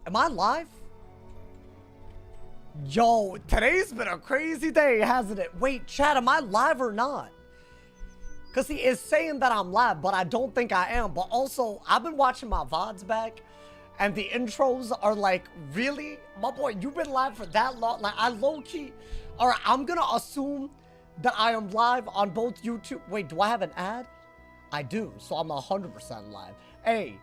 Am I live? Yo, today's been a crazy day, hasn't it? Wait, chat, am I live or not? Because he is saying that I'm live, but I don't think I am. But also, I've been watching my VODs back, and the intros are like, really? My boy, you've been live for that long? Like, I low-key... Alright, I'm gonna assume that I am live on both YouTube... Wait, do I have an ad? I do, so I'm 100% live. Hey,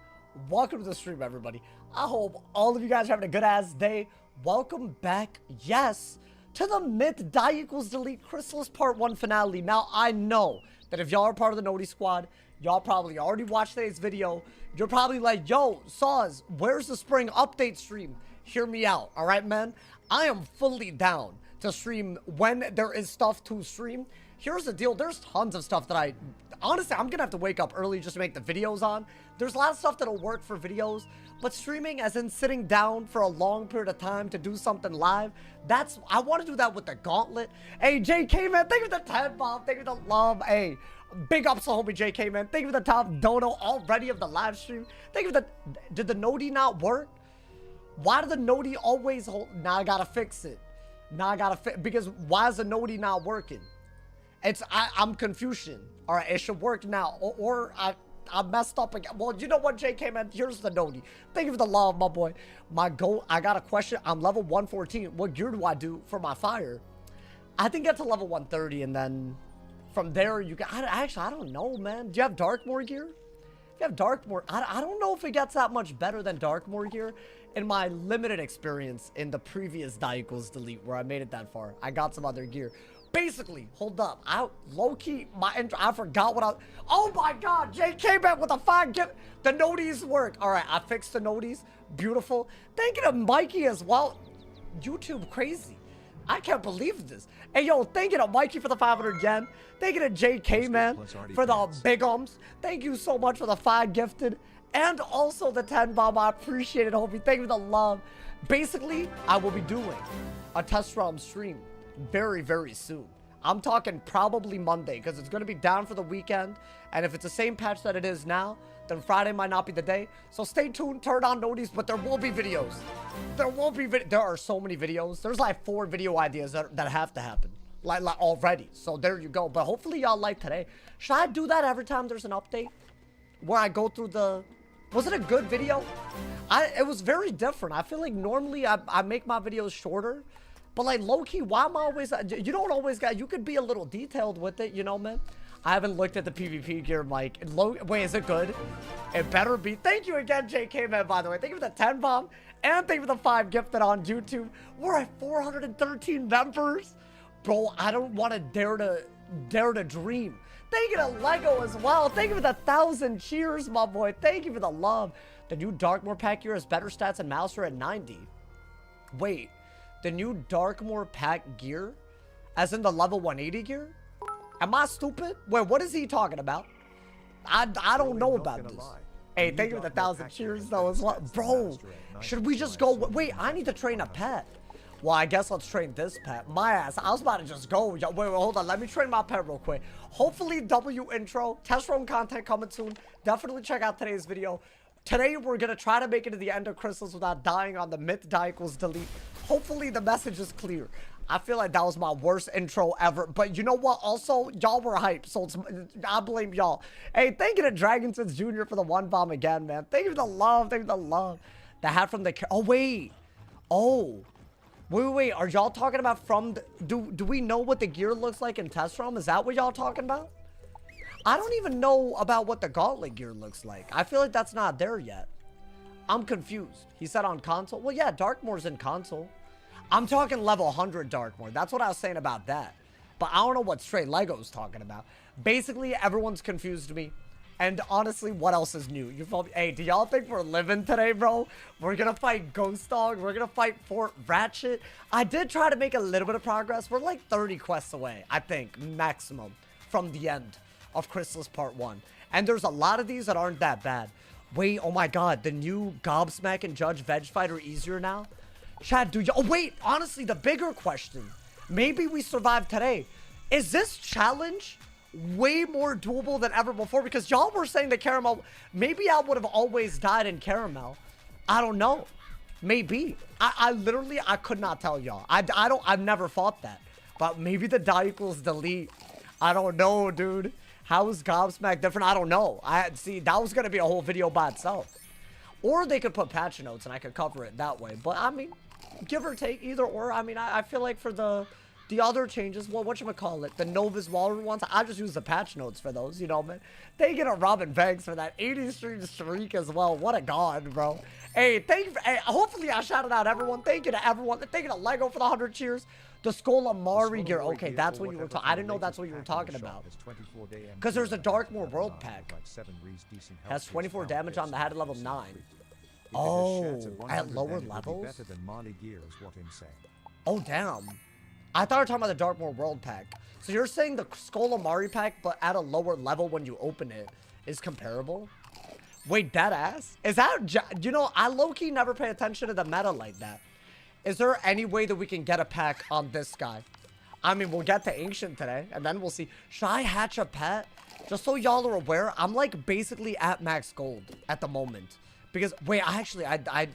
welcome to the stream, everybody. I hope all of you guys are having a good-ass day. Welcome back, yes, to the Myth Die Equals Delete Khrysalis Part 1 finale. Now, I know that if y'all are part of the Noti Squad, y'all probably already watched today's video. You're probably like, yo, Sawz, where's the spring update stream? Hear me out, all right, man? I am fully down to stream when there is stuff to stream. Here's the deal. There's tons of stuff that honestly, I'm gonna have to wake up early just to make the videos on. There's a lot of stuff that'll work for videos, but streaming, as in sitting down for a long period of time to do something live, I want to do that with the gauntlet. Hey, JK, man, thank you for the 10 bomb. Thank you for the love. Hey, big ups to homie JK, man. Thank you for the top dono already of the live stream. Thank you for did the Noti not work? Why did the Noti always hold? Now I gotta fix it. Now I gotta fix, because why is the Noti not working? I'm Confucian. All right, it should work now. Or I messed up again. Well, you know what, JK, man? Here's the Noti. Thank you for the love, my boy. My goal, I got a question. I'm level 114. What gear do I do for my fire? I think get to level 130, and then from there, you can... Actually, I don't know, man. Do you have Darkmoor gear? If you have Darkmoor... I don't know if it gets that much better than Darkmoor gear. In my limited experience in the previous Die Equals Delete, where I made it that far, I got some other gear. Basically, hold up. Low-key, I forgot what oh my god, JK back with a 5 gift. The Noties work. Alright, I fixed the Noties. Beautiful. Thank you to Mikey as well. YouTube crazy. I can't believe this. Hey, yo, thank you to Mikey for the 500 yen. Thank you to JK, man, for the big ums. Thank you so much for the 5 gifted. And also the 10 bomb. I appreciate it, homie. Thank you for the love. Basically, I will be doing a test ROM stream very, very soon. I'm talking probably Monday, because it's going to be down for the weekend. And if it's the same patch that it is now, then Friday might not be the day. So stay tuned, turn on notice, but there will be videos. There are so many videos. There's like 4 video ideas that have to happen. Like already. So there you go. But hopefully y'all like today. Should I do that every time there's an update? Where I go through the... Was it a good video? It was very different. I feel like normally I make my videos shorter. But like low-key, why am I always... You don't always got... You could be a little detailed with it, you know, man? I haven't looked at the PvP gear, Mike. Wait, is it good? It better be. Thank you again, JK, man, by the way. Thank you for the 10 bomb. And thank you for the 5 gifted on YouTube. We're at 413 members. Bro, I don't want to dare to dream. Thank you to Lego as well. Thank you for the 1,000 cheers, my boy. Thank you for the love. The new Darkmoor pack gear has better stats and Mouser at 90. Wait. The new Darkmoor pack gear? As in the level 180 gear? Am I stupid? Wait, what is he talking about? I don't know about this. Hey, thank you for the 1,000 cheers though as well. Bro, should we just go? Wait, I need to train a pet. Well, I guess let's train this pet. My ass, I was about to just go. Wait, hold on. Let me train my pet real quick. Hopefully, W intro. Test room content coming soon. Definitely check out today's video. Today, we're going to try to make it to the end of Khrysalis without dying on the Myth Die Equals Delete. Hopefully, the message is clear. I feel like that was my worst intro ever. But you know what? Also, y'all were hyped. So I blame y'all. Hey, thank you to Dragonsons Jr. for the 1 bomb again, man. Thank you for the love. Thank you for the love. The hat from the... Oh, wait. Oh. Wait. Are y'all talking about from... Do we know what the gear looks like in test ROM? Is that what y'all talking about? I don't even know about what the gauntlet gear looks like. I feel like that's not there yet. I'm confused. He said on console. Well, yeah, Darkmoor's in console. I'm talking level 100 Darkmoor. That's what I was saying about that. But I don't know what straight Lego's talking about. Basically, everyone's confused me. And honestly, what else is new? You feel me? Hey, do y'all think we're living today, bro? We're gonna fight Ghost Dog. We're gonna fight Fort Ratchet. I did try to make a little bit of progress. We're like 30 quests away, I think, maximum, from the end of Khrysalis Part 1. And there's a lot of these that aren't that bad. Wait, oh my god, the new Gobsmack and Judge Veg Fight are easier now? Chad, do you... Oh, wait, honestly, the bigger question. Maybe we survived today. Is this challenge way more doable than ever before? Because y'all were saying that Caramel... Maybe I would have always died in Caramel. I don't know. Maybe. I literally, I could not tell y'all. I've never thought that. But maybe the die equals delete. I don't know, dude. How is Gobsmack different? I don't know. See, that was going to be a whole video by itself. Or they could put patch notes and I could cover it that way. But, I mean, give or take, either or. I mean, I feel like for the other changes, well, whatchamacallit, the Novus Walrus ones, I just use the patch notes for those, you know, man. They get a Robin Banks for that 80 stream streak as well. What a god, bro. Hey, thank you for, hey, hopefully I shouted out everyone. Thank you to everyone. Thank you to Lego for the 100 cheers. The Skolamari gear. Okay, that's what you were talking. I didn't know that's what you were talking about. Because there's a Darkmoor World pack. Has 24 damage on the head at level 9. Oh, at lower levels? Oh, damn. I thought you were talking about the Darkmoor World pack. So you're saying the Skolamari pack, but at a lower level when you open it, is comparable? Wait, that ass? Is that, you know, I low-key never pay attention to the meta like that. Is there any way that we can get a pack on this guy? I mean, we'll get to Ancient today, and then we'll see. Should I hatch a pet? Just so y'all are aware, I'm like basically at max gold at the moment. Because, wait, I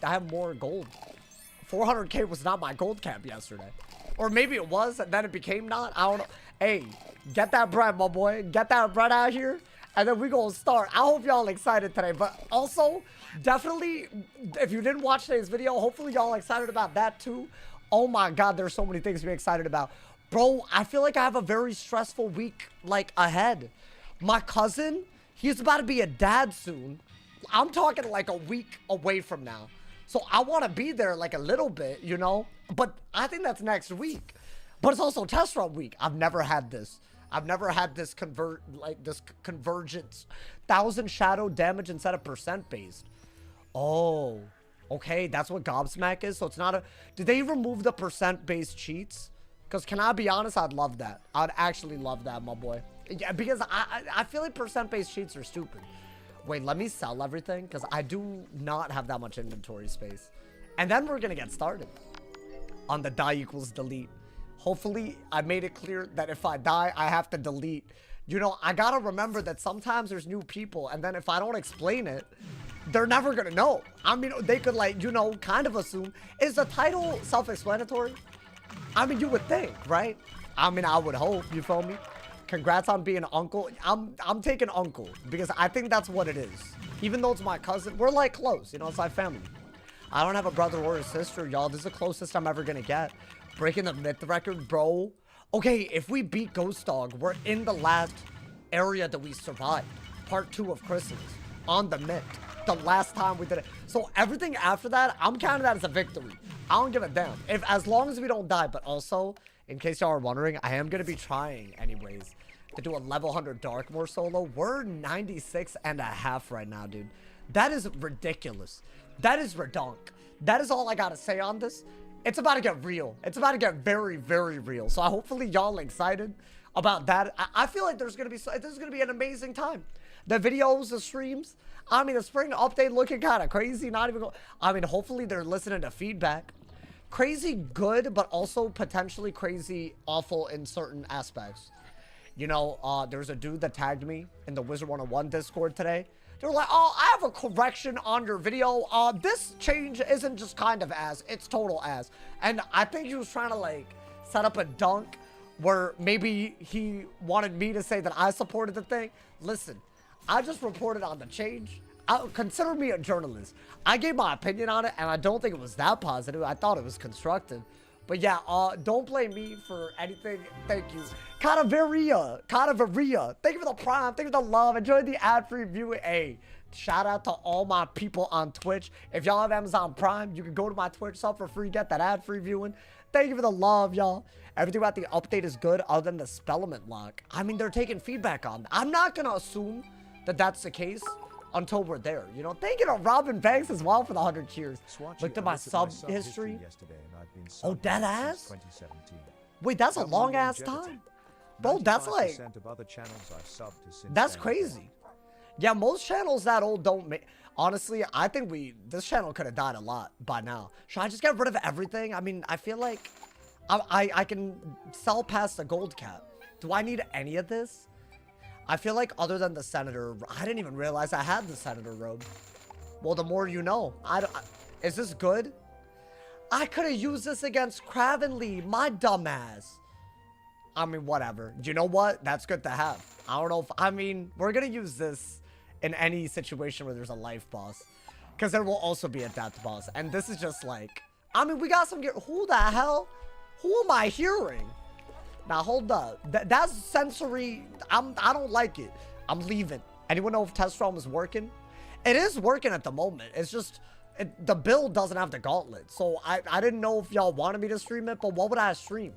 have more gold. 400k was not my gold cap yesterday. Or maybe it was, and then it became not. I don't know. Hey, get that bread, my boy. Get that bread out here. And then we gonna start. I hope y'all excited today. But also, definitely, if you didn't watch today's video, hopefully y'all excited about that too. Oh my god, there's so many things to be excited about. Bro, I feel like I have a very stressful week, like, ahead. My cousin, he's about to be a dad soon. I'm talking like a week away from now. So I want to be there like a little bit, you know? But I think that's next week. But it's also test run week. I've never had this. I've never had this convergence. 1,000 shadow damage instead of percent based. Oh, okay. That's what Gobsmack is. So it's not a... Did they remove the percent based cheats? Because can I be honest? I'd love that. I'd actually love that, my boy. Yeah, because I feel like percent based cheats are stupid. Wait, let me sell everything because I do not have that much inventory space. And then we're going to get started on the die equals delete. Hopefully, I made it clear that if I die, I have to delete. You know, I got to remember that sometimes there's new people. And then if I don't explain it, they're never going to know. I mean, they could, like, you know, kind of assume. Is the title self-explanatory? I mean, you would think, right? I mean, I would hope. You feel me? Congrats on being uncle. I'm taking uncle because I think that's what it is. Even though it's my cousin, we're like close, you know, it's like family. I don't have a brother or a sister, y'all. This is the closest I'm ever gonna get. Breaking the myth record, bro. Okay, if we beat Ghost Dog, we're in the last area that we survived. Part 2 of Khrysalis on the myth. The last time we did it. So everything after that, I'm counting that as a victory. I don't give a damn. As long as we don't die, but also, in case y'all are wondering, I am going to be trying anyways to do a level 100 Darkmoor solo. We're 96.5 right now, dude. That is ridiculous. That is redonk. That is all I got to say on this. It's about to get real. It's about to get very, very real. So hopefully y'all excited about that. I feel like this is going to be an amazing time. The videos, the streams. I mean, the spring update looking kind of crazy. Not even I mean, hopefully they're listening to feedback. Crazy good, but also potentially crazy awful in certain aspects. You know, there's a dude that tagged me in the Wizard101 Discord today. They were like, oh, I have a correction on your video. This change isn't just kind of ass, it's total ass. And I think he was trying to, like, set up a dunk where maybe he wanted me to say that I supported the thing. Listen, I just reported on the change. Consider me a journalist. I gave my opinion on it, and I don't think it was that positive. I thought it was constructive. But yeah, don't blame me for anything. Thank you. Cadaveria. Thank you for the prime. Thank you for the love. Enjoy the ad-free viewing. Hey, shout out to all my people on Twitch. If y'all have Amazon Prime, you can go to my Twitch sub for free. Get that ad-free viewing. Thank you for the love, y'all. Everything about the update is good other than the spellement lock. I mean, they're taking feedback on. I'm not going to assume that that's the case until we're there, you know. Thank you to Robin Banks as well for the 100 cheers. Looked at my sub history. Oh, dead ass? Wait, that's a long ass time. Bro, that's like... That's crazy. Yeah, most channels that old don't make... Honestly, I think this channel could have died a lot by now. Should I just get rid of everything? I mean, I feel like I can sell past the gold cap. Do I need any of this? I feel like other than the Senator, I didn't even realize I had the Senator robe. Well, the more you know. Is this good? I could have used this against Cravenly, my dumbass. I mean, whatever. You know what? That's good to have. I don't know if, I mean, we're going to use this in any situation where there's a life boss. Because there will also be a death boss. And this is just like, I mean, we got some gear. Who the hell? Who am I hearing? Now, hold up. That's sensory. I don't like it. I'm leaving. Anyone know if Test Realm is working? It is working at the moment. It's just, the build doesn't have the gauntlet. So I didn't know if y'all wanted me to stream it, but what would I stream?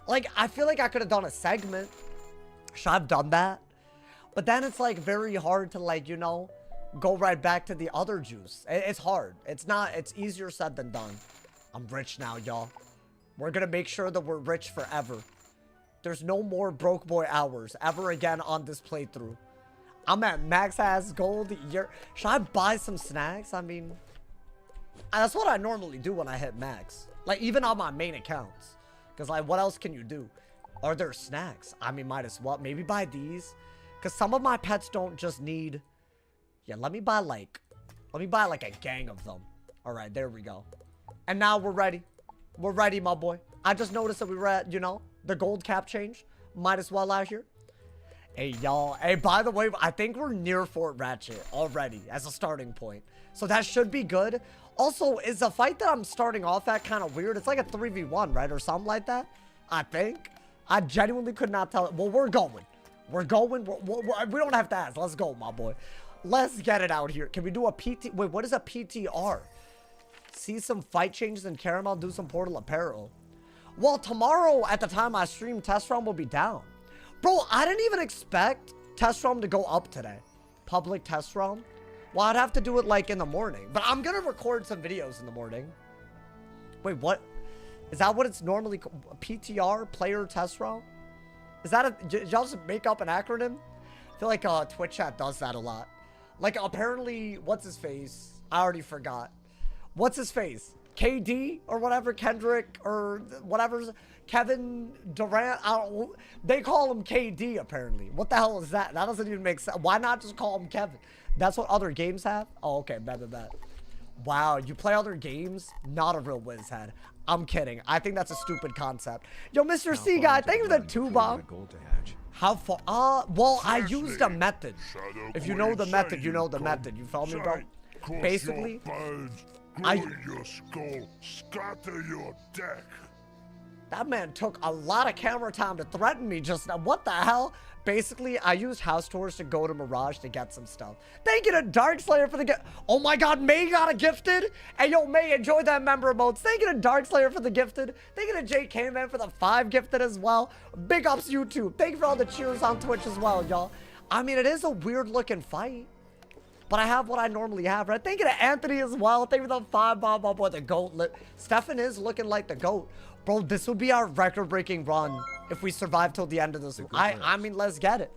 Like, I feel like I could have done a segment. Should I have done that? But then it's like very hard to like, you know, go right back to the other juice. It's hard. It's not, it's easier said than done. I'm rich now, y'all. We're gonna make sure that we're rich forever. There's no more broke boy hours ever again on this playthrough. I'm at max ass gold. Should I buy some snacks? I mean, that's what I normally do when I hit max. Like, even on my main accounts. Because, like, what else can you do? Are there snacks? I mean, might as well. Maybe buy these. Because some of my pets don't just need... Yeah, let me buy, like a gang of them. All right, there we go. And now we're ready. We're ready, my boy. I just noticed that we were at, you know, the gold cap change. Might as well out here. Hey, y'all. Hey, by the way, I think we're near Fort Ratchet already as a starting point. So that should be good. Also, is the fight that I'm starting off at kind of weird? It's like a 3v1, right? Or something like that, I think. I genuinely could not tell. Well, we're going. We're going. We don't have to ask. Let's go, my boy. Let's get it out here. Can we do a PT? Wait, what is a PTR? See some fight changes in Caramel, do some Portal Apparel. Well, tomorrow at the time I stream, Test Realm will be down. Bro, I didn't even expect Test Realm to go up today. Public Test Realm. Well, I'd have to do it like in the morning. But I'm going to record some videos in the morning. Wait, what? Is that what it's normally called? PTR? Player Test Realm? Is that a... Did y'all just make up an acronym? I feel like Twitch chat does that a lot. Like, apparently, what's his face? I already forgot. What's his face? KD or whatever, Kendrick or whatever, Kevin Durant. I don't, they call him KD apparently. What the hell is that? That doesn't even make sense. Why not just call him Kevin? That's what other games have? Oh, okay, bet. Wow, you play other games? Not a real whiz head. I'm kidding. I think that's a stupid concept. Yo, Mr. C guy, thank you for the 2 bomb. How far? Well, I used a method. If you know the method, you know the method. You feel me, bro? Basically, your skull, scatter your deck. That man took a lot of camera time to threaten me just now. What the hell? Basically, I used house tours to go to Mirage to get some stuff. Thank you to Darkslayer for the gift. Oh my god, May got a gifted. Hey, yo, May, enjoy that member emotes. Thank you to Darkslayer for the gifted. Thank you to JK, man, for the 5 gifted as well. Big ups, YouTube. Thank you for all the cheers on Twitch as well, y'all. I mean, it is a weird looking fight. But I have what I normally have, right? Thank you to Anthony as well. Thank you for the 5 bomb, my boy, the GOAT. Stefan is looking like the GOAT. Bro, this will be our record-breaking run if we survive till the end of this. I mean, let's get it.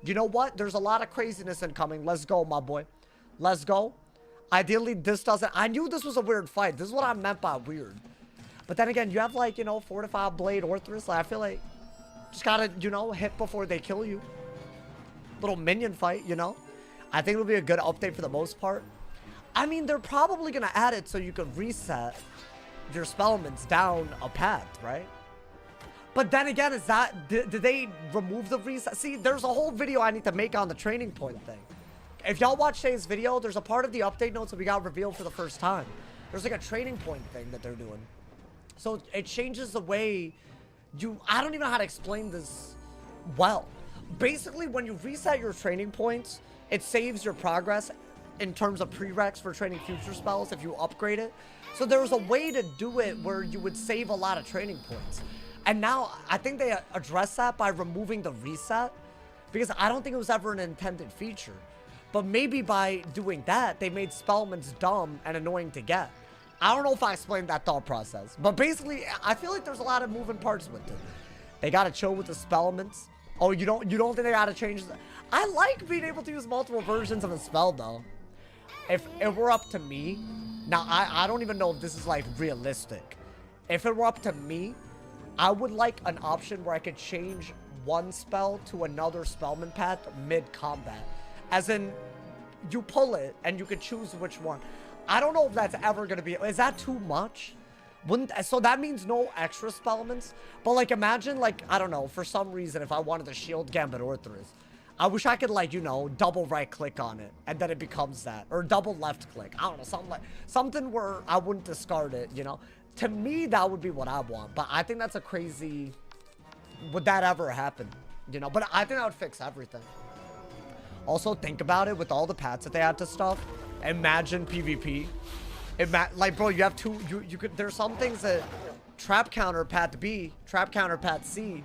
You know what? There's a lot of craziness incoming. Let's go, my boy. Let's go. Ideally, this doesn't... I knew this was a weird fight. This is what I meant by weird. But then again, you have, like, you know, Fortified Blade, Orthrus. Like, I feel like just gotta, you know, hit before they kill you. Little minion fight, you know? I think it'll be a good update for the most part. I mean, they're probably going to add it so you can reset your spellements down a path, right? But then again, is that... Did they remove the reset? See, there's a whole video I need to make on the training point thing. If y'all watch today's video, there's a part of the update notes that we got revealed for the first time. There's like a training point thing that they're doing. So it changes the way you... I don't even know how to explain this well. Basically, when you reset your training points... It saves your progress in terms of prereqs for training future spells if you upgrade it. So there was a way to do it where you would save a lot of training points. And now I think they address that by removing the reset because I don't think it was ever an intended feature. But maybe by doing that, they made spellments dumb and annoying to get. I don't know if I explained that thought process. But basically, I feel like there's a lot of moving parts with it. They got to chill with the spellments. Oh, you don't think they got to change the... I like being able to use multiple versions of a spell, though. If it were up to me... Now, I don't even know if this is, like, realistic. If it were up to me, I would like an option where I could change one spell to another spellman path mid-combat. As in, you pull it, and you can choose which one. I don't know if that's ever going to be... Is that too much? Wouldn't, so that means no extra spellements. But like, imagine like, I don't know, for some reason, if I wanted to shield Gambit Orthrus, I wish I could like, you know, double right click on it and then it becomes that, or double left click. I don't know, something where I wouldn't discard it, you know. To me, that would be what I want. But I think that's a crazy, would that ever happen? You know, but I think that would fix everything. Also, think about it with all the pats that they add to stuff. Imagine PvP. Like, bro, you have two, you could, there's some things that trap counter pat B, trap counter pat C,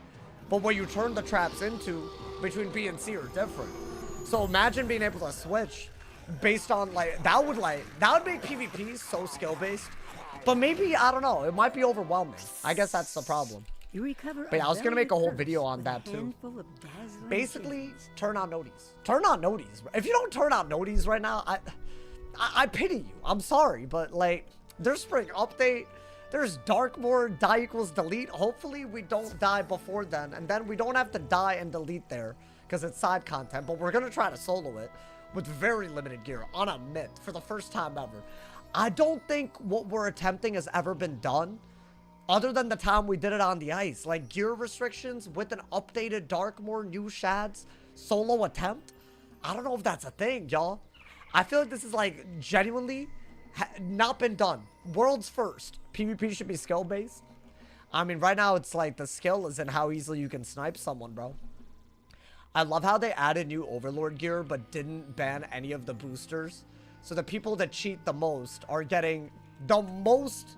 but what you turn the traps into between B and C are different. So imagine being able to switch based on like, that would make PvP so skill based, but maybe, I don't know, it might be overwhelming. I guess that's the problem. You recover. But yeah, I was gonna make a whole video on that too. Basically, turn on noties. Turn on noties. If you don't turn on noties right now, I pity you. I'm sorry, but like, there's spring update. There's Darkmoor, die equals delete. Hopefully we don't die before then. And then we don't have to die and delete there because it's side content. But we're going to try to solo it with very limited gear on a myth for the first time ever. I don't think what we're attempting has ever been done other than the time we did it on the ice. Like gear restrictions with an updated Darkmoor, new shads, solo attempt. I don't know if that's a thing, y'all. I feel like this is like genuinely not been done. World's first. PvP should be skill based. I mean, right now it's like the skill is in how easily you can snipe someone, bro. I love how they added new Overlord gear but didn't ban any of the boosters. So the people that cheat the most are getting the most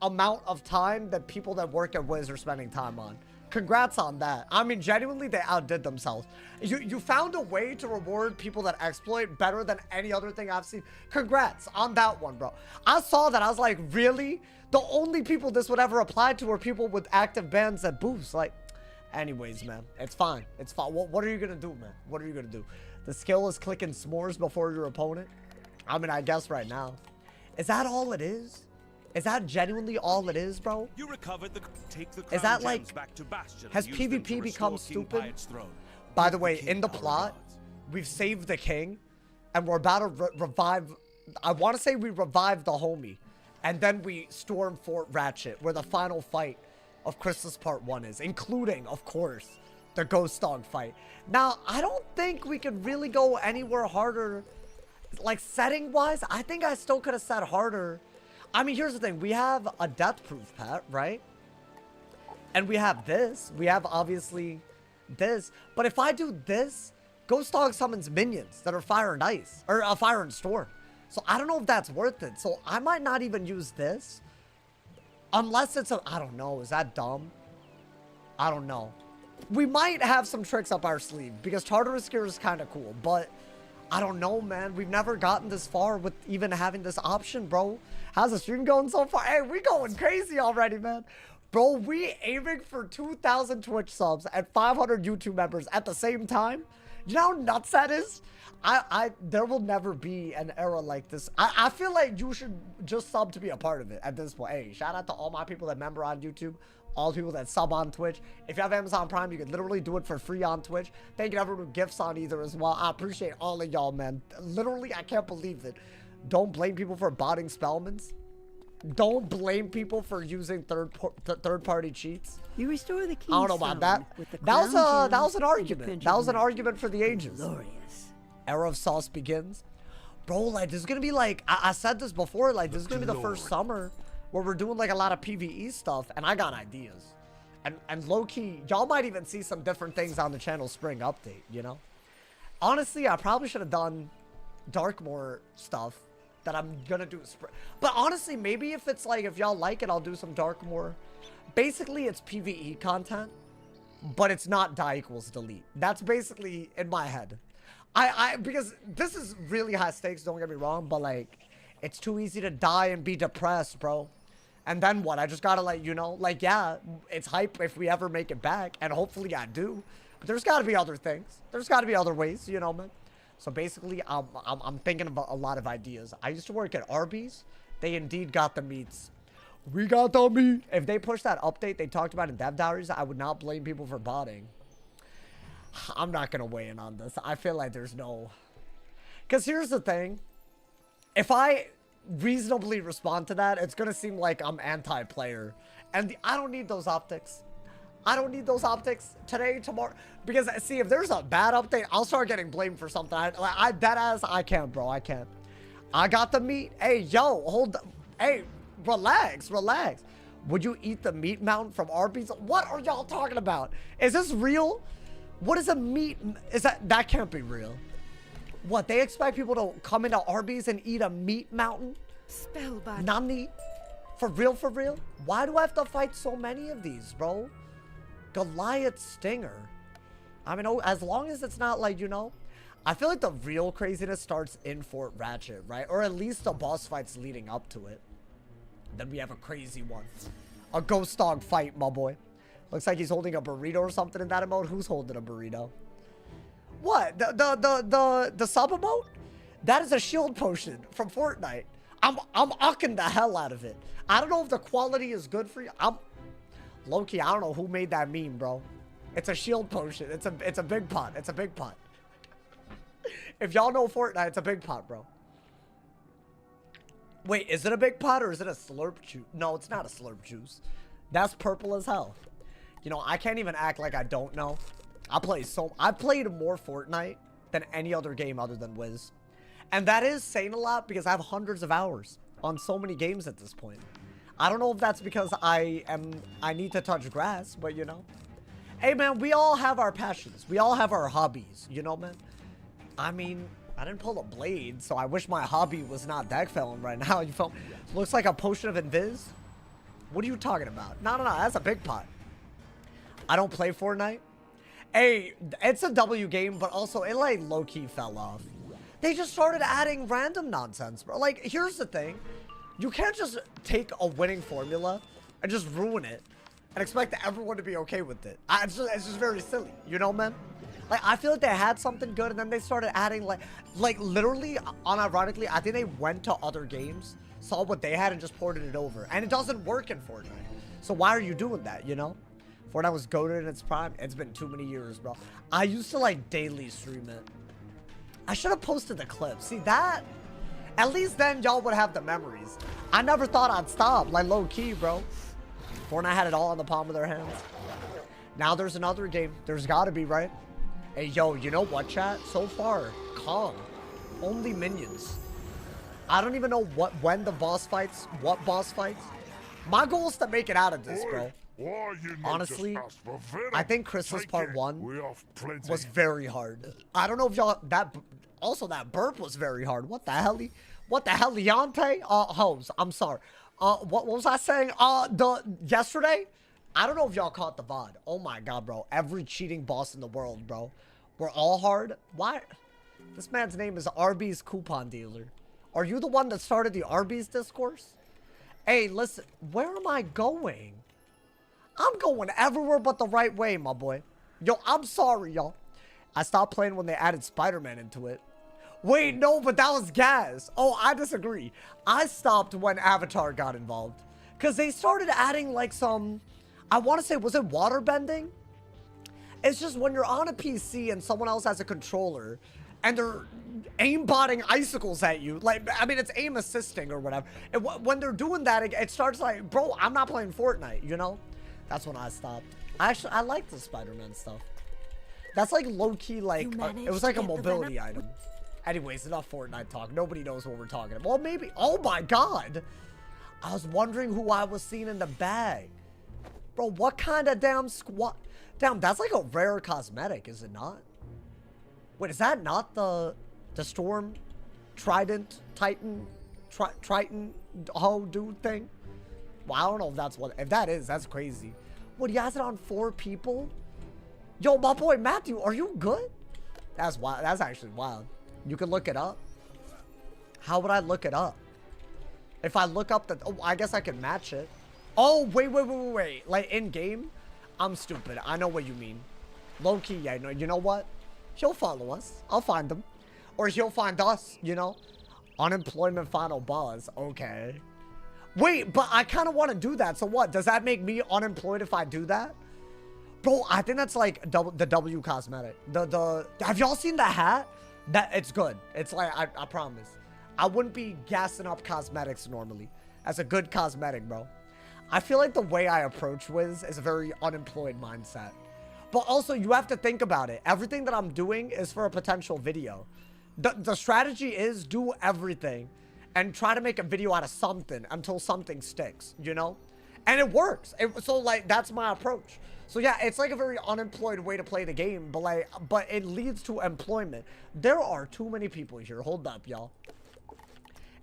amount of time that people that work at Wiz are spending time on. Congrats on that. I mean, genuinely, they outdid themselves. You found a way to reward people that exploit better than any other thing I've seen. Congrats on that one, bro. I saw that. I was like, really? The only people this would ever apply to are people with active bans that boost. Like, anyways, man, it's fine. It's fine. What are you going to do, man? What are you going to do? The skill is clicking s'mores before your opponent? I mean, I guess right now. Is that all it is? Is that genuinely all it is, bro? You recovered take the is that like, back to Bastion has PvP become stupid? By the way, in the plot, we've saved the king, and we're about to revive, I want to say we revived the homie, and then we storm Fort Ratchet, where the final fight of Khrysalis Part 1 is, including, of course, the Ghost Dog fight. Now, I don't think we could really go anywhere harder, like setting-wise. I think I still could have set harder. I mean, here's the thing. We have a death proof pet, right? And we have this. We have, obviously, this. But if I do this, Ghost Dog summons minions that are fire and ice. Or fire and storm. So I don't know if that's worth it. So I might not even use this. Unless it's a... I don't know. Is that dumb? I don't know. We might have some tricks up our sleeve. Because Tartarus gear is kind of cool. But... I don't know, man. We've never gotten this far with even having this option, bro. How's the stream going so far? Hey, we going crazy already, man. Bro, we aiming for 2,000 Twitch subs and 500 YouTube members at the same time. You know how nuts that is? There will never be an era like this. I feel like you should just sub to be a part of it at this point. Hey, shout out to all my people that member on YouTube. All the people that sub on Twitch. If you have Amazon Prime, you can literally do it for free on Twitch. Thank you to everyone who gifts on either as well. I appreciate all of y'all, man. Literally, I can't believe it. Don't blame people for botting spellements. Don't blame people for using third-party cheats. You restore the key. I don't know about that. That was an argument. That was an argument for the ages. Glorious. Era of Sauce begins. Bro, like, this is gonna be like, I said this before, like, this is gonna be the first summer where we're doing like a lot of PvE stuff, and I got ideas. And low-key, y'all might even see some different things on the channel spring update, you know? Honestly, I probably should have done Darkmoor stuff that I'm gonna do spring. But honestly, maybe if it's like, if y'all like it, I'll do some Darkmoor. Basically, it's PvE content, but it's not die equals delete. That's basically in my head. Because this is really high stakes, don't get me wrong, but like, it's too easy to die and be depressed, bro. And then what? I just gotta, like, you know, like, yeah, it's hype if we ever make it back, and hopefully I do. But there's gotta be other things. There's gotta be other ways, you know, man. So basically, I'm thinking about a lot of ideas. I used to work at Arby's. They indeed got the meats. We got the meat. If they push that update they talked about in Dev Diaries, I would not blame people for botting. I'm not gonna weigh in on this. I feel like there's no... Because here's the thing. If I reasonably respond to that, it's gonna seem like I'm anti-player. And I don't need those optics. I don't need those optics today, tomorrow. Because, see, if there's a bad update, I'll start getting blamed for something. I can't, bro. I can't. I got the meat. Hey, yo, hold. Hey, relax, relax. Would you eat the meat mountain from Arby's? What are y'all talking about? Is this real? What is a meat? Is that can't be real. What, they expect people to come into Arby's and eat a meat mountain? Spellbound. Nani? For real, for real? Why do I have to fight so many of these, bro? Goliath Stinger. I mean, as long as it's not like, you know, I feel like the real craziness starts in Fort Ratchet, right? Or at least the boss fights leading up to it. Then we have a crazy one. A ghost dog fight, my boy. Looks like he's holding a burrito or something in that emote. Who's holding a burrito? What? The sub emote? That is a shield potion from Fortnite. I'm ucking the hell out of it. I don't know if the quality is good for you. Low-key, I don't know who made that meme, bro. It's a shield potion. It's a big pot. It's a big pot. If y'all know Fortnite, it's a big pot, bro. Wait, is it a big pot or is it a slurp juice? No, it's not a slurp juice. That's purple as hell. You know, I can't even act like I don't know. I played more Fortnite than any other game other than Wiz. And that is saying a lot because I have hundreds of hours on so many games at this point. I don't know if that's because I need to touch grass, but you know. Hey man, we all have our passions. We all have our hobbies, you know, man. I mean, I didn't pull a blade, so I wish my hobby was not deck felon right now. You felt looks like a potion of invis. What are you talking about? No, that's a big pot. I don't play Fortnite. Hey, it's a W game, but also it like low-key fell off. They just started adding random nonsense, bro. Like, here's the thing. You can't just take a winning formula and just ruin it and expect everyone to be okay with it. It's just very silly, you know, man? Like, I feel like they had something good and then they started adding, like literally, unironically, I think they went to other games, saw what they had and just ported it over. And it doesn't work in Fortnite. So why are you doing that, you know? Fortnite was goated in its prime. It's been too many years, bro. I used to, like, daily stream it. I should have posted the clip. See, that... At least then y'all would have the memories. I never thought I'd stop, like low-key, bro. Fortnite had it all in the palm of their hands. Now there's another game. There's gotta be, right? Hey, yo, you know what, chat? So far, calm. Only minions. I don't even know when the boss fights, what boss fights. My goal is to make it out of this, bro. Honestly, I think Khrysalis Part 1 was very hard. I don't know if y'all... Also, that burp was very hard. What the hell? What the hell, Leonte? Holmes, I'm sorry. What was I saying? Yesterday? I don't know if y'all caught the VOD. Oh my god, bro. Every cheating boss in the world, bro. We're all hard. Why? This man's name is Arby's Coupon Dealer. Are you the one that started the Arby's discourse? Hey, listen. Where am I going? I'm going everywhere but the right way, my boy. Yo, I'm sorry, y'all. I stopped playing when they added Spider-Man into it. Wait, no, but that was gas. Oh, I disagree. I stopped when Avatar got involved. Because they started adding, like, some... I want to say, was it water bending? It's just when you're on a PC and someone else has a controller and they're aimbotting icicles at you. Like, I mean, it's aim assisting or whatever. And when they're doing that, it starts like, bro, I'm not playing Fortnite, you know? That's when I stopped. I like the Spider-Man stuff. That's like low-key, like, it was like a mobility item. Anyways, enough Fortnite talk. Nobody knows what we're talking about. Well, maybe. Oh my god. I was wondering who I was seeing in the bag. Bro, what kind of damn squat? Damn, that's like a rare cosmetic, is it not? Wait, is that not the Storm Trident Titan Triton ho dude thing? Well, I don't know if that's what. If that is, that's crazy. What, he has it on 4 people? Yo, my boy Matthew, are you good? That's wild. That's actually wild. You can look it up. How would I look it up? If I look up the... Oh, I guess I can match it. Oh, wait. Like, in-game? I'm stupid. I know what you mean. Low-key, yeah. No, you know what? He'll follow us. I'll find him. Or he'll find us, you know? Unemployment final boss. Okay. Wait, but I kind of want to do that. So what? Does that make me unemployed if I do that? Bro, I think that's like the W cosmetic. Have y'all seen the hat? It's good. It's like, I promise. I wouldn't be gassing up cosmetics normally as a good cosmetic, bro. I feel like the way I approach Wiz is a very unemployed mindset. But also, you have to think about it. Everything that I'm doing is for a potential video. The strategy is do everything and try to make a video out of something until something sticks, you know? And it works. So, like, that's my approach. So, yeah, it's like a very unemployed way to play the game, but it leads to employment. There are too many people here. Hold up, y'all.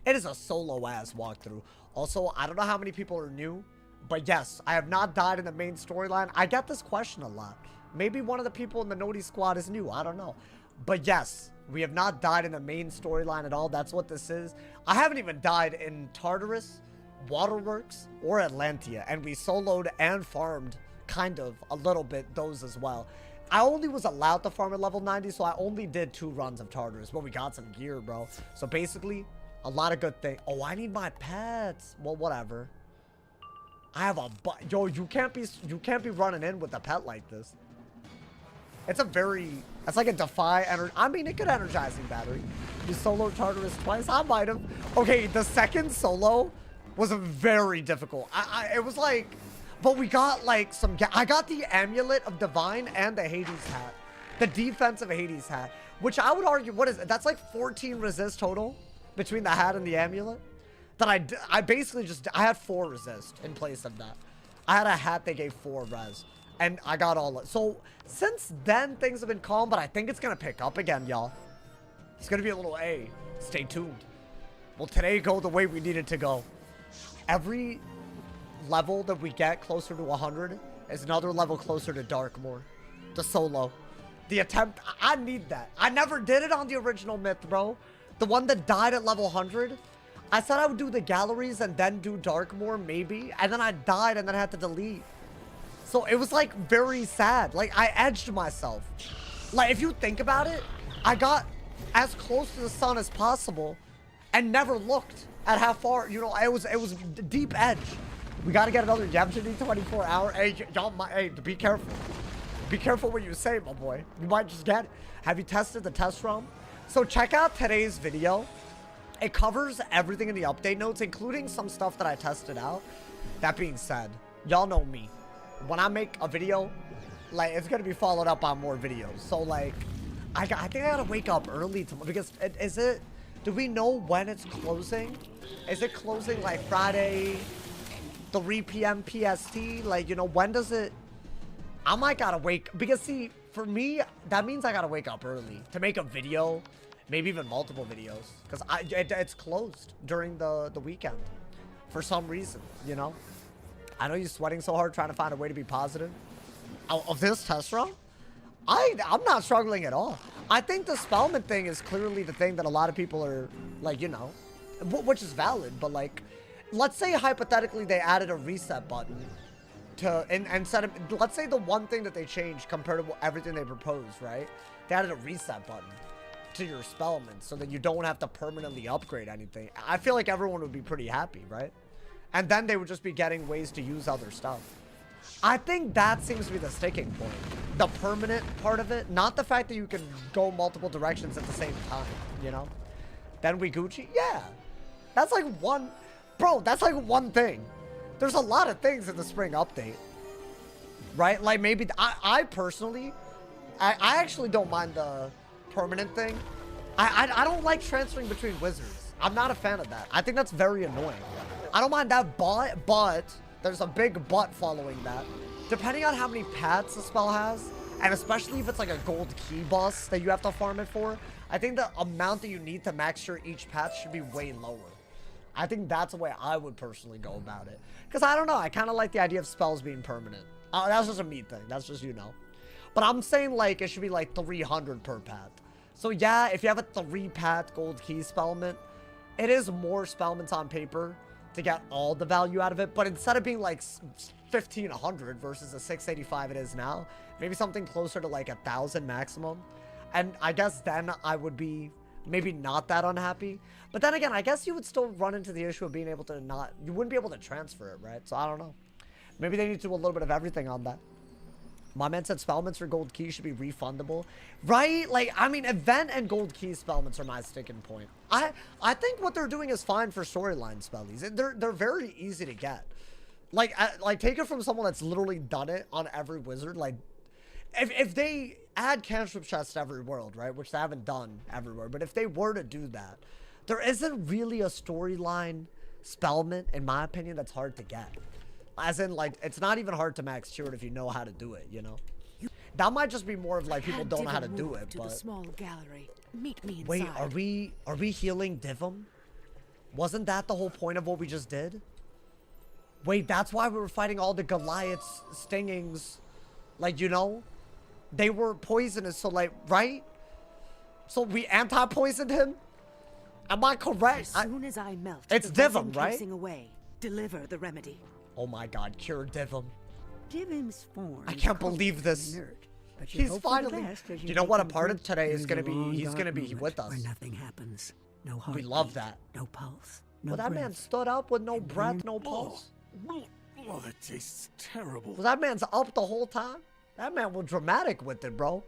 It is a solo-ass walkthrough. Also, I don't know how many people are new, but yes, I have not died in the main storyline. I get this question a lot. Maybe one of the people in the Noti squad is new. I don't know. But yes, we have not died in the main storyline at all. That's what this is. I haven't even died in Tartarus, Waterworks, or Atlantia. And we soloed and farmed, kind of, a little bit, those as well. I only was allowed to farm at level 90, so I only did 2 runs of Tartarus. But we got some gear, bro. So basically, a lot of good things. Oh, I need my pets. Well, whatever. I have a yo, you can't be running in with a pet like this. It's like a defy energy. I mean, it could energizing battery. You solo Tartarus twice. I might have. Okay, the second solo was very difficult. It was like, but we got like some. I got the amulet of divine and the Hades hat, the defensive Hades hat, which I would argue, what is it? That's like 14 resist total between the hat and the amulet. That I basically I had 4 resist in place of that. I had a hat that gave 4 res. And I got all. So, since then, things have been calm, but I think it's going to pick up again, y'all. It's going to be a little A. Stay tuned. Will today go the way we need it to go? Every level that we get closer to 100 is another level closer to Darkmoor. The solo. The attempt. I need that. I never did it on the original myth, bro. The one that died at level 100. I said I would do the galleries and then do Darkmoor, maybe. And then I died and then I had to delete. So it was like very sad. Like I edged myself. Like if you think about it, I got as close to the sun as possible and never looked at how far, you know, it was deep edge. We got to get another Yevgeny 24 hour. Hey, y'all, hey, be careful. Be careful what you say, my boy. You might just get it. Have you tested the test ROM? So check out today's video. It covers everything in the update notes, including some stuff that I tested out. That being said, y'all know me. When I make a video, like, it's going to be followed up on more videos. So, like, I think I got to wake up early tomorrow. Because, do we know when it's closing? Is it closing, like, Friday, 3 p.m. PST? Like, you know, when does it... I might got to wake... Because, see, for me, that means I got to wake up early to make a video. Maybe even multiple videos. Because it's closed during the weekend. For some reason, you know? I know you're sweating so hard trying to find a way to be positive. Of this test run, I'm not struggling at all. I think the spellman thing is clearly the thing that a lot of people are, like, you know, which is valid. But, like, let's say hypothetically they added a reset button to, instead of, let's say the one thing that they changed compared to everything they proposed, right? They added a reset button to your spellman so that you don't have to permanently upgrade anything. I feel like everyone would be pretty happy, right? And then they would just be getting ways to use other stuff. I think that seems to be the sticking point. The permanent part of it. Not the fact that you can go multiple directions at the same time, you know? Then we Gucci? Yeah. That's like one... Bro, that's like one thing. There's a lot of things in the spring update. Right? Like maybe... I personally... I actually don't mind the permanent thing. I don't like transferring between wizards. I'm not a fan of that. I think that's very annoying. I don't mind that, but there's a big but following that. Depending on how many paths the spell has, and especially if it's like a gold key boss that you have to farm it for, I think the amount that you need to max sure each path should be way lower. I think that's the way I would personally go about it. Because I don't know, I kind of like the idea of spells being permanent. That's just a me thing. That's just, you know. But I'm saying like it should be like 300 per path. So yeah, if you have a 3-path gold key spellment, it is more spellments on paper to get all the value out of it, but instead of being like 1,500 versus the 685 it is now, maybe something closer to like 1,000 maximum. And I guess then I would be maybe not that unhappy. But then again, I guess you would still run into the issue of being able to you wouldn't be able to transfer it, right? So I don't know. Maybe they need to do a little bit of everything on that. My man said spellments for gold keys should be refundable. Right? Like, I mean, event and gold key spellments are my sticking point. I think what they're doing is fine for storyline spellies. They're very easy to get. Like, take it from someone that's literally done it on every wizard. Like, if they add cantrip chests to every world, right? Which they haven't done everywhere. But if they were to do that, there isn't really a storyline spellment, in my opinion, that's hard to get. As in, like, it's not even hard to max tier it if you know how to do it, you know? That might just be more of, like, people don't know how to do it, but... The small gallery. Meet me inside. Wait, are we healing Dyvim? Wasn't that the whole point of what we just did? Wait, that's why we were fighting all the Goliaths, stingings. Like, you know? They were poisonous, so, like, right? So we anti-poisoned him? Am I correct? As soon as I melt, it's Dyvim, right? Away, deliver the remedy. Oh my god, cure Dyvim. Dyvim's form. I can't believe this. He's finally... You know what? A part of today is gonna be... He's gonna be with us. Where nothing happens. No heart. We love that. No pulse. No Well, that man stood up with no breath, no pulse. Oh, that tastes terrible. Well, that man's up the whole time. That man was dramatic with it, bro.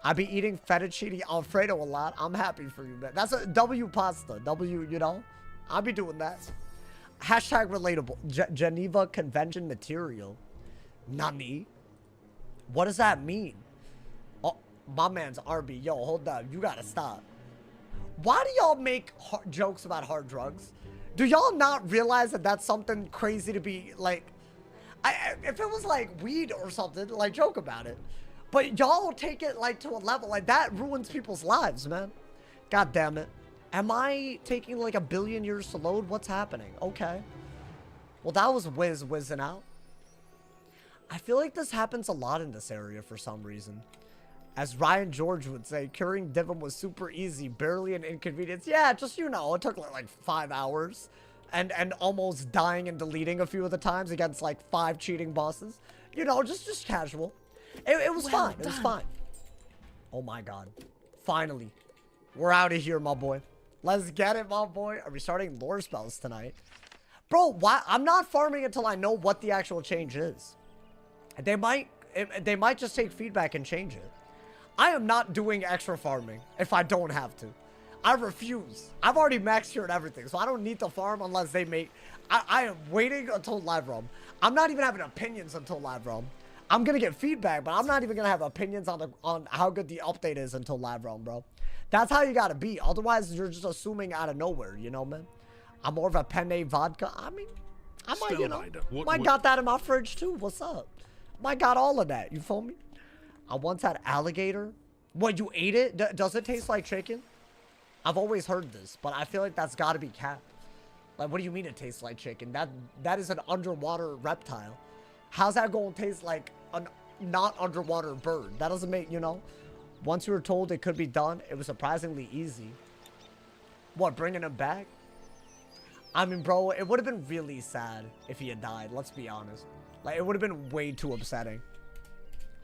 I be eating fettuccine alfredo a lot. I'm happy for you, man. That's a W pasta. W, you know? I be doing that. Hashtag relatable. Geneva Convention material. Nani? What does that mean? Oh, my man's RB. Yo, hold up. You gotta stop. Why do y'all make jokes about hard drugs? Do y'all not realize that that's something crazy to be, like... if it was, like, weed or something, like, joke about it. But y'all take it, like, to a level, like, that ruins people's lives, man. God damn it. Am I taking, like, 1 billion years to load? What's happening? Okay. Well, that was whizzing out. I feel like this happens a lot in this area for some reason. As Ryan George would say, curing Dyvim was super easy, barely an inconvenience. Yeah, just, you know, it took like 5 hours. And almost dying and deleting a few of the times against like 5 cheating bosses. You know, just casual. It was fine. It was fine. Oh my god. Finally. We're out of here, my boy. Let's get it, my boy. Are we starting lore spells tonight? Bro, why? I'm not farming until I know what the actual change is. They might just take feedback and change it. I am not doing extra farming if I don't have to. I refuse. I've already maxed here and everything, so I don't need to farm unless they make... I am waiting until live realm. I'm not even having opinions until live realm. I'm gonna get feedback, but I'm not even gonna have opinions on how good the update is until live realm, bro. That's how you gotta be. Otherwise, you're just assuming out of nowhere, you know, man? I'm more of a penne vodka. I mean, I might, you know, might got that in my fridge too. What's up? Might got all of that. You feel me? I once had alligator. What, you ate it? Does it taste like chicken? I've always heard this, but I feel like that's got to be cap. Like, what do you mean it tastes like chicken? That is an underwater reptile. How's that going to taste like a not underwater bird? That doesn't make, you know. Once we were told it could be done, it was surprisingly easy. What, bringing him back? I mean, bro, it would have been really sad if he had died. Let's be honest. Like, it would have been way too upsetting.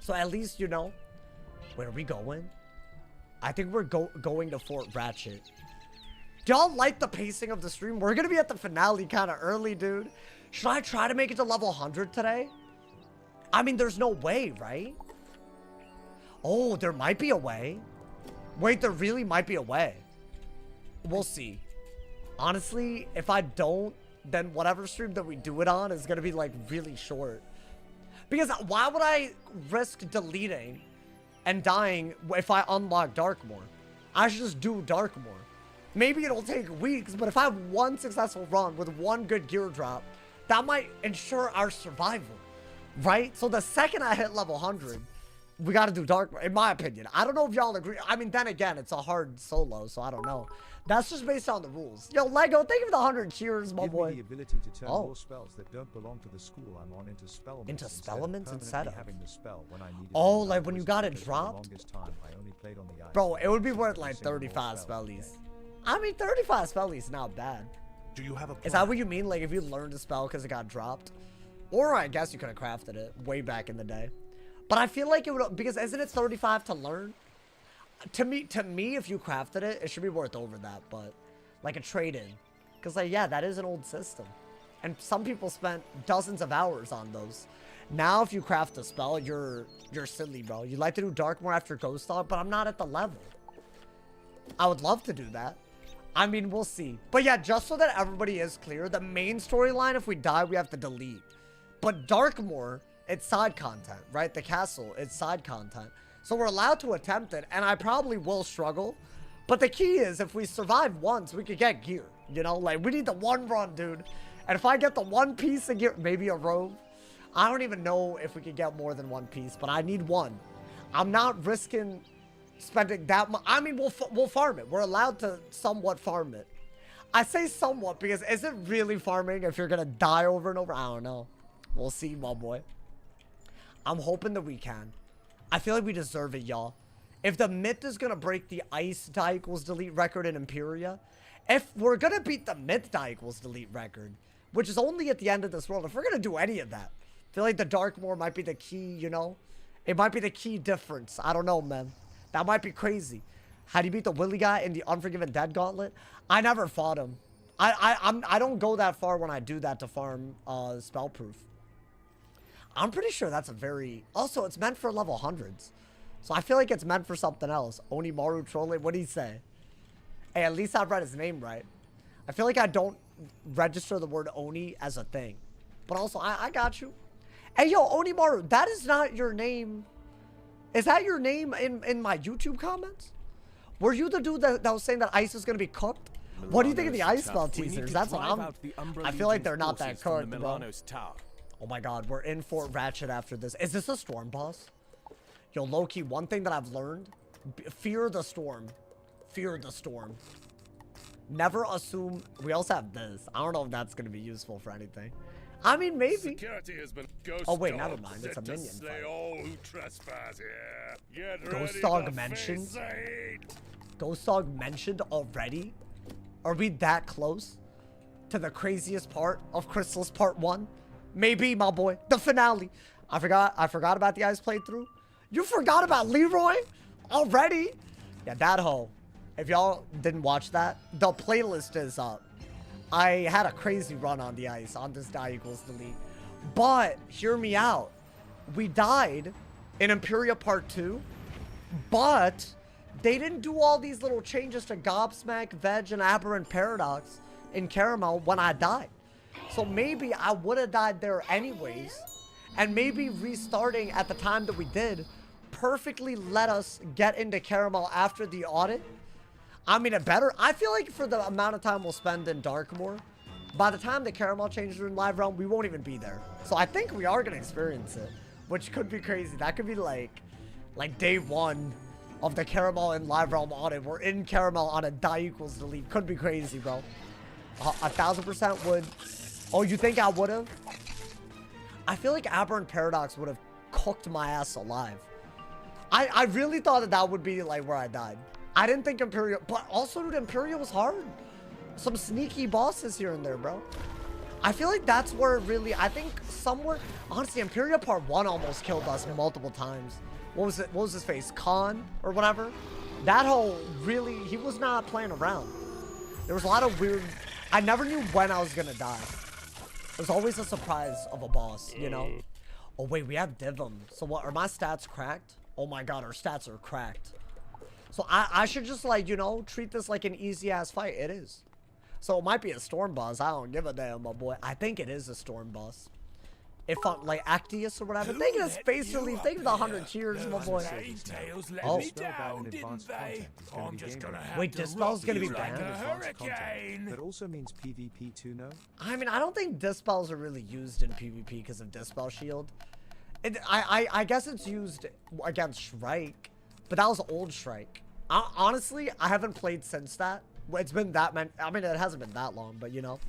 So at least, you know, where are we going? I think we're going to Fort Ratchet. Do y'all like the pacing of the stream? We're going to be at the finale kind of early, dude. Should I try to make it to level 100 today? I mean, there's no way, right? Oh, there might be a way. Wait, there really might be a way. We'll see. Honestly, if I don't, then whatever stream that we do it on is going to be, like, really short. Because why would I risk deleting and dying if I unlock Darkmoor? I should just do Darkmoor. Maybe it'll take weeks, but if I have one successful run with one good gear drop, that might ensure our survival, right? So the second I hit level 100, we got to do Darkmoor, in my opinion. I don't know if y'all agree. I mean, then again, it's a hard solo, so I don't know. That's just based on the rules. Yo, Lego, thank you for the 100 cheers, my boy. Give me the ability to turn more spells that don't belong to the school I'm on into spellements. Into spellements instead of having the spell when I needed. Oh, like when you got it dropped? Time, I only played on the ice. Bro, it would be worth like 35 spellies. I mean, 35 spellies, not bad. Do you have a plan? Is that what you mean? Like if you learned a spell because it got dropped? Or I guess you could have crafted it way back in the day. But I feel like it would, because isn't it 35 to learn? To me, if you crafted it, it should be worth over that, but like a trade-in. Because like, yeah, that is an old system. And some people spent dozens of hours on those. Now if you craft a spell, you're silly, bro. You'd like to do Darkmoor after Ghost Dog, but I'm not at the level. I would love to do that. I mean, we'll see. But yeah, just so that everybody is clear, the main storyline, if we die, we have to delete. But Darkmoor, it's side content, right? The castle, it's side content. So we're allowed to attempt it, and I probably will struggle. But the key is, if we survive once, we could get gear. You know, like, we need the one run, dude. And if I get the one piece of gear, maybe a robe. I don't even know if we could get more than one piece, but I need one. I'm not risking spending that much. I mean, we'll farm it. We're allowed to somewhat farm it. I say somewhat because is it really farming if you're gonna die over and over? I don't know. We'll see, my boy. I'm hoping that we can. I feel like we deserve it, y'all. If the myth is gonna break the ice die equals delete record in Imperia, if we're gonna beat the myth die equals delete record, which is only at the end of this world, if we're gonna do any of that, I feel like the Darkmoor might be the key, you know? It might be the key difference. I don't know, man. That might be crazy. How do you beat the Willy guy in the Unforgiven Dead Gauntlet? I never fought him. I don't go that far when I do that to farm Spellproof. I'm pretty sure that's a very... Also, it's meant for level 100s. So I feel like it's meant for something else. Onimaru trolling. What did he say? Hey, at least I read his name right. I feel like I don't register the word Oni as a thing. But also, I got you. Hey, yo, Onimaru, that is not your name... Is that your name in my YouTube comments? Were you the dude that was saying that ice is going to be cooked? What do you think of the ice spell teasers? That's what I feel like they're not that cooked, bro. Oh my god, we're in Fort Ratchet after this. Is this a storm boss? Yo, low-key, one thing that I've learned, fear the storm. Fear the storm. Never assume... We also have this. I don't know if that's going to be useful for anything. I mean, maybe. Oh, wait, never mind. It's a minion fight. Ghost Dog mentioned? Ghost Dog mentioned already? Are we that close to the craziest part of Khrysalis Part 1? Maybe, my boy. The finale. I forgot about the ice playthrough. You forgot about Leroy? Already? Yeah, that hoe. If y'all didn't watch that, the playlist is up. I had a crazy run on the ice on this die equals delete. But, hear me out. We died in Imperia Part 2, but they didn't do all these little changes to Gobsmack, Veg, and Aberrant Paradox in Caramel when I died. So maybe I would have died there anyways, and maybe restarting at the time that we did perfectly let us get into Caramel after the audit. I mean, it better. I feel like for the amount of time we'll spend in Darkmoor, by the time the Caramel changes in live realm, we won't even be there. So I think we are going to experience it, which could be crazy. That could be like day one of the Caramel in live realm audit. We're in Caramel on a die equals delete. Could be crazy, bro. 1000% would. Oh, you think I would have? I feel like Aberrant Paradox would have cooked my ass alive. I really thought that would be like where I died. I didn't think Imperia, but also, dude, Imperia was hard. Some sneaky bosses here and there, bro. I feel like that's where really, I think somewhere, honestly, Imperia Part 1 almost killed us multiple times. What was it? What was his face? Khan or whatever? That whole really, he was not playing around. There was a lot of weird, I never knew when I was gonna die. It was always a surprise of a boss, you know? Oh, wait, we have Dyvim. So what, are my stats cracked? Oh my god, our stats are cracked. So I should just, like, you know, treat this like an easy-ass fight. It is. So it might be a storm boss. I don't give a damn, my boy. I think it is a storm boss. If I'm, like, Actius or whatever. Think of his face relief. Think of the 100 cheers, my boy. Oh. Wait, Dispel's gonna be banned? That also means PvP too, no? I mean, I don't think Dispels are really used in PvP because of Dispel Shield. I guess it's used against Shrike. But that was old Shrike. Honestly, I haven't played since that. It's been that many. I mean, it hasn't been that long, but you know.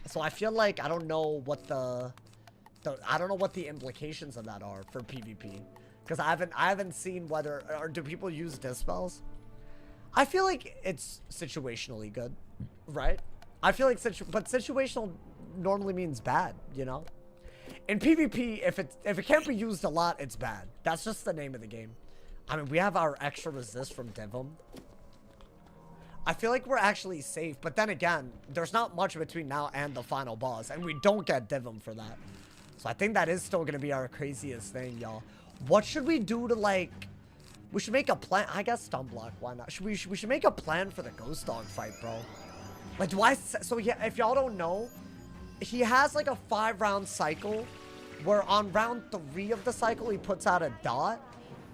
So I feel like I don't know what I don't know what the implications of that are for PvP, because I haven't seen whether, or do people use Dispels? I feel like it's situationally good, right? I feel like but situational normally means bad, you know. In PvP, if it can't be used a lot, it's bad. That's just the name of the game. I mean, we have our extra resist from Dyvim. I feel like we're actually safe, but then again, there's not much between now and the final boss, and we don't get Dyvim for that. So I think that is still gonna be our craziest thing, y'all. What should we do to like? We should make a plan. I guess stun block. Why not? We should make a plan for the ghost dog fight, bro. Like, do I? So yeah, if y'all don't know, he has like a 5-round cycle, where on round 3 of the cycle he puts out a dot,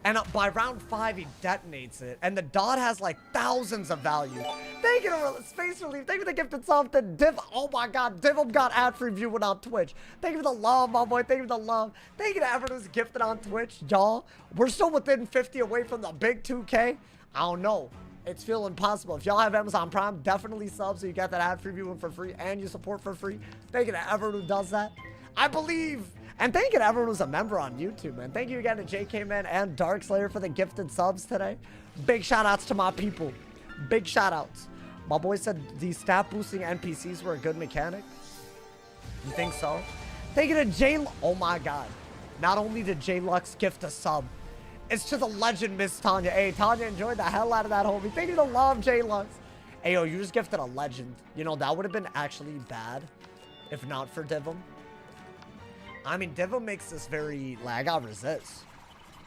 and by round 5 he detonates it, and the dot has like thousands of value. Thank you to Space Relief. Thank you for the gifted sub to Div. Oh my God, Dyvim got ad-free viewing on Twitch. Thank you for the love, my boy. Thank you for the love. Thank you to everyone who's gifted on Twitch, y'all. We're still within 50 away from the big 2K. I don't know. It's feeling possible. If y'all have Amazon Prime, definitely sub so you get that ad-free viewing for free and you support for free. Thank you to everyone who does that. I believe. And thank you to everyone who's a member on YouTube, man. Thank you again to JK Man and Darkslayer for the gifted subs today. Big shout outs to my people. Big shout outs. My boy said these stat boosting NPCs were a good mechanic. You think so? Thank you to J. Oh my God. Not only did J Lux gift a sub, it's to the legend, Miss Tanya. Hey, Tanya enjoyed the hell out of that, homie. Thank you to love, J Lux. Hey, yo, you just gifted a legend. You know, that would have been actually bad if not for Dyvim. I mean, Dyvim makes this very, like, I gotta resist.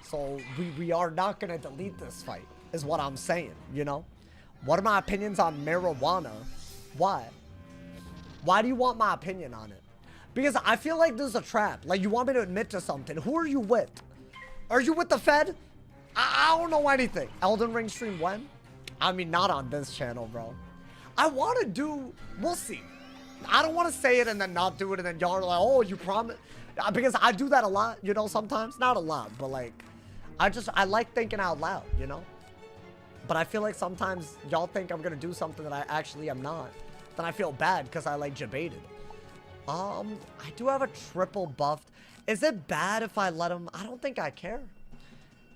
So we are not gonna delete this fight, is what I'm saying, you know? What are my opinions on marijuana? Why? Why do you want my opinion on it? Because I feel like there's a trap. Like, you want me to admit to something. Who are you with? Are you with the Fed? I don't know anything. Elden Ring stream when? I mean, not on this channel, bro. I want to do, we'll see. I don't want to say it and then not do it and then y'all are like, oh, you promise. Because I do that a lot, you know, sometimes. Not a lot, but like, I like thinking out loud, you know? But I feel like sometimes y'all think I'm going to do something that I actually am not. Then I feel bad because I like debated. I do have a triple buffed. Is it bad if I let him? I don't think I care.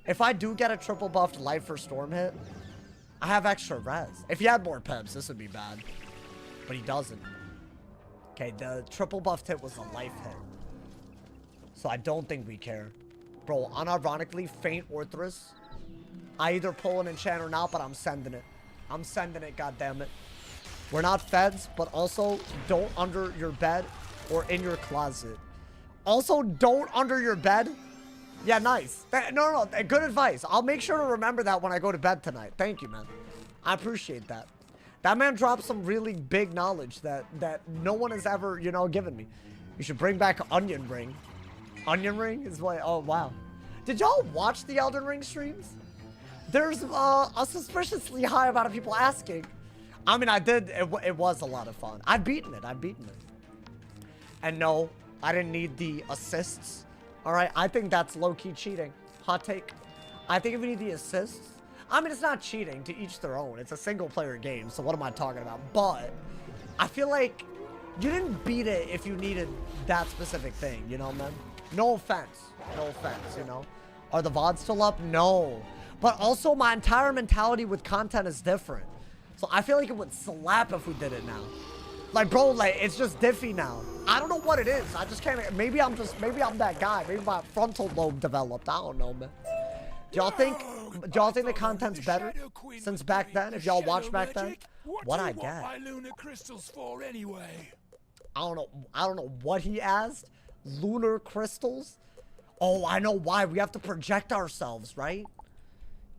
If I do get a triple buffed life for storm hit, I have extra res. If he had more peps, this would be bad. But he doesn't. Okay, the triple buffed hit was a life hit. So I don't think we care. Bro, unironically, Faint Orthrus. I either pull an enchant or not, but I'm sending it. I'm sending it, goddammit. We're not feds, but also don't under your bed or in your closet. Also, don't under your bed. Yeah, nice. No, good advice. I'll make sure to remember that when I go to bed tonight. Thank you, man. I appreciate that. That man dropped some really big knowledge that no one has ever, you know, given me. You should bring back Onion Ring. Onion Ring is what, oh, wow. Did y'all watch the Elden Ring streams? There's a suspiciously high amount of people asking. I mean, I did. It was a lot of fun. I've beaten it. And no, I didn't need the assists. All right, I think that's low-key cheating. Hot take. I think if you need the assists, I mean, it's not cheating, to each their own. It's a single-player game, so what am I talking about? But I feel like you didn't beat it if you needed that specific thing, you know, man? No offense, you know? Are the VODs still up? No. But also, my entire mentality with content is different. So I feel like it would slap if we did it now. Like, bro, like, it's just diffy now. I don't know what it is. I just can't. Maybe I'm that guy. Maybe my frontal lobe developed. I don't know, man. Do y'all think the content's better since back then? If y'all watched back then, what I get? My lunar crystals for anyway. I don't know what he asked. Lunar crystals? Oh, I know why. We have to project ourselves, right?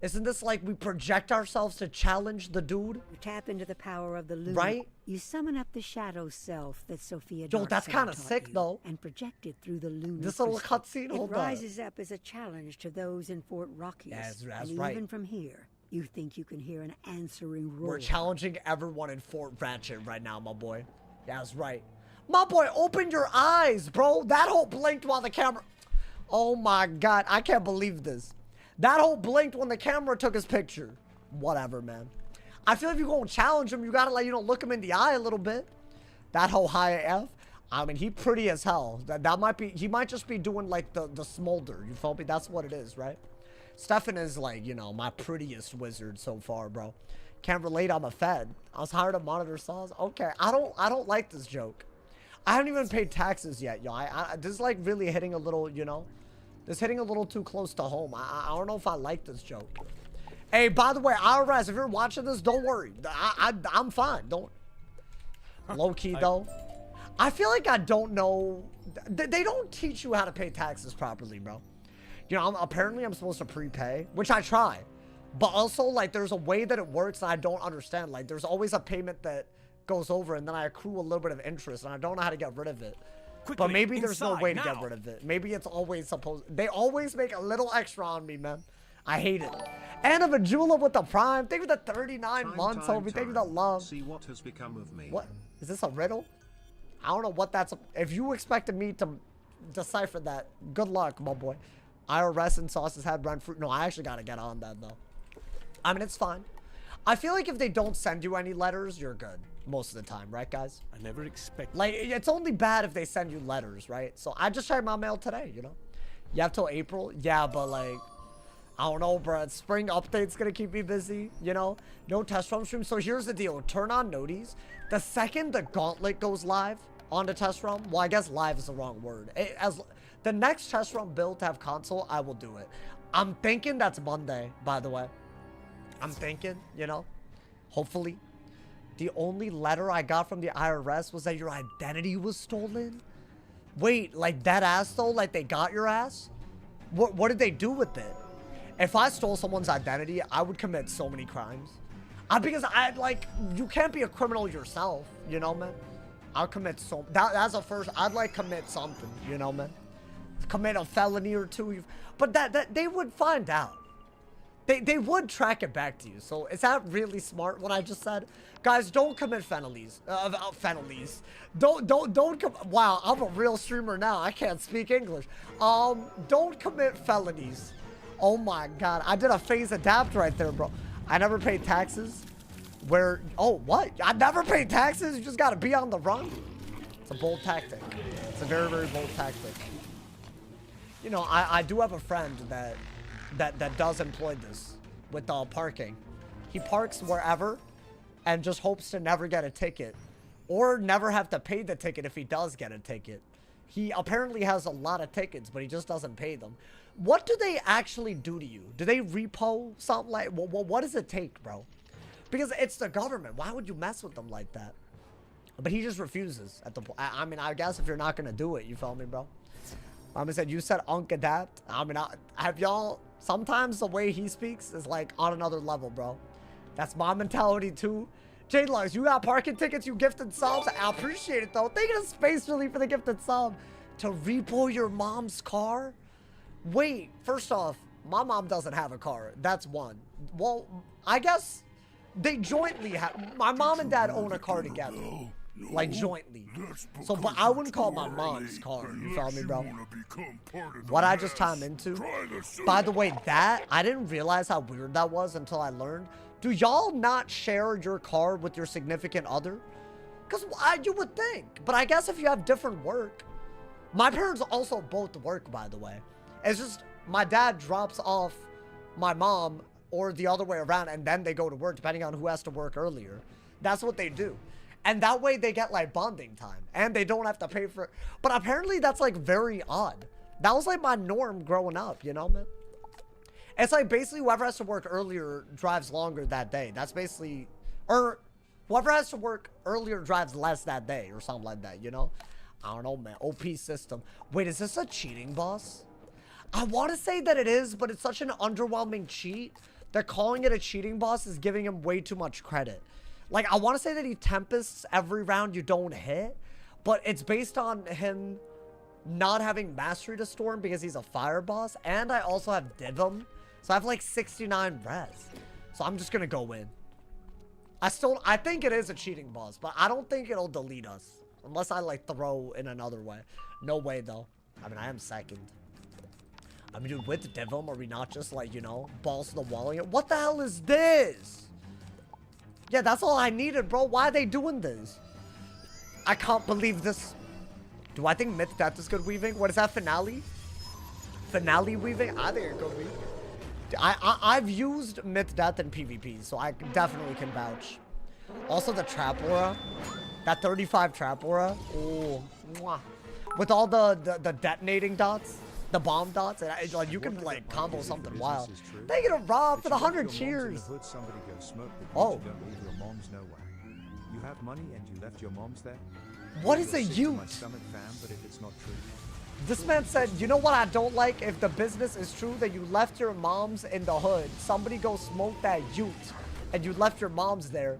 Isn't this like we project ourselves to challenge the dude? You tap into the power of the lunar. Right? You summon up the shadow self that Sophia Yo, that's kind of taught sick, you, though. and project it through the lunar. This little crystal. cutscene, It hold on. rises up as a challenge to those in Fort Rachias. That's and right. Even from here, you think you can hear an answering roar. We're challenging everyone in Fort Ratchet right now, my boy. Yeah, that's right. My boy, open your eyes, bro. That whole blinked while the camera... Oh my God, I can't believe this. That whole blinked when the camera took his picture. Whatever, man. I feel if you go and challenge him, you gotta, like, you know, look him in the eye a little bit. That whole high F. I mean, he pretty as hell. That might be, he might just be doing, like, the smolder. You feel me? That's what it is, right? Stefan is, like, you know, my prettiest wizard so far, bro. Can't relate, I'm a fed. I was hired to monitor saws. Okay, I don't like this joke. I haven't even paid taxes yet, yo. This is, like, really hitting a little, you know. This is hitting a little too close to home. I don't know if I like this joke. Hey, by the way, IRS, if you're watching this, don't worry. I'm fine. Don't. Low key, though. I feel like I don't know. They don't teach you how to pay taxes properly, bro. You know, apparently I'm supposed to prepay, which I try. But also, like, there's a way that it works and I don't understand. Like, there's always a payment that goes over and then I accrue a little bit of interest and I don't know how to get rid of it. Quickly, But maybe there's no way to now. get rid of it. Maybe it's always supposed... They always make a little extra on me, man. I hate it. And of a julep with the prime. Thank you for the 39 months, homie. Thank you for the love. See what has become of me. What? Is this a riddle? I don't know what that's... If you expected me to decipher that, good luck, my boy. IRS and sauces had rent fruit. No, I actually got to get on that, though. I mean, it's fine. I feel like if they don't send you any letters, you're good. Most of the time, right, guys? I never expected. Like, it's only bad if they send you letters, right? So I just checked my mail today, you know? You have till April? Yeah, but like... I don't know, bro. Spring update's gonna keep me busy, you know? No test run stream. So here's the deal. Turn on noties. The second the gauntlet goes live on the test run, well, I guess live is the wrong word. As the next test run build to have console, I will do it. I'm thinking that's Monday, by the way. I'm thinking, you know? Hopefully. The only letter I got from the IRS was that your identity was stolen? Wait, like dead ass though? Like they got your ass? What did they do with it? If I stole someone's identity, I would commit so many crimes. Because you can't be a criminal yourself, you know, man? I'll commit that's a first, I'd like commit something, you know, man? Commit a felony or two. But that they would find out. They would track it back to you. So is that really smart what I just said? Guys, don't commit felonies. Wow, I'm a real streamer now. I can't speak English. Don't commit felonies. Oh my god, I did a phase adapt right there, bro. I never paid taxes. Oh, what? I never paid taxes? You just gotta be on the run? It's a bold tactic. It's a very, very bold tactic. You know, I do have a friend that does employ this with parking. He parks wherever and just hopes to never get a ticket or never have to pay the ticket if he does get a ticket. He apparently has a lot of tickets, but he just doesn't pay them. What do they actually do to you? Do they repo something like, what does it take, bro? Because it's the government. Why would you mess with them like that? But he just refuses at the point. I mean, I guess if you're not going to do it, you feel me, bro? I said, you said Unc adapt. I mean, have y'all, sometimes the way he speaks is like on another level, bro. That's my mentality too. J-Lux, you got parking tickets, you gifted subs. I appreciate it though. Thank you to Space Relief for the gifted sub. To repo your mom's car? Wait, first off, my mom doesn't have a car. That's one. Well, I guess they jointly have, my mom and dad own a car together. Like jointly. So, but I wouldn't call my mom's car. You feel me, bro? What I just timed into. By the way, I didn't realize how weird that was until I learned. Do y'all not share your car with your significant other? Because you would think. But I guess if you have different work. My parents also both work, by the way. It's just my dad drops off my mom or the other way around and then they go to work depending on who has to work earlier. That's what they do. And that way they get like bonding time and they don't have to pay for it. But apparently that's like very odd. That was like my norm growing up, you know, man? It's like basically whoever has to work earlier drives longer that day. That's basically, or whoever has to work earlier drives less that day or something like that, you know? I don't know, man. OP system. Wait, is this a cheating boss? I want to say that it is, but it's such an underwhelming cheat that calling it a cheating boss is giving him way too much credit. Like, I want to say that he tempests every round you don't hit, but it's based on him not having mastery to storm because he's a fire boss, and I also have Dyvim, so I have like 69 res. So I'm just gonna go in. I think it is a cheating boss, but I don't think it'll delete us unless I like throw in another way. No way though. I mean, I am second. I mean, dude, with Dyvim, are we not just like, you know, balls to the wall? What the hell is this? Yeah, that's all I needed, bro. Why are they doing this? I can't believe this. Do I think Myth Death is good weaving? What is that, Finale? Finale weaving? I think it could be. I've used Myth Death in PvP, so I definitely can vouch. Also, the Trap Aura. That 35 Trap Aura. Oh, mwah. With all the detonating dots. The bomb dots. And like, you can, like, combo something wild. Thank you to Rob for the 100 cheers. Oh. You have money and you left your moms there? What is a Sick to my ute? stomach, fam, but if it's not true. This man said, you know what I don't like? If the business is true that you left your moms in the hood, somebody go smoke that ute, and you left your moms there.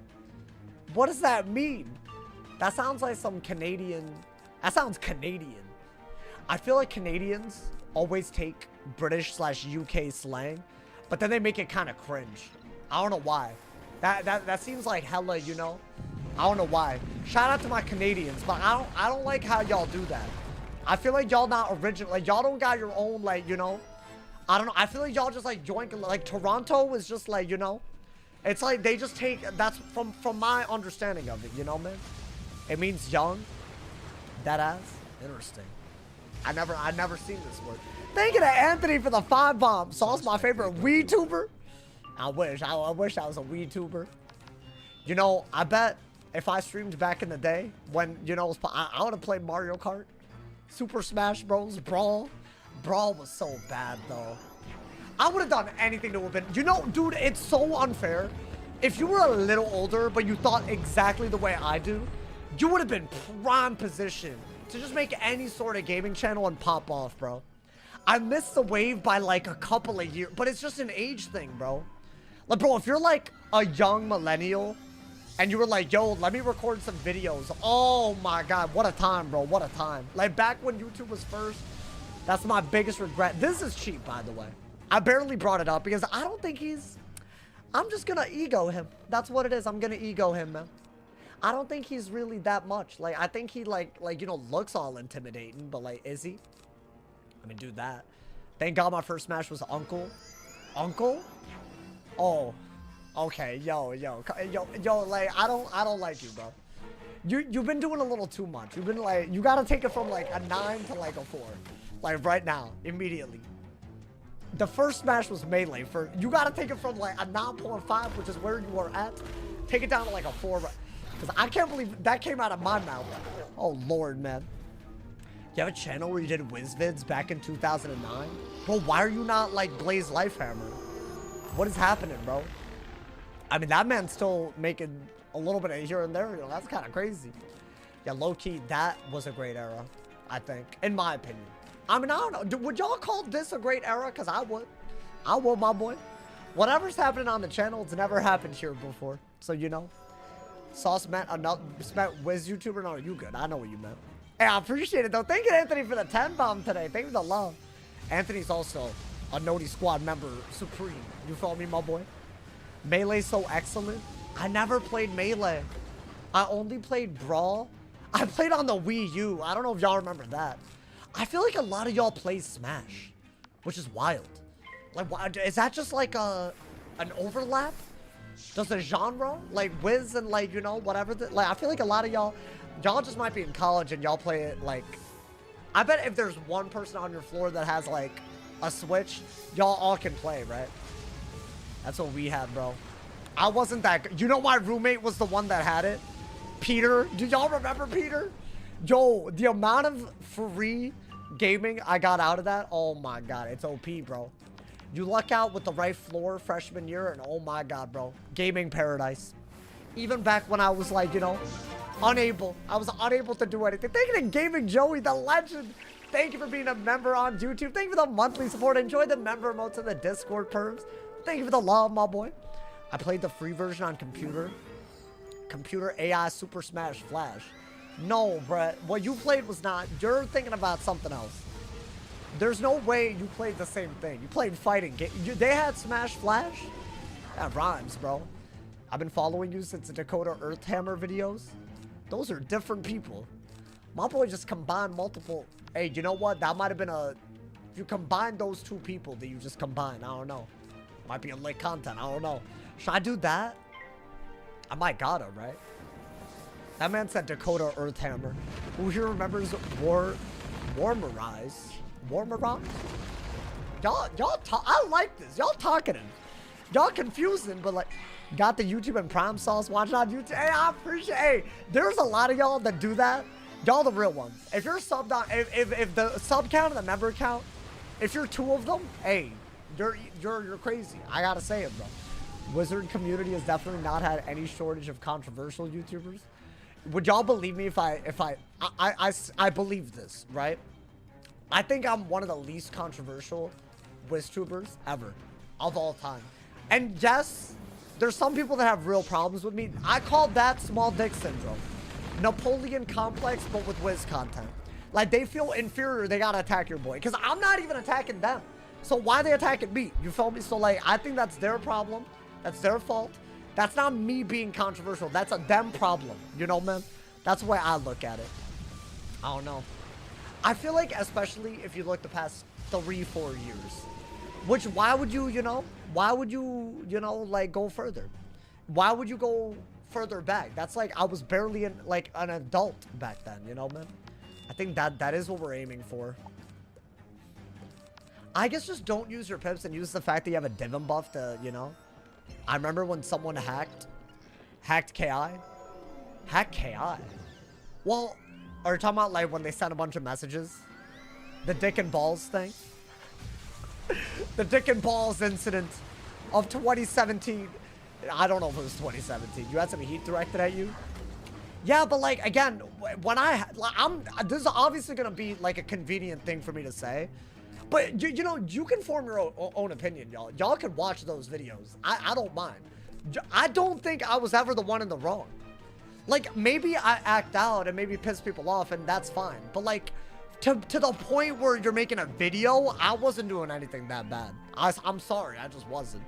What does that mean? That sounds like some Canadian. That sounds Canadian. I feel like Canadians always take British/UK slang, but then they make it kind of cringe. I don't know why. That seems like hella, you know? I don't know why. Shout out to my Canadians, but I don't like how y'all do that. I feel like y'all not original. Like, y'all don't got your own, like, you know? I don't know. I feel like y'all just, like, join. Like, Toronto was just, like, you know? It's like they just take... That's from my understanding of it, you know, man? It means young. That ass. Interesting. I never seen this word. Thank you to Anthony for the 5 bomb. Saul's my favorite weed-tuber. I wish I was a weed-tuber. You know, I bet if I streamed back in the day when, you know, I would have played Mario Kart. Super Smash Bros. Brawl. Brawl was so bad, though. I would have done anything to have been... You know, dude, it's so unfair. If you were a little older, but you thought exactly the way I do, you would have been prime position to just make any sort of gaming channel and pop off, bro. I missed the wave by, like, a couple of years, but it's just an age thing, bro. Like, bro, if you're, like, a young millennial, and you were like, yo, let me record some videos. Oh, my God. What a time, bro. What a time. Like, back when YouTube was first, that's my biggest regret. This is cheap, by the way. I barely brought it up because I don't think he's... I'm just gonna ego him. That's what it is. I'm gonna ego him, man. I don't think he's really that much. Like, I think he, like, you know, looks all intimidating, but, like, is he? I mean, do that. Thank God my first Smash was Uncle. Uncle? Oh. Okay, yo, like, I don't like you, bro. You've been doing a little too much. You've been, like, you gotta take it from, like, a 9 to, like, a 4. Like, right now. Immediately. The first Smash was Melee. You gotta take it from, like, a 9.5, which is where you were at. Take it down to, like, a 4. Because I can't believe that came out of my mouth. Oh, Lord, man. You have a channel where you did WizVids back in 2009? Bro, why are you not, like, Blaze Lifehammer? What is happening, bro? I mean, that man's still making a little bit of here and there. You know, that's kind of crazy. Yeah, low-key, that was a great era, I think. In my opinion. I mean, I don't know. Would y'all call this a great era? Because I would. I would, my boy. Whatever's happening on the channel, it's never happened here before. So, you know. Sauce meant Wiz YouTuber? No, you good. I know what you meant. Hey, I appreciate it, though. Thank you, Anthony, for the 10 bomb today. Thank you for the love. Anthony's also a Noti Squad member supreme. You feel me, my boy? Melee's so excellent. I never played Melee. I only played Brawl. I played on the Wii U. I don't know if y'all remember that. I feel like a lot of y'all play Smash, which is wild. Like, is that just like an overlap? Does the genre, like Wiz and, like, you know, whatever, like, I feel like a lot of y'all just might be in college and y'all play it, like, I bet if there's one person on your floor that has, like, a Switch, y'all all can play, right? That's what we had, bro. I wasn't that good. You know, my roommate was the one that had it. Peter. Do y'all remember Peter? Yo, the amount of free gaming I got out of that, oh my God, it's OP, bro. You luck out with the right floor freshman year, and oh my God, bro. Gaming paradise. Even back when I was, like, you know, unable. I was unable to do anything. Thank you to Gaming Joey, the legend. Thank you for being a member on YouTube. Thank you for the monthly support. Enjoy the member emotes in the Discord perms. Thank you for the love, my boy. I played the free version on computer. Computer AI Super Smash Flash. No, Brett. What you played was not. You're thinking about something else. There's no way you played the same thing. You played fighting game. They had Smash Flash? That rhymes, bro. I've been following you since the Dakota Earthhammer videos. Those are different people. My boy just combined multiple. Hey, you know what? That might have been a... You combine those two people that you just combined. I don't know. Might be a lit content. I don't know. Should I do that? I might gotta, right? That man said Dakota Earthhammer. Who here remembers Warmerize? Warmerize? Y'all talk. I like this. Y'all talkative. Y'all confusing, but, like, got the YouTube and Prime Sauce watching on YouTube. Hey, I appreciate. Hey, there's a lot of y'all that do that. Y'all the real ones. If you're subbed on, if the sub count and the member count, if you're 2 of them, hey, you're crazy. I gotta say it, bro. Wizard community has definitely not had any shortage of controversial YouTubers. would y'all believe me if I believe this, right? I think I'm one of the least controversial WizTubers ever, of all time. And yes, there's some people that have real problems with me. I call that small dick syndrome. Napoleon complex, but with Wiz content. Like, they feel inferior, they gotta attack your boy. Because I'm not even attacking them. So why are they attacking me? You feel me? So, like, I think that's their problem. That's their fault. That's not me being controversial. That's a them problem. You know, man? That's the way I look at it. I don't know. I feel like, especially if you look the past 3-4 years, which, why would you, you know, like, go further? Why would you go further back? That's like, I was barely like an adult back then, you know, man? I think that is what we're aiming for. I guess just don't use your pips and use the fact that you have a Dyvim buff to, you know. I remember when someone hacked KI. Hacked KI? Well, are you talking about like when they sent a bunch of messages? The dick and balls thing? The dick and balls incident of 2017. I don't know if it was 2017. You had some heat directed at you? Yeah, but like, again, when this is obviously gonna be like a convenient thing for me to say. But, you know, you can form your own opinion, y'all. Y'all can watch those videos. I don't mind. I don't think I was ever the one in the wrong. Like, maybe I act out and maybe piss people off, and that's fine. But, like, to the point where you're making a video, I wasn't doing anything that bad. I'm sorry, I just wasn't.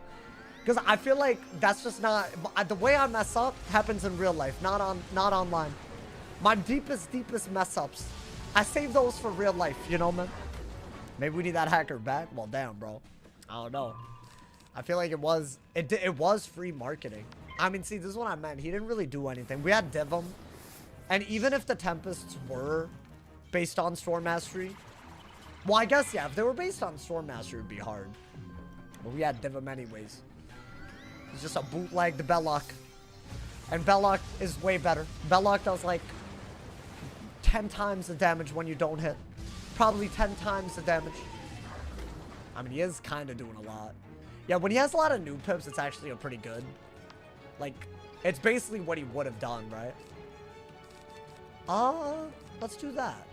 Because I feel like that's just not... The way I mess up happens in real life, not online. My deepest mess-ups, I save those for real life, you know, man? Maybe we need that hacker back? Well, damn, bro. I don't know. I feel like it was free marketing. I mean, see, this is what I meant. He didn't really do anything. We had Dyvim. And even if the Tempests were based on Storm Mastery... Well, I guess, yeah, if they were based on Storm Mastery, it would be hard. But we had Dyvim anyways. It's just a bootleg to Belloc. And Belloc is way better. Belloc does, like, 10 times the damage when you don't hit. Probably 10 times the damage. I mean, he is kind of doing a lot. Yeah, when he has a lot of new pips, it's actually a pretty good. Like, it's basically what he would have done, right? Let's do that.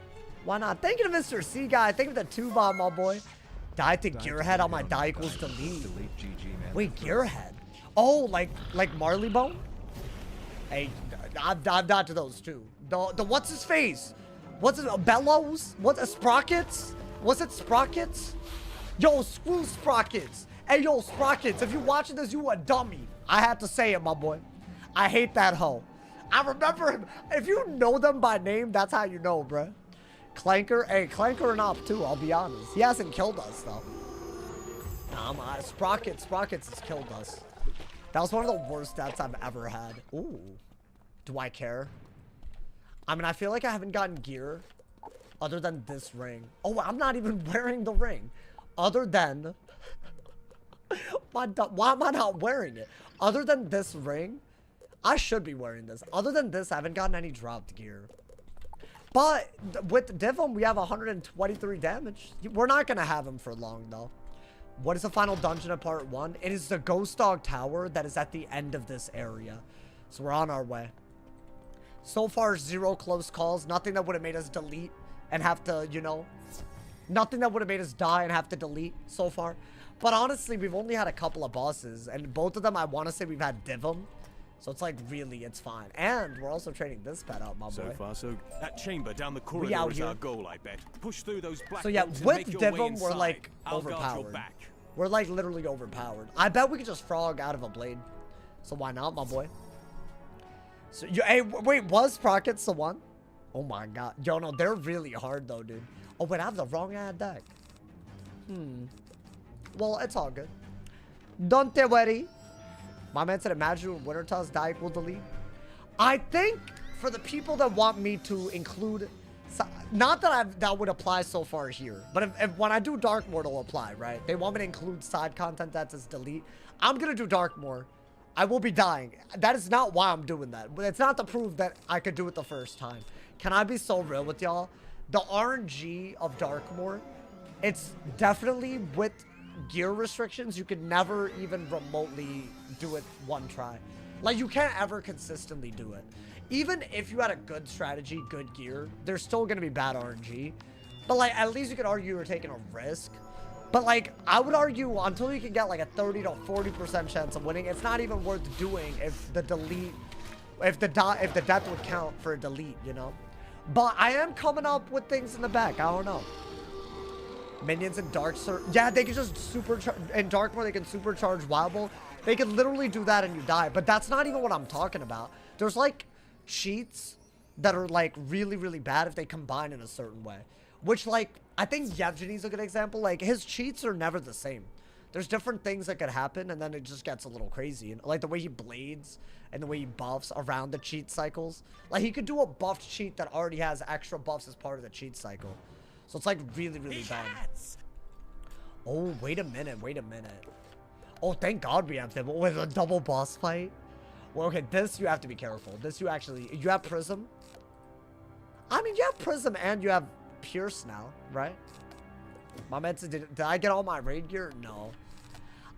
Why not? Thank you to Mr. C Guy. Thank you to the 2-bomb, my boy. Die to Gearhead on my die equals delete. Wait, Gearhead? Oh, like Marleybone? Hey, I'm not to those two. The what's his face? What's it? Bellows? What? Sprockets? Was it Sprockets? Yo, screw Sprockets. Hey, yo, Sprockets, if you're watching this, you a dummy. I had to say it, my boy. I hate that hoe. I remember him. If you know them by name, that's how you know, bruh. Clanker. Hey, Clanker and up, too, I'll be honest. He hasn't killed us, though. Nah, Sprockets has killed us. That was one of the worst stats I've ever had. Ooh. Do I care? I mean, I feel like I haven't gotten gear other than this ring. Oh, I'm not even wearing the ring. Other than... why am I not wearing it? Other than this ring, I should be wearing this. Other than this, I haven't gotten any dropped gear. But with Dyvim, we have 123 damage. We're not going to have him for long, though. What is the final dungeon of part 1? It is the Ghost Dog Tower that is at the end of this area. So we're on our way. So far, 0 close calls. Nothing that would have made us delete and have to, you know. Nothing that would have made us die and have to delete so far. But honestly, we've only had a couple of bosses. And both of them, I want to say we've had Dyvim. So it's like, really, it's fine. And we're also trading this pet out, my boy. So far, so that chamber down the corridor is our goal, I bet. Push through those black. So yeah, with Dyvim, we're like overpowered. We're like literally overpowered. I bet we could just frog out of a blade. So why not, my boy? So hey, wait, was Sprockets the one? Oh my god. Yo, no, they're really hard though, dude. Oh, wait, I have the wrong ad deck. Well, it's all good. Don't worry. My man said, imagine when Wintertusk die equal delete. I think for the people that want me to include, not that that would apply so far here, but if when I do Darkmoor, it'll apply, right? They want me to include side content that says delete. I'm gonna do Darkmoor. I will be dying. That is not why I'm doing that. But it's not to prove that I could do it the first time. Can I be so real with y'all? The RNG of Darkmoor, it's definitely with gear restrictions. You could never even remotely do it one try. Like, you can't ever consistently do it. even if you had a good strategy, good gear, there's still going to be bad RNG. But, like, at least you could argue you're taking a risk. But, like, I would argue until you can get, like, a 30 to 40% chance of winning, it's not even worth doing if the delete, if the death would count for a delete, you know? But I am coming up with things in the back. I don't know. Minions in Dark Sur... Yeah, they can just supercharge... In Dark Mode, they can supercharge Wild Bull. They can literally do that and you die. But that's not even what I'm talking about. There's, like, cheats that are, like, really, really bad if they combine in a certain way. Which, like, I think Yevgeny's a good example. Like, his cheats are never the same. There's different things that could happen, and then it just gets a little crazy. And, like, the way he blades and the way he buffs around the cheat cycles. Like, he could do a buffed cheat that already has extra buffs as part of the cheat cycle. So it's, like, really, really bad. Oh, wait a minute. Wait a minute. Oh, thank God we have Dyvim with a double boss fight. Well, okay, this you have to be careful. This you actually... You have Prism. I mean, you have Prism and you have Pierce now, right? My man said, did I get all my raid gear? No.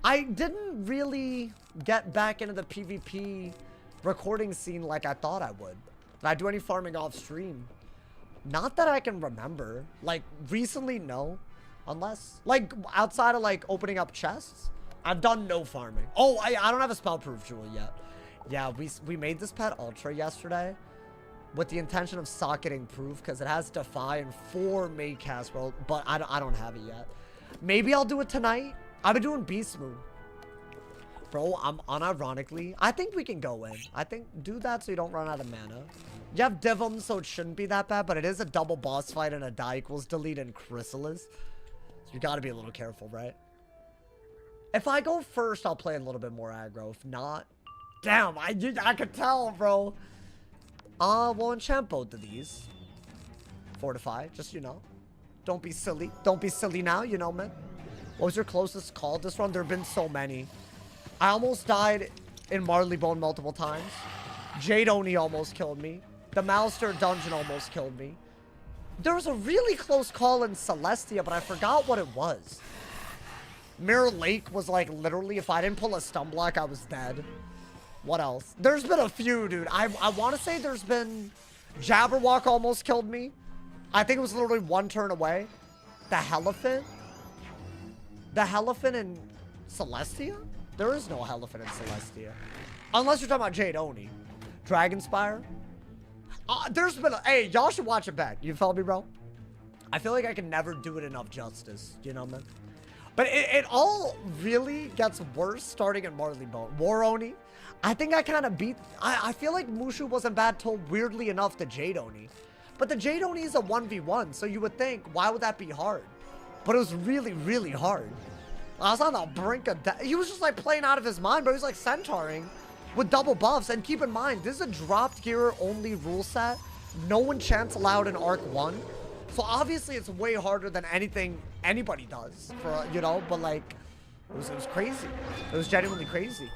I didn't really get back into the PvP recording scene like I thought I would. Did I do any farming off stream? Not that I can remember. Like, recently, no. Unless, like, outside of, like, opening up chests, I've done no farming. Oh, I don't have a spell-proof jewel yet. Yeah, we made this pet Ultra yesterday with the intention of socketing proof because it has Defy and 4 Mage Cast World, but I don't have it yet. Maybe I'll do it tonight. I've been doing Beast Moon. Bro, I'm unironically, I think we can go in. I think do that so you don't run out of mana. You have Dyvim, so it shouldn't be that bad, but it is a double boss fight and a die equals delete in Khrysalis. So you gotta be a little careful, right? If I go first, I'll play a little bit more aggro. If not, damn, I could tell, bro. We'll enchant both of these. Fortify, just, you know. Don't be silly. Don't be silly now, you know, man. What was your closest call this run? There have been so many. I almost died in Marleybone multiple times. Jade Oni almost killed me. The Malster Dungeon almost killed me. There was a really close call in Celestia, but I forgot what it was. Mirror Lake was like literally, if I didn't pull a stun block, I was dead. What else? There's been a few, dude. I want to say there's been... Jabberwock almost killed me. I think it was literally 1 turn away. The Elephant? The Elephant in Celestia? There is no Elephant in Celestia. Unless you're talking about Jade Oni. Dragonspire? There's been a... Hey, y'all should watch it back. You felt me, bro? I feel like I can never do it enough justice. You know, man? But it all really gets worse starting in Marleybone. War Oni? I think I kind of beat... I feel like Mushu wasn't bad till weirdly enough the Jade Oni. But the Jade Oni is a 1v1, so you would think, why would that be hard? But it was really, really hard. I was on the brink of death. He was just like playing out of his mind, but he was like centauring with double buffs. And keep in mind, this is a dropped gear only rule set. No enchants allowed in Arc 1. So obviously it's way harder than anything anybody does, for, you know, but like, it was crazy. It was genuinely crazy.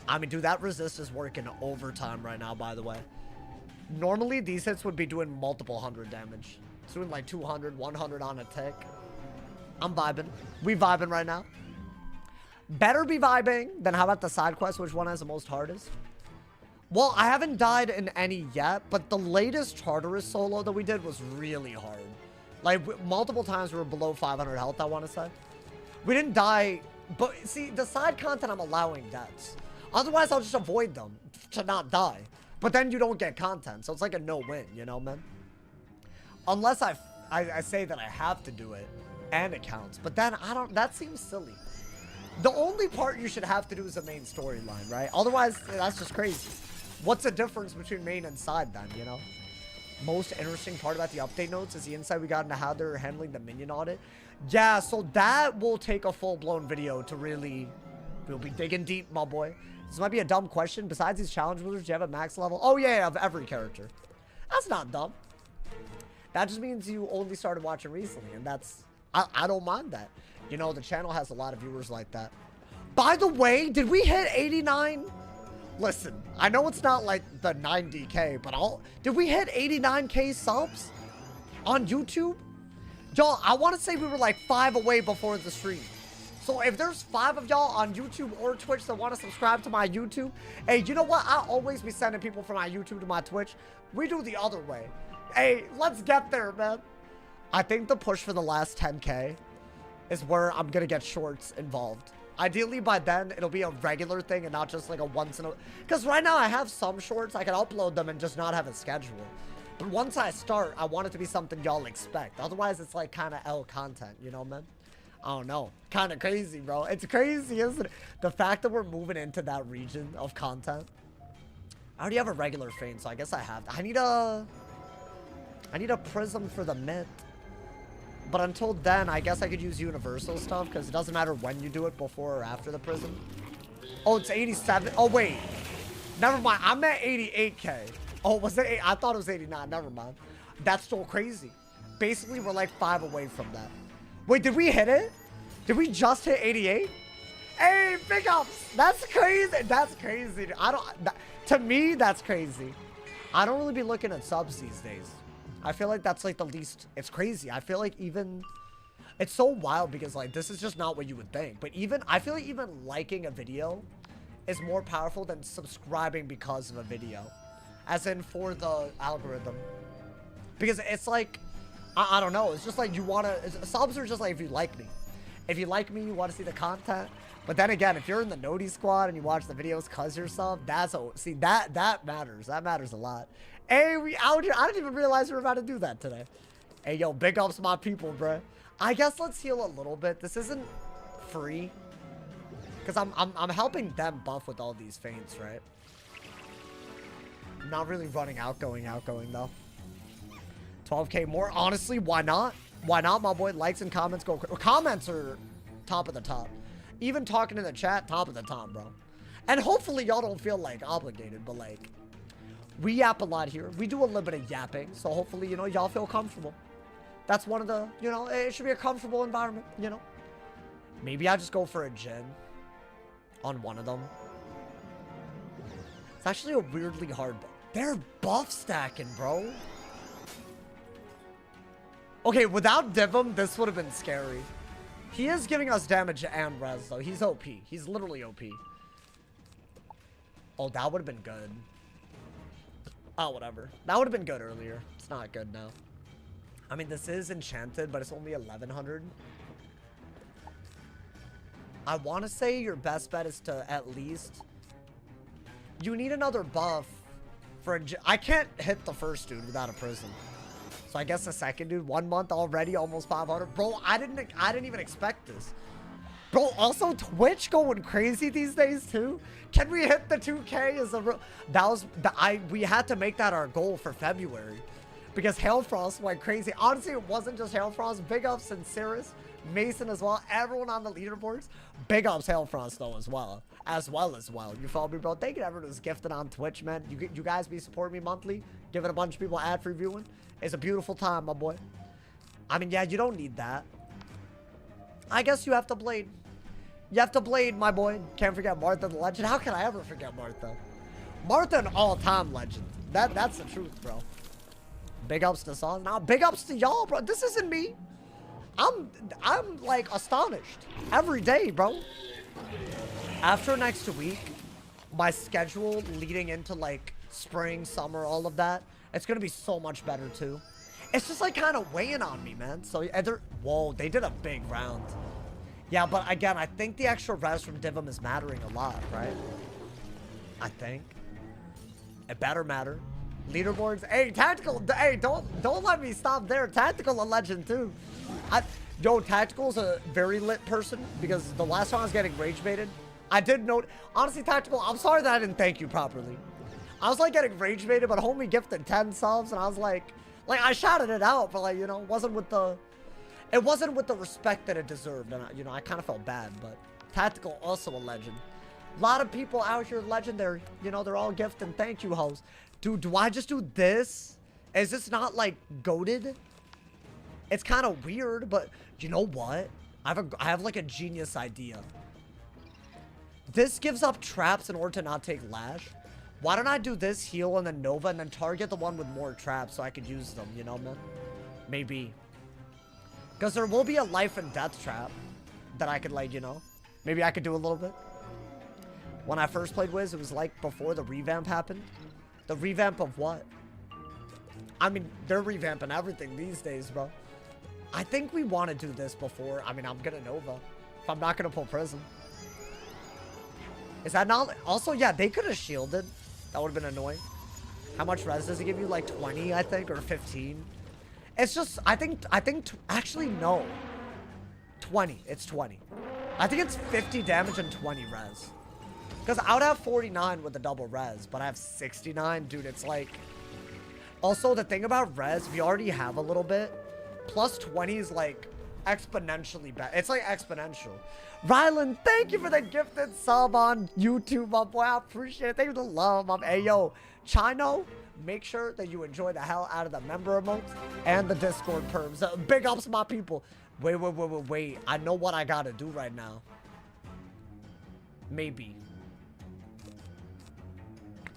I mean, dude, that resist is working overtime right now, by the way. Normally, these hits would be doing multiple 100 damage. It's doing like 200, 100 on a tick. I'm vibing. We vibing right now. Better be vibing than how about the side quest, which one has the most hardest? Well, I haven't died in any yet, but the latest Charterist solo that we did was really hard. Like, multiple times we were below 500 health, I want to say. We didn't die, but see, the side content, I'm allowing deaths. Otherwise, I'll just avoid them to not die. But then you don't get content, so it's like a no-win, you know, man? Unless I say that I have to do it, and it counts. But then, I don't, that seems silly. The only part you should have to do is the main storyline, right? Otherwise, that's just crazy. What's the difference between main and side then, you know? Most interesting part about the update notes is the insight we got into how they're handling the minion audit. Yeah, so that will take a full-blown video to really... We'll be digging deep, my boy. This might be a dumb question. Besides these challenge wizards, do you have a max level? Oh, yeah, of every character. That's not dumb. That just means you only started watching recently, and that's... I don't mind that. You know, the channel has a lot of viewers like that. By the way, did we hit 89? Listen, I know it's not like the 90K, but did we hit 89K subs on YouTube? Y'all, I want to say we were like 5 away before the stream. So if there's 5 of y'all on YouTube or Twitch that want to subscribe to my YouTube, hey, you know what? I'll always be sending people from my YouTube to my Twitch. We do the other way. Hey, let's get there, man. I think the push for the last 10K is where I'm going to get shorts involved. Ideally, by then, it'll be a regular thing and not just like a once in a... Because right now, I have some shorts. I can upload them and just not have a schedule. But once I start, I want it to be something y'all expect. Otherwise, it's like kind of L content, you know, man? I don't know. Kind of crazy, bro. It's crazy, isn't it? The fact that we're moving into that region of content. I already have a regular feint, so I guess I have... I need a prism for the mid. But until then, I guess I could use universal stuff because it doesn't matter when you do it, before or after the prism. Oh, it's 87. Oh, wait. Never mind. I'm at 88K. Oh, was it 8? I thought it was 89. Never mind. That's still crazy. Basically, we're like 5 away from that. Wait, did we hit it? Did we just hit 88? Hey, big ups. That's crazy. That's crazy. To me, that's crazy. I don't really be looking at subs these days. I feel like that's like the least... It's crazy. I feel like even... It's so wild because like this is just not what you would think. But even... I feel like even liking a video is more powerful than subscribing because of a video. As in for the algorithm. Because it's like... I don't know. It's just like you want to... Subs are just like if you like me. If you like me, you want to see the content. But then again, if you're in the Noti squad and you watch the videos cause you're sub, that's... See, that matters. That matters a lot. Hey, we out here. I didn't even realize we were about to do that today. Hey, yo, big ups my people, bro. I guess let's heal a little bit. This isn't free. Because I'm helping them buff with all these feints, right? I'm not really running outgoing, though. 12K more. Honestly, why not? Why not, my boy? Likes and comments go... Comments are top of the top. Even talking in the chat, top of the top, bro. And hopefully y'all don't feel, like, obligated, but, like... We yap a lot here. We do a little bit of yapping. So hopefully, you know, y'all feel comfortable. That's one of the, you know, it should be a comfortable environment, you know. Maybe I just go for a Jin on one of them. It's actually a weirdly hard... They're buff stacking, bro. Okay, without Dyvim, this would have been scary. He is giving us damage and res, though. He's OP. He's literally OP. Oh, that would have been good. Oh, whatever. That would have been good earlier. It's not good now. I mean, this is enchanted, but it's only 1100. I want to say your best bet is to at least... You need another buff for a... I can't hit the first dude without a prism. So I guess the second dude, 1 month already, almost 500. Bro, I didn't even expect this. Bro, also Twitch going crazy these days too. Can we hit the 2K as a we had to make that our goal for February. Because Hailfrost went crazy. Honestly, it wasn't just Hailfrost. Big ups and Cirrus, Mason as well. Everyone on the leaderboards. Big ups Hailfrost though as well. You follow me, bro? Thank you to everyone who's gifted on Twitch, man. You guys be supporting me monthly. Giving a bunch of people ad-free viewing. It's a beautiful time, my boy. I mean, yeah, you don't need that. I guess you have to blade. You have to blade, my boy. Can't forget Martha the legend. How can I ever forget Martha? Martha an all-time legend. That's the truth, bro. Big ups to Saul. Now, big ups to y'all, bro. This isn't me. I'm like astonished every day, bro. After next week, my schedule leading into like spring, summer, all of that, it's gonna be so much better too. It's just like kind of weighing on me, man. So whoa, they did a big round. Yeah, but again, I think the extra res from Dyvim is mattering a lot, right? I think. It better matter. Leaderboards. Hey, Tactical. Hey, don't let me stop there. Tactical a legend too. Yo, Tactical's a very lit person because the last time I was getting rage baited, I did note. Honestly, Tactical, I'm sorry that I didn't thank you properly. I was like getting rage baited, but homie gifted 10 subs, and I was like I shouted it out, but like, you know, it wasn't with the respect that it deserved, and you know, I kind of felt bad. But Tactical also a legend. A lot of people out here legendary. You know, they're all gifting thank you hoes. Dude, do I just do this? Is this not like goated? It's kind of weird, but you know what? I have like a genius idea. This gives up traps in order to not take lash. Why don't I do this heal and then Nova and then target the one with more traps so I could use them, you know, man? Maybe. Because there will be a life and death trap. that I could, like, you know, maybe I could do a little bit. When I first played Wiz, it was like before the revamp happened. The revamp of what? I mean, they're revamping everything these days, bro. I think we want to do this before. I mean, I'm gonna Nova. If I'm not gonna pull Prism. Is that not... Also, yeah, they could have shielded. That would have been annoying. How much res does it give you? Like 20, I think, or 15? It's just, I think, actually, no. 20. It's 20. I think it's 50 damage and 20 res. Because I would have 49 with the double res, but I have 69. Dude, it's like... Also, the thing about res, if you already have a little bit, plus 20 is like exponentially better. It's like exponential. Rylan, thank you for the gifted sub on YouTube, my boy. I appreciate it. Thank you for the love, my hey, yo, Chino, make sure that you enjoy the hell out of the member emotes and the Discord perms. Big ups, my people. Wait. I know what I gotta do right now. Maybe.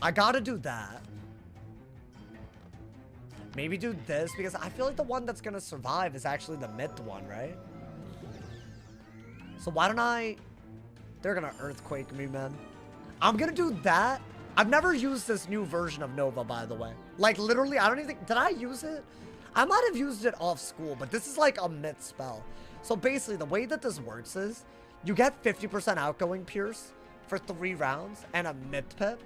I gotta do that. Maybe do this, because I feel like the one that's gonna survive is actually the myth one, right? So why don't I... They're gonna earthquake me, man. I'm gonna do that. I've never used this new version of Nova, by the way. Like, literally, I don't even think... Did I use it? I might have used it off school, but this is like a myth spell. So basically, the way that this works is you get 50% outgoing Pierce for 3 rounds and a myth pip.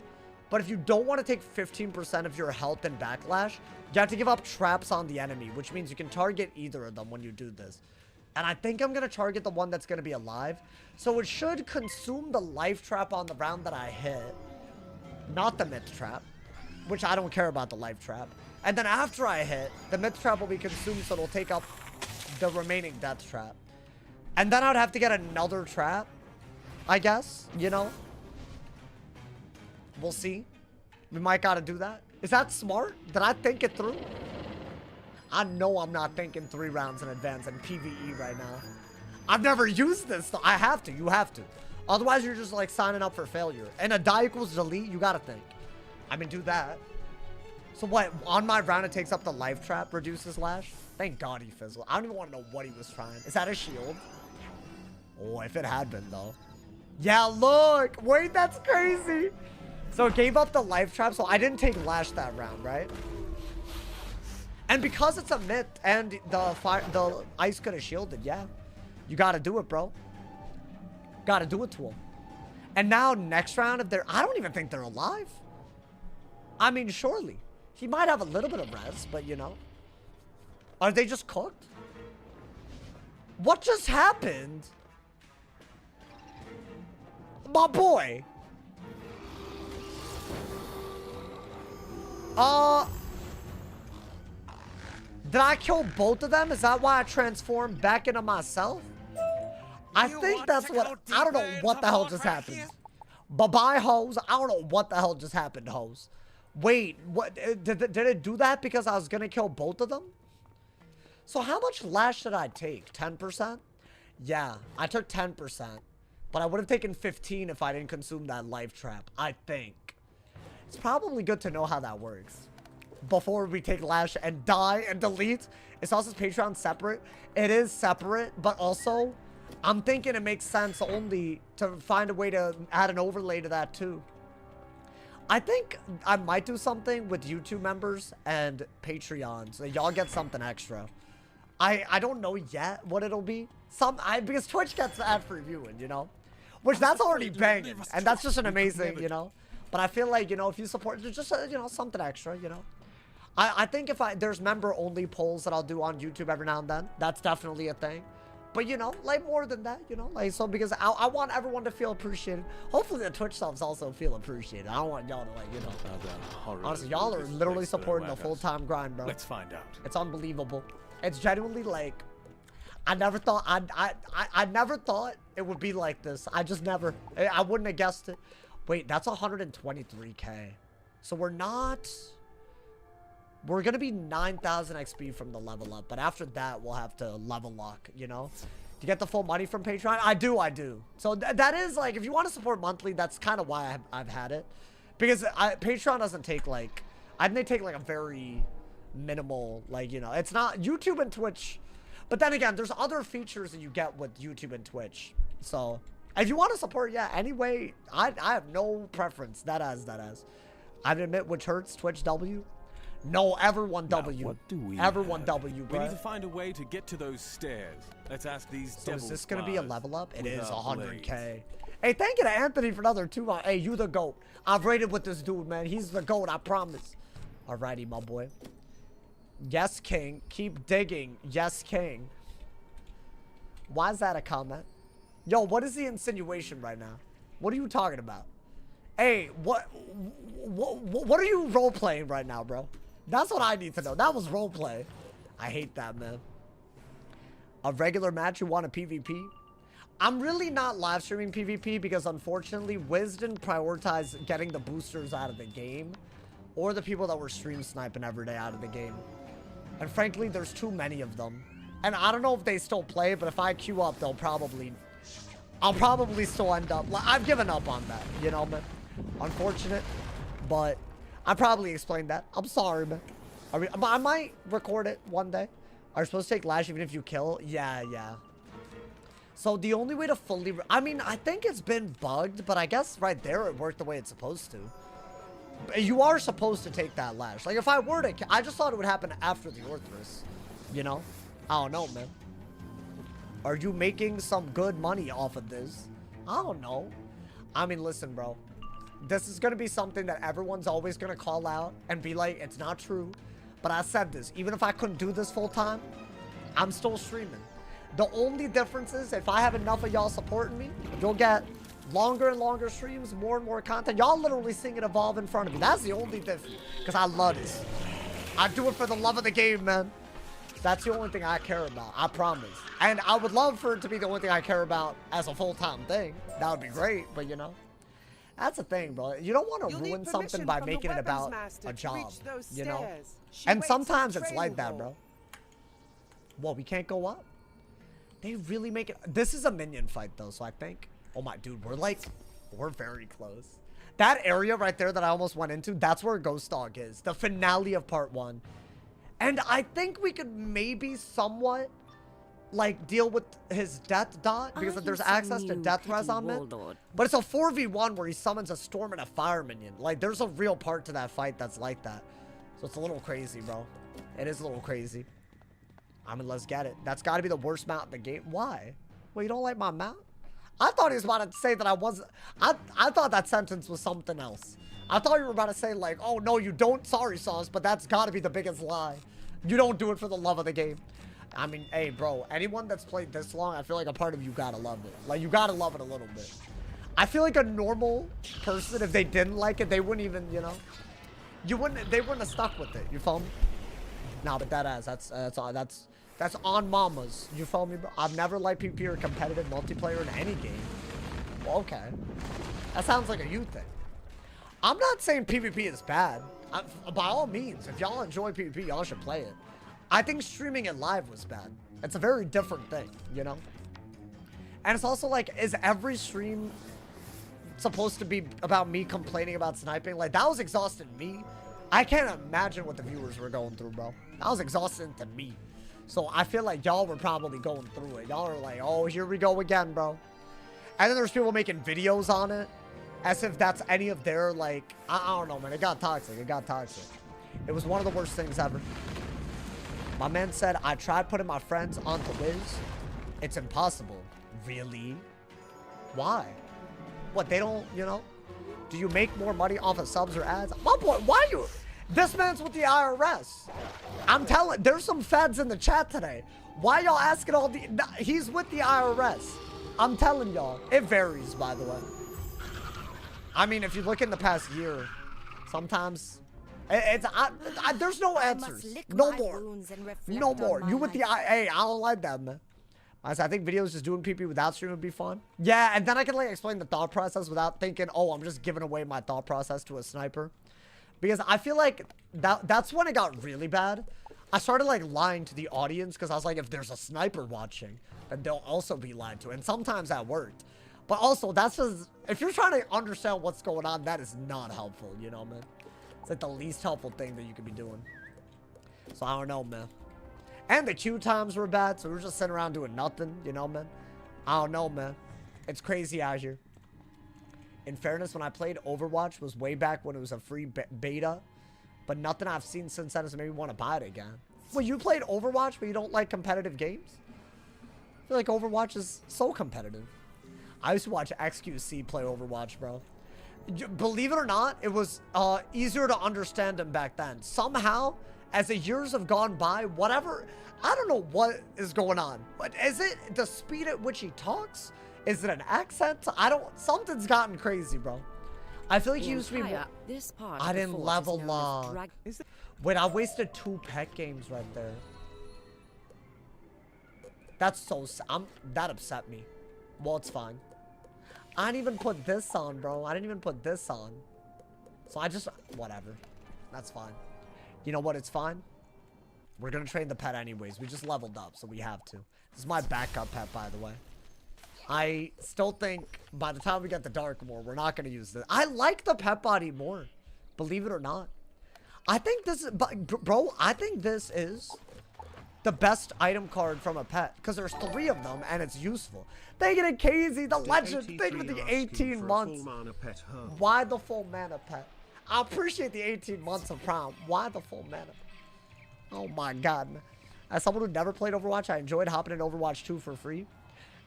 But if you don't want to take 15% of your health and backlash, you have to give up traps on the enemy, which means you can target either of them when you do this. And I think I'm going to target the one that's going to be alive. So it should consume the life trap on the round that I hit. Not the myth trap, which I don't care about the life trap. And then after I hit, the myth trap will be consumed, so it'll take up the remaining death trap. And then I'd have to get another trap, I guess, you know? We'll see. We might gotta do that. Is that smart? Did I think it through? I know I'm not thinking 3 rounds in advance in PvE right now. I've never used this, though. I have to. You have to. Otherwise, you're just, like, signing up for failure. And a die equals delete, you gotta think. I mean, do that. So what? On my round, it takes up the life trap, reduces lash? Thank God he fizzled. I don't even want to know what he was trying. Is that a shield? Oh, if it had been, though. Yeah, look. Wait, that's crazy. So it gave up the life trap, so I didn't take lash that round, right? And because it's a myth and the ice could have shielded, yeah. You gotta do it, bro. Gotta do it to him. And now next round, if they're... I don't even think they're alive. I mean, surely. He might have a little bit of res, but you know. Are they just cooked? What just happened? My boy. Did I kill both of them? Is that why I transformed back into myself? I think that's what... I don't know what the hell just happened. Bye-bye, hoes. I don't know what the hell just happened, hoes. Wait, what? Did it do that because I was gonna kill both of them? So how much lash did I take? 10%? Yeah, I took 10%. But I would have taken 15 if I didn't consume that life trap, I think. It's probably good to know how that works. Before we take lash and die and delete. It's also Patreon separate. It is separate, but also I'm thinking it makes sense only to find a way to add an overlay to that too. I think I might do something with YouTube members and Patreon so y'all get something extra. I don't know yet what it'll be. Because Twitch gets ad for viewing, you know? Which that's already banging. And that's just an amazing, you know? But I feel like, you know, if you support, there's just, you know, something extra, you know? I think if there's member-only polls that I'll do on YouTube every now and then. That's definitely a thing. But, you know, like, more than that, you know? Like, so, because I want everyone to feel appreciated. Hopefully the Twitch subs also feel appreciated. I don't want y'all to, like, you know. Honestly, y'all are literally supporting the full-time grind, bro. Let's find out. It's unbelievable. It's genuinely, like... I never thought I never thought it would be like this. I just never. I wouldn't have guessed it. Wait, that's 123k. So we're gonna be 9,000 XP from the level up, but after that we'll have to level lock, you know, to get the full money from Patreon. I do. So that is like, if you want to support monthly, that's kind of why I've had it, because Patreon doesn't take like, I think they take like a very minimal, like, you know, it's not YouTube and Twitch. But then again, there's other features that you get with YouTube and Twitch. So, if you want to support, yeah, anyway, I have no preference. That has. I admit which hurts, Twitch W. No, everyone W. Now, what do we everyone have? W, bro. We need to find a way to get to those stairs. Let's ask these So devil is this going to be a flowers level up? It is without 100k. blades. Hey, thank you to Anthony for another 2. Hey, you the GOAT. I've raided with this dude, man. He's the GOAT, I promise. Alrighty, my boy. Yes, King. Keep digging. Yes, King. Why is that a comment? Yo, what is the insinuation right now? What are you talking about? Hey, what are you role-playing right now, bro? That's what I need to know. That was roleplay. I hate that, man. A regular match, you want a PvP? I'm really not live streaming PvP because unfortunately, Wiz didn't prioritize getting the boosters out of the game or the people that were stream sniping every day out of the game. And frankly, there's too many of them. And I don't know if they still play, but if I queue up, I'll probably still end up, like, I've given up on that, you know, man. Unfortunate, but I probably explained that. I'm sorry, man. I might record it one day. Are you supposed to take Lash even if you kill? Yeah. So the only way to fully... I mean, I think it's been bugged, but I guess right there it worked the way it's supposed to. You are supposed to take that Lash. Like, if I were to... I just thought it would happen after the Orthrus. You know? I don't know, man. Are you making some good money off of this? I don't know. I mean, listen, bro. This is going to be something that everyone's always going to call out and be like, it's not true. But I said this. Even if I couldn't do this full time, I'm still streaming. The only difference is if I have enough of y'all supporting me, you'll get longer and longer streams, more and more content. Y'all literally seeing it evolve in front of me. That's the only difference. Because I love this. I do it for the love of the game, man. That's the only thing I care about. I promise. And I would love for it to be the only thing I care about as a full-time thing. That would be great, but you know. That's the thing, bro. You don't want to ruin something by making it about a job, you know? And sometimes it's like that, bro. Well, we can't go up. They really make it. This is a minion fight, though, so I think. Oh, my dude, we're very close. That area right there that I almost went into, that's where Ghost Dog is. The finale of part 1. And I think we could maybe somewhat, like, deal with his death dot because there's access to death res on it. But it's a 4v1 where he summons a storm and a fire minion. Like, there's a real part to that fight that's like that. So it's a little crazy, bro. It is a little crazy. I mean, let's get it. That's got to be the worst mount in the game. Why? Well, you don't like my mount? I thought he was about to say that I wasn't. I thought that sentence was something else. I thought you were about to say, like, oh, no, you don't. Sorry, Sauce, but that's got to be the biggest lie. You don't do it for the love of the game. I mean, hey, bro, anyone that's played this long, I feel like a part of you got to love it. Like, you got to love it a little bit. I feel like a normal person, if they didn't like it, they wouldn't even, you know. They wouldn't have stuck with it. You feel me? Nah, but that's on mamas. You feel me, bro? I've never liked PvP or competitive multiplayer in any game. Well, okay. That sounds like a you thing. I'm not saying PvP is bad. By all means, if y'all enjoy PvP, y'all should play it. I think streaming it live was bad. It's a very different thing, you know? And it's also like, is every stream supposed to be about me complaining about sniping? Like, that was exhausting me. I can't imagine what the viewers were going through, bro. That was exhausting to me. So I feel like y'all were probably going through it. Y'all are like, oh, here we go again, bro. And then there's people making videos on it as if that's any of their, like, I don't know, man. It got toxic. It got toxic. It was one of the worst things ever. My man said, I tried putting my friends onto Wiz. It's impossible. Really? Why? What, they don't, you know? Do you make more money off of subs or ads? My boy, why you? This man's with the IRS. I'm telling, there's some feds in the chat today. Why y'all asking all the, he's with the IRS. I'm telling y'all, it varies, by the way. I mean, if you look in the past year, sometimes there's no answers. No more. No more. You with the, hey, I don't like that, man. I think videos just doing PP without stream would be fun. Yeah, and then I can like explain the thought process without thinking, oh, I'm just giving away my thought process to a sniper. Because I feel like that's when it got really bad. I started like lying to the audience because I was like, if there's a sniper watching, then they'll also be lied to. And sometimes that worked. But also, that's just, if you're trying to understand what's going on, that is not helpful, you know, man? It's like the least helpful thing that you could be doing. So I don't know, man. And the queue times were bad, so we were just sitting around doing nothing, you know, man. I don't know, man. It's crazy out here. In fairness, when I played Overwatch was way back when it was a free beta. But nothing I've seen since then has made me want to buy it again. Well, you played Overwatch, but you don't like competitive games? I feel like Overwatch is so competitive. I used to watch XQC play Overwatch, bro. Believe it or not, it was easier to understand him back then. Somehow, as the years have gone by, whatever, I don't know what is going on. But is it the speed at which he talks? Is it an accent? Something's gotten crazy, bro. I feel like he used to be more... I didn't level up. Wait, I wasted 2 pet games right there. That's so... that upset me. Well, it's fine. I didn't even put this on, bro. I didn't even put this on. So I just... Whatever. That's fine. You know what? It's fine. We're gonna train the pet anyways. We just leveled up, so we have to. This is my backup pet, by the way. I still think by the time we get the Darkmoor, we're not gonna use this. I like the pet body more. Believe it or not. I think this is... Bro, I think this is... the best item card from a pet, because there's 3 of them and it's useful. Thank you to Casey, the legend. Thank you for the 18 months. Why the full mana pet? I appreciate the 18 months of Prime. Why the full mana? Oh my god. As someone who never played Overwatch, I enjoyed hopping in Overwatch 2 for free.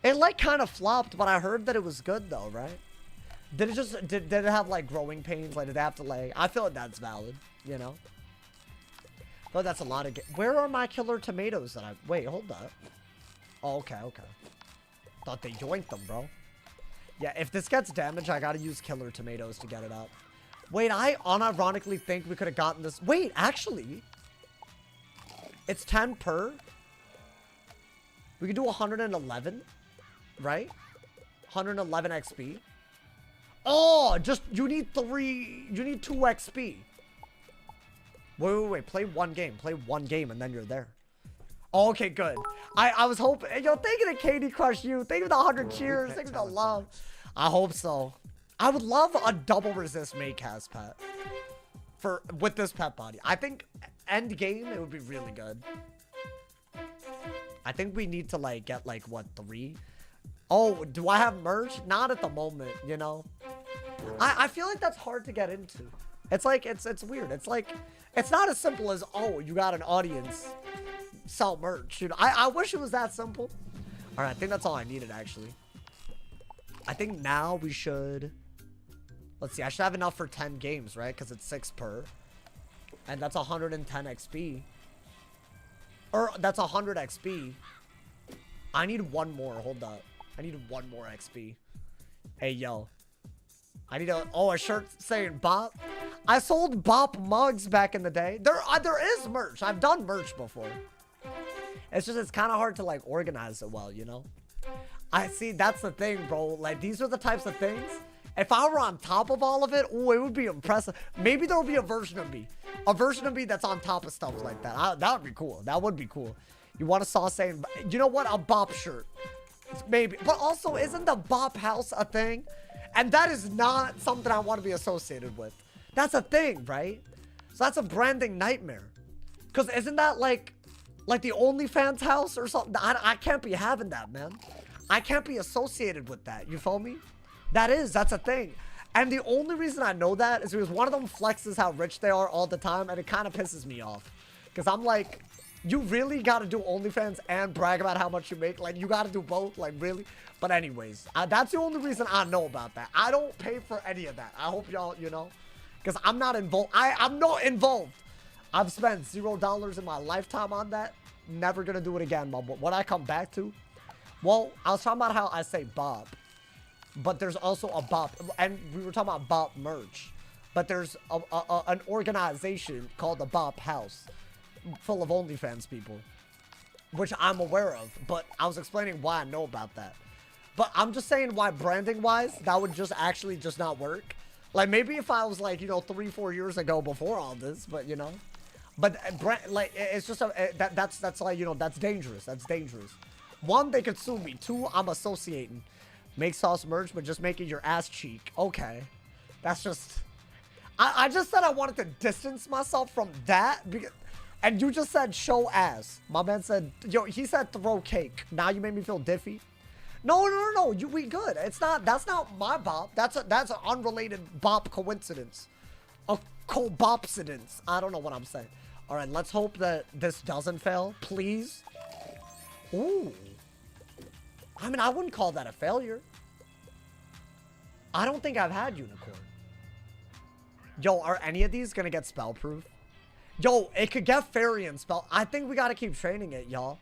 It like kind of flopped, but I heard that it was good though, right? Did it just did it have like growing pains? Like did it have to lay? I feel like that's valid, you know. Oh, that's a lot of... Where are my killer tomatoes that I... Wait, hold up. Oh, okay, okay. Thought they yoinked them, bro. Yeah, if this gets damaged, I gotta use killer tomatoes to get it up. Wait, I unironically think we could have gotten this... Wait, actually... It's 10 per. We could do 111, right? 111 XP. Oh, just... You need 2 XP. Wait. Play one game. Play one game and then you're there. Oh, okay, good. I was hoping. Yo, thank you to Katie Crush You. Thank you for the 100 cheers. Thank you for the love. I hope so. I would love a double resist Maycast pet. With this pet body. I think end game, it would be really good. I think we need to like get like what, 3? Oh, do I have merch? Not at the moment, you know. I feel like that's hard to get into. It's like it's weird. It's like it's not as simple as, oh, you got an audience, sell merch. You know, I wish it was that simple. All right, I think that's all I needed actually. I think now we should. Let's see. I should have enough for 10 games, right? Because it's 6 per, and that's 110 XP. Or that's 100 XP. I need 1 more. Hold up. I need 1 more XP. Hey yo. I need a shirt saying Bop. I sold Bop mugs back in the day. There is merch. I've done merch before. It's just, it's kind of hard to like organize it well, you know? I see, that's the thing, bro. Like, these are the types of things. If I were on top of all of it, oh, it would be impressive. Maybe there will be a version of me. A version of me that's on top of stuff like that. That would be cool. That would be cool. You want a sauce saying, you know what? A Bop shirt. Maybe. But also, isn't the Bop house a thing? And that is not something I want to be associated with. That's a thing, right? So that's a branding nightmare. Because isn't that like the OnlyFans house or something? I can't be having that, man. I can't be associated with that. You feel me? That's a thing. And the only reason I know that is because one of them flexes how rich they are all the time. And it kind of pisses me off. Because I'm like, you really got to do OnlyFans and brag about how much you make? Like, you got to do both? Like, really? But anyways, that's the only reason I know about that. I don't pay for any of that. I hope y'all, you know, because I'm not involved. I'm not involved. I've spent $0 in my lifetime on that. Never going to do it again, Mom. But what I come back to, well, I was talking about how I say Bop, but there's also a Bop, and we were talking about Bop merch, but there's an organization called the Bop House, full of OnlyFans people, which I'm aware of, but I was explaining why I know about that. But I'm just saying why branding wise, that would just actually just not work. Like maybe if I was like, you know, 3-4 years ago before all this, but you know, but like it's just that's like, you know, that's dangerous. That's dangerous. 1, they could sue me. 2, I'm associating. Make sauce merch, but just make it your ass cheek. Okay. That's just, I just said I wanted to distance myself from that because And you just said show ass. My man said, yo, he said throw cake. Now you made me feel diffy. No. We good. It's not, that's not my bop. That's an unrelated bop coincidence. A co-bopsidence. I don't know what I'm saying. All right, let's hope that this doesn't fail, please. Ooh. I mean, I wouldn't call that a failure. I don't think I've had unicorn. Yo, are any of these gonna get spell proof? Yo, it could get fairy and spell. I think we gotta keep training it, y'all.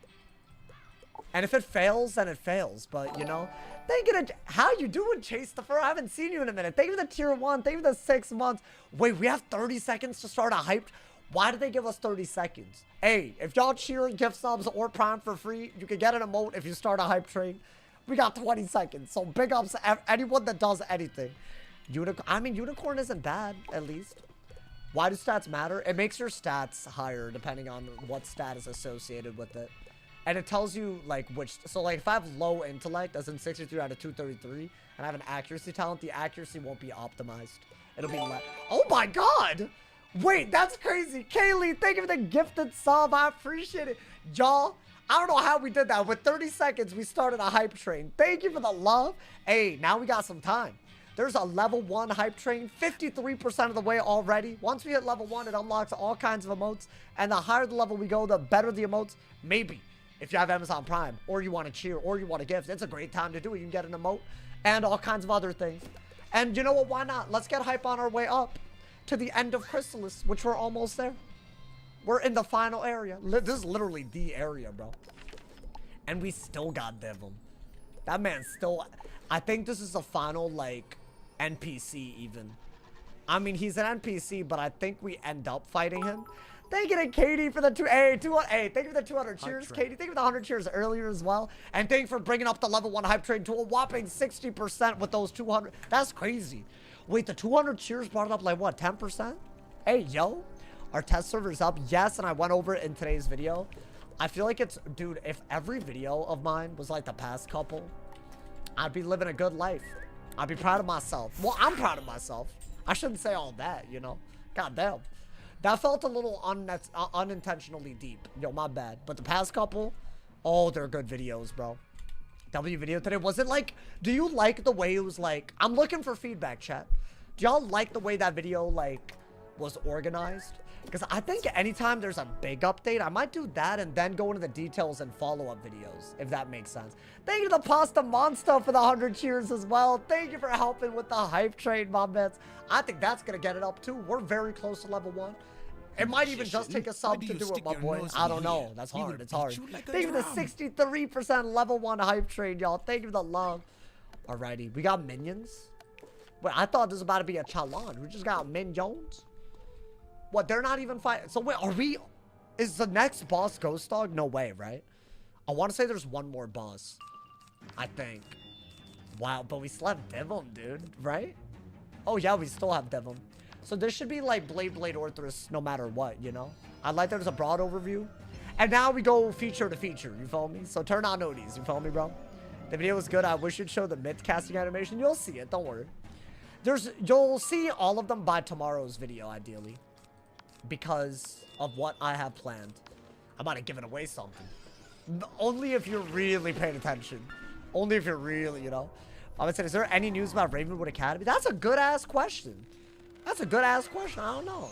And if it fails, then it fails. But, you know, thank you to... How you doing, Chase the Fur? I haven't seen you in a minute. Thank you for the tier 1. Thank you for the 6 months. Wait, we have 30 seconds to start a hype... Why did they give us 30 seconds? Hey, if y'all cheer gift subs or prime for free, you can get an emote if you start a hype train. We got 20 seconds. So big ups to anyone that does anything. I mean, unicorn isn't bad, at least. Why do stats matter? It makes your stats higher depending on what stat is associated with it. And it tells you, like, which... So, like, if I have low intellect, as in 63 out of 233, and I have an accuracy talent, the accuracy won't be optimized. It'll be less... Oh, my God! Wait, that's crazy. Kaylee, thank you for the gifted sub. I appreciate it. Y'all, I don't know how we did that. With 30 seconds, we started a hype train. Thank you for the love. Hey, now we got some time. There's a level 1 hype train, 53% of the way already. Once we hit level 1, it unlocks all kinds of emotes. And the higher the level we go, the better the emotes. Maybe, if you have Amazon Prime, or you want to cheer, or you want a gift, it's a great time to do it. You can get an emote and all kinds of other things. And you know what? Why not? Let's get hype on our way up to the end of Khrysalis, which we're almost there. We're in the final area. This is literally the area, bro. And we still got Dyvim. That man's still... I think this is the final, like, NPC even. I mean, he's an NPC, but I think we end up fighting him. Thank you to Katie for the thank you for the 200 cheers, Katie. Thank you for the 100 cheers earlier as well. And thank you for bringing up the level 1 hype train to a whopping 60% with those 200. That's crazy. Wait, the 200 cheers brought it up like what, 10%? Hey, yo, our test server's up. Yes, and I went over it in today's video. I feel like it's, dude, if every video of mine was like the past couple, I'd be living a good life. I'd be proud of myself. Well, I'm proud of myself. I shouldn't say all that, you know? God damn. That felt a little unintentionally deep. Yo, my bad. But the past couple, oh, they're good videos, bro. W video today, was it like, do you like the way it was like, I'm looking for feedback, chat. Do y'all like the way that video, like, was organized? Because I think anytime there's a big update, I might do that and then go into the details and follow-up videos, if that makes sense. Thank you to the Pasta Monster for the 100 cheers as well. Thank you for helping with the hype train, my bets. I think that's going to get it up, too. We're very close to level 1. It might even just take a sub to do it, my boy. I don't know. That's hard. It's hard. Thank you for the 63% level 1 hype train, y'all. Thank you for the love. Alrighty. We got minions. Wait, I thought this was about to be a challenge. We just got minions. What? They're not even fighting. So wait, are we... Is the next boss Ghost Dog? No way, right? I want to say there's one more boss. I think. Wow, but we still have Dyvim, dude. Right? Oh, yeah, we still have Dyvim. So this should be like Blade Orthrus no matter what, you know? I like there's a broad overview. And now we go feature to feature, you feel me? So turn on noties, you feel me, bro? The video was good. I wish you'd show the myth casting animation. You'll see it, don't worry. You'll see all of them by tomorrow's video, ideally. Because of what I have planned. I might have given away something. Only if you're really paying attention. Only if you're really, you know? I would say, is there any news about Ravenwood Academy? That's a good-ass question. That's a good-ass question. I don't know.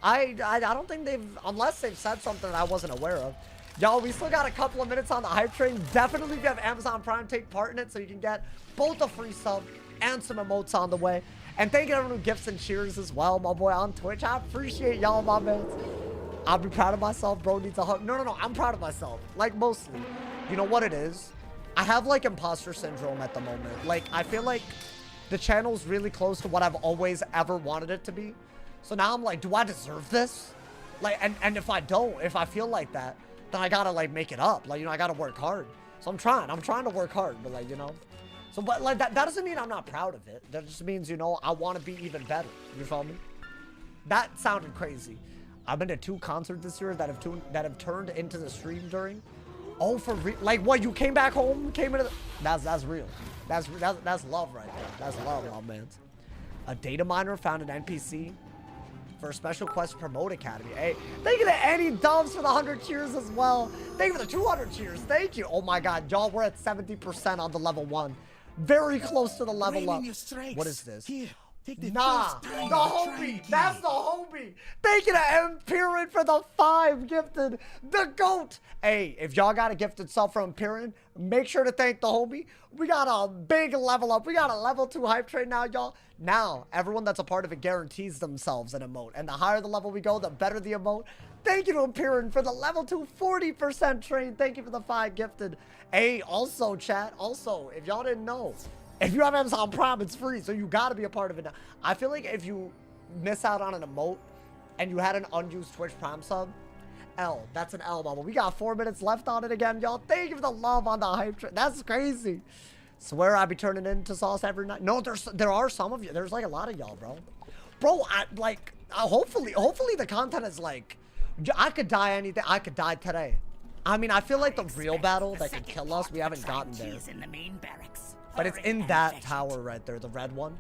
I don't think they've... Unless they've said something that I wasn't aware of. Yo, we still got a couple of minutes on the hype train. Definitely, if you have Amazon Prime, take part in it so you can get both a free sub and some emotes on the way. And thank you to everyone who gifts and cheers as well, my boy, on Twitch. I appreciate y'all, my man. I'll be proud of myself. Bro needs a hug. No. I'm proud of myself. Like, mostly. You know what it is? I have, like, imposter syndrome at the moment. Like, I feel like the channel's really close to what I've always ever wanted it to be. So now I'm like, do I deserve this? Like, and if I don't, if I feel like that, then I gotta, like, make it up. Like, you know, I gotta work hard. So I'm trying to work hard, but, like, you know. So, but, like, that doesn't mean I'm not proud of it. That just means, you know, I want to be even better. You feel me? That sounded crazy. I've been to 2 concerts this year that have turned into the stream during. Oh, for real? Like, what, you came back home? Came into the... That's real. That's love right there. That's love, my man. A data miner found an NPC for a special quest promote academy. Hey, thank you to Annie Dubs for the 100 cheers as well. Thank you for the 200 cheers. Thank you. Oh my God, y'all, we're at 70% on the level 1. Very close to the level up. What is this? Here, take the Nah, first the time and try homie. again. That's the homie. Thank you to Empyrean for the 5 gifted. The GOAT. Hey, if y'all got a gifted sub from Empyrean, make sure to thank the homie. We got a big level up. We got a level 2 hype train now, y'all. Now, everyone that's a part of it guarantees themselves an emote. And the higher the level we go, the better the emote. Thank you to Empyrean for the level 2 40% train. Thank you for the 5 gifted. Hey, also, chat. Also, if y'all didn't know, if you have Amazon Prime, it's free, so you gotta be a part of it now. I feel like if you miss out on an emote and you had an unused Twitch Prime sub, L, that's an L, mama. We got 4 minutes left on it again, y'all. Thank you for the love on the hype train. That's crazy. Swear I be turning into sauce every night. No, there are some of you. There's like a lot of y'all, bro. Bro, hopefully the content is like, I could die anything. I could die today. I mean, I feel like the real battle that could kill us, we haven't gotten there. In the main barracks. But it's in that tower right there, the red one.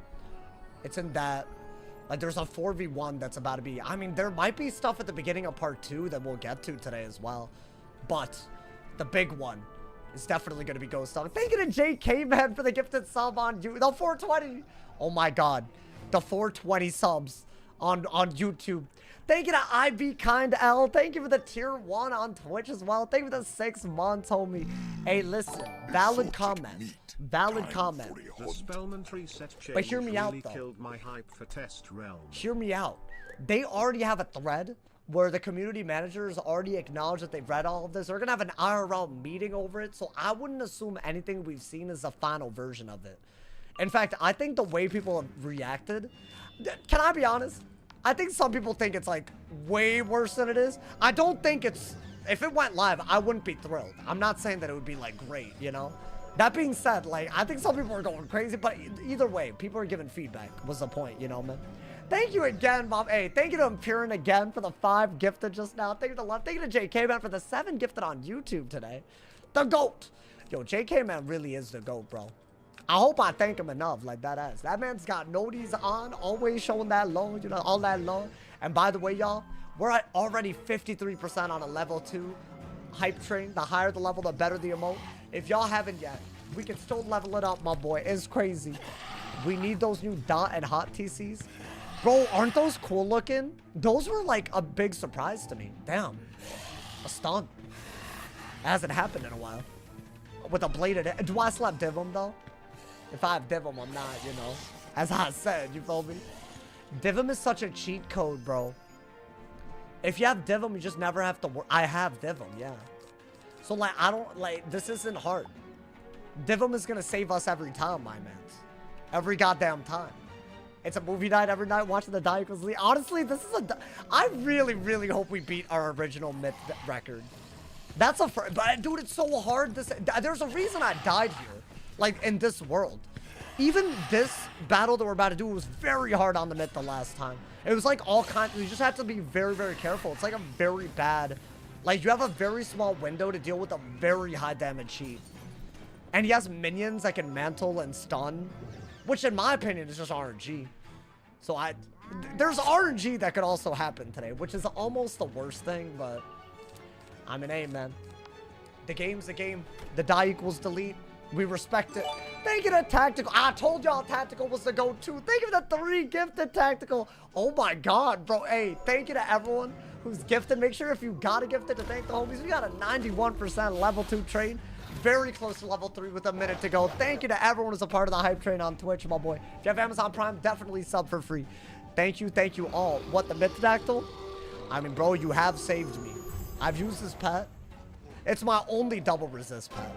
It's in that. Like, there's a 4v1 that's about to be. I mean, there might be stuff at the beginning of part 2 that we'll get to today as well. But the big one is definitely going to be Ghost Dog. Thank you to JK, man, for the gifted sub on you. The 420. Oh, my God. The 420 subs on YouTube. Thank you to IB Kind L. Thank you for the tier 1 on Twitch as well. Thank you for the 6 months, homie. Hey, listen. Valid comment. Valid comment. The spellment reset change But hear me out, really though. killed my hype for test realm. Hear me out. They already have a thread where the community managers already acknowledge that they've read all of this. They're going to have an IRL meeting over it. So I wouldn't assume anything we've seen is the final version of it. In fact, I think the way people have reacted, can I be honest? I think some people think it's like way worse than it is. I don't think it's, if it went live, I wouldn't be thrilled. I'm not saying that it would be like great, you know? That being said, like, I think some people are going crazy, but either way, people are giving feedback was the point, you know, man? Thank you again, Mom. Hey, thank you to Empyrean again for the 5 gifted just now. Thank you to Love. Thank you to JK, man, for the 7 gifted on YouTube today. The GOAT. Yo, JK, man, really is the GOAT, bro. I hope I thank him enough, like that ass. That man's got noties on, always showing that low, you know, all that low. And by the way, y'all, we're at already 53% on a level 2 hype train. The higher the level, the better the emote. If y'all haven't yet, we can still level it up, my boy. It's crazy. We need those new dot and hot TCs. Bro, aren't those cool looking? Those were like a big surprise to me. Damn. A stun. It hasn't happened in a while. With a bladed... Do I still have Dyvim, though? If I have Dyvim, I'm not, you know. As I said, you feel me? Dyvim is such a cheat code, bro. If you have Dyvim, you just never have to work. I have Dyvim, yeah. So, like, I don't... Like, this isn't hard. Dyvim is gonna save us every time, my mans. Every goddamn time. It's a movie night every night watching the Die Equals League. Honestly, this is a... I really, really hope we beat our original myth record. That's a... But, dude, it's so hard. There's a reason I died here. Like, in this world. Even this battle that we're about to do was very hard on the myth the last time. It was like all kinds... You just have to be very, very careful. It's like a very bad... Like, you have a very small window to deal with a very high damage cheat. And he has minions that can mantle and stun, which in my opinion is just RNG. So there's RNG that could also happen today, which is almost the worst thing, but I mean, hey, man. The game's the game. The die equals delete. We respect it. Thank you to Tactical. I told y'all Tactical was the go-to. Thank you for the 3 gifted Tactical. Oh my God, bro. Hey, thank you to everyone who's gifted. Make sure if you got a gifted to thank the homies. We got a 91% level 2 trade. Very close to level 3 with a minute to go. Thank you to everyone who's a part of the hype train on Twitch, my boy. If you have Amazon Prime, definitely sub for free. Thank you all. What, the Mythodactyl? I mean, bro, you have saved me. I've used this pet. It's my only double resist pet.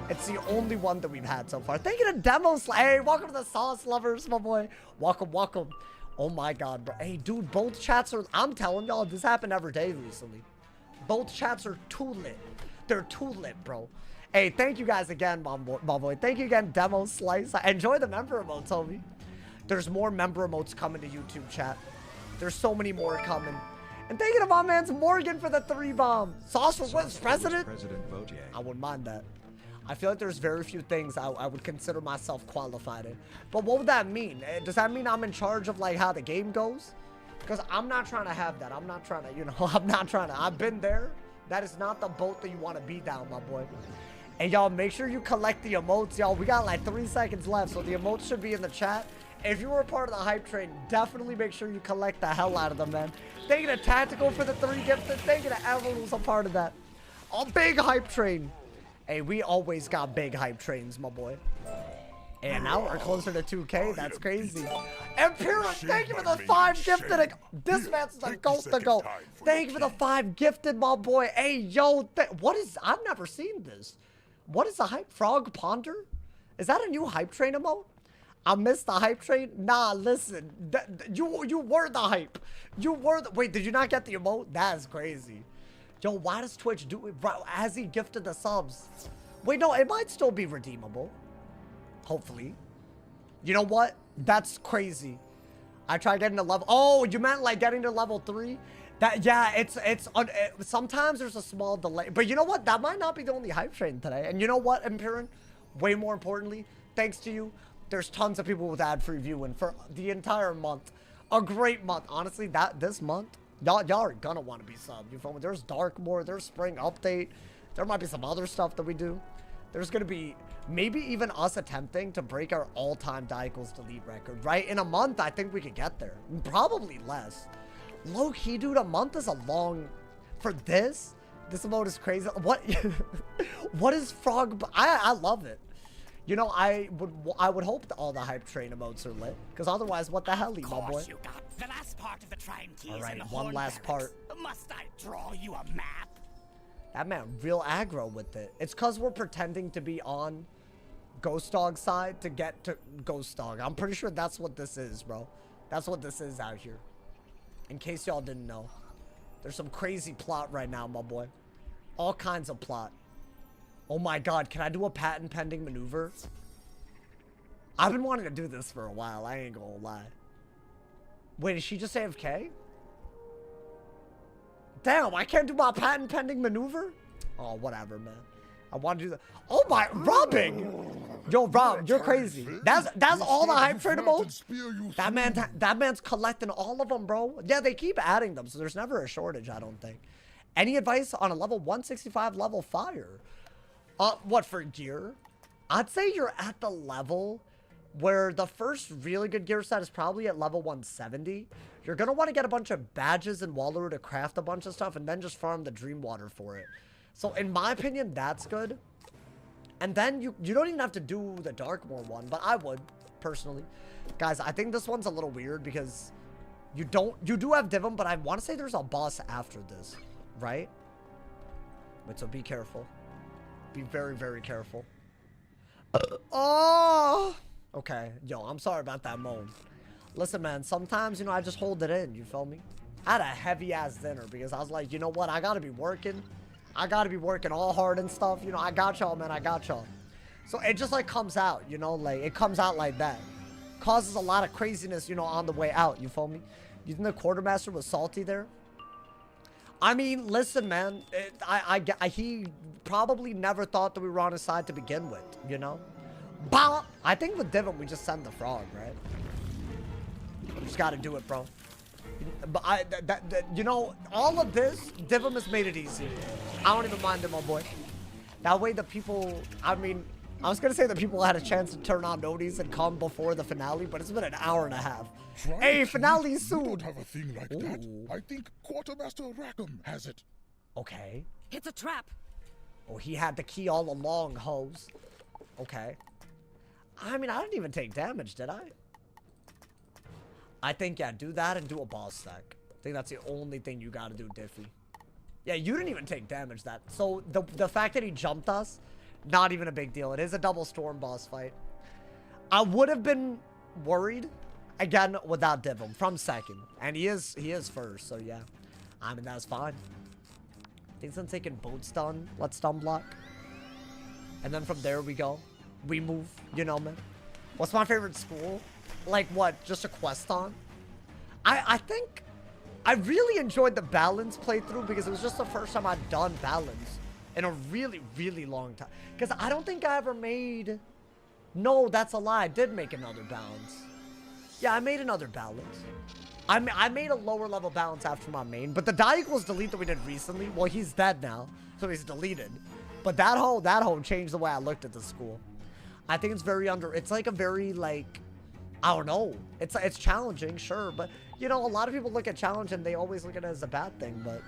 It's the only one that we've had so far. Thank you to Demos. Hey, welcome to the sauce lovers, my boy. Welcome, welcome. Oh my God, bro. Hey, dude, both chats are... I'm telling y'all, this happened every day recently. Both chats are too lit. They're too lit, bro. Hey, thank you guys again, my boy. Thank you again, Demo Slice. Enjoy the member emotes, homie. There's more member emotes coming to YouTube chat. There's so many more coming. And thank you to my man's Morgan for the 3 bomb. Sauce for what's president? I wouldn't mind that. I feel like there's very few things I would consider myself qualified in. But what would that mean? Does that mean I'm in charge of like how the game goes? Because I'm not trying to have that. I'm not trying to, you know, I'm not trying to. I've been there. That is not the boat that you want to be down, my boy. And y'all, make sure you collect the emotes, y'all. We got like 3 seconds left, so the emotes should be in the chat. If you were a part of the hype train, definitely make sure you collect the hell out of them, man. Thank you to Tactical for the 3 gifted. Thank you to everyone who's a part of that. A big hype train. Hey, we always got big hype trains, my boy. And now we're closer to 2K. That's crazy. Imperial, thank you for the 5 gifted. This man's a ghost to go. Thank you for the 5 gifted, my boy. Hey, yo, what is? I've never seen this. What is the hype? Frog Ponder? Is that a new hype train emote? I missed the hype train. Nah, listen. You were the hype. You were the. Wait, did you not get the emote? That is crazy. Yo, why does Twitch do it? Bro, has he gifted the subs? Wait, no, it might still be redeemable. Hopefully. You know what? That's crazy. I tried getting to level. Oh, you meant like getting to level 3? That, yeah, sometimes there's a small delay. But you know what? That might not be the only hype train today. And you know what, Imperial? Way more importantly, thanks to you, there's tons of people with ad-free viewing for the entire month. A great month. Honestly, this month, y'all are gonna want to be subbed. You feel me? There's Darkmoor, there's Spring Update. There might be some other stuff that we do. There's gonna be maybe even us attempting to break our all-time die equals delete record, right? In a month, I think we could get there. Probably less. Low-key, dude, a month is a long... For this emote is crazy. What? What is Frog... I love it. You know, I would hope that all the hype train emotes are lit. Because otherwise, what the hell, my boy? You got the last part of the Trine keys. All right, in the one last barracks. part. Must I draw you a map? That man real aggro with it. It's because we're pretending to be on Ghost Dog's side to get to Ghost Dog. I'm pretty sure that's what this is, bro. That's what this is out here. In case y'all didn't know. There's some crazy plot right now, my boy. All kinds of plot. Oh my god, can I do a patent pending maneuver? I've been wanting to do this for a while, I ain't gonna lie. Wait, is she just AFK? Damn, I can't do my patent pending maneuver? Oh, whatever, man. I want to do that. Oh my, robbing! Yo, Rob, you're crazy. That's all the hype train emotes? That man's collecting all of them, bro. Yeah, they keep adding them, so there's never a shortage, I don't think. Any advice on a level 165 level fire? What, for gear? I'd say you're at the level where the first really good gear set is probably at level 170. You're going to want to get a bunch of badges and Wallaroo to craft a bunch of stuff and then just farm the Dream Water for it. So in my opinion, that's good. And then you don't even have to do the Darkmoor one, but I would, personally. Guys, I think this one's a little weird because you do have Dyvim, but I want to say there's a boss after this, right? But so be careful. Be very, very careful. Oh! Okay, yo, I'm sorry about that moan. Listen, man, sometimes, you know, I just hold it in, you feel me? I had a heavy-ass dinner because I was like, you know what? I gotta be working. I gotta be working all hard and stuff. You know, I got y'all, man. I got y'all. So it just, like, comes out, you know? Like, it comes out like that. Causes a lot of craziness, you know, on the way out, you feel me? You think the quartermaster was salty there? I mean, listen, man. He probably never thought that we were on his side to begin with, you know? Bah! I think with Dyvim, we just send the frog, right? We just gotta do it, bro. But you know, all of this, Dyvim has made it easy. I don't even mind it, my boy. That way the people, I mean, I was gonna say the people had a chance to turn on notice and come before the finale, but it's been an hour and a half. Hey, finale soon! We don't have a thing like that. I think Quartermaster Rackham has it. Okay. It's a trap. Oh, he had the key all along, hoes. Okay. I mean, I didn't even take damage, did I? I think, yeah, do that and do a boss stack. I think that's the only thing you gotta do, Diffy. Yeah, you didn't even take damage that. So, the fact that he jumped us, not even a big deal. It is a double storm boss fight. I would have been worried, again, without Dyvim, from second. And he is first, so yeah. I mean, that's fine. Thinks I'm taking boat stun. Let's stun block. And then from there we go. We move, you know, man. What's my favorite school? Like what? Just a quest on? I think I really enjoyed the balance playthrough because it was just the first time I'd done balance in a really, really long time. Because I don't think I ever made... No, that's a lie. I did make another balance. Yeah, I made another balance. I made a lower level balance after my main, but the die equals delete that we did recently, well, he's dead now, so he's deleted. But that whole changed the way I looked at the school. I think it's very it's like a very, like, I don't know. It's challenging, sure, but, you know, a lot of people look at challenge and they always look at it as a bad thing, but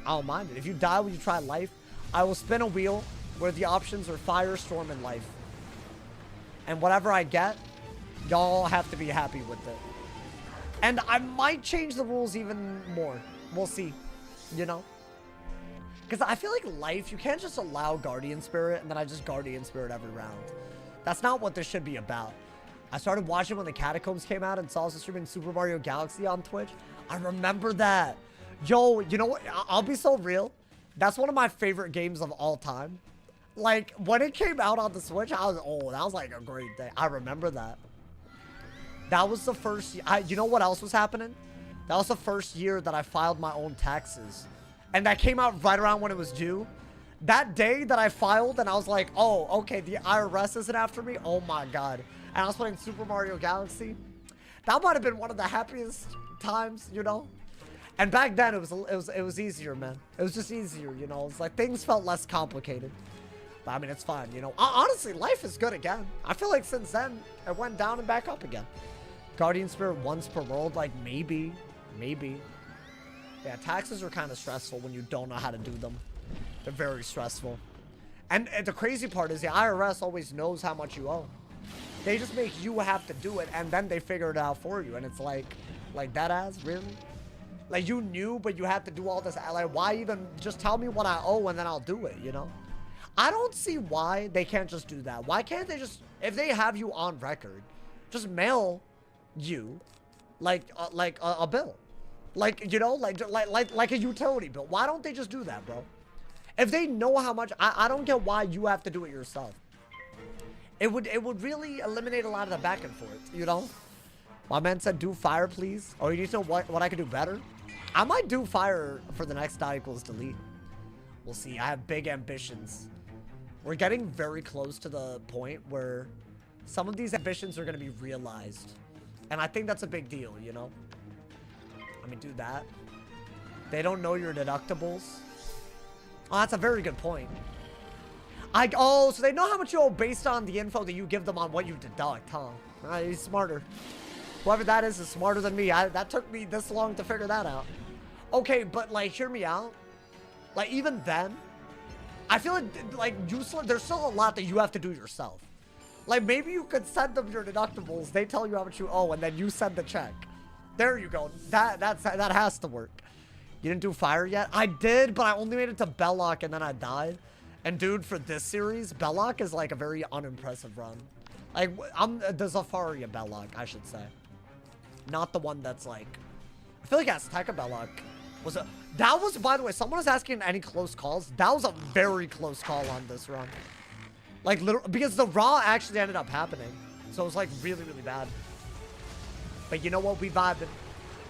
I don't mind it. If you die when you try life, I will spin a wheel where the options are fire, storm, and life. And whatever I get, y'all have to be happy with it. And I might change the rules even more. We'll see, you know? Because I feel like life, you can't just allow Guardian Spirit and then I just Guardian Spirit every round. That's not what this should be about. I started watching when the Catacombs came out and saw us streaming Super Mario Galaxy on Twitch. I remember that. Yo, you know what? I'll be so real. That's one of my favorite games of all time. Like, when it came out on the Switch, I was, oh, that was like a great day. I remember that. That was the first, you know what else was happening? That was the first year that I filed my own taxes. And that came out right around when it was due. That day that I filed and I was like, oh, okay, the IRS isn't after me. Oh my God. And I was playing Super Mario Galaxy. That might have been one of the happiest times, you know? And back then it was easier, man. It was just easier, you know? It's like things felt less complicated. But I mean, it's fine, you know? Honestly, life is good again. I feel like since then, it went down and back up again. Guardian Spirit once per world, like maybe. Yeah, taxes are kind of stressful when you don't know how to do them. They're very stressful. And the crazy part is the IRS always knows how much you owe. They just make you have to do it, and then they figure it out for you. And it's like that ass, really? Like, you knew, but you had to do all this. Like, why even just tell me what I owe and then I'll do it, you know? I don't see why they can't just do that. Why can't they just, if they have you on record, just mail you like a bill, like, you know, like a utility bill. Why don't they just do that, bro? If they know how much, I don't get why you have to do it yourself. It would really eliminate a lot of the back and forth, you know? My man said do fire, please. Oh, you need to know what I could do better? I might do fire for the next die equals delete. We'll see. I have big ambitions. We're getting very close to the point where some of these ambitions are going to be realized. And I think that's a big deal, you know? I mean, do that. They don't know your deductibles. Oh, that's a very good point. Oh, so they know how much you owe based on the info that you give them on what you deduct, huh? He's smarter. Whoever that is smarter than me. That took me this long to figure that out. Okay, but, like, hear me out. Like, even then, I feel like there's still a lot that you have to do yourself. Like, maybe you could send them your deductibles. They tell you how much you owe, and then you send the check. There you go. That has to work. You didn't do fire yet? I did, but I only made it to Belloc, and then I died. And, dude, for this series, Belloc is, like, a very unimpressive run. Like, I'm the Zafaria Belloc, I should say. Not the one that's, like... I feel like Azteca Belloc was a... That was, by the way, someone was asking any close calls. That was a very close call on this run. Like, literally, because the Raw actually ended up happening. So it was, like, really, really bad. But you know what? We vibing.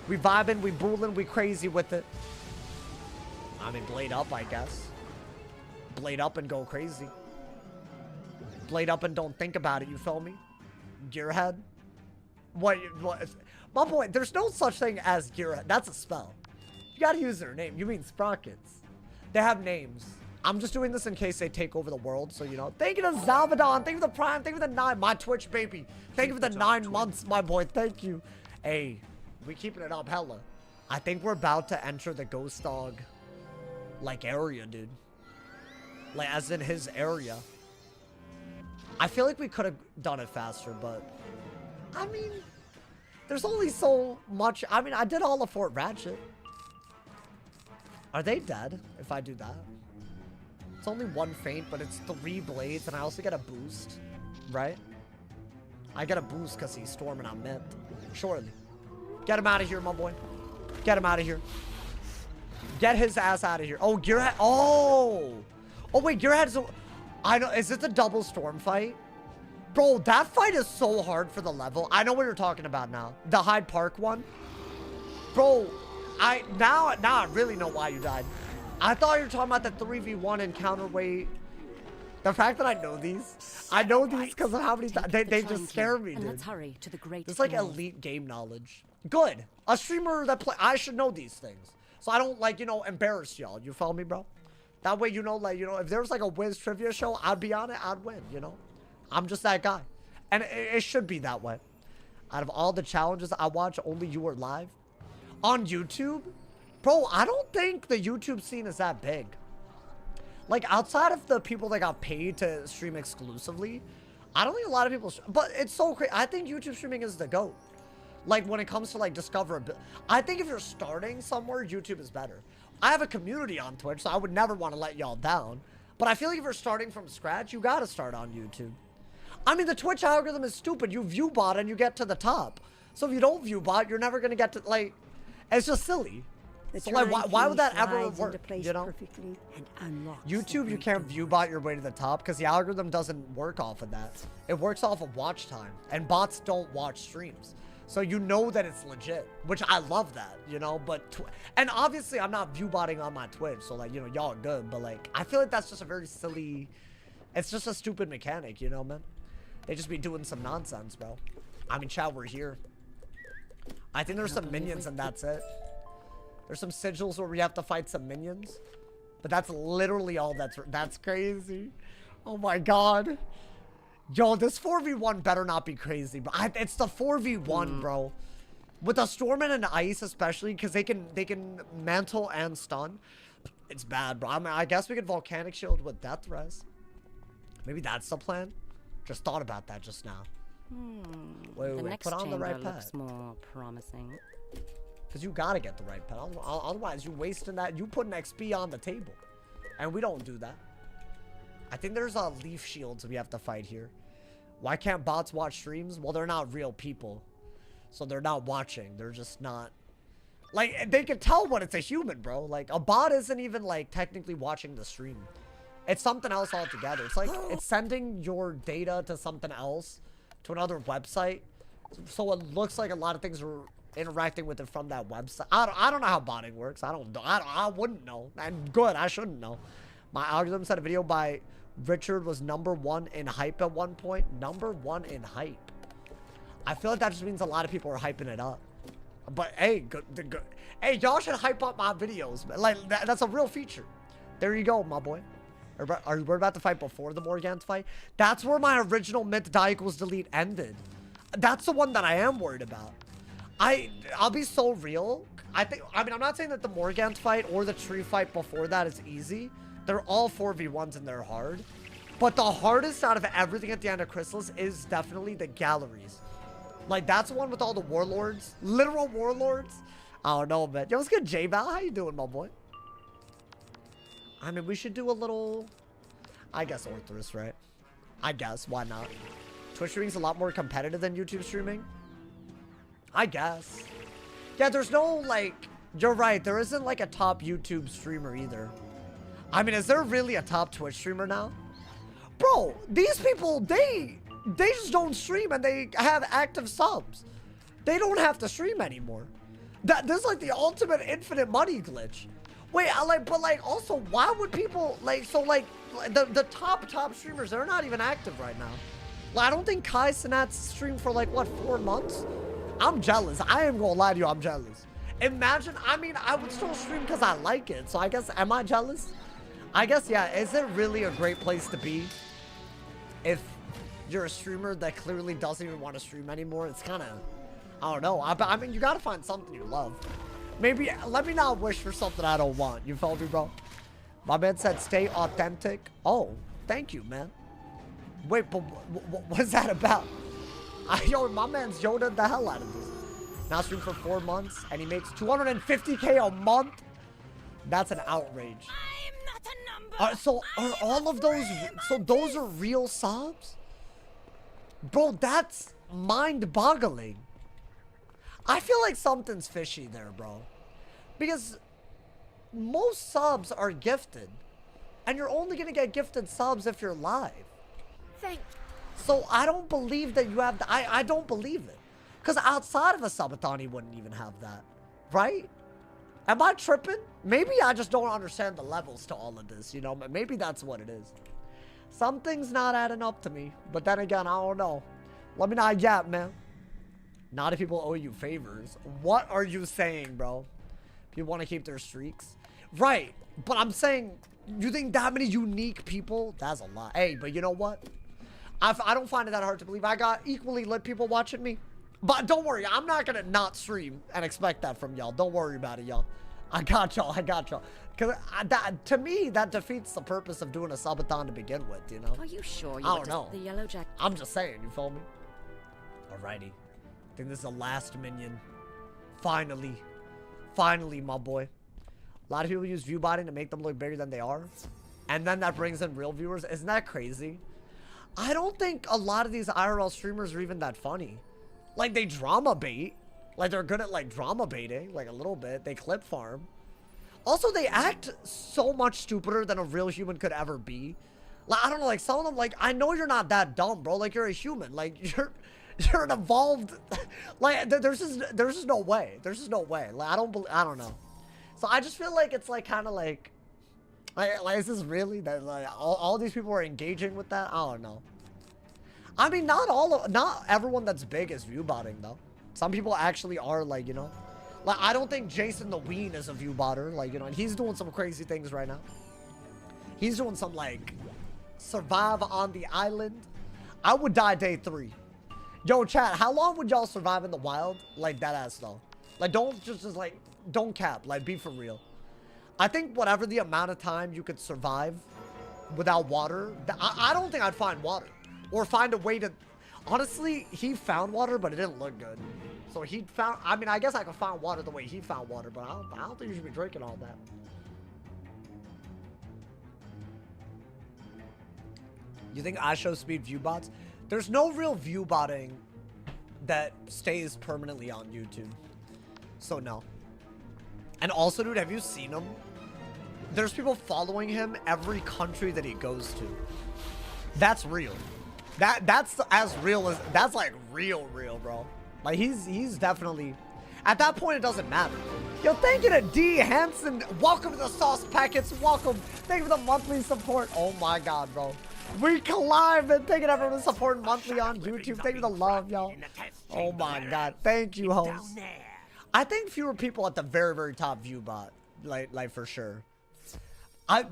We vibing, we booling, we crazy with it. I mean, blade up, I guess. Blade up and go crazy. Blade up and don't think about it, you feel me? Gearhead? What? My point, there's no such thing as Gearhead. That's a spell. You gotta use their name. You mean Sprockets. They have names. I'm just doing this in case they take over the world, so you know. Thank you to Zalvadon. Thank you for the Prime. Thank you for the 9. My Twitch baby. Thank you for the 9 months, my boy. Thank you. Hey, we keeping it up hella. I think we're about to enter the Ghost Dog, like, area, dude. Like, as in his area. I feel like we could have done it faster, but... I mean... There's only so much... I mean, I did all of Fort Ratchet. Are they dead if I do that? It's only 1 feint, but it's 3 blades, and I also get a boost, right? I get a boost because he's storming on mid. Surely. Get him out of here, my boy. Get him out of here. Get his ass out of here. Oh, Gearhead. Oh! Oh, wait, Gearhead's... I know. Is it the double storm fight? Bro, that fight is so hard for the level. I know what you're talking about now. The Hyde Park one. Bro, now I really know why you died. I thought you were talking about the 3v1 encounter weight. The fact that I know these because of how many times they just scare me, And dude. let's hurry to the great It's like dwarf. elite game knowledge. Good. A streamer that I should know these things. So I don't, like, you know, embarrass y'all. You follow me, bro? That way, you know, like, you know, if there was like a Wiz trivia show, I'd be on it, I'd win, you know? I'm just that guy. And it should be that way. Out of all the challenges I watch, only you are live. On YouTube? Bro, I don't think the YouTube scene is that big. Like, outside of the people that got paid to stream exclusively, I don't think a lot of people... But it's so crazy. I think YouTube streaming is the GOAT. Like, when it comes to, like, discoverability. I think if you're starting somewhere, YouTube is better. I have a community on Twitch, so I would never want to let y'all down. But I feel like if you're starting from scratch, you gotta start on YouTube. I mean, the Twitch algorithm is stupid. You view bot and you get to the top. So if you don't view bot, you're never gonna get to, like... It's just silly. So like, why would that ever work, you know? YouTube, you can't view bot your way to the top because the algorithm doesn't work off of that. It works off of watch time, and bots don't watch streams. So you know that it's legit, which I love that, you know? But, and obviously I'm not view botting on my Twitch, so like, you know, y'all are good, but like, I feel like that's just a very silly, it's just a stupid mechanic, you know, man? They just be doing some nonsense, bro. I mean, chat, we're here. I think there's some minions and that's it. There's some sigils where we have to fight some minions. But that's literally all that's crazy. Oh my god. Yo, this 4v1 better not be crazy, bro. It's the 4v1, bro. With a Storm and an Ice especially, because they can mantle and stun. It's bad, bro. I mean, I guess we could Volcanic Shield with Death Res. Maybe that's the plan. Just thought about that just now. Wait, put on the right pet. Looks more promising. Because you gotta get the right pet. Otherwise, you wasting that. You putting XP on the table. And we don't do that. I think there's leaf shields we have to fight here. Why can't bots watch streams? Well, they're not real people. So they're not watching. They're just not... Like, they can tell when it's a human, bro. Like, a bot isn't even, like, technically watching the stream. It's something else altogether. It's like, it's sending your data to something else. To another website. So it looks like a lot of things are interacting with it from that website. I don't know how botting works. I wouldn't know. And good, I shouldn't know. My algorithm said a video by Richard was #1 in hype at one point. #1 in hype. I feel like that just means a lot of people are hyping it up. But hey, good. Hey, y'all should hype up my videos. Like that's a real feature. There you go, my boy. Are we about to fight before the Morgans fight? That's where my original myth die equals delete ended. That's the one that I am worried about. I'll be so real. I mean, I'm not saying that the Morgans fight or the tree fight before that is easy. They're all 4v1s and they're hard. But the hardest out of everything at the end of Khrysalis is definitely the galleries. Like, that's the one with all the warlords. Literal warlords. I don't know, man. Yo, what's good, J-Val? How you doing, my boy? I mean, we should do a little... I guess Orthrus, right? I guess. Why not? Twitch streaming's a lot more competitive than YouTube streaming. I guess. Yeah, there's no, like... You're right. There isn't, like, a top YouTube streamer either. I mean, is there really a top Twitch streamer now? Bro, these people, they just don't stream and they have active subs. They don't have to stream anymore. This is like the ultimate infinite money glitch. Wait, but like also, why would people like, so like the top streamers, they're not even active right now. Like, I don't think Kai Sinat's streamed for like, what, 4 months? I'm jealous. I am gonna lie to you, I'm jealous. Imagine, I mean, I would still stream because I like it. So I guess, am I jealous? I guess, yeah. Is it really a great place to be if you're a streamer that clearly doesn't even want to stream anymore? It's kind of, I don't know. I mean, you got to find something you love. Maybe, let me not wish for something I don't want. You felt me, bro? My man said, stay authentic. Oh, thank you, man. Wait, but what's that about? Yo, my man's Yoda the hell out of this. Now stream for 4 months, and he makes 250K a month? That's an outrage. I'm not a number. So are all of those, so those are real subs? Bro, that's mind-boggling. I feel like something's fishy there, bro. Because most subs are gifted. And you're only going to get gifted subs if you're live. Thank. So I don't believe that you have, I don't believe it. Because outside of a subathon, he wouldn't even have that. Right? Am I tripping? Maybe I just don't understand the levels to all of this, you know? Maybe that's what it is. Something's not adding up to me. But then again, I don't know. Let me not yap, man. Not if people owe you favors. What are you saying, bro? People want to keep their streaks? Right. But I'm saying, you think that many unique people? That's a lot. Hey, but you know what? I don't find it that hard to believe. I got equally lit people watching me. But don't worry, I'm not going to not stream and expect that from y'all. Don't worry about it, y'all. I got y'all. I got y'all. Because to me, that defeats the purpose of doing a subathon to begin with, you know? Are you sure you I want don't know. the yellow jack? I'm just saying, you feel me? Alrighty. I think this is the last minion. Finally. Finally, my boy. A lot of people use view botting to make them look bigger than they are. And then that brings in real viewers. Isn't that crazy? I don't think a lot of these IRL streamers are even that funny. Like, they drama bait. Like, they're good at, like, drama baiting. Like, a little bit. They clip farm. Also, they act so much stupider than a real human could ever be. Like, I don't know, like, some of them, like, I know you're not that dumb, bro. Like, you're a human. Like, you're an evolved... Like, there's just no way. There's just no way. Like, I don't know. So, I just feel like it's, like, kind of like... Like, is this really that, like, all these people are engaging with that? I don't know. I mean, not everyone that's big is view botting, though. Some people actually are, like, you know. Like, I don't think Jason the Ween is a view botter. Like, you know, and he's doing some crazy things right now. He's doing some, like, survive on the island. I would die day 3. Yo, chat, how long would y'all survive in the wild? Like, that ass, though. Like, don't just like, don't cap. Like, be for real. I think whatever the amount of time you could survive without water, I don't think I'd find water. Or find a way to... Honestly, he found water, but it didn't look good. So he found... I mean, I guess I could find water the way he found water, but I don't think you should be drinking all that. You think I show speed view bots? There's no real view botting that stays permanently on YouTube. So no. And also, dude, have you seen him? There's people following him every country that he goes to. That's real. That's as real as... That's like real, bro. Like, he's definitely... At that point, it doesn't matter. Yo, thank you to D. Hansen. Welcome to the sauce packets. Welcome. Thank you for the monthly support. Oh my god, bro. We collide, man. Thank you to everyone supporting monthly on YouTube. Thank you for the love, y'all. Oh my god. Thank you, host. I think fewer people at the very, very top view bot. Like for sure.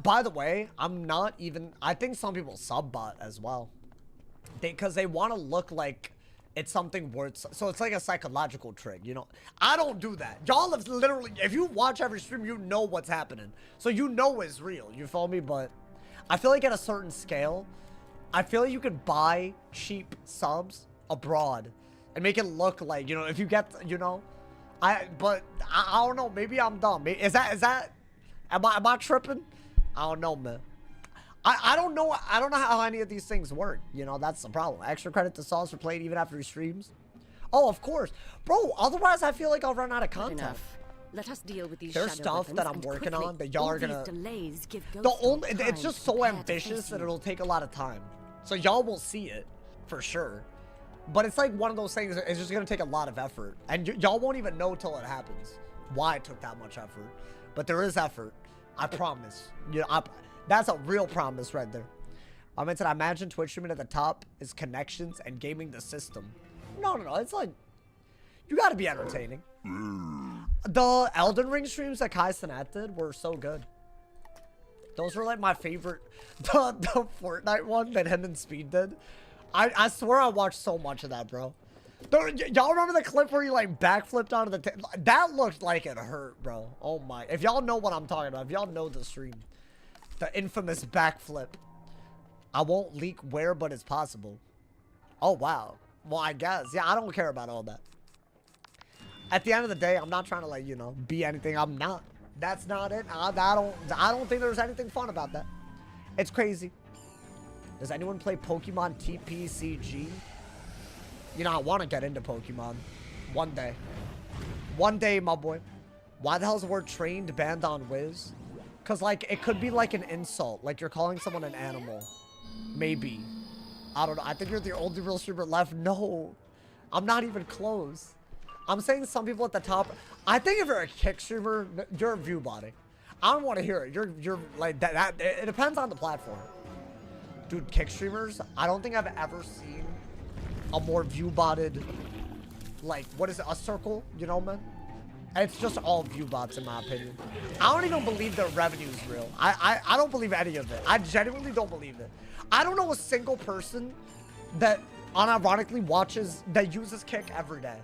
By the way, I'm not even... I think some people sub bot as well. Because they want to look like it's something worth... So it's like a psychological trick, you know? I don't do that. Y'all have literally... If you watch every stream, you know what's happening. So you know it's real. You feel me? But I feel like at a certain scale, I feel like you could buy cheap subs abroad and make it look like, you know, if you get, you know... But I don't know. Maybe I'm dumb. Is that... Am I tripping? I don't know, man. I don't know. I don't know how any of these things work. You know, that's the problem. Extra credit to Sauce for playing even after he streams. Oh, of course. Bro, otherwise I feel like I'll run out of content. Enough. Let us deal with these There's shadow stuff that I'm weapons, working quickly. on that y'all are gonna... Delays give It's just so ambitious that it'll take a lot of time. So y'all will see it, for sure. But it's like one of those things, it's just gonna take a lot of effort. And y'all won't even know till it happens why it took that much effort. But there is effort. I promise. You know, that's a real promise right there. I meant to imagine Twitch streaming at the top is connections and gaming the system. No. It's like, you gotta be entertaining. The Elden Ring streams that Kai Cenat did were so good. Those were like my favorite. The Fortnite one that him and Speed did. I swear I watched so much of that, bro. Y'all remember the clip where he like backflipped onto the that looked like it hurt, bro. Oh my. If y'all know what I'm talking about, if y'all know the stream. The infamous backflip. I won't leak where, but it's possible. Oh, wow. Well, I guess. Yeah, I don't care about all that. At the end of the day, I'm not trying to, like, you know, be anything I'm not. That's not it. I don't think there's anything fun about that. It's crazy. Does anyone play Pokemon TPCG? You know, I want to get into Pokemon. One day. One day, my boy. Why the hell is the word trained banned on Wiz? Because, like, it could be, like, an insult. Like, you're calling someone an animal. Maybe. I don't know. I think you're the only real streamer left. No. I'm not even close. I'm saying some people at the top. I think if you're a kick streamer, you're view botting. I don't want to hear it. You're like, that. It depends on the platform. Dude, kick streamers, I don't think I've ever seen a more view-botted, like, what is it, a circle, you know, man? It's just all view bots, in my opinion. I don't even believe their revenue is real. I don't believe any of it. I genuinely don't believe it. I don't know a single person that unironically watches, that uses kick every day.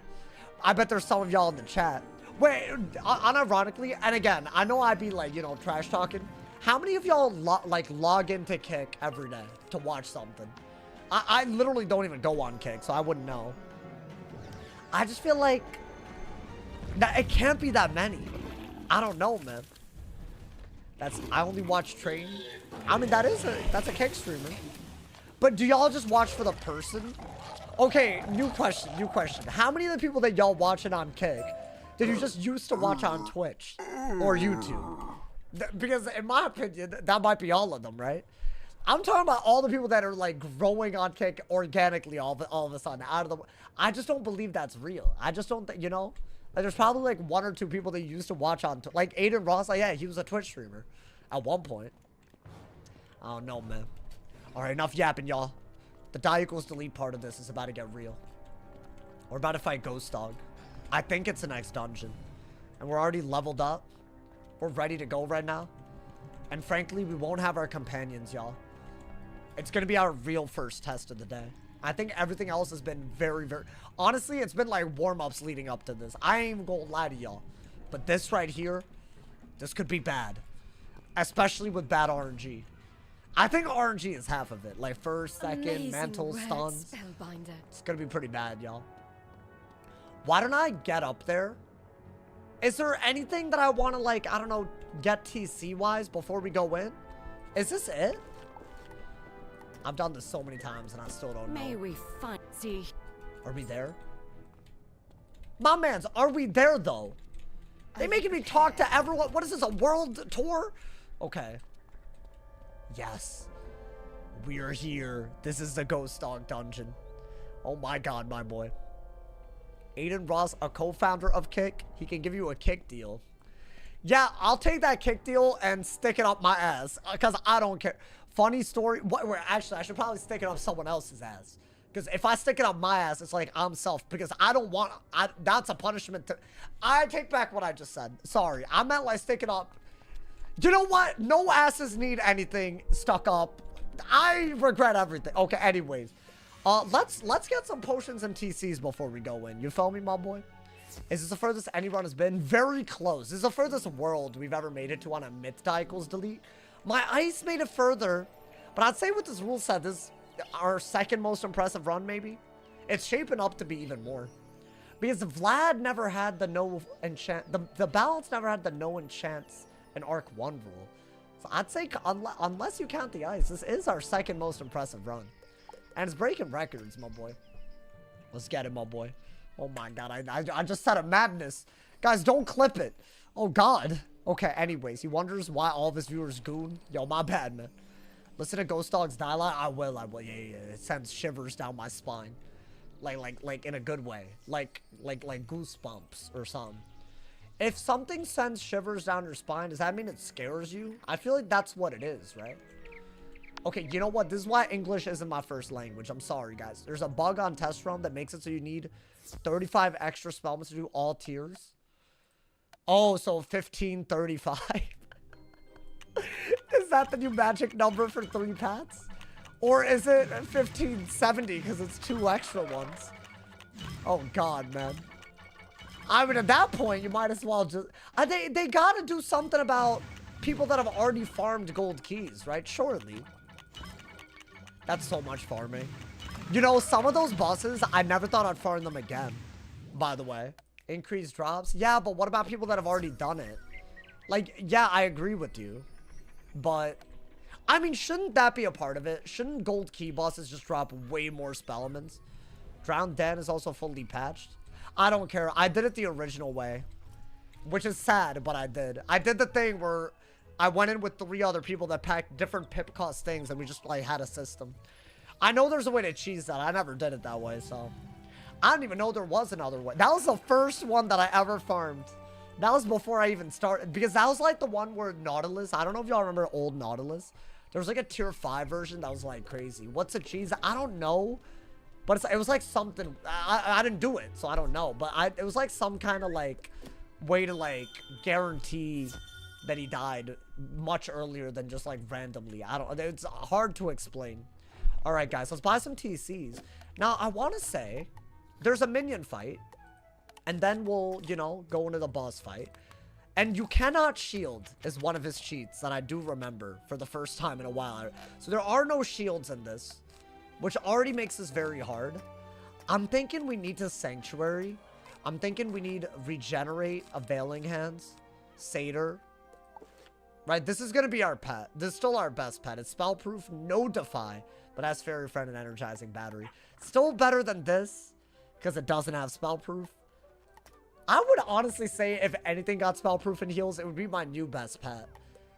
I bet there's some of y'all in the chat. Wait, unironically, and again, I know I'd be like, you know, trash talking. How many of y'all log into kick every day to watch something? I literally don't even go on kick, so I wouldn't know. I just feel like that it can't be that many. I don't know, man. I only watch Train. I mean, that's a kick streamer. But do y'all just watch for the person? Okay, new question. How many of the people that y'all watching on kick did you just used to watch on Twitch or YouTube? Because in my opinion, that might be all of them, right? I'm talking about all the people that are like growing on kick organically all of a sudden out of the. I just don't believe that's real. I just don't think, you know, like, there's probably like 1 or 2 people that used to watch on like Aiden Ross. Like, yeah, he was a Twitch streamer at one point. I don't know, man. All right, enough yapping, y'all. The die equals delete part of this is about to get real. We're about to fight Ghost Dog. I think it's the next dungeon, and we're already leveled up. We're ready to go right now. And frankly, we won't have our companions, y'all. It's going to be our real first test of the day. I think everything else has been very, very... Honestly, it's been like warm-ups leading up to this. I ain't even going to lie to y'all. But this right here, this could be bad. Especially with bad RNG. I think RNG is half of it. Like first, second, Amazing mental word, stuns. Spellbinder. It's going to be pretty bad, y'all. Why don't I get up there? Is there anything that I want to, like, I don't know, get TC-wise before we go in? Is this it? I've done this so many times and I still don't know. May we find see. Are we there? My mans, are we there, though? They making me talk to everyone. What is this, a world tour? Okay. Yes. We are here. This is the Ghost Dog dungeon. Oh my god, my boy. Aiden Ross, a co-founder of Kick. He can give you a kick deal. Yeah, I'll take that kick deal and stick it up my ass. Because I don't care. Funny story. Actually, I should probably stick it up someone else's ass. Because if I stick it up my ass, it's like I'm self. Because I don't want... that's a punishment. I take back what I just said. Sorry. I meant like stick it up. You know what? No asses need anything stuck up. I regret everything. Okay, anyways. Let's get some potions and TCs before we go in. You feel me, my boy? Is this the furthest any run has been? Very close. This is the furthest world we've ever made it to on a myth die equals delete. My ice made it further, but I'd say with this rule set, this is our second most impressive run, maybe. It's shaping up to be even more. Because Vlad never had the no enchant, the balance never had the no enchants in Arc 1 rule. So I'd say, unless you count the ice, this is our second most impressive run. And it's breaking records, my boy. Let's get it, my boy. Oh my god, I just said a madness. Guys, don't clip it. Oh god. Okay, anyways, he wonders why all of his viewers goon. Yo, my bad, man. Listen to Ghost Dog's dialogue. I will. Yeah. It sends shivers down my spine. Like in a good way. Like goosebumps or something. If something sends shivers down your spine, does that mean it scares you? I feel like that's what it is, right? Okay, you know what? This is why English isn't my first language. I'm sorry, guys. There's a bug on test run that makes it so you need 35 extra spellments to do all tiers. Oh, so 1535. Is that the new magic number for 3 pats? Or is it 1570 because it's 2 extra ones? Oh, God, man. I mean, at that point, you might as well just... They gotta do something about people that have already farmed gold keys, right? Surely. That's so much farming. You know, some of those bosses, I never thought I'd farm them again, by the way. Increased drops? Yeah, but what about people that have already done it? Like, yeah, I agree with you. But, I mean, shouldn't that be a part of it? Shouldn't gold key bosses just drop way more spellements? Drowned Den is also fully patched. I don't care. I did it the original way. Which is sad, but I did. I did the thing where I went in with 3 other people that packed different pip cost things and we just, like, had a system. I know there's a way to cheese that. I never did it that way, so... I didn't even know there was another way. That was the first one that I ever farmed. That was before I even started. Because that was, like, the one where Nautilus... I don't know if y'all remember old Nautilus. There was like a tier 5 version that was like crazy. What's a cheese? I don't know. But it was like something. I didn't do it, so I don't know. But it was like some kind of like way to like guarantee that he died much earlier than just like randomly. I don't. It's hard to explain. All right, guys, let's buy some TCs. Now, I want to say there's a minion fight, and then we'll, you know, go into the boss fight. And you cannot shield is one of his cheats that I do remember for the first time in a while. So there are no shields in this, which already makes this very hard. I'm thinking we need to Sanctuary. I'm thinking we need Regenerate, Availing Hands, Satyr. Right, this is going to be our pet. This is still our best pet. It's spellproof, no defy, but has Fairy Friend and Energizing Battery. Still better than this, because it doesn't have spellproof. I would honestly say if anything got spellproof and heals, it would be my new best pet.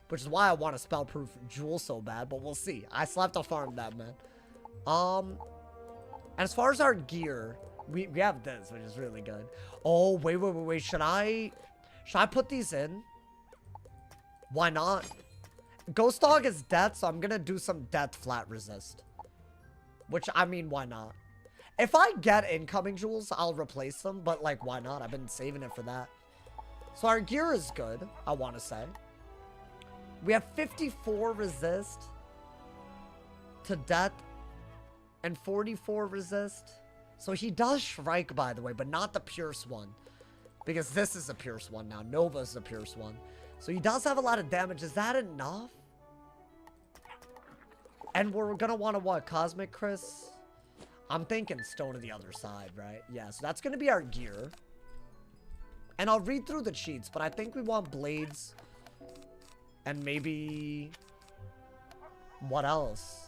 Which is why I want a spellproof jewel so bad, but we'll see. I still have to farm that, man. And as far as our gear, we have this, which is really good. Oh, wait. Should I put these in? Why not? Ghost Dog is death, so I'm gonna do some death flat resist. Which, I mean, why not? If I get incoming jewels, I'll replace them, but like, why not? I've been saving it for that. So our gear is good, I want to say. We have 54 resist to death and 44 resist. So he does Shrike, by the way, but not the Pierce one. Because this is a Pierce one now. Nova's a Pierce one. So he does have a lot of damage. Is that enough? And we're going to want to what? Cosmic Chris? I'm thinking Stone of the Other Side, right? Yeah, so that's going to be our gear. And I'll read through the cheats, but I think we want Blades. And maybe... what else?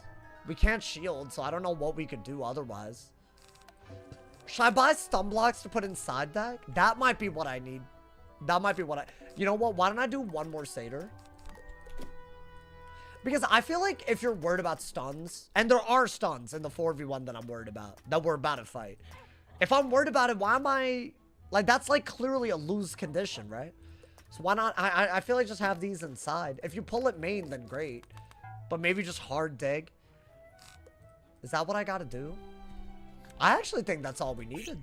We can't shield, so I don't know what we could do otherwise. Should I buy stun blocks to put inside deck? That might be what I need. That might be what I... You know what? Why don't I do one more Satyr? Because I feel like if you're worried about stuns, and there are stuns in the 4v1 that I'm worried about, that we're about to fight. If I'm worried about it, why am I... Like, that's like clearly a lose condition, right? So why not... I feel like just have these inside. If you pull it main, then great. But maybe just hard dig. Is that what I gotta do? I actually think that's all we needed.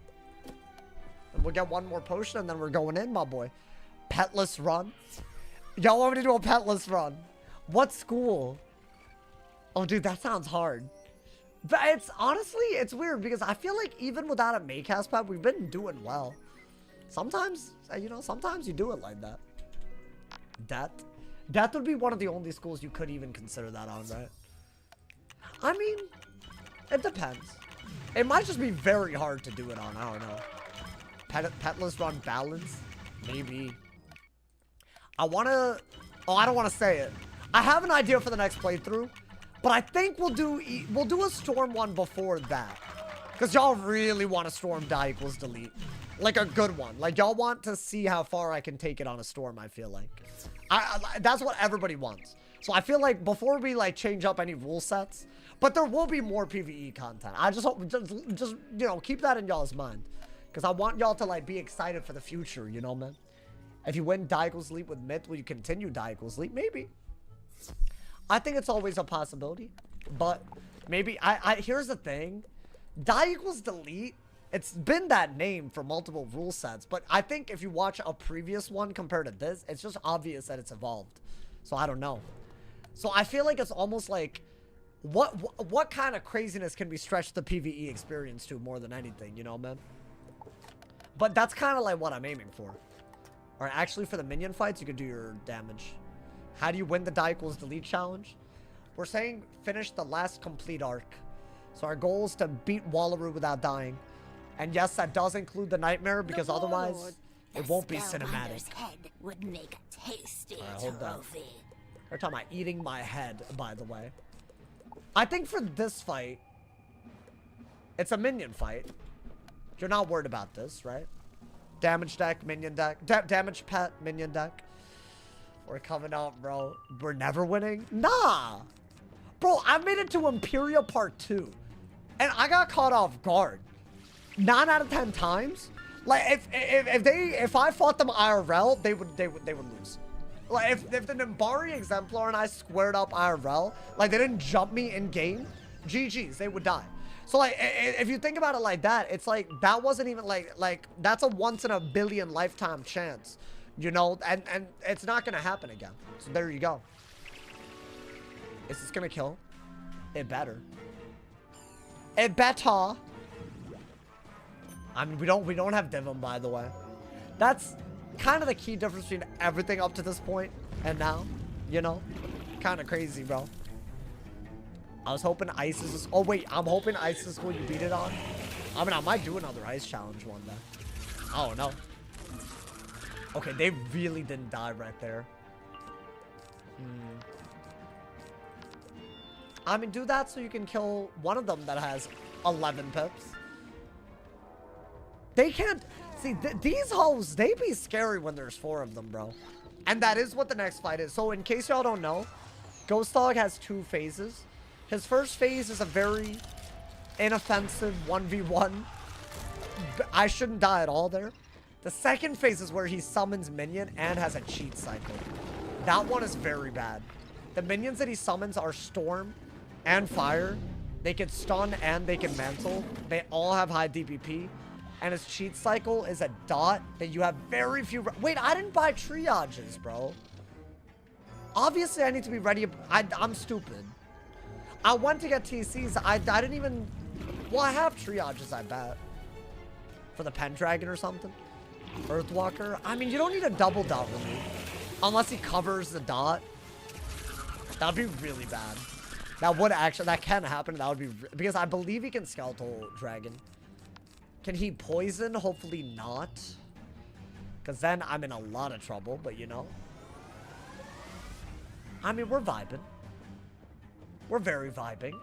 And we'll get one more potion and then we're going in, my boy. Petless run. Y'all want me to do a petless run? What school? Oh, dude, that sounds hard. But it's honestly, it's weird because I feel like even without a Maycast pet, we've been doing well. Sometimes, you know, sometimes you do it like that. Death would be one of the only schools you could even consider that on, right? I mean, it depends. It might just be very hard to do it on. I don't know. Petless run balance? Maybe. I want to... Oh, I don't want to say it. I have an idea for the next playthrough. But I think we'll do a storm one before that. Because y'all really want a storm die equals delete. Like a good one. Like y'all want to see how far I can take it on a storm, I feel like. That's what everybody wants. So I feel like before we like change up any rule sets... But there will be more PvE content. I just hope, just you know, keep that in y'all's mind. Because I want y'all to, like, be excited for the future, you know, man? If you win Die Equals Leap with Myth, will you continue Die Equals Leap? Maybe. I think it's always a possibility. But maybe, here's the thing. Die Equals Delete, it's been that name for multiple rule sets. But I think if you watch a previous one compared to this, it's just obvious that it's evolved. So I don't know. So I feel like it's almost like... What kind of craziness can we stretch the PvE experience to more than anything, you know, man? But that's kind of like what I'm aiming for. All right, actually, for the minion fights, you can do your damage. How do you win the Die Equals Delete challenge? We're saying finish the last complete arc. So our goal is to beat Wallaroo without dying. And yes, that does include the nightmare, because otherwise it won't be cinematic. Head would make a tasty hold that. We're talking about eating my head, by the way. I think for this fight, it's a minion fight. You're not worried about this, right? Damage deck, minion deck. Damage pet, minion deck. We're coming out, bro. We're never winning? Nah. Bro, I made it to Imperia Part 2. And I got caught off guard. 9 out of 10 times. Like, if I fought them IRL, they would lose. Like, if the Nimbari Exemplar and I squared up IRL, like, they didn't jump me in game, GG's, they would die. So, like, if you think about it like that, it's like, that wasn't even, like, that's a once in a billion lifetime chance, you know? And it's not gonna happen again. So, there you go. Is this gonna kill? It better. It better. I mean, we don't have Dyvim, by the way. That's kind of the key difference between everything up to this point and now, you know? Kind of crazy, bro. I was hoping Isis is... Oh, wait. I'm hoping Isis is what you beat it on. I mean, I might do another ice challenge one day. I don't know. Okay, they really didn't die right there. I mean, do that so you can kill one of them that has 11 pips. They can't... See, these hoes, they be scary when there's 4 of them, bro. And that is what the next fight is. So, in case y'all don't know, Ghost Dog has 2 phases. His first phase is a very inoffensive 1v1. I shouldn't die at all there. The second phase is where he summons minion and has a cheat cycle. That one is very bad. The minions that he summons are Storm and Fire. They can stun and they can mantle. They all have high DPP. And his cheat cycle is a dot that you have very few... Wait, I didn't buy triages, bro. Obviously, I need to be ready. I'm stupid. I went to get TCs. I didn't even... Well, I have triages, I bet. For the Pendragon or something. Earthwalker. I mean, you don't need a double dot remove. Unless he covers the dot. That'd be really bad. That would actually... That can happen. That would be... Because I believe he can Skeletal Dragon. Can he poison? Hopefully not. Because then I'm in a lot of trouble, but you know. I mean, we're vibing. We're very vibing.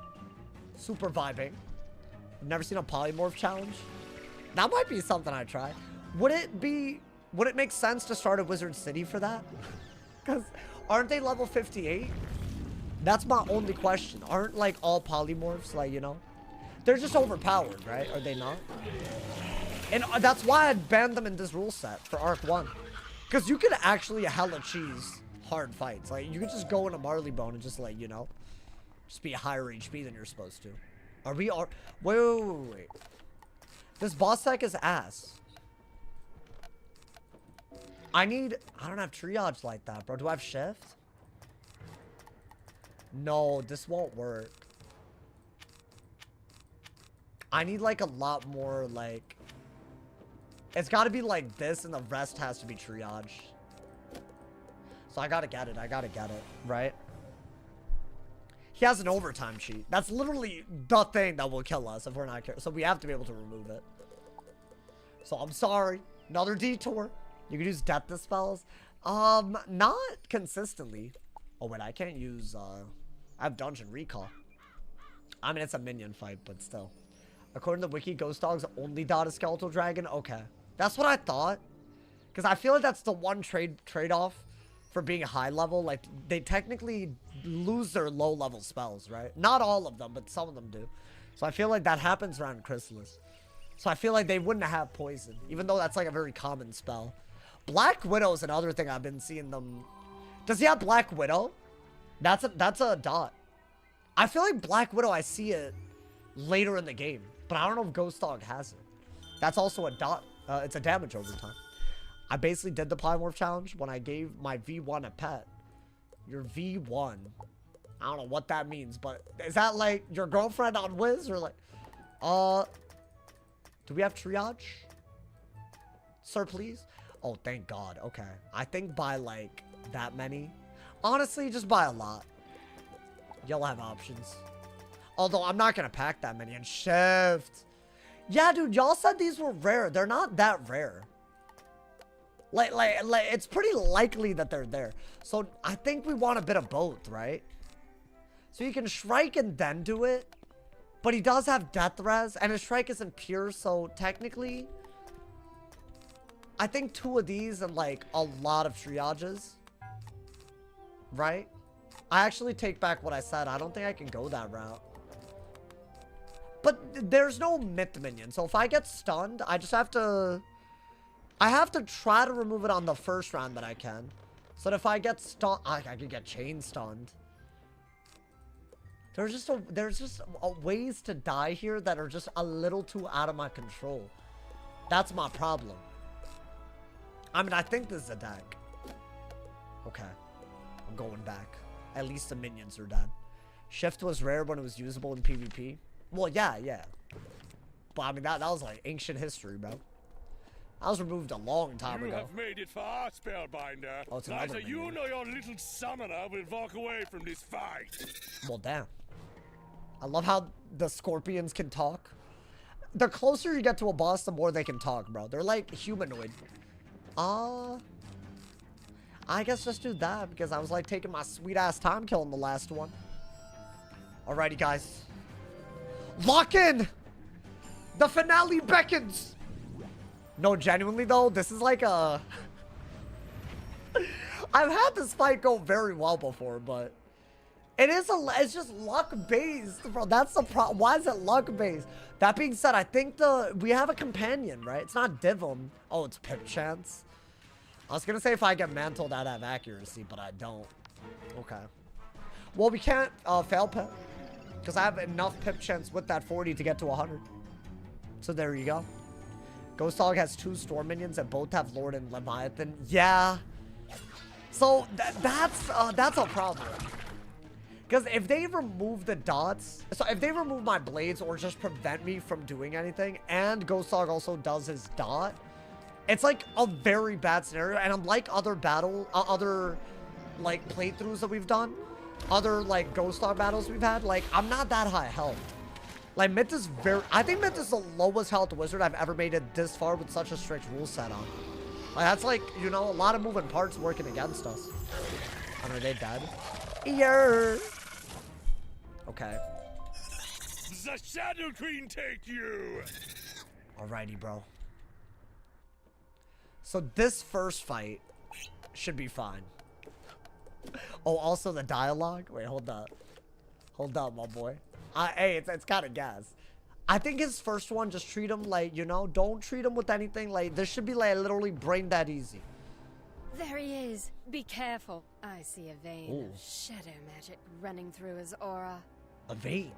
Super vibing. Never seen a polymorph challenge? That might be something I try. Would it make sense to start a Wizard City for that? Because aren't they level 58? That's my only question. Aren't like all polymorphs, like, you know? They're just overpowered, right? Are they not? And that's why I banned them in this rule set for Arc 1. Because you could actually hella cheese hard fights. Like, you could just go in a Marley Bone and just, like, you know, just be a higher HP than you're supposed to. Are we... Wait. This boss tech is ass. I don't have triage like that, bro. Do I have shift? No, this won't work. I need, like, a lot more, like... It's gotta be like this, and the rest has to be triage. So I gotta get it, right? He has an overtime cheat. That's literally the thing that will kill us if we're not careful. So we have to be able to remove it. So I'm sorry. Another detour. You can use death dispels. Not consistently. Oh, wait, I can't use, I have Dungeon Recall. I mean, it's a minion fight, but still. According to the wiki, Ghost Dog's only dot is Skeletal Dragon. Okay. That's what I thought. Because I feel like that's the one trade-off for being high level. Like, they technically lose their low-level spells, right? Not all of them, but some of them do. So I feel like that happens around Khrysalis. So I feel like they wouldn't have poison, even though that's like a very common spell. Black Widow is another thing I've been seeing them... Does he have Black Widow? That's a dot. I feel like Black Widow, I see it later in the game. But I don't know if Ghost Dog has it. That's also a dot. It's a damage over time. I basically did the Polymorph challenge when I gave my V1 a pet. Your V1. I don't know what that means, but is that like your girlfriend on Wiz or like... Do we have triage? Sir, please? Oh, thank God. Okay. I think by like that many. Honestly, just buy a lot. You'll have options. Although I'm not gonna pack that many and shift. Yeah, dude, y'all said these were rare. They're not that rare. Like, it's pretty likely that they're there. So I think we want a bit of both, right? So you can Shrike and then do it. But he does have Death Res, and his Shrike isn't pure, so technically... I think 2 of these and, like, a lot of triages. Right? I actually take back what I said. I don't think I can go that route. But there's no myth minion, so if I get stunned, I just have to... I have to try to remove it on the first round that I can. So that if I get stunned, I could get chain stunned. There's just ways to die here that are just a little too out of my control. That's my problem. I mean, I think this is a deck. Okay. I'm going back. At least the minions are dead. Shift was rare when it was usable in PvP. Well, yeah. But I mean, that was like ancient history, bro. I was removed a long time ago. You have made it far, Spellbinder. Oh, it's Neither another you minion. nor your little summoner will walk away from this fight. Well, damn. I love how the scorpions can talk. The closer you get to a boss, the more they can talk, bro. They're like humanoid. I guess just do that because I was like taking my sweet ass time killing the last one. Alrighty, guys. Lock in! The finale beckons! No, genuinely though, this is like a... I've had this fight go very well before, but... It's just luck based, bro. That's the problem. Why is it luck based? That being said, I think we have a companion, right? It's not Dyvim. Oh, it's Pip Chance. I was gonna say if I get mantled, I'd have accuracy, but I don't. Okay. Well, we can't fail Pip because I have enough Pip Chance with that 40 to get to 100. So there you go. Ghost Dog has 2 storm minions that both have Lord and Leviathan. Yeah. So that's a problem. Because if they remove the dots, so if they remove my blades or just prevent me from doing anything, and Ghost Dog also does his dot, it's like a very bad scenario. And unlike other like playthroughs that we've done, other like Ghost Dog battles we've had, like I'm not that high health. Like Myth is I think Myth is the lowest health wizard I've ever made it this far with such a strict rule set on. Like that's like, you know, a lot of moving parts working against us. And are they dead? Yeah. Okay. The Shadow Queen take you! Alrighty, bro. So this first fight should be fine. Oh, also the dialogue? Wait, hold up. Hold up, my boy. Hey, it's kind of gas. I think his first one, just treat him like, you know, don't treat him with anything. Like, this should be like literally brain that easy. There he is. Be careful. I see a vein Ooh. of shadow magic running through his aura. A vein.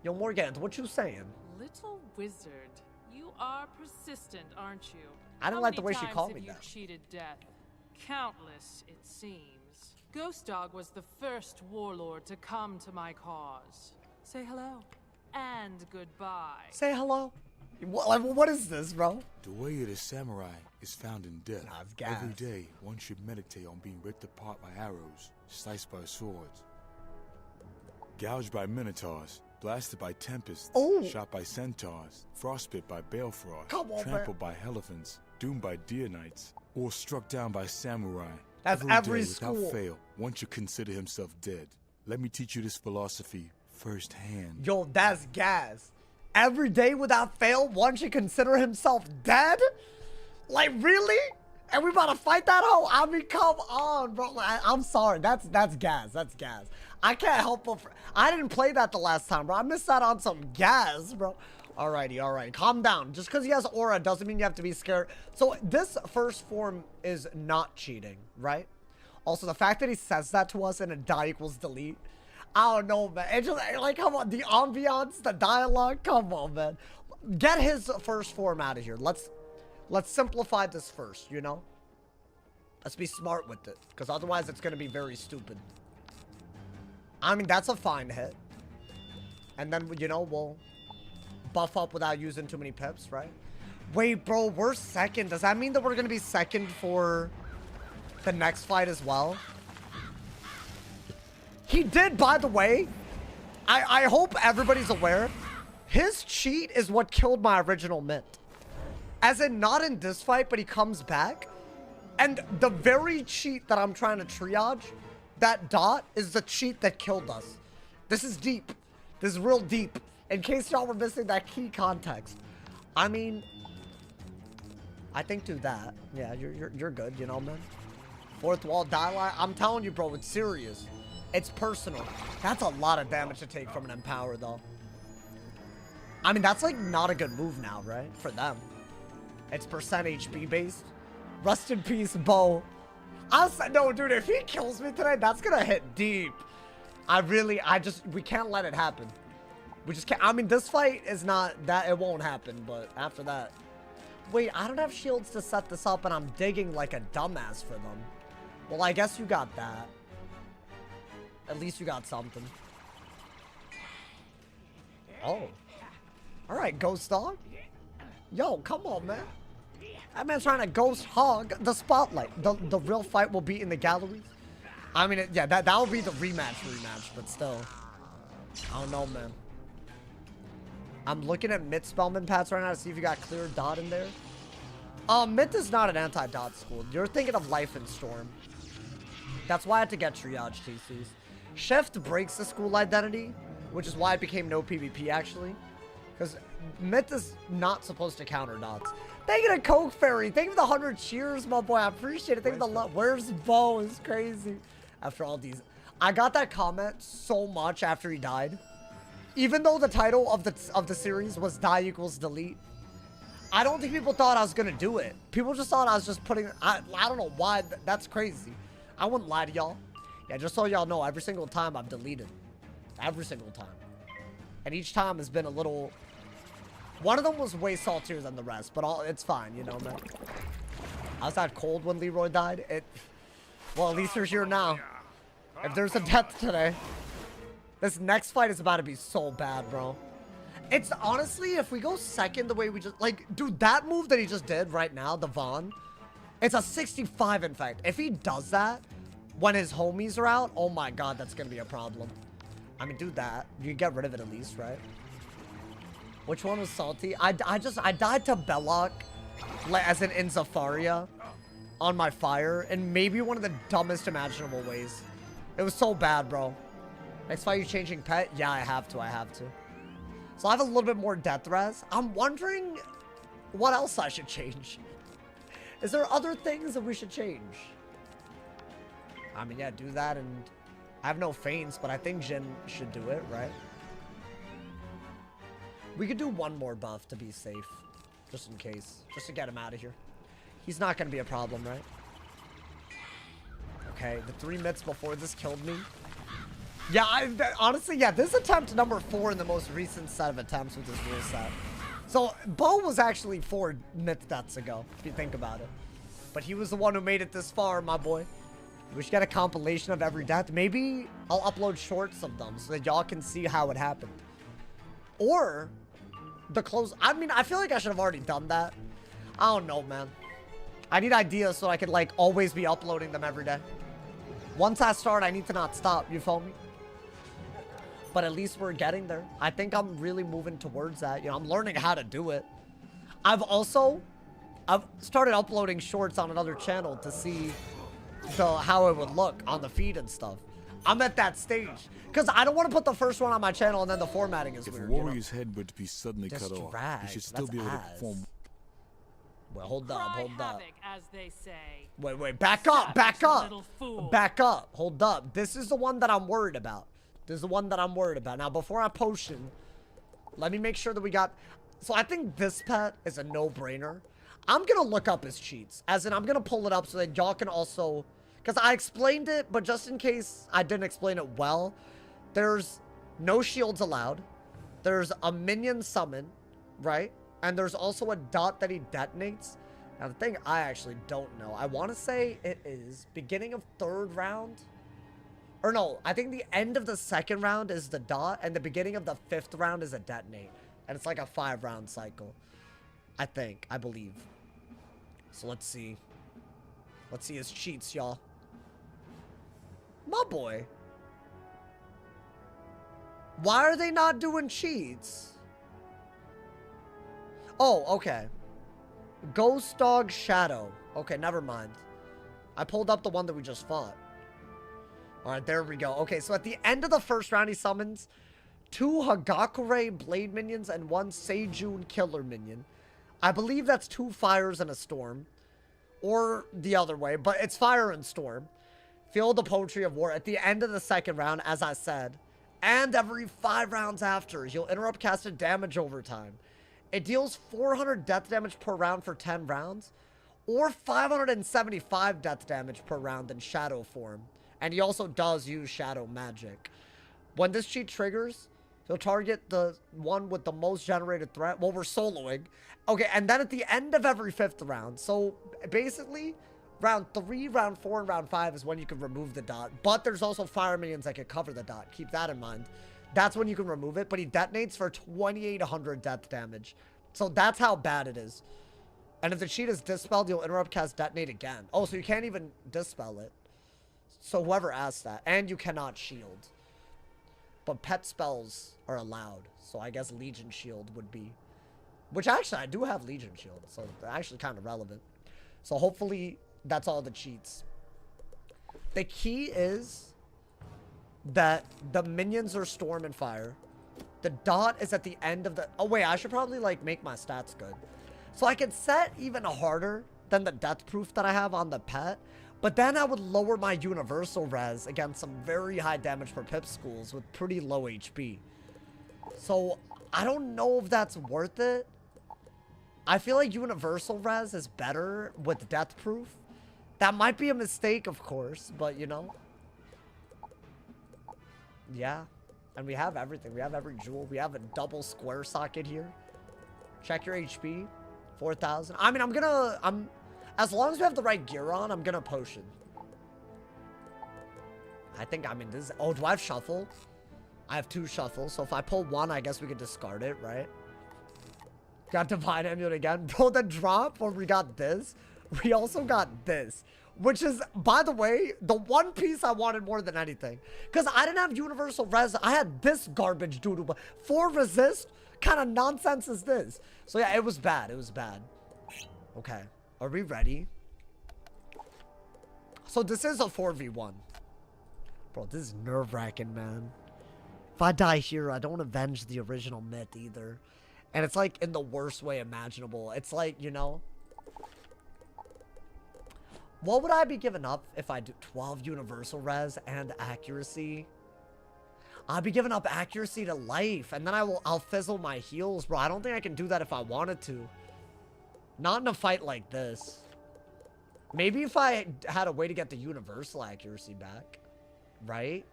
Yo, Morgan, what you saying? Little wizard, you are persistent, aren't you? I don't How like the many way she times called have me you that. cheated death? Countless, it seems. Ghost Dog was the first warlord to come to my cause. Say hello and goodbye. Say hello. What is this, bro? The way of the samurai is found in death. Nah, it's gas. Every day, one should meditate on being ripped apart by arrows, sliced by swords, gouged by minotaurs, blasted by tempests, shot by centaurs, frostbit by balefrost, trampled by elephants, doomed by deer knights, or struck down by samurai. That's every day, school. Without fail, one should consider himself dead. Let me teach you this philosophy firsthand. Yo, that's gas. Every day without fail, one should consider himself dead? Like, really? And we about to fight that hoe? I mean, come on, bro. I'm sorry. That's gas. That's gas. I can't help but... I didn't play that the last time, bro. I missed out on some gas, bro. Alrighty, alright. Calm down. Just because he has aura doesn't mean you have to be scared. So this first form is not cheating, right? Also, the fact that he says that to us in a die equals delete. I don't know, man. It's just, like, come on. The ambiance, the dialogue. Come on, man. Get his first form out of here. Let's simplify this first, you know? Let's be smart with it. Because otherwise, it's going to be very stupid. I mean, that's a fine hit. And then, you know, we'll buff up without using too many pips, right? Wait, bro, we're second. Does that mean that we're going to be second for the next fight as well? He did, by the way. I hope everybody's aware. His cheat is what killed my original mint. As in, not in this fight, but he comes back. And the very cheat that I'm trying to triage, that dot, is the cheat that killed us. This is deep. This is real deep. In case y'all were missing that key context. I mean, I think do that. Yeah, you're good, you know, man. Fourth wall dialogue. I'm telling you, bro, it's serious. It's personal. That's a lot of damage to take from an Empower, though. I mean, that's like not a good move now, right? For them. It's percent HP based. Rest in peace, Bo. No, dude, if he kills me today, that's gonna hit deep. We can't let it happen. We just can't. I mean, this fight is not that, it won't happen, but after that. Wait, I don't have shields to set this up, and I'm digging like a dumbass for them. Well, I guess you got that. At least you got something. Oh. Alright, Ghost Dog. Yo, come on, man. That man's trying to ghost hog the spotlight. The real fight will be in the galleries. I mean, yeah, that will be the rematch, but still. I don't know, man. I'm looking at Myth Spellman paths right now to see if you got clear dot in there. Myth is not an anti-dot school. You're thinking of Life and Storm. That's why I had to get Triage TCs. Shift breaks the school identity, which is why it became no PvP, actually. Because Myth is not supposed to counter dots. Thank you to Coke Fairy. Thank you for the 100 cheers, my boy. I appreciate it. Thank you for the love. Where's Bo? It's crazy. After all these. I got that comment so much after he died. Even though the title of the series was die equals delete. I don't think people thought I was going to do it. People just thought I was just putting... I don't know why. That's crazy. I wouldn't lie to y'all. Yeah, just so y'all know, every single time I've deleted. Every single time. And each time has been a little... One of them was way saltier than the rest, but it's fine, you know, man. I was that cold when Leroy died. Well, at least you're here now. If there's a death today, this next fight is about to be so bad, bro. It's honestly, if we go second the way we just... Like, dude, that move that he just did right now, the Vaughn, it's a 65, in fact. If he does that when his homies are out, oh my god, that's going to be a problem. I mean, do that. You get rid of it at least, right? Which one was salty? I died to Belloc, as in Zafaria, on my fire, in maybe one of the dumbest imaginable ways. It was so bad, bro. Next fight, you changing pet? Yeah, I have to. So I have a little bit more death res. I'm wondering what else I should change. Is there other things that we should change? I mean, yeah, do that, and I have no feints, but I think Jin should do it, right? We could do one more buff to be safe, just in case, just to get him out of here. He's not going to be a problem, right? Okay, the 3 myths before this killed me. Yeah, honestly, yeah, this is attempt number 4 in the most recent set of attempts with this rule set. So, Bo was actually 4 myth deaths ago, if you think about it. But he was the one who made it this far, my boy. We should get a compilation of every death. Maybe I'll upload shorts of them so that y'all can see how it happened. Or... the close... I mean, I feel like I should have already done that. I don't know, man. I need ideas so I could, like, always be uploading them every day. Once I start, I need to not stop. You feel me? But at least we're getting there. I think I'm really moving towards that. You know, I'm learning how to do it. I've started uploading shorts on another channel to see how it would look on the feed and stuff. I'm at that stage. Because I don't want to put the first one on my channel and then the formatting is weird. If a warrior's head were to be suddenly cut off, he should still be able to perform. Well, hold up. As they say. Wait, back up. Back up. Hold up. This is the one that I'm worried about. Now, before I potion, let me make sure that we got... So I think this pet is a no-brainer. I'm going to look up his cheats. As in, I'm going to pull it up so that y'all can also... Because I explained it, but just in case I didn't explain it well, there's no shields allowed. There's a minion summon, right? And there's also a dot that he detonates. Now, the thing I actually don't know. I want to say it is beginning of 3rd round. Or no, I think the end of the 2nd round is the dot, and the beginning of the 5th round is a detonate. And it's like a 5-round cycle. I believe. So let's see. Let's see his cheats, y'all. My boy. Why are they not doing cheats? Oh, okay. Ghost Dog Shadow. Okay, never mind. I pulled up the one that we just fought. Alright, there we go. Okay, so at the end of the 1st round, he summons 2 Hagakure Blade minions and 1 Seijun Killer minion. I believe that's 2 fires and a storm. Or the other way, but it's fire and storm. Feel the poetry of war. At the end of the 2nd round, as I said, and every 5 rounds after, he'll interrupt casted damage over time. It deals 400 death damage per round for 10 rounds, or 575 death damage per round in shadow form. And he also does use shadow magic. When this cheat triggers, he'll target the one with the most generated threat. Well, we're soloing. Okay, and then at the end of every 5th round. So basically, round 3, round 4, and round 5 is when you can remove the dot. But there's also fire minions that can cover the dot. Keep that in mind. That's when you can remove it. But he detonates for 2,800 death damage. So that's how bad it is. And if the cheat is dispelled, you'll interrupt cast detonate again. Oh, so you can't even dispel it. So whoever asked that. And you cannot shield. But pet spells are allowed. So I guess Legion Shield would be. Which actually, I do have Legion Shield. So they're actually kind of relevant. So hopefully, that's all the cheats. The key is that the minions are Storm and Fire. The dot is at the end of the... Oh, wait. I should probably, like, make my stats good. So I can set even harder than the death proof that I have on the pet. But then I would lower my universal res against some very high damage per pip schools with pretty low HP. So I don't know if that's worth it. I feel like universal res is better with death proof. That might be a mistake, of course, but you know. Yeah. And we have everything. We have every jewel. We have a double square socket here. Check your HP. 4,000. I mean, as long as we have the right gear on, I'm gonna potion. I think I'm in this. Oh, do I have shuffle? I have 2 shuffles. So if I pull 1, I guess we could discard it, right? Got Divine Amulet again. Bro, the drop where we got this, we also got this. Which is, by the way, the one piece I wanted more than anything. Because I didn't have universal res. I had this garbage doodle. 4 resist? Kind of nonsense is this? So yeah, it was bad. It was bad. Okay. Are we ready? So this is a 4v1. Bro, this is nerve-wracking, man. If I die here, I don't avenge the original myth either. And it's like in the worst way imaginable. It's like, you know. What would I be giving up if I do 12 universal res and accuracy? I'd be giving up accuracy to life. And then I'll fizzle my heals, bro. I don't think I can do that if I wanted to. Not in a fight like this. Maybe if I had a way to get the universal accuracy back. Right?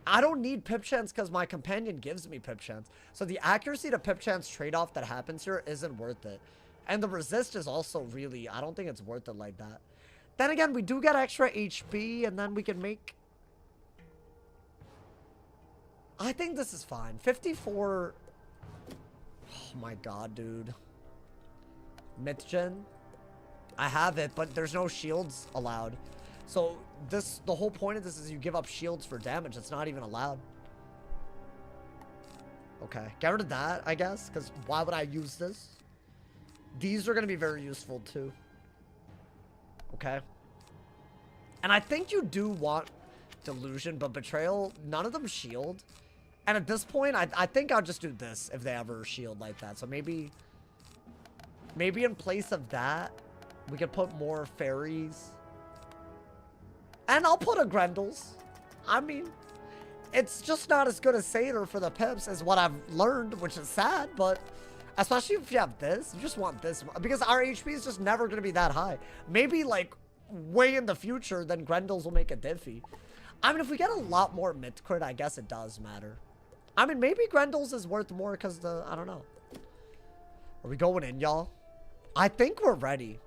I don't need pip chance because my companion gives me pip chance. So the accuracy to pip chance trade-off that happens here isn't worth it. And the resist is also really... I don't think it's worth it like that. Then again, we do get extra HP and then we can make... I think this is fine. 54... Oh my god, dude. Mythgen. I have it, but there's no shields allowed. So the whole point of this is you give up shields for damage. It's not even allowed. Okay, get rid of that, I guess, because why would I use this? These are going to be very useful too. Okay. And I think you do want Delusion, but Betrayal, none of them shield. And at this point, I think I'll just do this if they ever shield like that. So maybe in place of that, we could put more fairies. And I'll put a Grendel's. I mean, it's just not as good as Satyr for the pips as what I've learned, which is sad, but especially if you have this, you just want this. Because our HP is just never going to be that high. Maybe, like, way in the future, then Grendel's will make a diffy. I mean, if we get a lot more myth crit, I guess it does matter. I mean, maybe Grendel's is worth more because I don't know. Are we going in, y'all? I think we're ready.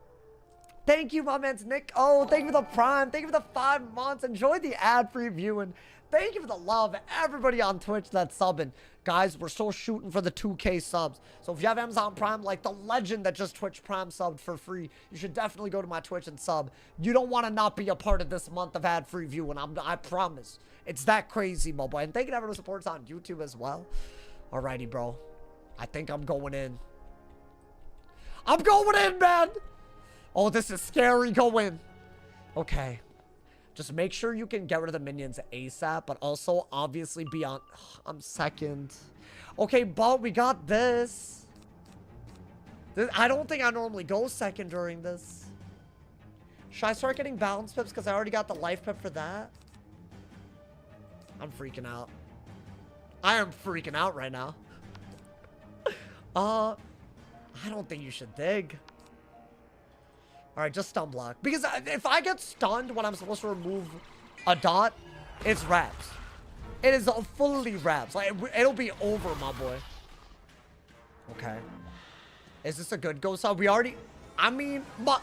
Thank you, my man's Nick. Oh, thank you for the prime. Thank you for the 5 months. Enjoy the ad-free viewing. Thank you for the love. Everybody on Twitch that's subbing. Guys, we're still shooting for the 2K subs. So if you have Amazon Prime, like the legend that just Twitch Prime subbed for free, you should definitely go to my Twitch and sub. You don't want to not be a part of this month of ad-free viewing. I promise. It's that crazy, my boy. And thank you to everyone who supports on YouTube as well. Alrighty, bro. I think I'm going in. I'm going in, man! Oh, this is scary. Go in. Okay. Just make sure you can get rid of the minions ASAP, but also obviously be on... I'm second. Okay, but we got this. I don't think I normally go second during this. Should I start getting balance pips because I already got the life pip for that? I'm freaking out. I am freaking out right now. I don't think you should dig. All right, just stun block. Because if I get stunned when I'm supposed to remove a dot, it's wraps. It is fully wraps. Like, it'll be over, my boy. Okay. Is this a good ghost dog? We already... I mean, but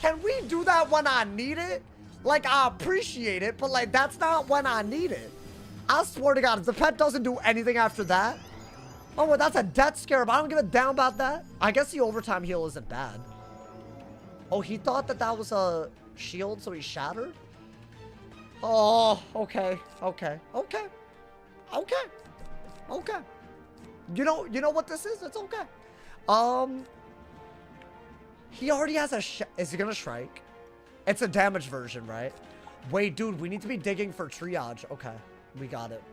can we do that when I need it? Like, I appreciate it, but, like, that's not when I need it. I swear to God, if the pet doesn't do anything after that... Oh, well, that's a death scare, but I don't give a damn about that. I guess the overtime heal isn't bad. Oh, he thought that that was a shield, so he shattered? Oh, okay, okay, okay, okay, okay. You know what this is? It's okay. He already has a is he gonna strike? It's a damage version, right? Wait, dude, we need to be digging for triage. Okay, we got it.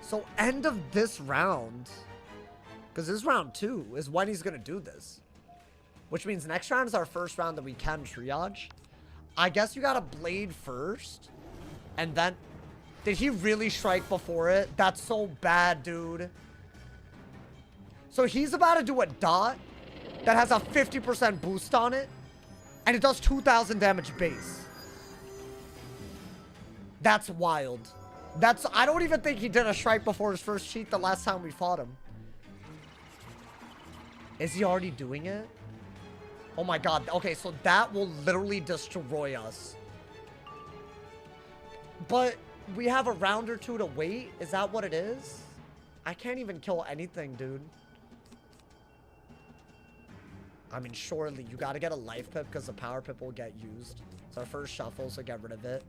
So end of this round, because this is round 2, is when he's gonna do this. Which means next round is our first round that we can triage. I guess you gotta blade first. And then... Did he really strike before it? That's so bad, dude. So he's about to do a dot that has a 50% boost on it. And it does 2,000 damage base. That's wild. That's... I don't even think he did a strike before his first cheat the last time we fought him. Is he already doing it? Oh my God. Okay, so that will literally destroy us. But we have a round or two to wait. Is that what it is? I can't even kill anything, dude. I mean, surely you got to get a life pip because the power pip will get used. It's our first shuffle, so get rid of it.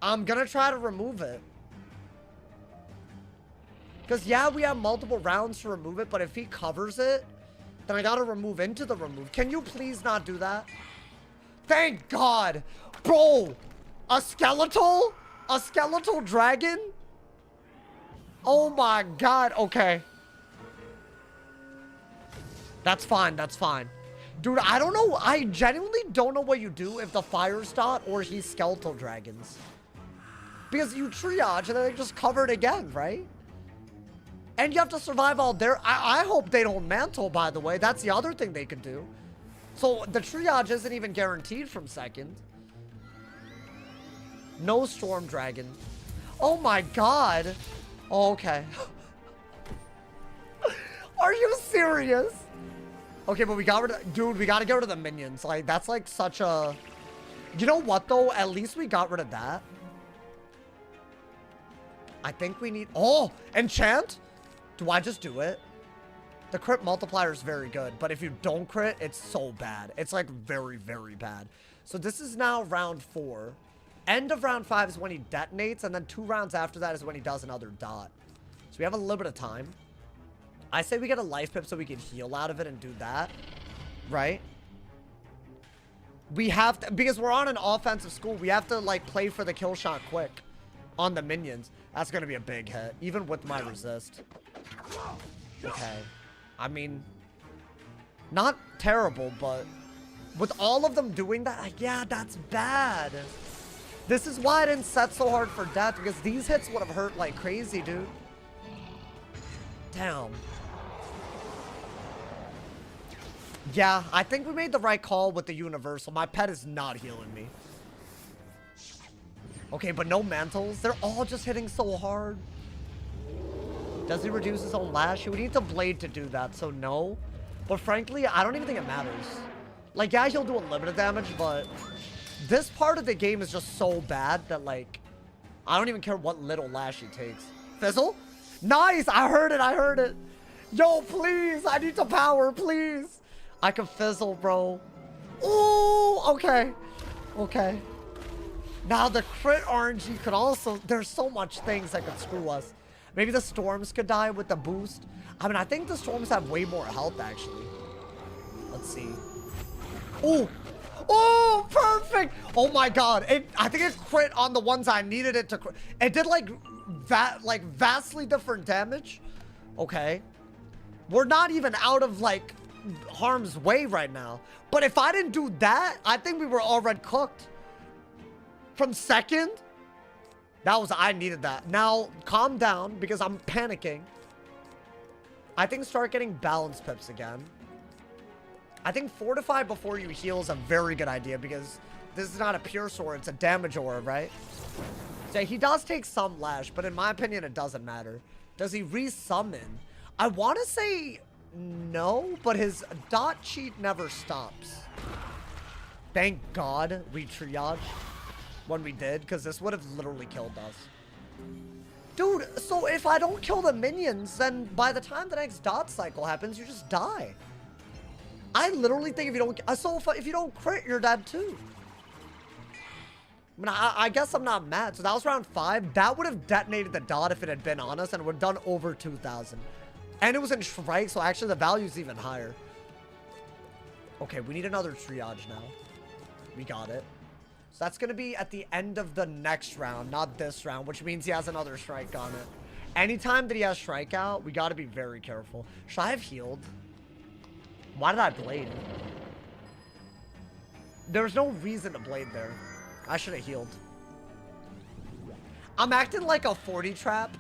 I'm going to try to remove it. Because, yeah, we have multiple rounds to remove it, but if he covers it, then I gotta remove into the remove. Can you please not do that? Thank God! Bro! A skeletal? A skeletal dragon? Oh my God, okay. That's fine, that's fine. Dude, I don't know. I genuinely don't know what you do if the fire's dot or he's skeletal dragons. Because you triage and then they just cover it again, right? And you have to survive all there. I hope they don't mantle, by the way. That's the other thing they could do. So the triage isn't even guaranteed from second. No storm dragon. Oh my God. Oh, okay. Are you serious? Okay, but we got rid of... Dude, we got to get rid of the minions. Like, that's like such a... You know what, though? At least we got rid of that. I think we need... Oh! Enchant? Do I just do it? The crit multiplier is very good, but if you don't crit, it's so bad. It's like very, very bad. So this is now round 4. End of round 5 is when he detonates, and then 2 rounds after that is when he does another dot. So we have a little bit of time. I say we get a life pip so we can heal out of it and do that. Right? We have to, because we're on an offensive school, we have to like play for the kill shot quick on the minions. That's going to be a big hit, even with my resist. Okay. I mean, not terrible, but with all of them doing that, yeah, that's bad. This is why I didn't set so hard for death, because these hits would have hurt like crazy, dude. Damn. Yeah, I think we made the right call with the universal. My pet is not healing me. Okay, but no mantles. They're all just hitting so hard. Does he reduce his own lash? We need the blade to do that, so no. But frankly, I don't even think it matters. Like, yeah, he'll do unlimited damage, but this part of the game is just so bad that, like, I don't even care what little lash he takes. Fizzle? Nice! I heard it, I heard it. Yo, please, I need to power, please. I can fizzle, bro. Ooh, okay. Okay. Now, the crit RNG could also... There's so much things that could screw us. Maybe the storms could die with the boost. I mean, I think the storms have way more health, actually. Let's see. Ooh. Oh, perfect. Oh, my God. I think it crit on the ones I needed it to crit. It did, like vastly different damage. Okay. We're not even out of, like, harm's way right now. But if I didn't do that, I think we were already cooked. From second, I needed that. Now, calm down, because I'm panicking. I think start getting balance pips again. I think fortify before you heal is a very good idea because this is not a pure sword, it's a damage orb, right? So he does take some lash, but in my opinion, it doesn't matter. Does he resummon? I want to say no, but his dot cheat never stops. Thank God we triaged when we did, because this would have literally killed us. Dude, so if I don't kill the minions, then by the time the next dot cycle happens, you just die. I literally think if you don't... So if you don't crit, you're dead too. I mean, I guess I'm not mad. So that was round 5. That would have detonated the dot if it had been on us, and it would have done over 2,000. And it was in strike, so actually the value's even higher. Okay, we need another triage now. We got it. So that's going to be at the end of the next round, not this round, which means he has another strike on it. Anytime that he has strike out, we got to be very careful. Should I have healed? Why did I blade? There's no reason to blade there. I should have healed. I'm acting like a 40 trap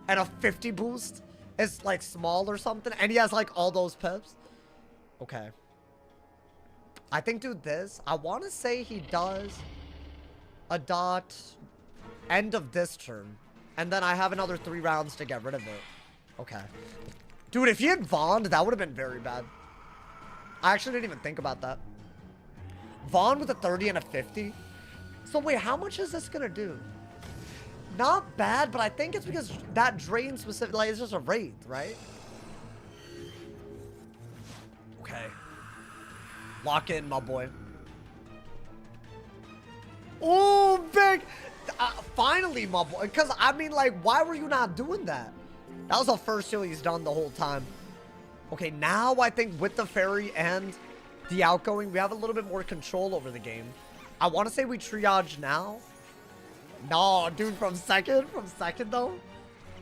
and a 50 boost is like small or something. And he has like all those pips. Okay. I think do this. I want to say he does a dot end of this turn. And then I have another 3 rounds to get rid of it. Okay. Dude, if he had Vaughn, that would have been very bad. I actually didn't even think about that. Vaughn with a 30 and a 50. So wait, how much is this gonna do? Not bad, but I think it's because that drain specific, like, it's just a wraith, right? Okay. Lock in, my boy. Oh, big! Finally, my boy. Because, I mean, like, why were you not doing that? That was the first heal he's done the whole time. Okay, now I think with the fairy and the outgoing, we have a little bit more control over the game. I want to say we triage now. No, dude, from second though.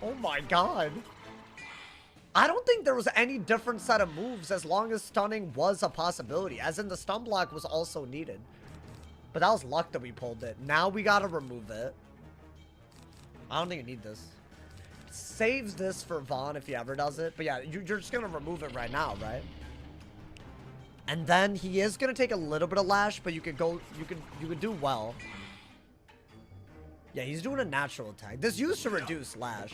Oh my God. I don't think there was any different set of moves as long as stunning was a possibility, as in the stun block was also needed. But that was luck that we pulled it. Now we got to remove it. I don't think you need this. Saves this for Vaughn if he ever does it. But yeah, you're just going to remove it right now, right? And then he is going to take a little bit of lash, but you could go, you could do well. Yeah, he's doing a natural attack. This used to reduce lash.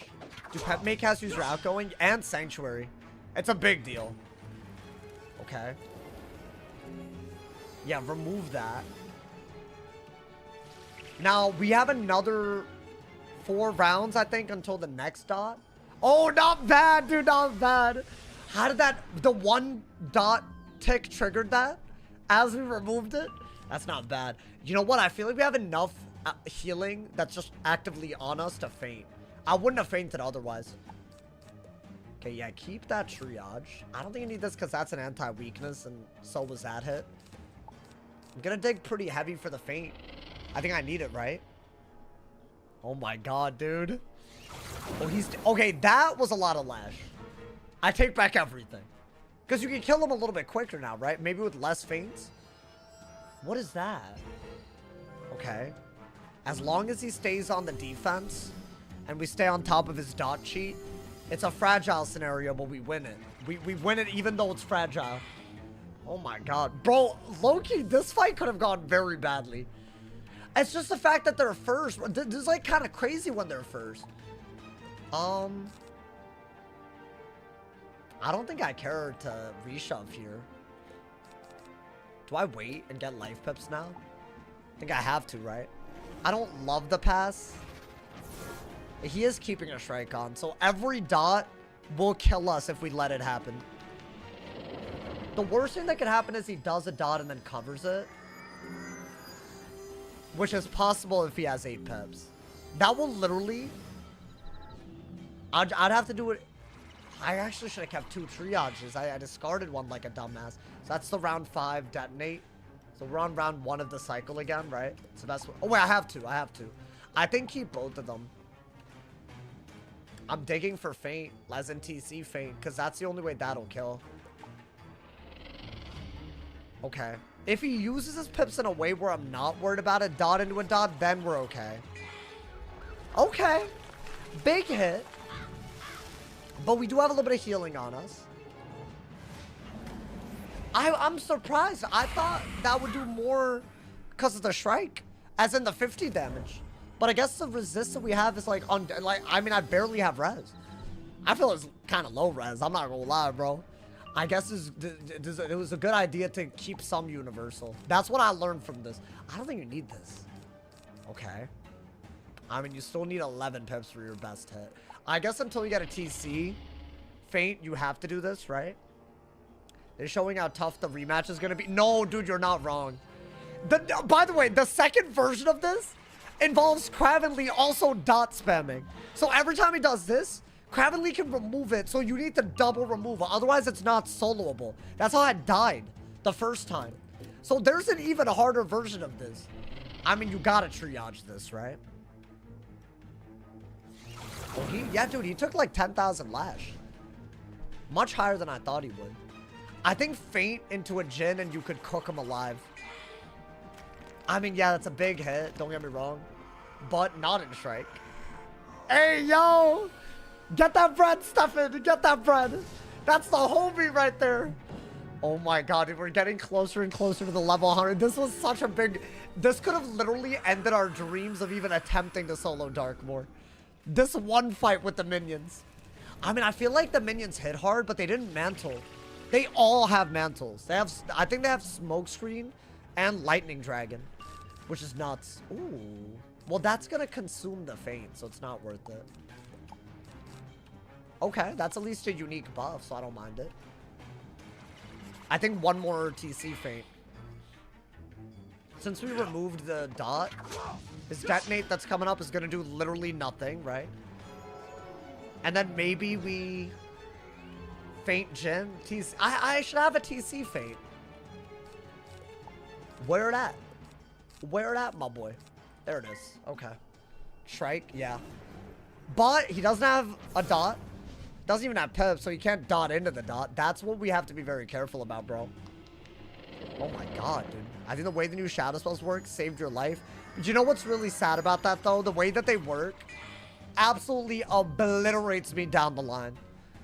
Do pet make cast use your outgoing and sanctuary. It's a big deal. Okay. Yeah, remove that. Now, we have another 4 rounds, I think, until the next dot. Oh, not bad, dude, not bad. How did that, the 1 dot tick triggered that as we removed it? That's not bad. You know what? I feel like we have enough healing that's just actively on us to faint. I wouldn't have fainted otherwise. Okay, yeah, keep that triage. I don't think you need this because that's an anti-weakness, and so was that hit. I'm gonna dig pretty heavy for the faint. I think I need it, right? Oh my God, dude. Oh, he's... Okay, that was a lot of lash. I take back everything. Because you can kill him a little bit quicker now, right? Maybe with less feints. What is that? Okay. As long as he stays on the defense and we stay on top of his dot cheat, it's a fragile scenario, but we win it. We win it even though it's fragile. Oh my God. Bro, low-key, this fight could have gone very badly. It's just the fact that they're first. This is like kind of crazy when they're first. I don't think I care to reshove here. Do I wait and get life pips now? I think I have to, right? I don't love the pass. He is keeping a strike on, so every dot will kill us if we let it happen. The worst thing that could happen is he does a dot and then covers it. Which is possible if he has 8 pips. That will literally... I'd have to do it... I actually should have kept 2 triages. I discarded one like a dumbass. So that's the round 5 detonate. So we're on round 1 of the cycle again, right? So that's what... Oh, wait, I have to. I think keep both of them. I'm digging for feint, as in TC feint, because that's the only way that'll kill. Okay. If he uses his pips in a way where I'm not worried about it, dot into a dot, then we're okay. Okay. Big hit. But we do have a little bit of healing on us. I'm surprised. I thought that would do more because of the Shrike, as in the 50 damage. But I guess the resist that we have is like, I mean, I barely have res. I feel it's kind of low res. I'm not gonna lie, bro. I guess it was a good idea to keep some universal. That's what I learned from this. I don't think you need this. Okay. I mean, you still need 11 pips for your best hit. I guess until you get a TC feint, you have to do this, right? They're showing how tough the rematch is going to be. No, dude, you're not wrong. By the way, the second version of this involves Cravenly also dot spamming. So every time he does this, Cravenly can remove it, so you need to double remove it. Otherwise, it's not soloable. That's how I died the first time. So there's an even harder version of this. I mean, you gotta triage this, right? Well, yeah, dude, he took like 10,000 lash. Much higher than I thought he would. I think feint into a Jhin and you could cook him alive. I mean, yeah, that's a big hit. Don't get me wrong. But not in Strike. Hey, yo! Get that bread, Stefan! Get that bread! That's the homie right there! Oh my god, dude, we're getting closer and closer to the level 100. This was such a big... This could have literally ended our dreams of even attempting to solo Darkmoor. This one fight with the minions. I mean, I feel like the minions hit hard, but they didn't mantle. They all have mantles. They have... I think they have Smokescreen and Lightning Dragon, which is nuts. Ooh. Well, that's gonna consume the feint, so it's not worth it. Okay, that's at least a unique buff, so I don't mind it. I think one more TC feint. Since we removed the dot, his detonate that's coming up is gonna do literally nothing, right? And then maybe we feint Jhin. TC. I should have a TC feint. Where it at? Where it at, my boy? There it is. Okay. Shrike, yeah. But he doesn't have a dot. Doesn't even have pip, so you can't dot into the dot. That's what we have to be very careful about, bro. Oh my god, dude. I think the way the new shadow spells work saved your life. But you know what's really sad about that, though? The way that they work absolutely obliterates me down the line.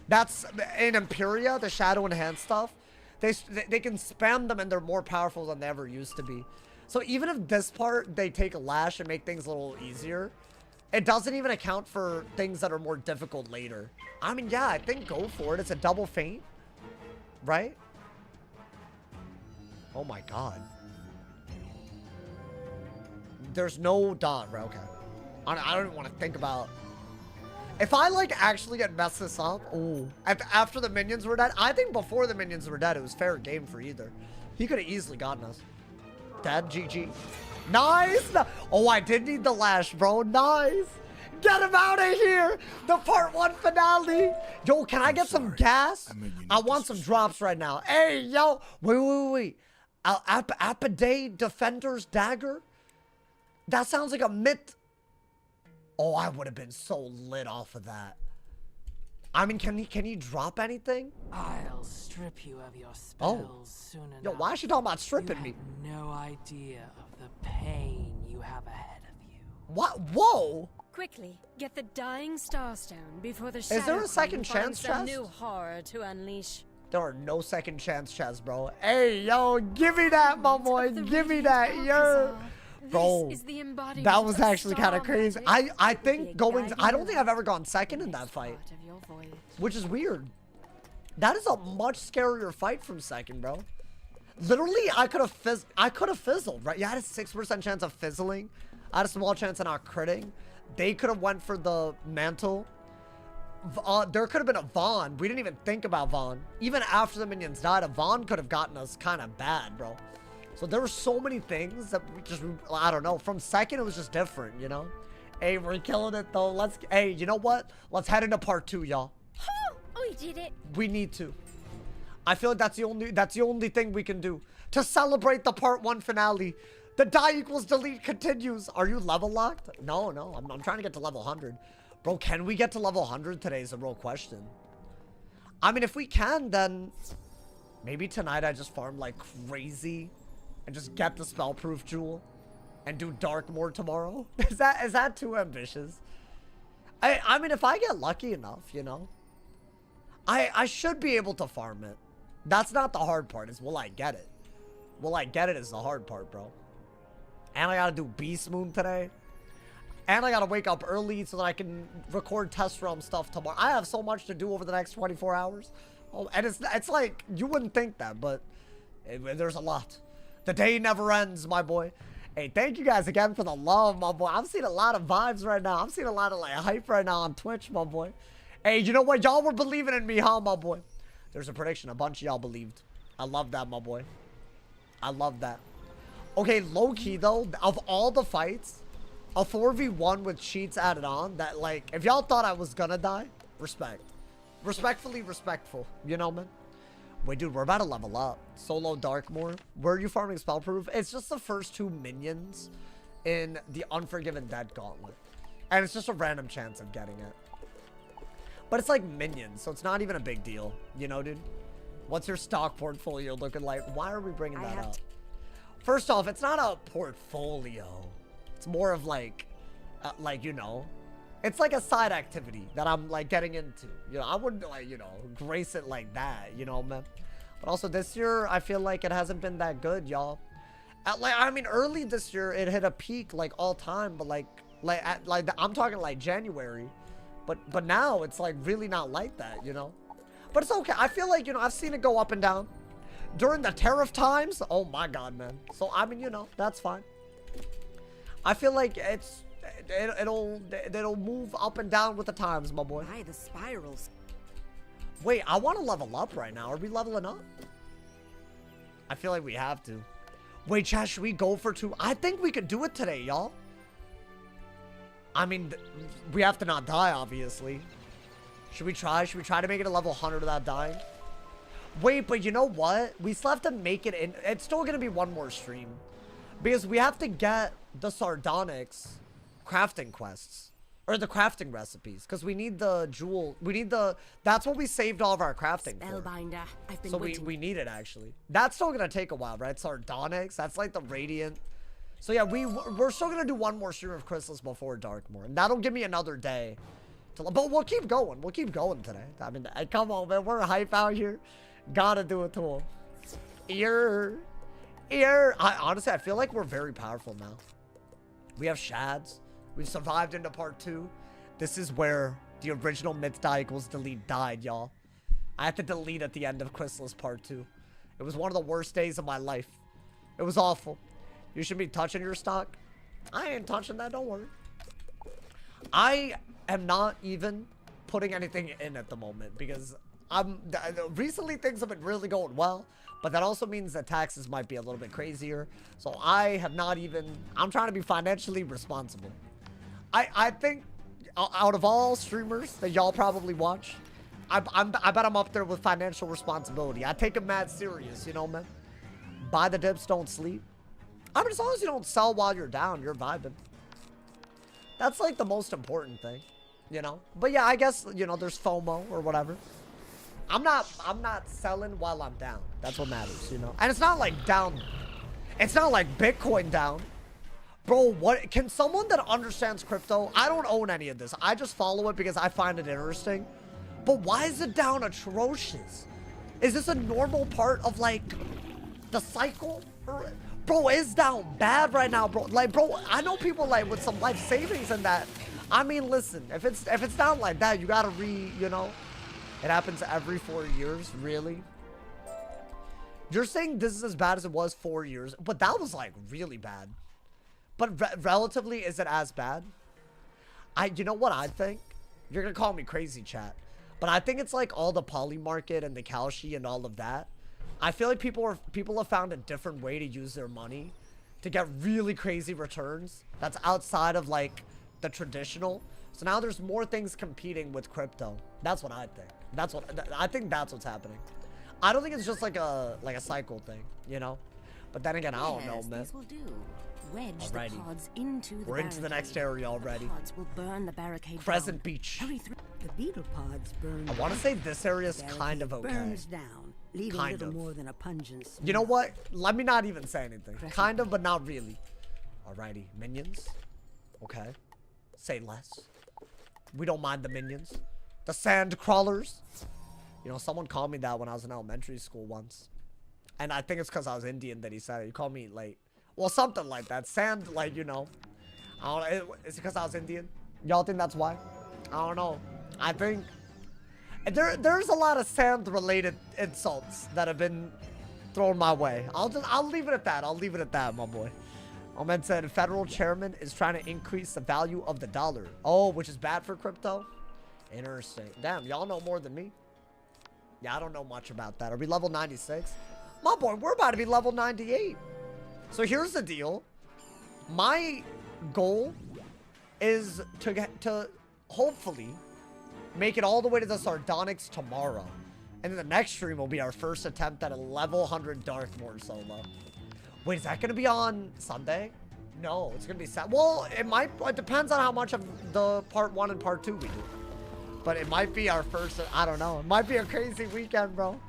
That's in Imperia, the shadow enhanced stuff. They can spam them and they're more powerful than they ever used to be. So even if this part, they take a lash and make things a little easier, it doesn't even account for things that are more difficult later. I mean, yeah, I think go for it. It's a double feint, right? Oh my god. There's no dot, right? Okay. I don't even want to think about... If I, like, actually get messed this up... Ooh. After the minions were dead... I think before the minions were dead, it was fair game for either. He could have easily gotten us. Dead, GG. Nice! Oh, I did need the lash, bro. Nice! Get him out of here! The part 1 finale! Yo, can I get some gas? I want some drops right now. Hey, yo! Wait. Apodate Defender's Dagger? That sounds like a myth. Oh, I would have been so lit off of that. I mean, can he drop anything? I'll strip you of your spells soon enough. Yo, why is she talking about stripping me? You have no idea of the pain you have ahead of you. What? Whoa! Quickly, get the Dying Starstone before the Is there a second chance chest? New horror to unleash. There are no second chance chests, bro. Hey, yo, give me that, my boy. Give me that, yo. Bro, that was actually kind of crazy. I think going... I don't think I've ever gone second in that fight. Which is weird. That is a much scarier fight from second, bro. Literally, I could have fizzled, right? You had a 6% chance of fizzling. I had a small chance of not critting. They could have went for the mantle. There could have been a Vaughn. We didn't even think about Vaughn. Even after the minions died, a Vaughn could have gotten us kind of bad, bro. So there were so many things that we just, I don't know. From second, it was just different, you know? Hey, we're killing it, though. Hey, you know what? Let's head into part 2, y'all. We did it. We need to. I feel like that's the only thing we can do to celebrate the part 1 finale. The die equals delete continues. Are you level locked? No. I'm trying to get to level 100. Bro, can we get to level 100 today is a real question. I mean, if we can, then maybe tonight I just farm like crazy and just get the spellproof jewel and do Darkmoor tomorrow. Is that too ambitious? I mean, if I get lucky enough, you know, I should be able to farm it. That's not the hard part, is will I get it? Will I get it is the hard part, bro. And I gotta do Beast Moon today. And I gotta wake up early so that I can record Test Realm stuff tomorrow. I have so much to do over the next 24 hours. Oh, and it's like, you wouldn't think that, but there's a lot. The day never ends, my boy. Hey, thank you guys again for the love, my boy. I'm seeing a lot of vibes right now. I'm seeing a lot of like hype right now on Twitch, my boy. Hey, you know what? Y'all were believing in me, huh, my boy? There's a prediction. A bunch of y'all believed. I love that, my boy. I love that. Okay, low-key, though, of all the fights, a 4v1 with cheats added on, that, like, if y'all thought I was gonna die, respect. Respectfully respectful. You know, man? Wait, dude, we're about to level up. Solo Darkmoor. Where are you farming Spellproof? It's just the first 2 minions in the Unforgiven Dead Gauntlet. And it's just a random chance of getting it. But it's like minions, so it's not even a big deal. You know, dude? What's your stock portfolio looking like? Why are we bringing that up? First off, it's not a portfolio. It's more of like, you know, it's like a side activity that I'm like getting into. You know, I wouldn't like, you know, grace it like that, you know, man. But also this year, I feel like it hasn't been that good, y'all. I mean, early this year, it hit a peak like all time, but I'm talking like January. But now it's like really not like that, you know. But it's okay. I feel like, you know, I've seen it go up and down. During the tariff times, oh my god, man. So I mean, you know, that's fine. I feel like it'll move up and down with the times, my boy. By the spirals. Wait, I want to level up right now. Are we leveling up? I feel like we have to. Wait, chat, should we go for 2? I think we could do it today, y'all. I mean, we have to not die, obviously. Should we try? Should we try to make it a level 100 without dying? Wait, but you know what? We still have to make it in. It's still going to be one more stream. Because we have to get the Sardonyx crafting quests. Or the crafting recipes. Because we need the jewel. We need the... That's what we saved all of our crafting for. Spellbinder. I've been so we need it, actually. That's still going to take a while, right? Sardonyx. That's like the Radiant. So yeah, we're still going to do one more stream of Khrysalis before Darkmoor. And that'll give me another day. But we'll keep going. We'll keep going today. I mean, come on, man. We're hype out here. Gotta do it to him. Honestly, I feel like we're very powerful now. We have shads. We've survived into part 2. This is where the original myth die equals delete died, y'all. I had to delete at the end of Khrysalis part 2. It was one of the worst days of my life. It was awful. You should be touching your stock. I ain't touching that, don't worry. I am not even putting anything in at the moment because recently things have been really going well, but that also means that taxes might be a little bit crazier. So I have not even, I'm trying to be financially responsible. I think out of all streamers that y'all probably watch, I bet I'm up there with financial responsibility. I take it mad serious, you know, man. Buy the dips, don't sleep. I mean, as long as you don't sell while you're down, you're vibing. That's like the most important thing, you know? But yeah, I guess, you know, there's FOMO or whatever. I'm not selling while I'm down. That's what matters, you know? And it's not like down. It's not like Bitcoin down. Bro, what? Can someone that understands crypto? I don't own any of this. I just follow it because I find it interesting. But why is it down atrocious? Is this a normal part of, like, the cycle? Bro, it's down bad right now, bro. Like, bro, I know people, like, with some life savings and that. I mean, listen, if it's down like that, you gotta you know? It happens every 4 years, really? You're saying this is as bad as it was 4 years, but that was, like, really bad. But relatively, is it as bad? You know what I think? You're gonna call me crazy, chat. But I think it's like all the poly market and the Kalshi and all of that. I feel like people have found a different way to use their money to get really crazy returns. That's outside of like the traditional. So now there's more things competing with crypto. That's what I think. I think that's what's happening. I don't think it's just like a cycle thing, you know? But then again, I don't know, man. Will do. Wedge Alrighty. the pods into the We're into the next area already. Pods will burn the barricade Crescent down. Beach. The beetle pods burn. I want to say this area is kind of okay. Burns down, leaving Kind little of. more than a pungent smell. You know what? Let me not even say anything. Kind of, but not really. Alrighty, minions. Okay. Say less. We don't mind the minions. The sand crawlers. You know, someone called me that when I was in elementary school once. And I think it's because I was Indian that he said it. He called me late. Well, something like that. Sand, like, you know. I don't know. Is it because I was Indian? Y'all think that's why? I don't know. I think there's a lot of sand-related insults that have been thrown my way. I'll leave it at that. I'll leave it at that, my boy. Omen said, federal chairman is trying to increase the value of the dollar. Oh, which is bad for crypto? Interesting. Damn, y'all know more than me. Yeah, I don't know much about that. Are we level 96? My boy, we're about to be level 98. So here's the deal. My goal is to hopefully make it all the way to the Sardonyx tomorrow. And then the next stream will be our first attempt at a level 100 Darkmoor solo. Wait, is that going to be on Sunday? No, it's going to be Saturday. Well, it depends on how much of the part 1 and part 2 we do. But it might be our first, I don't know. It might be a crazy weekend, bro.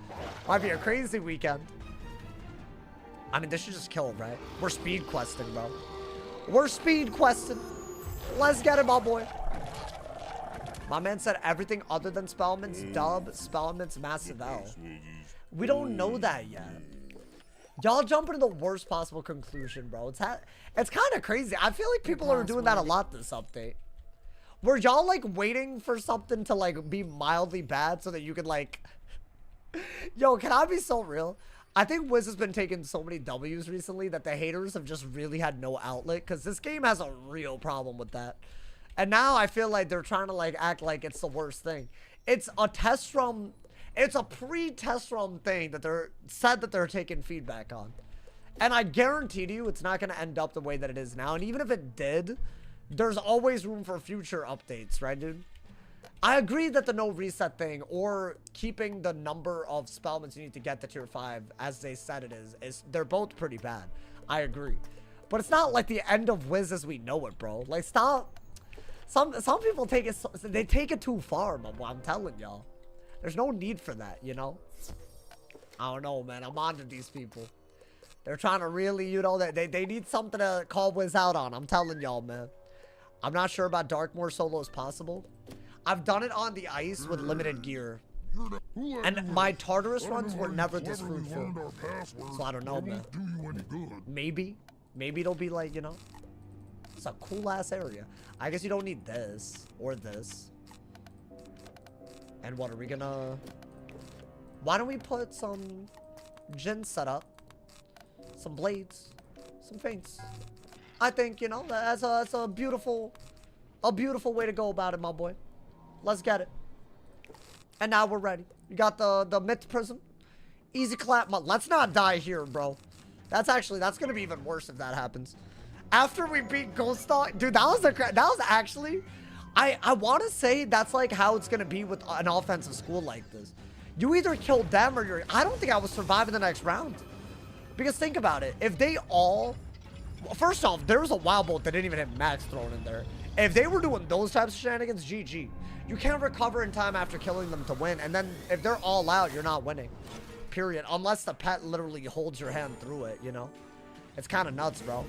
Might be a crazy weekend. I mean, this should just kill, right? We're speed questing, bro. We're speed questing. Let's get it, my boy. My man said everything other than spellements, dub, spellements, massive L. We don't know that yet. Y'all jumping to the worst possible conclusion, bro. It's kind of crazy. I feel like people are doing that a lot this update. Were y'all like waiting for something to like be mildly bad so that you could like... Yo, can I be so real? I think Wiz has been taking so many W's recently that the haters have just really had no outlet, because this game has a real problem with that. And now I feel like they're trying to like act like it's the worst thing. It's a test run. It's a pre-test run thing that they're said that they're taking feedback on. And I guarantee to you it's not going to end up the way that it is now. And even if it did, there's always room for future updates, right, dude? I agree that the no reset thing or keeping the number of spellments you need to get to tier 5 as they said it is they're both pretty bad. I agree. But it's not like the end of Wiz as we know it, bro. Like, stop. Some people take it, they take it too far, I'm telling y'all. There's no need for that, you know? I don't know, man. I'm on to these people. They're trying to really, you know, they need something to call Wiz out on. I'm telling y'all, man. I'm not sure about Darkmoor solos possible. I've done it on the ice with limited gear. And my Tartarus runs were never this fruitful. So I don't know, man. Maybe. Maybe it'll be like, you know. It's a cool ass area. I guess you don't need this or this. And what are we gonna... Why don't we put some Jin setup, some blades, some feints. I think, you know, that's a beautiful way to go about it, my boy. Let's get it. And now we're ready. You got the myth prism. Easy clap. Let's not die here, bro. That's gonna be even worse if that happens. After we beat Ghost Dog, dude, that was actually, I want to say that's like how it's gonna be with an offensive school like this. You either kill them or I don't think I was surviving the next round. Because think about it, if they all, well, first off, there was a wild bolt that didn't even have max thrown in there. If they were doing those types of shenanigans, GG. You can't recover in time after killing them to win. And then if they're all out, you're not winning. Period. Unless the pet literally holds your hand through it, you know? It's kind of nuts, bro.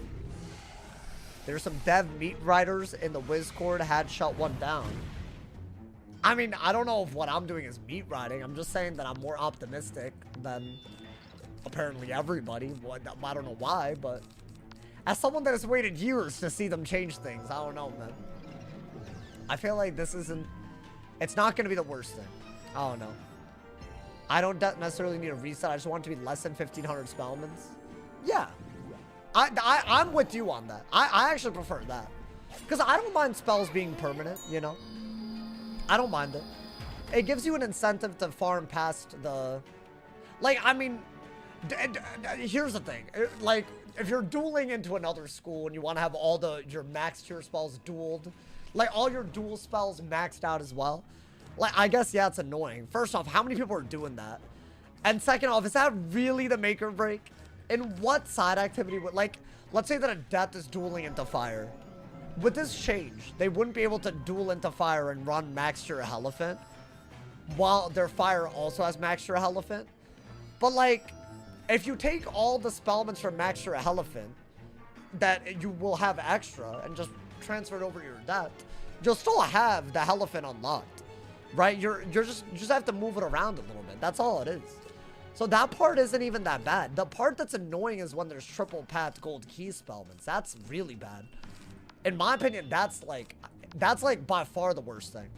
There's some dev meat riders in the Wizcord had shut one down. I mean, I don't know if what I'm doing is meat riding. I'm just saying that I'm more optimistic than apparently everybody. I don't know why, but as someone that has waited years to see them change things, I don't know, man. I feel like this isn't... It's not going to be the worst thing. I don't know. I don't necessarily need a reset. I just want it to be less than 1,500 spellments. Yeah. I'm with you on that. I actually prefer that. Because I don't mind spells being permanent, you know? I don't mind it. It gives you an incentive to farm past the... Like, I mean... Here's the thing. Like, if you're dueling into another school and you want to have all your max tier spells dueled... Like, all your dual spells maxed out as well. Like, I guess, yeah, it's annoying. First off, how many people are doing that? And second off, is that really the make or break? In what side activity would, like, let's say that a death is dueling into fire. With this change, they wouldn't be able to duel into fire and run max tier Elephant, while their fire also has max tier Elephant. But, like, if you take all the spellments from max tier Elephant that you will have extra and just transfer it over to your death, you'll still have the Elephant unlocked. right? You just have to move it around a little bit. That's all it is. So that part isn't even that bad. The part that's annoying is when there's triple path gold key spellments. That's really bad. In my opinion, that's like by far the worst thing.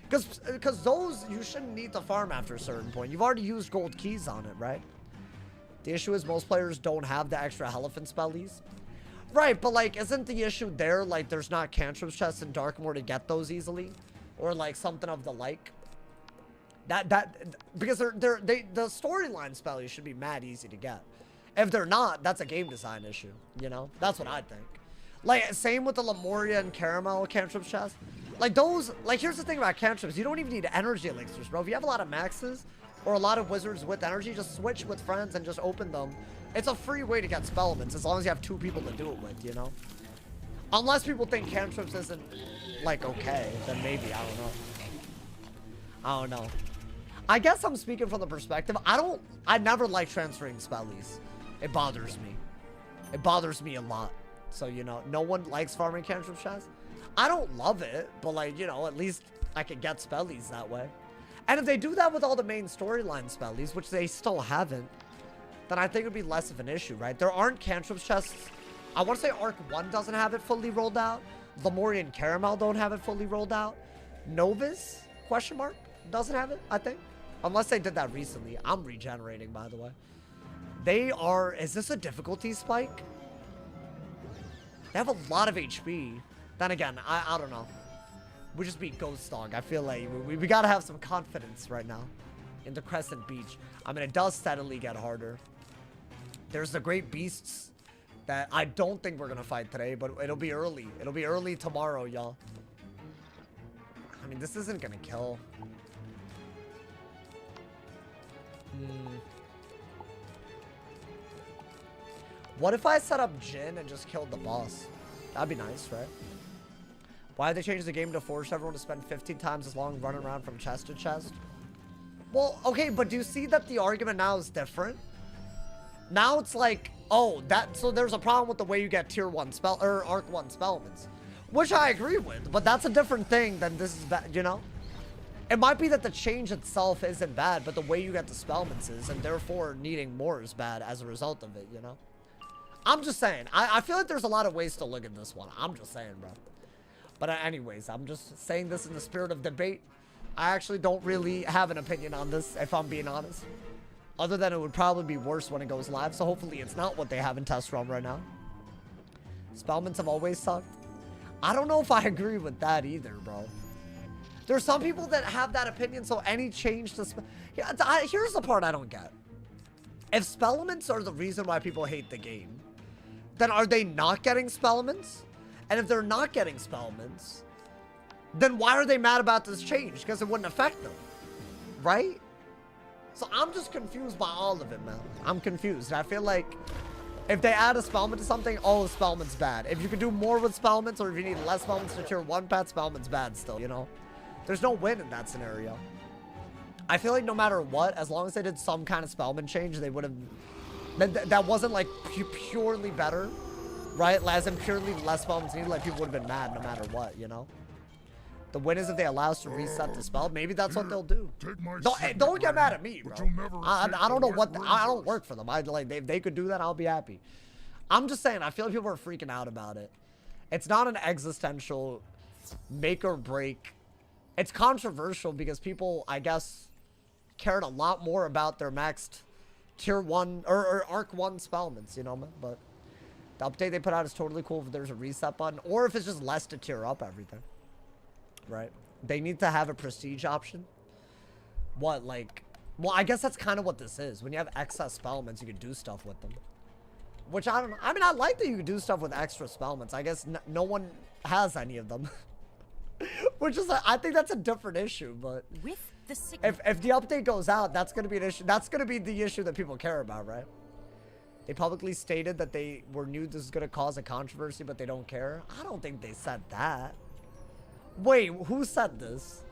Because those, you shouldn't need to farm after a certain point. You've already used gold keys on it, right? The issue is most players don't have the extra elephant spellies. Right, but like, isn't the issue there, like, there's not cantrips chests in Darkmoor to get those easily? Or like something of the like? Because the storyline spellies should be mad easy to get. If they're not, that's a game design issue, you know? That's what I think. Like, same with the Lemuria and Caramel cantrip chests. Like, those, like, here's the thing about cantrips. You don't even need energy elixirs, bro. If you have a lot of maxes or a lot of wizards with energy, just switch with friends and just open them. It's a free way to get spellements as long as you have 2 people to do it with, you know? Unless people think cantrips isn't, like, okay, then maybe, I don't know. I guess I'm speaking from the perspective, I never like transferring spellies. It bothers me. It bothers me a lot. So, you know, no one likes farming cantrip chests. I don't love it, but like, you know, at least I could get spellies that way. And if they do that with all the main storyline spellies, which they still haven't, then I think it would be less of an issue, right? There aren't cantrip chests. I want to say Arc 1 doesn't have it fully rolled out. Lemuria and Caramel don't have it fully rolled out. Novus, question mark, doesn't have it, I think. Unless they did that recently. I'm regenerating, by the way. They are, is this a difficulty spike? They have a lot of HP. Then again, I don't know. We just beat Ghost Dog. I feel like we gotta have some confidence right now into Crescent Beach. I mean, it does steadily get harder. There's the Great Beasts that I don't think we're gonna fight today, but it'll be early. It'll be early tomorrow, y'all. I mean, this isn't gonna kill. What if I set up Jin and just killed the boss? That'd be nice, right? Why did they change the game to force everyone to spend 15 times as long running around from chest to chest? Well, okay, but do you see that the argument now is different? Now it's like, oh, so there's a problem with the way you get tier 1 spell, or arc 1 spellments. Which I agree with, but that's a different thing than this is bad, you know? It might be that the change itself isn't bad, but the way you get the spellments is, and therefore needing more is bad as a result of it, you know? I'm just saying. I feel like there's a lot of ways to look at this one. I'm just saying, bro. But anyways, I'm just saying this in the spirit of debate. I actually don't really have an opinion on this, if I'm being honest. Other than it would probably be worse when it goes live, so hopefully it's not what they have in test realm right now. Spellments have always sucked. I don't know if I agree with that either, bro. There's some people that have that opinion, so any change to here's the part I don't get. If spellments are the reason why people hate the game, then are they not getting spellments? And if they're not getting spellments, then why are they mad about this change? Because it wouldn't affect them, right? So I'm just confused by all of it, man. I'm confused. I feel like if they add a spellment to something, oh, spellment's bad. If you could do more with spellments, or if you need less spellments to tier 1 path, spellment's bad still, you know? There's no win in that scenario. I feel like no matter what, as long as they did some kind of spellment change, they would have... That wasn't like purely better, right? As in purely less spellments needed, like people would have been mad no matter what, you know? The win is if they allow us to reset the spell. Maybe that's what they'll do. Don't get mad at me, bro. I don't know what... I don't work for them. If they could do that, I'll be happy. I'm just saying, I feel like people are freaking out about it. It's not an existential make or break. It's controversial because people, I guess, cared a lot more about their maxed tier 1 or arc 1 spellments, you know, but the update they put out is totally cool if there's a reset button or if it's just less to tier up everything, right? They need to have a prestige option. What, like, well, I guess that's kind of what this is. When you have excess spellments, you can do stuff with them, which I don't know. I mean, I like that you can do stuff with extra spellments. I guess no one has any of them. Which is, I think that's a different issue, but with the if the update goes out, that's going to be an issue. That's going to be the issue that people care about, right? They publicly stated that they knew this is going to cause a controversy, but they don't care. I don't think they said that. Wait, who said this?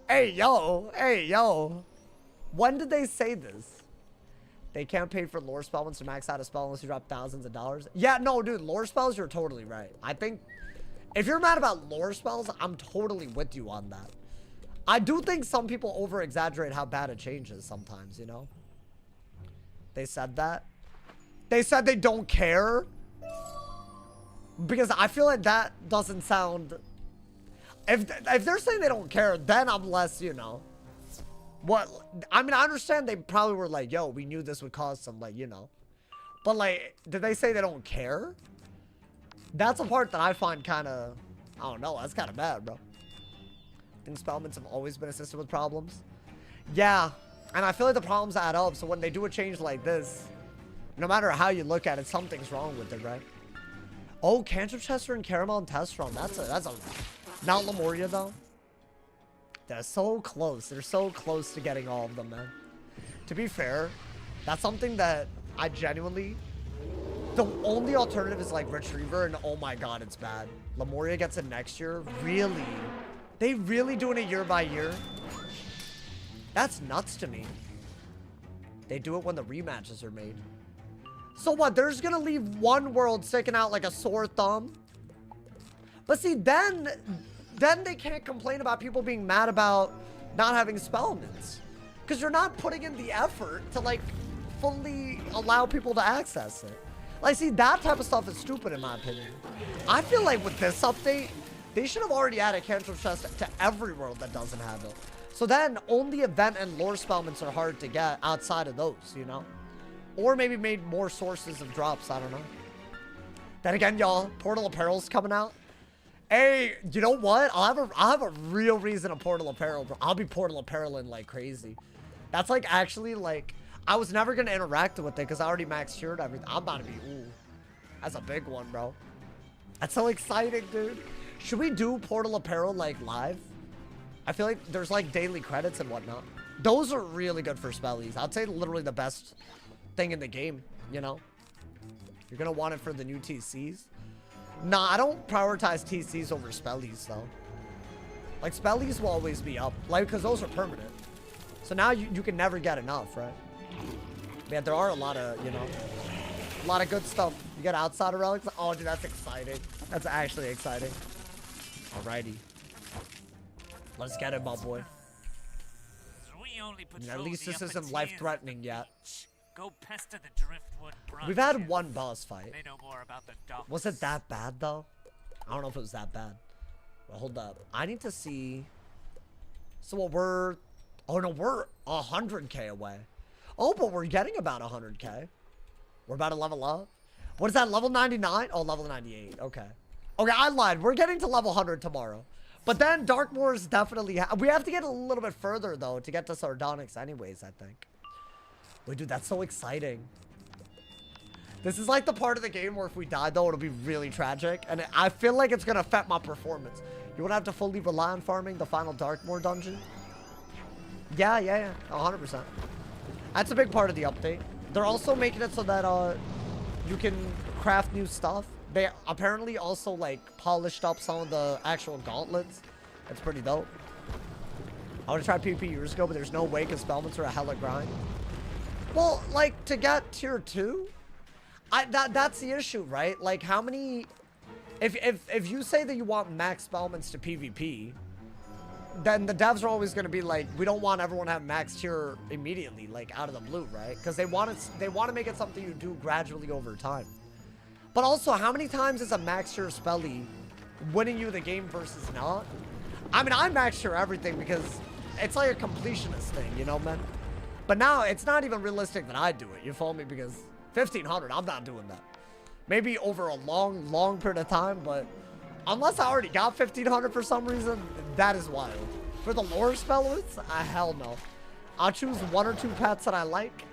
Hey, yo. When did they say this? They can't pay for lore spellments to max out a spell unless you drop thousands of dollars. Yeah, no, dude, lore spells, you're totally right. I think... if you're mad about lore spells, I'm totally with you on that. I do think some people over-exaggerate how bad a change is sometimes, you know? They said that. They said they don't care. Because I feel like that doesn't sound... If they're saying they don't care, then I'm less, you know... What? I mean, I understand they probably were like, yo, we knew this would cause some, like, you know... But, like, did they say they don't care? That's a part that I find kind of... I don't know, that's kind of bad, bro. I think spellements have always been assisted with problems. Yeah, and I feel like the problems add up, so when they do a change like this, no matter how you look at it, something's wrong with it, right? Oh, Cantrip Chester and Caramel and Testron. That's a... Not Lemuria, though. They're so close. They're so close to getting all of them, man. To be fair, that's something that I genuinely... The only alternative is like Retriever, and oh my god, it's bad. Lemuria gets it next year? Really? They really doing it year by year? That's nuts to me. They do it when the rematches are made. So what? They're just gonna leave one world sticking out like a sore thumb? But see, then they can't complain about people being mad about not having spellements. Because you're not putting in the effort to, like, fully allow people to access it. Like, see, that type of stuff is stupid in my opinion. I feel like with this update, they should have already added Cantrip Chest to every world that doesn't have it. So then, only event and lore spellments are hard to get outside of those, you know? Or maybe made more sources of drops, I don't know. Then again, y'all, Portal Apparel's coming out. Hey, you know what? I'll have a real reason to Portal Apparel, bro. I'll be Portal Appareling like crazy. That's like actually like... I was never going to interact with it because I already max cured everything. I'm about to be... Ooh. That's a big one, bro. That's so exciting, dude. Should we do Portal Apparel like live? I feel like there's like daily credits and whatnot. Those are really good for spellies. I'd say literally the best thing in the game, you know? You're going to want it for the new TCs. Nah, I don't prioritize TCs over spellies, though. Like, spellies will always be up. Like, because those are permanent. So now you can never get enough, right? Man, there are a lot of, you know, a lot of good stuff. You got outsider relics. Oh, dude, that's exciting. That's actually exciting. Alrighty. Let's get it, my boy. At least this isn't life-threatening yet. Go pester the driftwood branch. We've had one boss fight. They know more about the docks. Was it that bad, though? I don't know if it was that bad. Well, hold up. I need to see... So what, we're... Oh, no, we're 100k away. Oh, but we're getting about 100k. We're about to level up. What is that, level 99? Oh, level 98. Okay. Okay, I lied. We're getting to level 100 tomorrow. But then Darkmoor is definitely... we have to get a little bit further, though, to get to Sardonyx anyways, I think. Wait, dude, that's so exciting. This is like the part of the game where if we die, though, it'll be really tragic. And I feel like it's going to affect my performance. You want to have to fully rely on farming the final Darkmoor dungeon? Yeah. 100%. That's a big part of the update. They're also making it so that you can craft new stuff. They apparently also, like, polished up some of the actual gauntlets. That's pretty dope. I would have tried PvP years ago, but there's no way because spellments are a hella grind. Well, like, to get tier 2, that's the issue, right? Like, how many... If you say that you want max spellments to PvP, then the devs are always going to be like, we don't want everyone to have max tier immediately, like, out of the blue, right? Because they want to make it something you do gradually over time. But also, how many times is a max tier spelly winning you the game versus not? I mean, I max tier everything because it's like a completionist thing, you know, man? But now, it's not even realistic that I do it, you follow me? Because 1500, I'm not doing that. Maybe over a long period of time, but unless I already got 1500 for some reason, that is wild. For the lore spellers, hell no. I'll choose 1 or 2 pets that I like,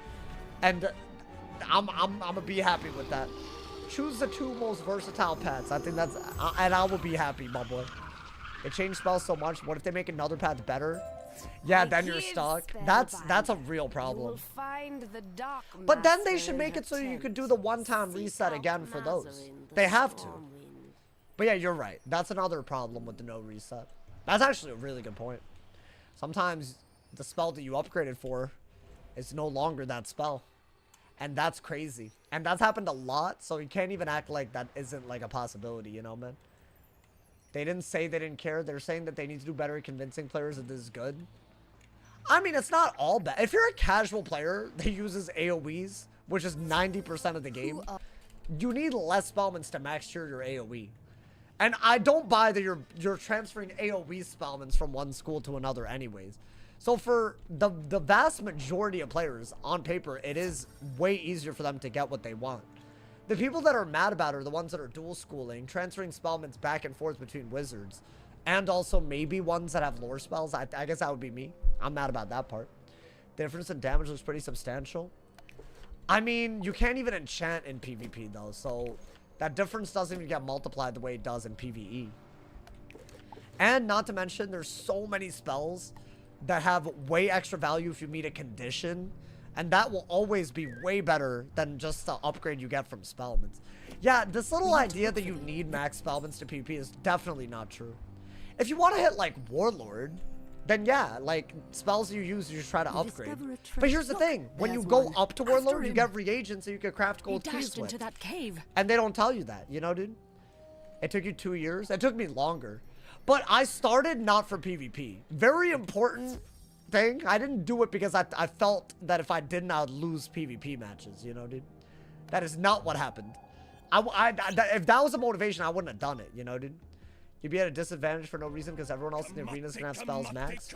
and I'm gonna be happy with that. Choose the 2 most versatile pets. I think that's, and I will be happy, my boy. They changed spells so much. What if they make another path better? Yeah, then you're stuck. That's a real problem. But then they should make it so you could do the one-time reset again for those. They have to. But yeah, you're right. That's another problem with the no reset. That's actually a really good point. Sometimes the spell that you upgraded for is no longer that spell. And that's crazy. And that's happened a lot, so you can't even act like that isn't like a possibility, you know, man? They didn't say they didn't care. They're saying that they need to do better at convincing players that this is good. I mean, it's not all bad. If you're a casual player that uses AoEs, which is 90% of the game, you need less spellments to max tier your AoE. And I don't buy that you're transferring AoE spellments from one school to another anyways. So for the vast majority of players, on paper, it is way easier for them to get what they want. The people that are mad about it are the ones that are dual schooling, transferring spellments back and forth between wizards. And also maybe ones that have lore spells. I guess that would be me. I'm mad about that part. The difference in damage looks pretty substantial. I mean, you can't even enchant in PvP though, so that difference doesn't even get multiplied the way it does in PvE. And not to mention, there's so many spells that have way extra value if you meet a condition. And that will always be way better than just the upgrade you get from spellments. Yeah, this little idea that you need max spellments to PvP is definitely not true. If you want to hit, like, Warlord, then yeah, like, spells you use, you just try to upgrade. But here's the thing. When you go up to Warlord, you get reagents so you can craft gold keys with. That cave. And they don't tell you that, you know, dude? It took you 2 years. It took me longer. But I started not for PvP. Very important thing. I didn't do it because I felt that if I didn't, I would lose PvP matches, you know, dude? That is not what happened. If that was a motivation, I wouldn't have done it, you know, dude? You'd be at a disadvantage for no reason because everyone else in the arena is going to have spells max.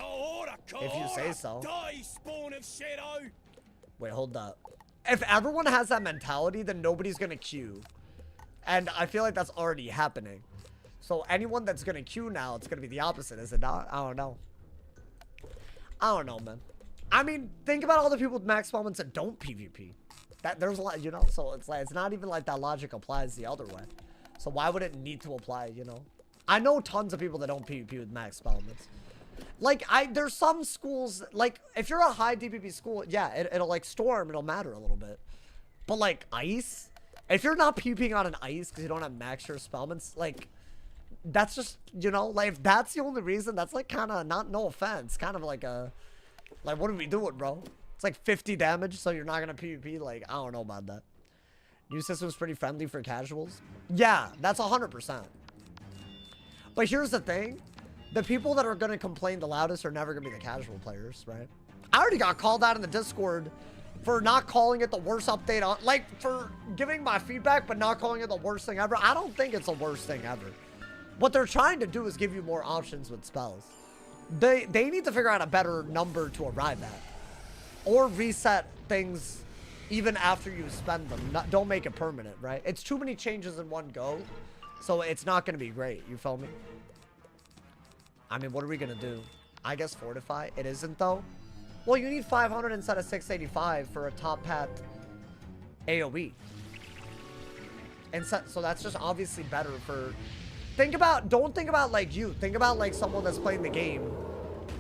If you say so. Wait, hold up. If everyone has that mentality, then nobody's going to queue. And I feel like that's already happening. So anyone that's going to queue now, it's going to be the opposite, is it not? I don't know. I don't know, man. I mean, think about all the people with max spellments that don't PvP. There's a lot, you know? So it's like, it's not even like that logic applies the other way. So why would it need to apply, you know? I know tons of people that don't PvP with max spellments. Like, there's some schools, like, if you're a high DPP school, yeah, it'll like Storm, it'll matter a little bit. But like Ice, if you're not PvPing on an Ice because you don't have max your spellments, like, that's just, you know, like, if that's the only reason, that's like kind of, no offense, kind of like a, like, what are we doing, bro? It's like 50 damage, so you're not gonna PvP. Like, I don't know about that. New system's pretty friendly for casuals. Yeah, that's 100%. But here's the thing. The people that are gonna complain the loudest are never gonna be the casual players, right? I already got called out in the Discord for not calling it the worst update on, like, for giving my feedback, but not calling it the worst thing ever. I don't think it's the worst thing ever. What they're trying to do is give you more options with spells. They need to figure out a better number to arrive at. Or reset things even after you spend them. Don't make it permanent, right? It's too many changes in one go. So it's not going to be great. You feel me? I mean, what are we going to do? I guess fortify. It isn't, though. Well, you need 500 instead of 685 for a top path AoE. And so that's just obviously better for... don't think about like you. Think about like someone that's playing the game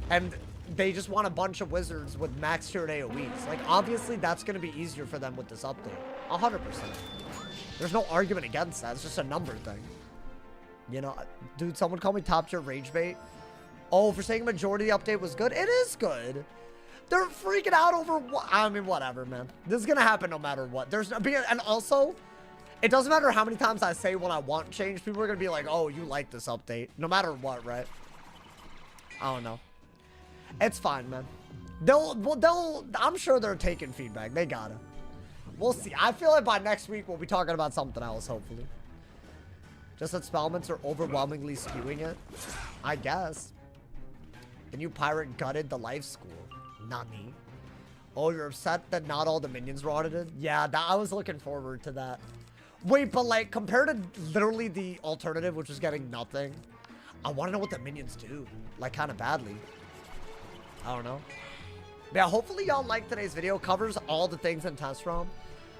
and they just want a bunch of wizards with max tiered AoEs. Like, obviously that's going to be easier for them with this update. 100%. There's no argument against that. It's just a number thing. You know, dude, someone called me top tier rage bait. Oh, for saying majority of the update was good. It is good. They're freaking out over what? I mean, whatever, man. This is going to happen no matter what. And also, it doesn't matter how many times I say what I want change. People are going to be like, oh, you like this update. No matter what, right? I don't know. It's fine, man. I'm sure they're taking feedback. They gotta. We'll see. I feel like by next week, we'll be talking about something else, hopefully. Just that spellments are overwhelmingly skewing it. I guess. The new pirate gutted the life school. Not me. Oh, you're upset that not all the minions were audited? Yeah, I was looking forward to that. Wait, but like, compared to literally the alternative, which was getting nothing, I want to know what the minions do. Like, kind of badly. I don't know. Yeah, hopefully y'all like today's video. Covers all the things in Test ROM.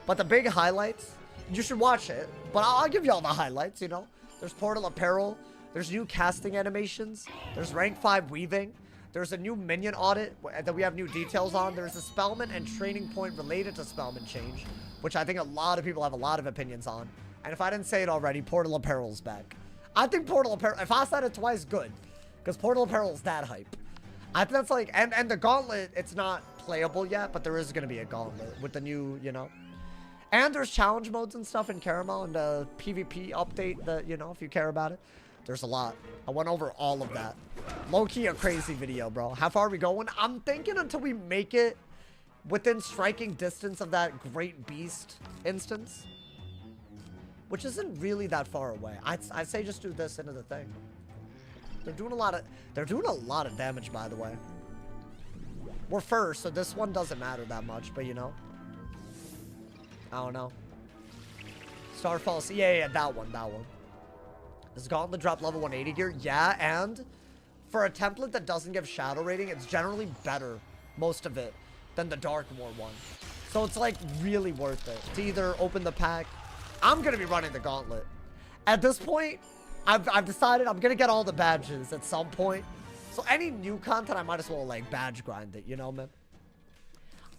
But the big highlights, you should watch it. But I'll give y'all the highlights, you know. There's Portal Apparel. There's new casting animations. There's rank 5 weaving. There's a new minion audit that we have new details on. There's a spellman and training point related to spellman change, which I think a lot of people have a lot of opinions on. And if I didn't say it already, Portal Apparel's back. I think Portal Apparel, if I said it twice, good. Because Portal Apparel's that hype. I think that's like, and the gauntlet, it's not playable yet, but there is going to be a gauntlet with the new, you know. And there's challenge modes and stuff in Caramel and the PvP update that, you know, if you care about it. There's a lot. I went over all of that. Low-key a crazy video, bro. How far are we going? I'm thinking until we make it within striking distance of that Great Beast instance. Which isn't really that far away. I'd say just do this into the thing. They're doing a lot of damage, by the way. We're first, so this one doesn't matter that much, but you know. I don't know. Starfall, yeah, that one. Does Gauntlet drop level 180 gear? Yeah, and for a template that doesn't give shadow rating, it's generally better, most of it, than the Dark War one. So it's like really worth it to either open the pack. I'm gonna be running the Gauntlet. At this point, I've decided I'm gonna get all the badges at some point. So any new content, I might as well like badge grind it, you know, man.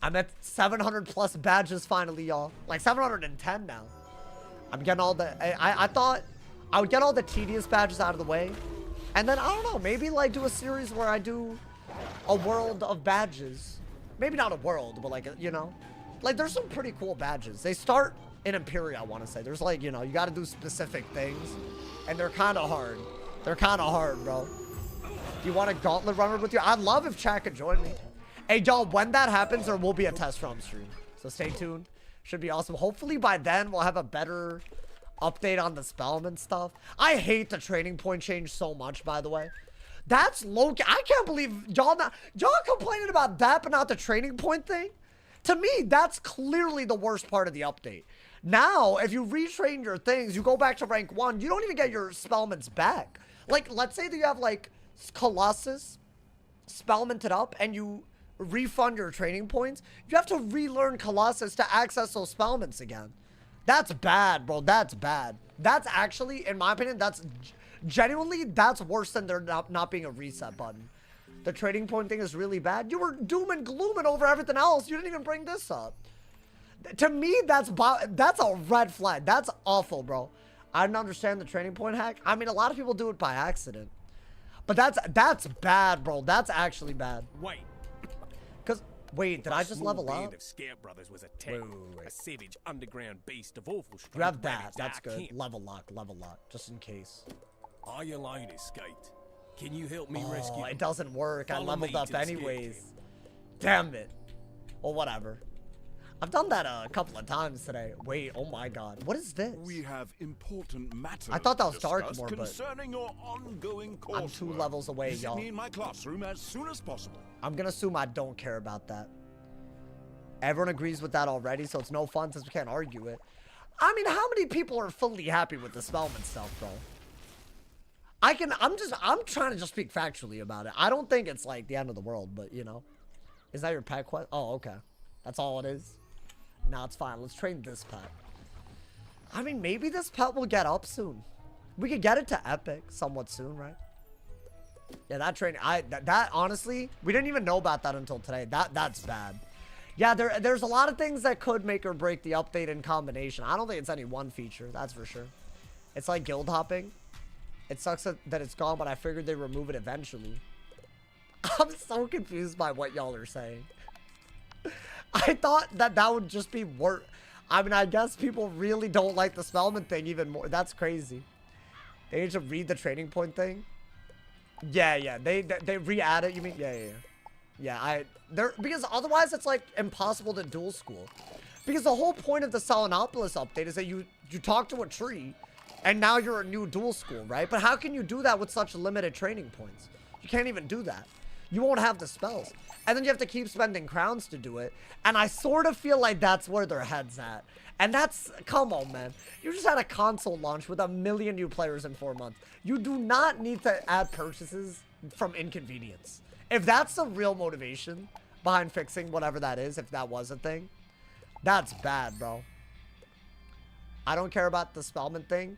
I'm at 700 plus badges finally, y'all. Like 710 now. I'm getting all the, I thought I would get all the tedious badges out of the way. And then, I don't know, maybe like do a series where I do a world of badges. Maybe not a world, but like, you know. Like there's some pretty cool badges. They start in Imperia, I want to say. There's like, you know, you got to do specific things. And they're kind of hard. They're kind of hard, bro. Do you want a Gauntlet runner with you? I'd love if chat could join me. Hey, y'all, when that happens, there will be a test ROM stream. So stay tuned. Should be awesome. Hopefully by then, we'll have a better update on the spellman stuff. I hate the training point change so much, by the way. That's low. I can't believe y'all complaining about that, but not the training point thing. To me, that's clearly the worst part of the update. Now, if you retrain your things, you go back to rank 1, you don't even get your spellments back. Like, let's say that you have, like, Colossus spellmented up, and you refund your training points. You have to relearn Colossus to access those spellments again. That's bad, bro. That's bad. That's actually, in my opinion, that's genuinely, that's worse than there not being a reset button. The trading point thing is really bad. You were doom and glooming over everything else. You didn't even bring this up. To me, that's a red flag. That's awful, bro. I didn't understand the training point hack. I mean, a lot of people do it by accident. But that's bad, bro. That's actually bad. Wait, did I just level up? Of Scout Brothers was a tank, a savage underground beast of awful strength. You have that. That's good. Level lock, just in case. Are you lying, escaped? Can you help me rescue? It doesn't work. I leveled up anyways. Damn it. Well, whatever. I've done that a couple of times today. Wait, oh my god. What is this? We have important matters. I thought that was Darkmoor, but concerning your ongoing course. I'm 2 levels away, y'all. Visit me in my classroom as soon as possible. I'm gonna assume I don't care about that. Everyone agrees with that already, so it's no fun since we can't argue it. I mean, how many people are fully happy with the Spellman stuff, bro? I'm trying to just speak factually about it. I don't think it's like the end of the world, but you know. Is that your pet quest? Oh, okay. That's all it is. Nah, it's fine. Let's train this pet. I mean, maybe this pet will get up soon. We could get it to epic somewhat soon, right? Yeah, that training, that honestly, we didn't even know about that until today. That's bad. Yeah, there's a lot of things that could make or break the update in combination. I don't think it's any one feature, that's for sure. It's like guild hopping. It sucks that it's gone, but I figured they'd remove it eventually. I'm so confused by what y'all are saying. I thought that would just be worse. I mean, I guess people really don't like the Spellman thing even more. That's crazy. They need to read the training point thing. Yeah. They re-add it. You mean? Yeah. Because otherwise it's like impossible to dual school. Because the whole point of the Selenopolis update is that you talk to a tree, and now you're a new dual school, right? But how can you do that with such limited training points? You can't even do that. You won't have the spells. And then you have to keep spending crowns to do it. And I sort of feel like that's where their head's at. And that's, come on, man. You just had a console launch with 1 million new players in 4 months. You do not need to add purchases from inconvenience. If that's the real motivation behind fixing whatever that is, if that was a thing, that's bad, bro. I don't care about the Spellman thing.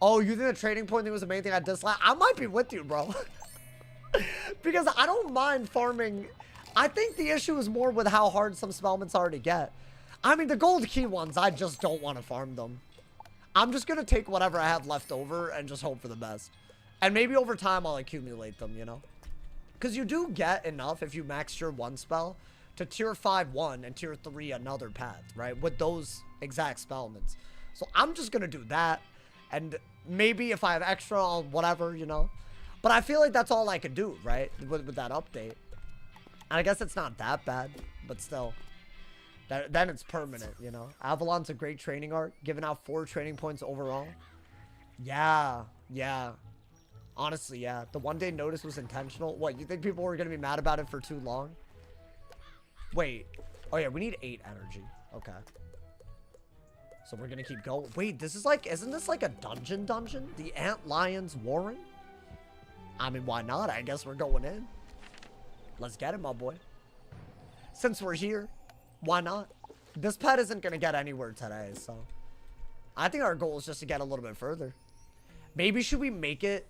Oh, you think the trading point thing was the main thing I dislike? I might be with you, bro. Because I don't mind farming. I think the issue is more with how hard some Spellments are to get. I mean, the gold key ones, I just don't want to farm them. I'm just going to take whatever I have left over and just hope for the best. And maybe over time I'll accumulate them, you know? Because you do get enough if you max tier 1 spell to tier 5 1 and tier 3 another path, right? With those exact Spellments. So I'm just going to do that. And maybe if I have extra on whatever, you know. But I feel like that's all I could do, right? With that update. And I guess it's not that bad, but still. Then it's permanent, you know. Avalon's a great training arc, giving out 4 training points overall. Yeah, yeah. Honestly, yeah. The 1-day notice was intentional. What, you think people were going to be mad about it for too long? Wait. Oh, yeah, we need 8 energy. Okay. So we're going to keep going. Wait, this is like, isn't this like a dungeon? The Ant Lions Warren? I mean, why not? I guess we're going in. Let's get it, my boy. Since we're here, why not? This pet isn't going to get anywhere today, so. I think our goal is just to get a little bit further. Maybe should we make it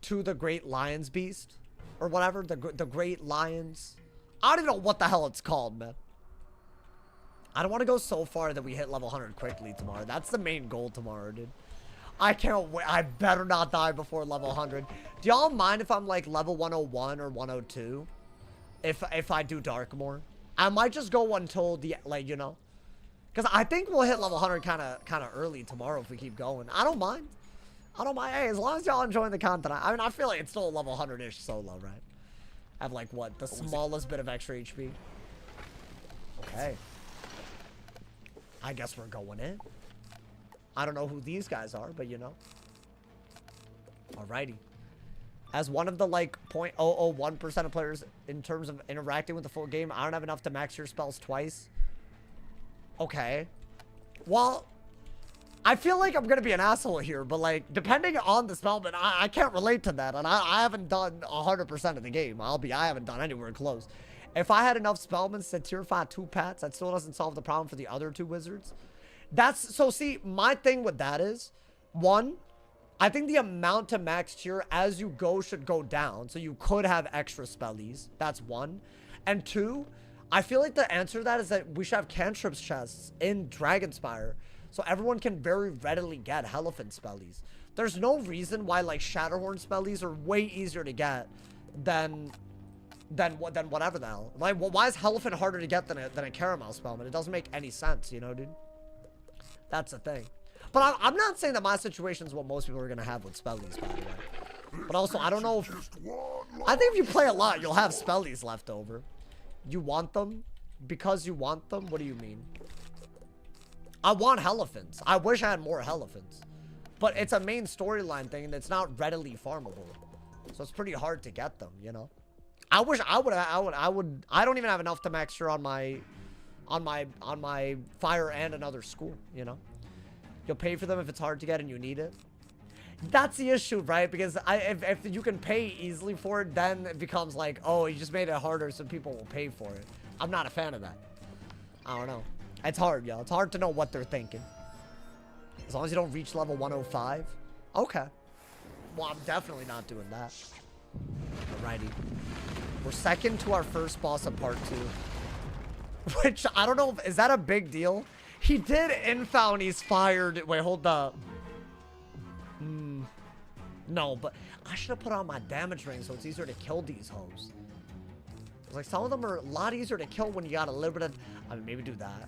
to the Great Lions Beast? Or whatever, the Great Lions. I don't even know what the hell it's called, man. I don't want to go so far that we hit level 100 quickly tomorrow. That's the main goal tomorrow, dude. I can't wait. I better not die before level 100. Do y'all mind if I'm like level 101 or 102? If I do Darkmoor? I might just go until the, like, you know. Because I think we'll hit level 100 kind of early tomorrow if we keep going. I don't mind. I don't mind. Hey, as long as y'all enjoying the content. I mean, I feel like it's still a level 100-ish solo, right? I have like, what? The smallest bit of extra HP. Okay. I guess we're going in. I don't know who these guys are, but you know. Alrighty. As one of the like 0.001% of players in terms of interacting with the full game, I don't have enough to max your spells twice. Okay. Well, I feel like I'm going to be an asshole here, but like, depending on the spellman, I can't relate to that. And I haven't done 100% of the game. I haven't done anywhere close. If I had enough spellmans to tier 5 2 pats, that still doesn't solve the problem for the other 2 wizards. So see, my thing with that is, 1, I think the amount to max tier as you go should go down. So you could have extra spellies. That's 1. And 2, I feel like the answer to that is that we should have cantrips chests in Dragonspire. So everyone can very readily get Elephant spellies. There's no reason why like Shatterhorn spellies are way easier to get than whatever the hell. Like, well, why is Elephant harder to get than a Caramel spellman? It doesn't make any sense, you know, dude. That's the thing. But I'm not saying that my situation is what most people are gonna have with spellies, by the way. But also, I don't know if... I think if you play a lot, you'll have spellies left over. You want them? Because you want them? What do you mean? I want Elephants. I wish I had more Elephants. But it's a main storyline thing, and it's not readily farmable. So it's pretty hard to get them, you know? I wish I would. I don't even have enough to max sure on my fire and another school, you know? You'll pay for them if it's hard to get and you need it. That's the issue, right? Because if you can pay easily for it, then it becomes like, oh, you just made it harder so people will pay for it. I'm not a fan of that. I don't know. It's hard, yo. It's hard to know what they're thinking. As long as you don't reach level 105. Okay. Well, I'm definitely not doing that. Alrighty. We're second to our first boss of part 2. Which, I don't know, is that a big deal? He did info and he's fired. Wait, hold up. No, but I should have put on my damage ring so it's easier to kill these hoes. It's like some of them are a lot easier to kill when you got a little bit of... I mean, maybe do that.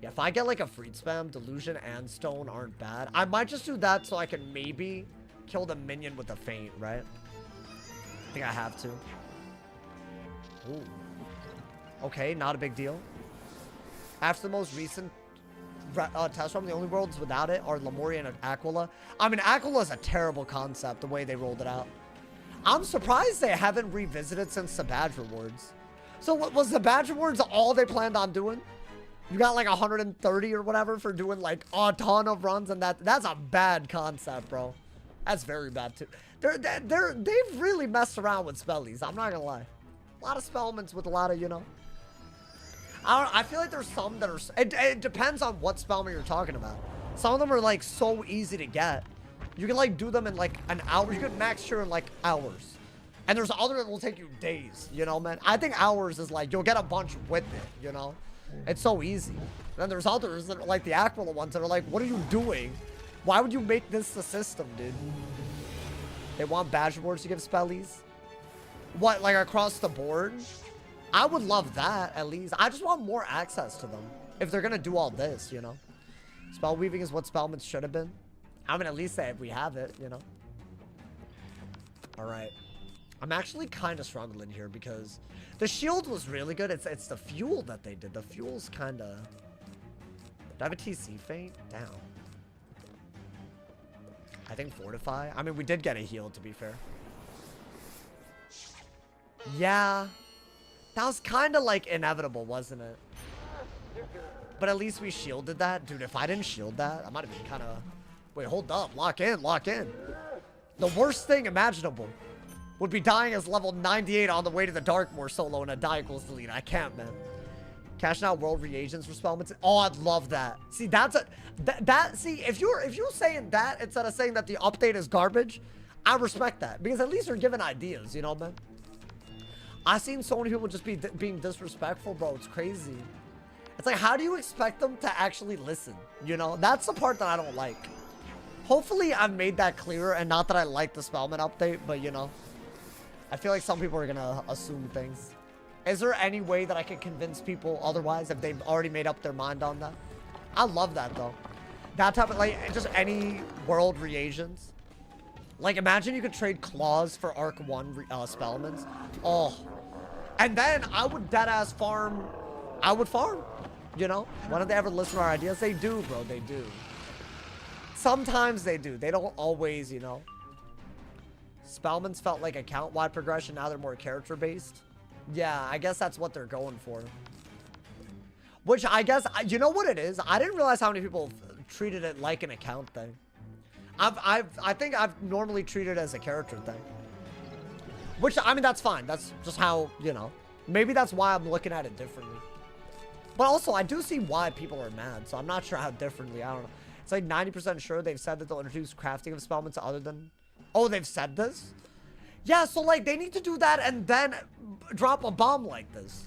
Yeah, if I get like a freed spam, Delusion and Stone aren't bad. I might just do that so I can maybe kill the minion with a feint, right? I think I have to. Ooh. Okay, not a big deal. After the most recent test run, the only worlds without it are Lemuria and Aquila. I mean, Aquila is a terrible concept, the way they rolled it out. I'm surprised they haven't revisited since the badge rewards. So what was the badge rewards all they planned on doing? You got like 130 or whatever for doing like a ton of runs, and that's a bad concept, bro. That's very bad too. They've really messed around with spellies. I'm not gonna lie. A lot of spellments with a lot of, you know. I feel like there's some that are... It depends on what spellman you're talking about. Some of them are like so easy to get. You can like do them in like an hour. You can max sure in like hours. And there's other that will take you days, you know, man. I think hours is like, you'll get a bunch with it, you know. It's so easy. And then there's others that are like the Aquila ones that are like, what are you doing? Why would you make this the system, dude? They want badge rewards to give spellies? What, like across the board? I would love that, at least. I just want more access to them. If they're gonna do all this, you know? Spell weaving is what spellments should have been. I mean, at least say if we have it, you know. All right. I'm actually kind of struggling here because the shield was really good. It's the fuel that they did. The fuel's kind of... Do I have a TC feint? Down. I think fortify. I mean, we did get a heal, to be fair. Yeah. That was kind of like inevitable, wasn't it? But at least we shielded that. Dude, if I didn't shield that, I might have been kind of... Wait, hold up. Lock in, lock in. The worst thing imaginable would be dying as level 98 on the way to the Darkmoor solo and a die equals delete. I can't, man. Cashing out world reagents for spellments. Oh, I'd love that. See, that's a... see, if you're saying that instead of saying that the update is garbage, I respect that. Because at least you're giving ideas, you know, man? I've seen so many people just being disrespectful, bro. It's crazy. It's like, how do you expect them to actually listen? You know, that's the part that I don't like. Hopefully, I've made that clearer, and not that I like the Spellman update, but you know, I feel like some people are gonna assume things. Is there any way that I can convince people otherwise if they've already made up their mind on that? I love that though. That type of, like, just any world reagents. Like, imagine you could trade claws for Arc 1 spellments. Oh. And then I would deadass farm. I would farm. You know? Why don't they ever listen to our ideas? They do, bro. They do. Sometimes they do. They don't always, you know. Spellments felt like account-wide progression. Now they're more character-based. Yeah, I guess that's what they're going for. Which I guess, you know what it is? I didn't realize how many people treated it like an account thing. I think I've normally treated it as a character thing. Which, I mean, that's fine. That's just how, you know. Maybe that's why I'm looking at it differently. But also, I do see why people are mad. So I'm not sure how differently. I don't know. It's like 90% sure they've said that they'll introduce crafting of spellments other than... Oh, they've said this? Yeah, so like they need to do that and then drop a bomb like this.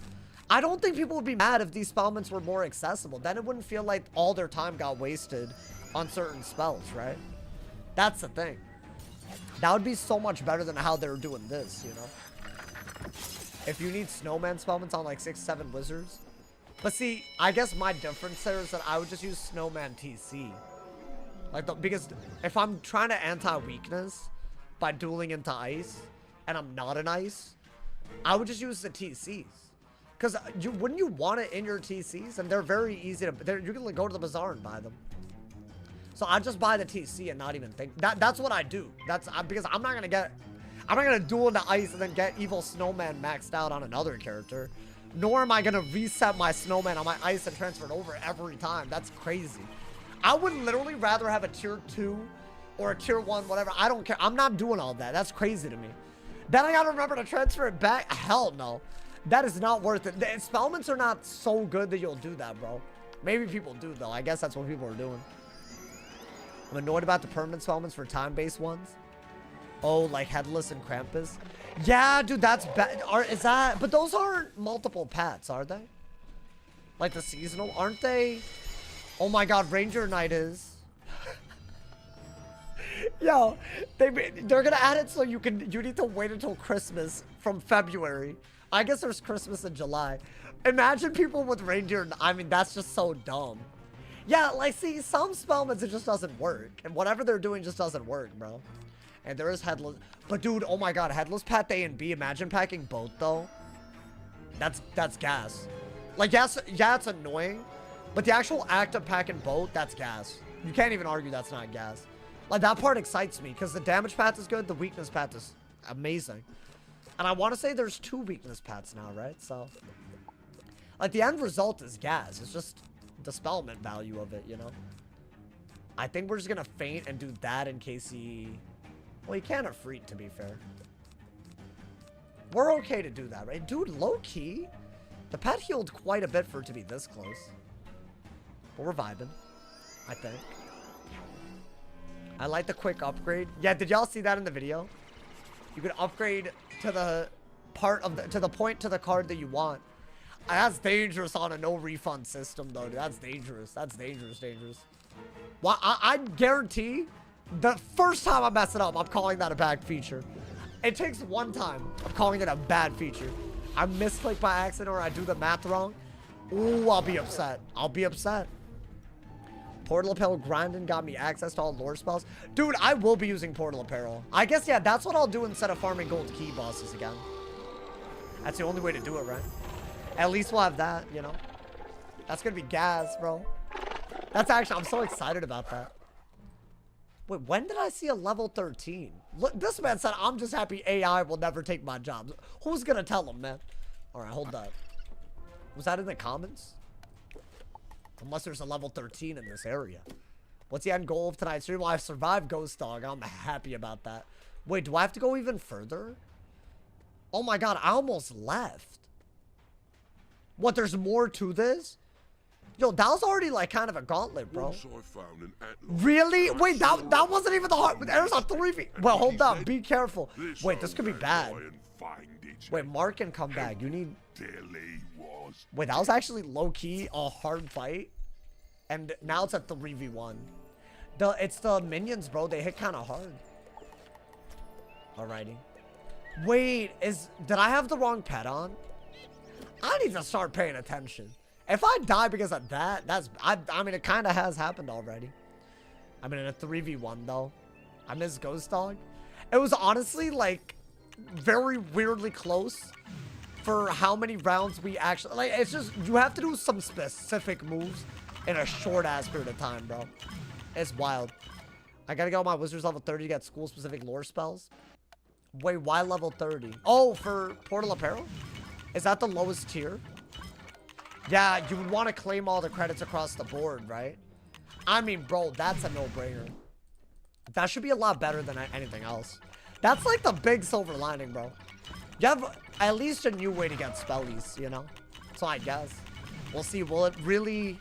I don't think people would be mad if these spellments were more accessible. Then it wouldn't feel like all their time got wasted on certain spells, right? That's the thing. That would be so much better than how they're doing this, you know? If you need snowman spellments on like 6-7 wizards. But see, I guess my difference there is that I would just use snowman TC. Like, because if I'm trying to anti-weakness by dueling into ice, and I'm not an ice, I would just use the TCs. Because wouldn't you want it in your TCs? And they're very easy to... You can go to the Bazaar and buy them. So I just buy the TC and not even think. That's what I do. Because I'm not going to get... I'm not going to duel into ice and then get evil snowman maxed out on another character. Nor am I going to reset my snowman on my ice and transfer it over every time. That's crazy. I would literally rather have a tier 2 or a tier 1, whatever. I don't care. I'm not doing all that. That's crazy to me. Then I got to remember to transfer it back. Hell no. That is not worth it. The spellments are not so good that you'll do that, bro. Maybe people do, though. I guess that's what people are doing. I'm annoyed about the permanent spellments for time-based ones. Oh, like Headless and Krampus. Yeah, dude, that's bad. Is that... But those aren't multiple pets, are they? Like the seasonal? Aren't they... Oh my god, Ranger Knight is. Yo, they're gonna add it so you need to wait until Christmas from February. I guess there's Christmas in July. Imagine people with Ranger. I mean, that's just so dumb. Yeah, like, see, some spellments, it just doesn't work. And whatever they're doing just doesn't work, bro. And there is Headless. But dude, oh my god, Headless Path A and B. Imagine packing both, though. That's gas. Like, yes, yeah, it's annoying. But the actual act of packing both, that's gas. You can't even argue that's not gas. Like, that part excites me, because the damage path is good, the weakness path is amazing. And I want to say there's 2 weakness paths now, right? So, like, the end result is gas. It's just the spellment value of it, you know? I think we're just going to feint and do that in case he... Well, he can't Efreet, to be fair. We're okay to do that, right? Dude, low-key, the pet healed quite a bit for it to be this close. But we're vibing, I think. I like the quick upgrade. Yeah, did y'all see that in the video? You can upgrade to the point to the card that you want. That's dangerous on a no refund system, though. Dude. That's dangerous. That's dangerous. Well, I guarantee the first time I mess it up, I'm calling that a bad feature. It takes one time of calling it a bad feature. I misclick by accident or I do the math wrong. Ooh, I'll be upset. I'll be upset. Portal Apparel grinding got me access to all lore spells. Dude, I will be using Portal Apparel. I guess, yeah, that's what I'll do instead of farming gold key bosses again. That's the only way to do it, right? At least we'll have that, you know? That's gonna be gas, bro. That's actually, I'm so excited about that. Wait, when did I see a level 13? Look, this man said, I'm just happy AI will never take my jobs. Who's gonna tell him, man? All right, hold up. Was that in the comments? Unless there's a level 13 in this area. What's the end goal of tonight's stream? Well, I've survived Ghost Dog. I'm happy about that. Wait, do I have to go even further? Oh my god, I almost left. What, there's more to this? Yo, that was already like kind of a gauntlet, bro. Really? Wait, that wasn't even the hard. There's a 3v. Well, hold up. Be careful. Wait, this could be bad. Wait, Mark can come back. You need... Wait, that was actually low-key a hard fight. And now it's a 3v1. It's the minions, bro. They hit kind of hard. Alrighty. Wait, did I have the wrong pet on? I need to start paying attention. If I die because of that, I mean, it kind of has happened already. I mean, in a 3v1, though. I miss Ghost Dog. It was honestly, like, very weirdly close for how many rounds we actually... Like, it's just, you have to do some specific moves in a short-ass period of time, bro. It's wild. I gotta go on my Wizards level 30 to get school-specific lore spells. Wait, why level 30? Oh, for Portal Apparel? Is that the lowest tier? Yeah, you would want to claim all the credits across the board, right? I mean, bro, that's a no-brainer. That should be a lot better than anything else. That's like the big silver lining, bro. You have at least a new way to get spellies, you know? So I guess. We'll see. Will it really...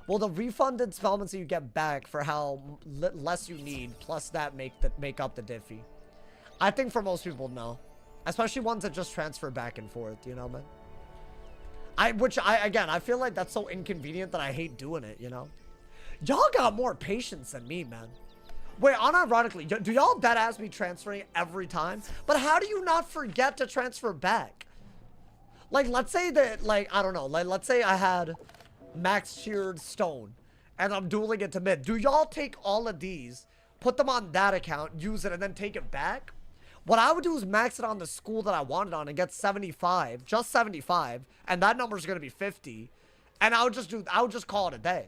Will the refunded spellments that you get back for how less you need, plus that make up the diffy? I think for most people, no. Especially ones that just transfer back and forth, you know, man? Again, I feel like that's so inconvenient that I hate doing it, you know? Y'all got more patience than me, man. Wait, unironically, do y'all deadass me transferring every time? But how do you not forget to transfer back? Like, let's say that, like, I don't know. Like, let's say I had max tiered stone and I'm dueling it to mid. Do y'all take all of these, put them on that account, use it, and then take it back? What I would do is max it on the school that I wanted on and get 75, just 75, and that number is going to be 50, and I would just call it a day.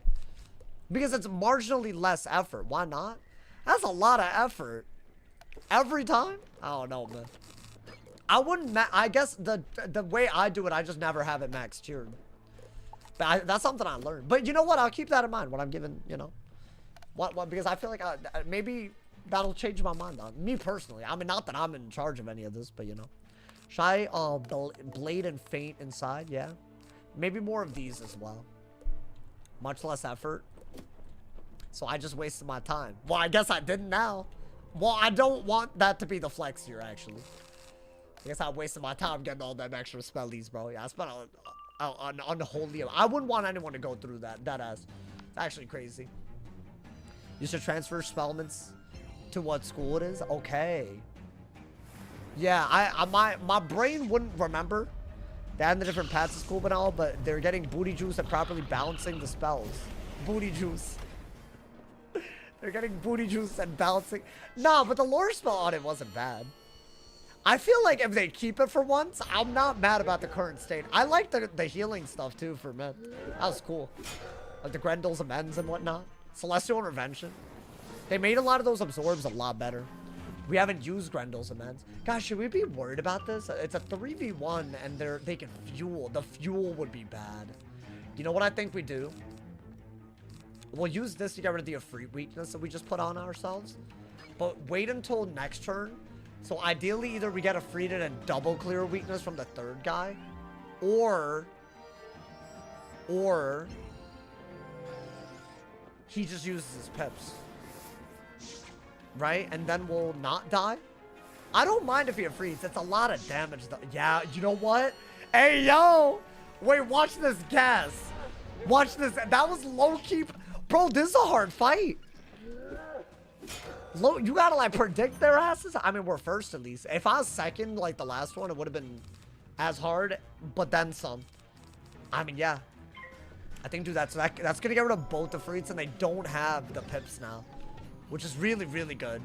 Because it's marginally less effort. Why not? That's a lot of effort. Every time? I don't know, man. I wouldn't, I guess the way I do it, I just never have it max tiered. But that's something I learned. But you know what? I'll keep that in mind when I'm giving, you know, what because I feel like maybe that'll change my mind on me personally. I mean, not that I'm in charge of any of this, but you know. Should I blade and faint inside? Yeah. Maybe more of these as well. Much less effort. So I just wasted my time. Well, I guess I didn't now. Well, I don't want that to be the flex here, actually. I guess I wasted my time getting all them extra spellies, bro. Yeah, I spent an unholy... I wouldn't want anyone to go through that. It's actually crazy. You should transfer spellments to what school it is? Okay. Yeah, my brain wouldn't remember. They had the different paths of school and all, but they're getting booty juice and properly balancing the spells. Booty juice. They're getting booty juice and balancing. Nah, but the lore spell on it wasn't bad. I feel like if they keep it for once, I'm not mad about the current state. I like the healing stuff too for men. That was cool. Like the Grendel's amends and whatnot. Celestial Intervention. They made a lot of those absorbs a lot better. We haven't used Grendel's amends. Gosh, should we be worried about this? It's a 3v1 and they can fuel. The fuel would be bad. You know what I think we do? We'll use this to get rid of the Efreet weakness that we just put on ourselves. But wait until next turn. So ideally, either we get Efreeted and double clear weakness from the third guy. Or he just uses his pips. Right? And then we'll not die. I don't mind if he Efreets. It's a lot of damage though. Yeah, you know what? Hey, yo! Wait, watch this gas. Watch this. That was low-key. Bro, this is a hard fight. You gotta, like, predict their asses. I mean, we're first at least. If I was second, like the last one, it would have been as hard, but then some. I mean, yeah. I think, dude, that's gonna get rid of both the freaks, and they don't have the pips now, which is really, really good.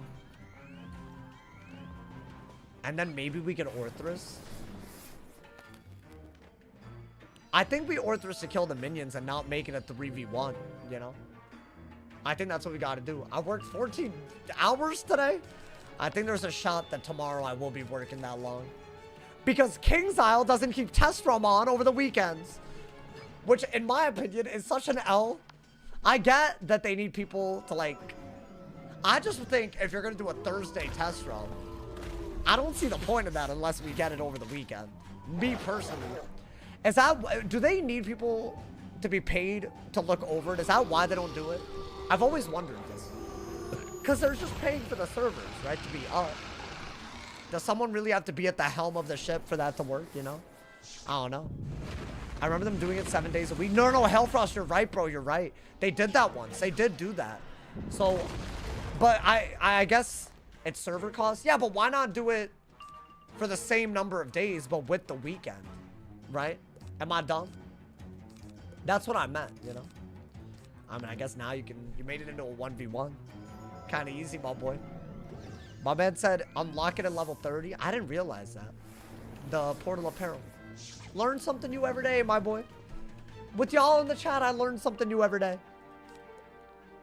And then maybe we can Orthrus. I think we Orthrus to kill the minions and not make it a 3v1, you know? I think that's what we gotta do. I worked 14 hours today. I think there's a shot that tomorrow I will be working that long. Because King's Isle doesn't keep test rum on over the weekends. Which, in my opinion, is such an L. I get that they need people to, like... I just think if you're gonna do a Thursday test run, I don't see the point of that unless we get it over the weekend. Me, personally. Is that... Do they need people to be paid to look over it? Is that why they don't do it? I've always wondered this. Because they're just paying for the servers, right, to be up. Does someone really have to be at the helm of the ship for that to work, you know? I don't know. I remember them doing it 7 days a week. No, Hellfrost, you're right, bro. You're right. They did that once. They did do that. So, but I guess it's server costs. Yeah, but why not do it for the same number of days, but with the weekend, right? Am I dumb? That's what I meant, you know? I mean, I guess now you made it into a 1v1. Kind of easy, my boy. My man said unlock it at level 30. I didn't realize that. The portal apparel. Learn something new every day, my boy. With y'all in the chat, I learned something new every day.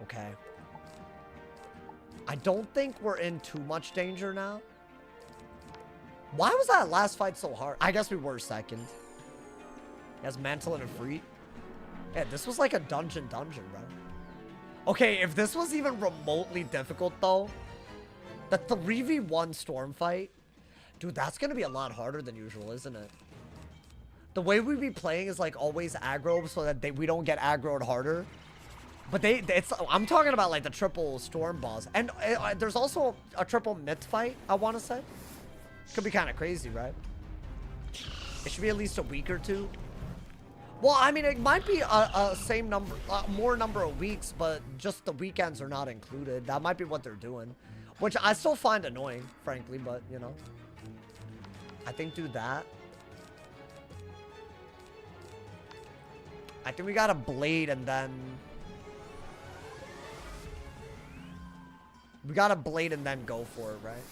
Okay. I don't think we're in too much danger now. Why was that last fight so hard? I guess we were second. He has Mantle and a Freet. Yeah, this was like a dungeon, bro. Okay, if this was even remotely difficult, though, the 3v1 storm fight, dude, that's going to be a lot harder than usual, isn't it? The way we be playing is, like, always aggro so that we don't get aggroed harder. But I'm talking about, like, the triple storm boss. And there's also a triple myth fight, I want to say. Could be kind of crazy, right? It should be at least a week or two. Well, I mean, it might be a same number, more number of weeks, but just the weekends are not included. That might be what they're doing, which I still find annoying, frankly, but, you know. I think do that. I think we got a blade and then... We got a blade and then go for it, right?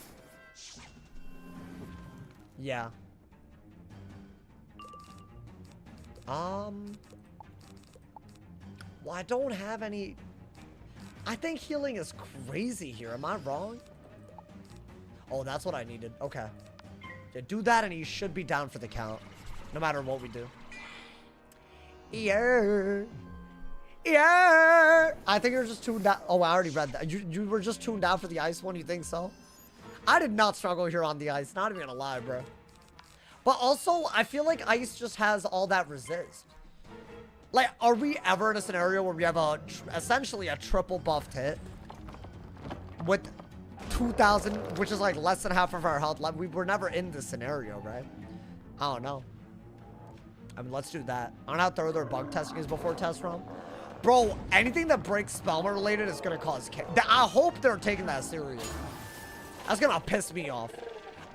Yeah. Well, I don't have any... I think healing is crazy here. Am I wrong? Oh, that's what I needed. Okay. Yeah, do that and he should be down for the count. No matter what we do. Yeah. Yeah. I think you're just tuned out. Oh, I already read that. You were just tuned out for the ice one? You think so? I did not struggle here on the ice. Not even gonna lie, bro. But also, I feel like ice just has all that resist. Like, are we ever in a scenario where we have essentially a triple buffed hit with 2,000, which is like less than half of our health left? We were never in this scenario, right? I don't know. I mean, let's do that. I don't know how thorough their bug testing is before test run. Bro, anything that breaks Spellman related is going to cause chaos. I hope they're taking that serious. That's going to piss me off.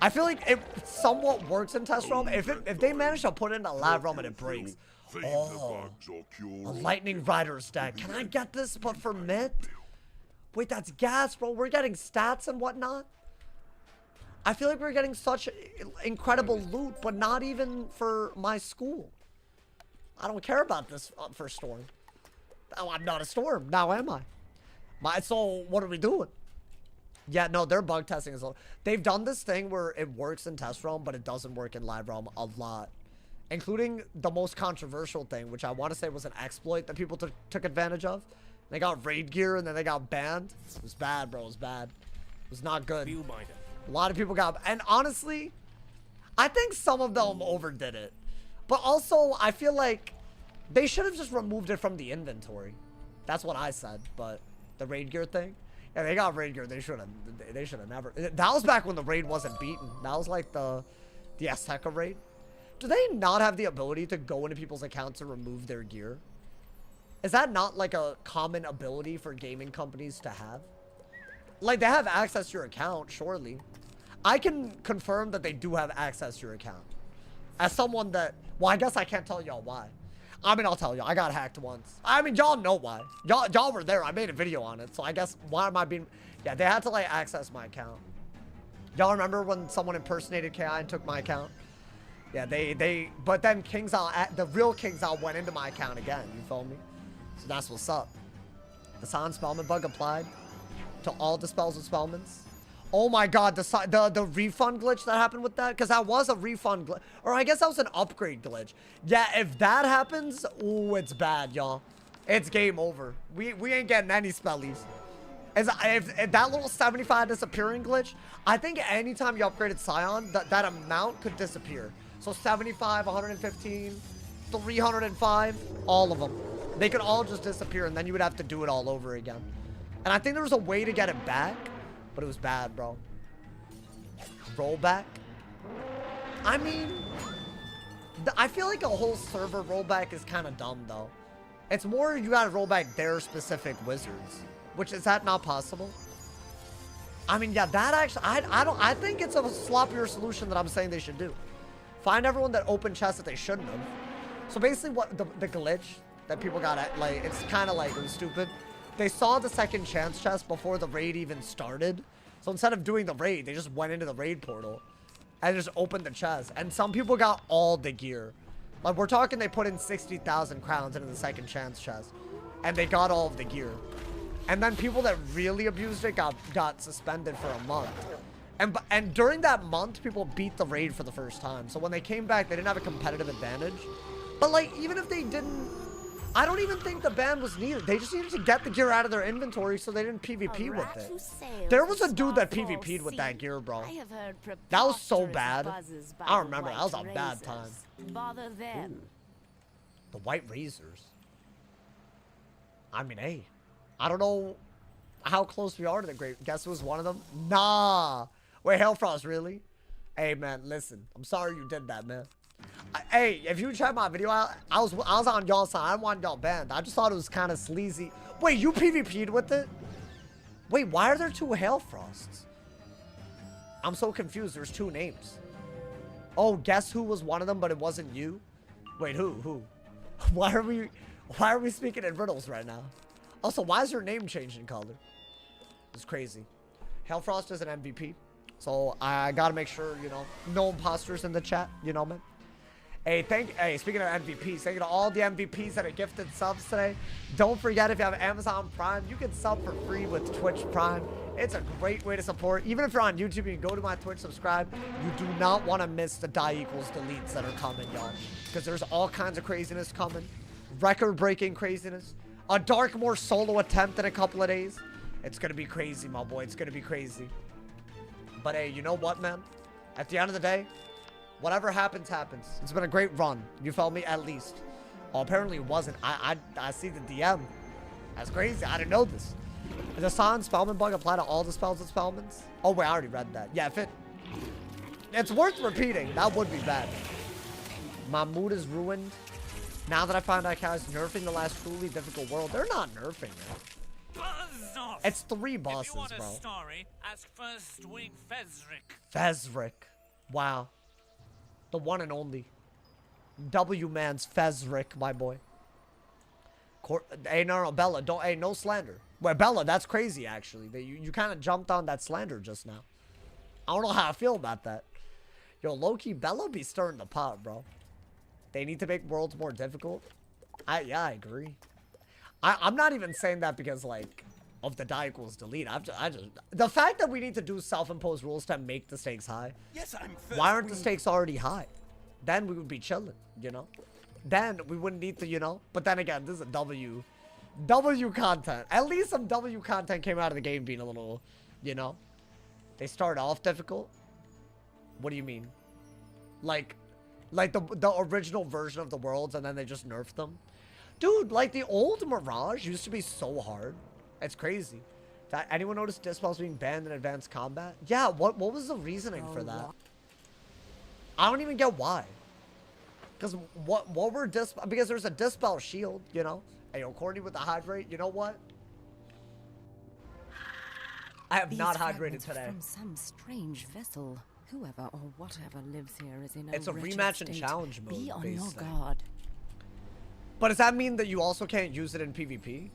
I feel like it somewhat works in test realm. If they manage to put it in a lab realm and it breaks. Oh, a lightning rider's deck. Can I get this but for myth? Wait, that's gas, bro. We're getting stats and whatnot. I feel like we're getting such incredible loot, but not even for my school. I don't care about this for Storm. Oh, I'm not a Storm. Now am I? So what are we doing? Yeah, no, their bug testing is... They've done this thing where it works in test realm, but it doesn't work in live realm a lot. Including the most controversial thing, which I want to say was an exploit that people took advantage of. They got raid gear and then they got banned. It was bad, bro. It was bad. It was not good. A lot of people got... And honestly, I think some of them overdid it. But also, I feel like they should have just removed it from the inventory. That's what I said, but the raid gear thing... Yeah, they got raid gear. They should have never... That was back when the raid wasn't beaten. That was like the Azteca raid. Do they not have the ability to go into people's accounts and remove their gear? Is that not like a common ability for gaming companies to have? Like, they have access to your account, surely. I can confirm that they do have access to your account. As someone that... Well, I guess I can't tell y'all why. I mean, I'll tell you, I got hacked once. I mean, y'all know why. Y'all were there. I made a video on it. So I guess, why am I being... Yeah, they had to, like, access my account. Y'all remember when someone impersonated KI and took my account? Yeah, but then the real KingsOwl went into my account again. You feel me? So that's what's up. The silent spellman bug applied to all dispels with spellments. Oh my god, the refund glitch that happened with that? Because that was a refund glitch. Or I guess that was an upgrade glitch. Yeah, if that happens, ooh, it's bad, y'all. It's game over. We ain't getting any spellies. If that little 75 disappearing glitch, I think anytime you upgraded Scion, that amount could disappear. So 75, 115, 305, all of them. They could all just disappear, and then you would have to do it all over again. And I think there was a way to get it back. But it was bad, bro. Rollback? I mean, I feel like a whole server rollback is kind of dumb, though. It's more you gotta roll back their specific wizards. Which, is that not possible? I mean, yeah, that actually, I think it's a sloppier solution that I'm saying they should do. Find everyone that opened chests that they shouldn't have. So basically what, the glitch that people got at, like, it's kind of like, it was stupid. They saw the second chance chest before the raid even started. So instead of doing the raid, they just went into the raid portal and just opened the chest. And some people got all the gear. Like, we're talking they put in 60,000 crowns into the second chance chest. And they got all of the gear. And then people that really abused it got suspended for a month. And during that month, people beat the raid for the first time. So when they came back, they didn't have a competitive advantage. But, like, even if they didn't... I don't even think the ban was needed. They just needed to get the gear out of their inventory so they didn't PvP with it. There was a dude that PvP'd with that gear, bro. That was so bad. I don't remember. That was a bad time. Bother them. The white razors. I mean, hey. I don't know how close we are to the great. Guess who was one of them? Nah. Wait, Hellfrost, really? Hey, man, listen. I'm sorry you did that, man. Hey, if you check my video out, I was on y'all's side. I didn't want y'all banned. I just thought it was kind of sleazy. Wait, you PvP'd with it? Wait, why are there two Hailfrosts? I'm so confused. There's two names. Oh, guess who was one of them, but it wasn't you? Wait, who? Why are we speaking in riddles right now? Also, why is your name changing color? It's crazy. Hailfrost is an MVP. So I gotta make sure, you know, no imposters in the chat, you know, man. Hey, speaking of MVPs, thank you to all the MVPs that are gifted subs today. Don't forget, if you have Amazon Prime, you can sub for free with Twitch Prime. It's a great way to support. Even if you're on YouTube, you can go to my Twitch, subscribe. You do not want to miss the die equals deletes that are coming, y'all. Because there's all kinds of craziness coming. Record-breaking craziness. A Darkmoor solo attempt in a couple of days. It's going to be crazy, my boy. It's going to be crazy. But hey, you know what, man? At the end of the day, whatever happens, happens. It's been a great run. You felt me? At least. Oh, apparently it wasn't. I see the DM. That's crazy. I didn't know this. Does the Silent Spellman bug apply to all the spells and spellments? Oh, wait, I already read that. Yeah, it's worth repeating. That would be bad. My mood is ruined. Now that I found out how it's nerfing the last truly difficult world. They're not nerfing it. Buzz off. It's 3 bosses, if you want bro. A story, ask First Wing Fezric. Fezric. Wow. The one and only. W-Man's Fezric, my boy. Hey, no, Bella, don't, hey, no slander. Well, Bella, that's crazy, actually. You kind of jumped on that slander just now. I don't know how I feel about that. Yo, low-key, Bella be stirring the pot, bro. They need to make worlds more difficult. Yeah, I agree. I'm not even saying that because, like, of the die equals delete. The fact that we need to do self-imposed rules to make the stakes high. Yes, I'm why aren't the stakes already high? Then we would be chilling, you know? Then we wouldn't need to, you know? But then again, this is a W content. At least some W content came out of the game being a little, you know? They started off difficult? What do you mean? Like the original version of the worlds and then they just nerfed them? Dude, like the old Mirage used to be so hard. It's crazy. Anyone notice dispels being banned in advanced combat? Yeah, what was the reasoning for that? I don't even get why. Because what were dispel? Because there's a dispel shield, you know? Hey, yo, Courtney with the hydrate, you know what? I have not hydrated today. From some strange vessel. Whoever or whatever lives here is in it's a wretched rematch and state. challenge mode. Be on your guard. But does that mean that you also can't use it in PvP?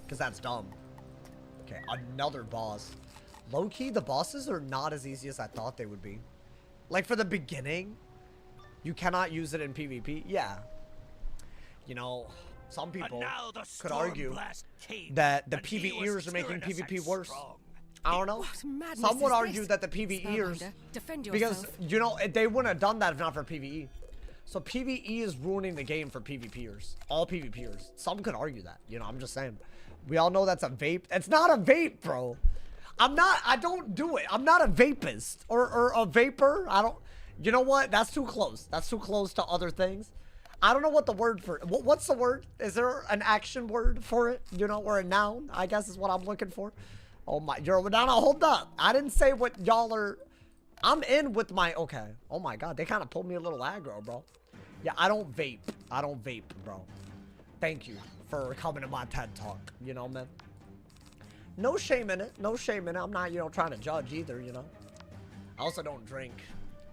Because that's dumb. Okay, another boss. Low-key, the bosses are not as easy as I thought they would be. Like, for the beginning, you cannot use it in PvP. Yeah. You know, some people could argue that the PvEers are making PvP worse. I don't know. Some would argue that the PvEers, because, you know, they wouldn't have done that if not for PvE. So PvE is ruining the game for PvPers. All PvPers. Some could argue that. You know, I'm just saying. We all know that's a vape. It's not a vape, bro. I don't do it. I'm not a vapist. Or a vapor. I don't. You know what? That's too close. That's too close to other things. I don't know what the word for it. What's the word? Is there an action word for it? You know, or a noun, I guess is what I'm looking for. Oh my, no, hold up. I didn't say what y'all are. I'm in with my, okay. Oh my God, they kind of pulled me a little aggro, bro. Yeah, I don't vape. I don't vape, bro. Thank you for coming to my TED Talk, you know, man. No shame in it. No shame in it. I'm not, you know, trying to judge either, you know. I also don't drink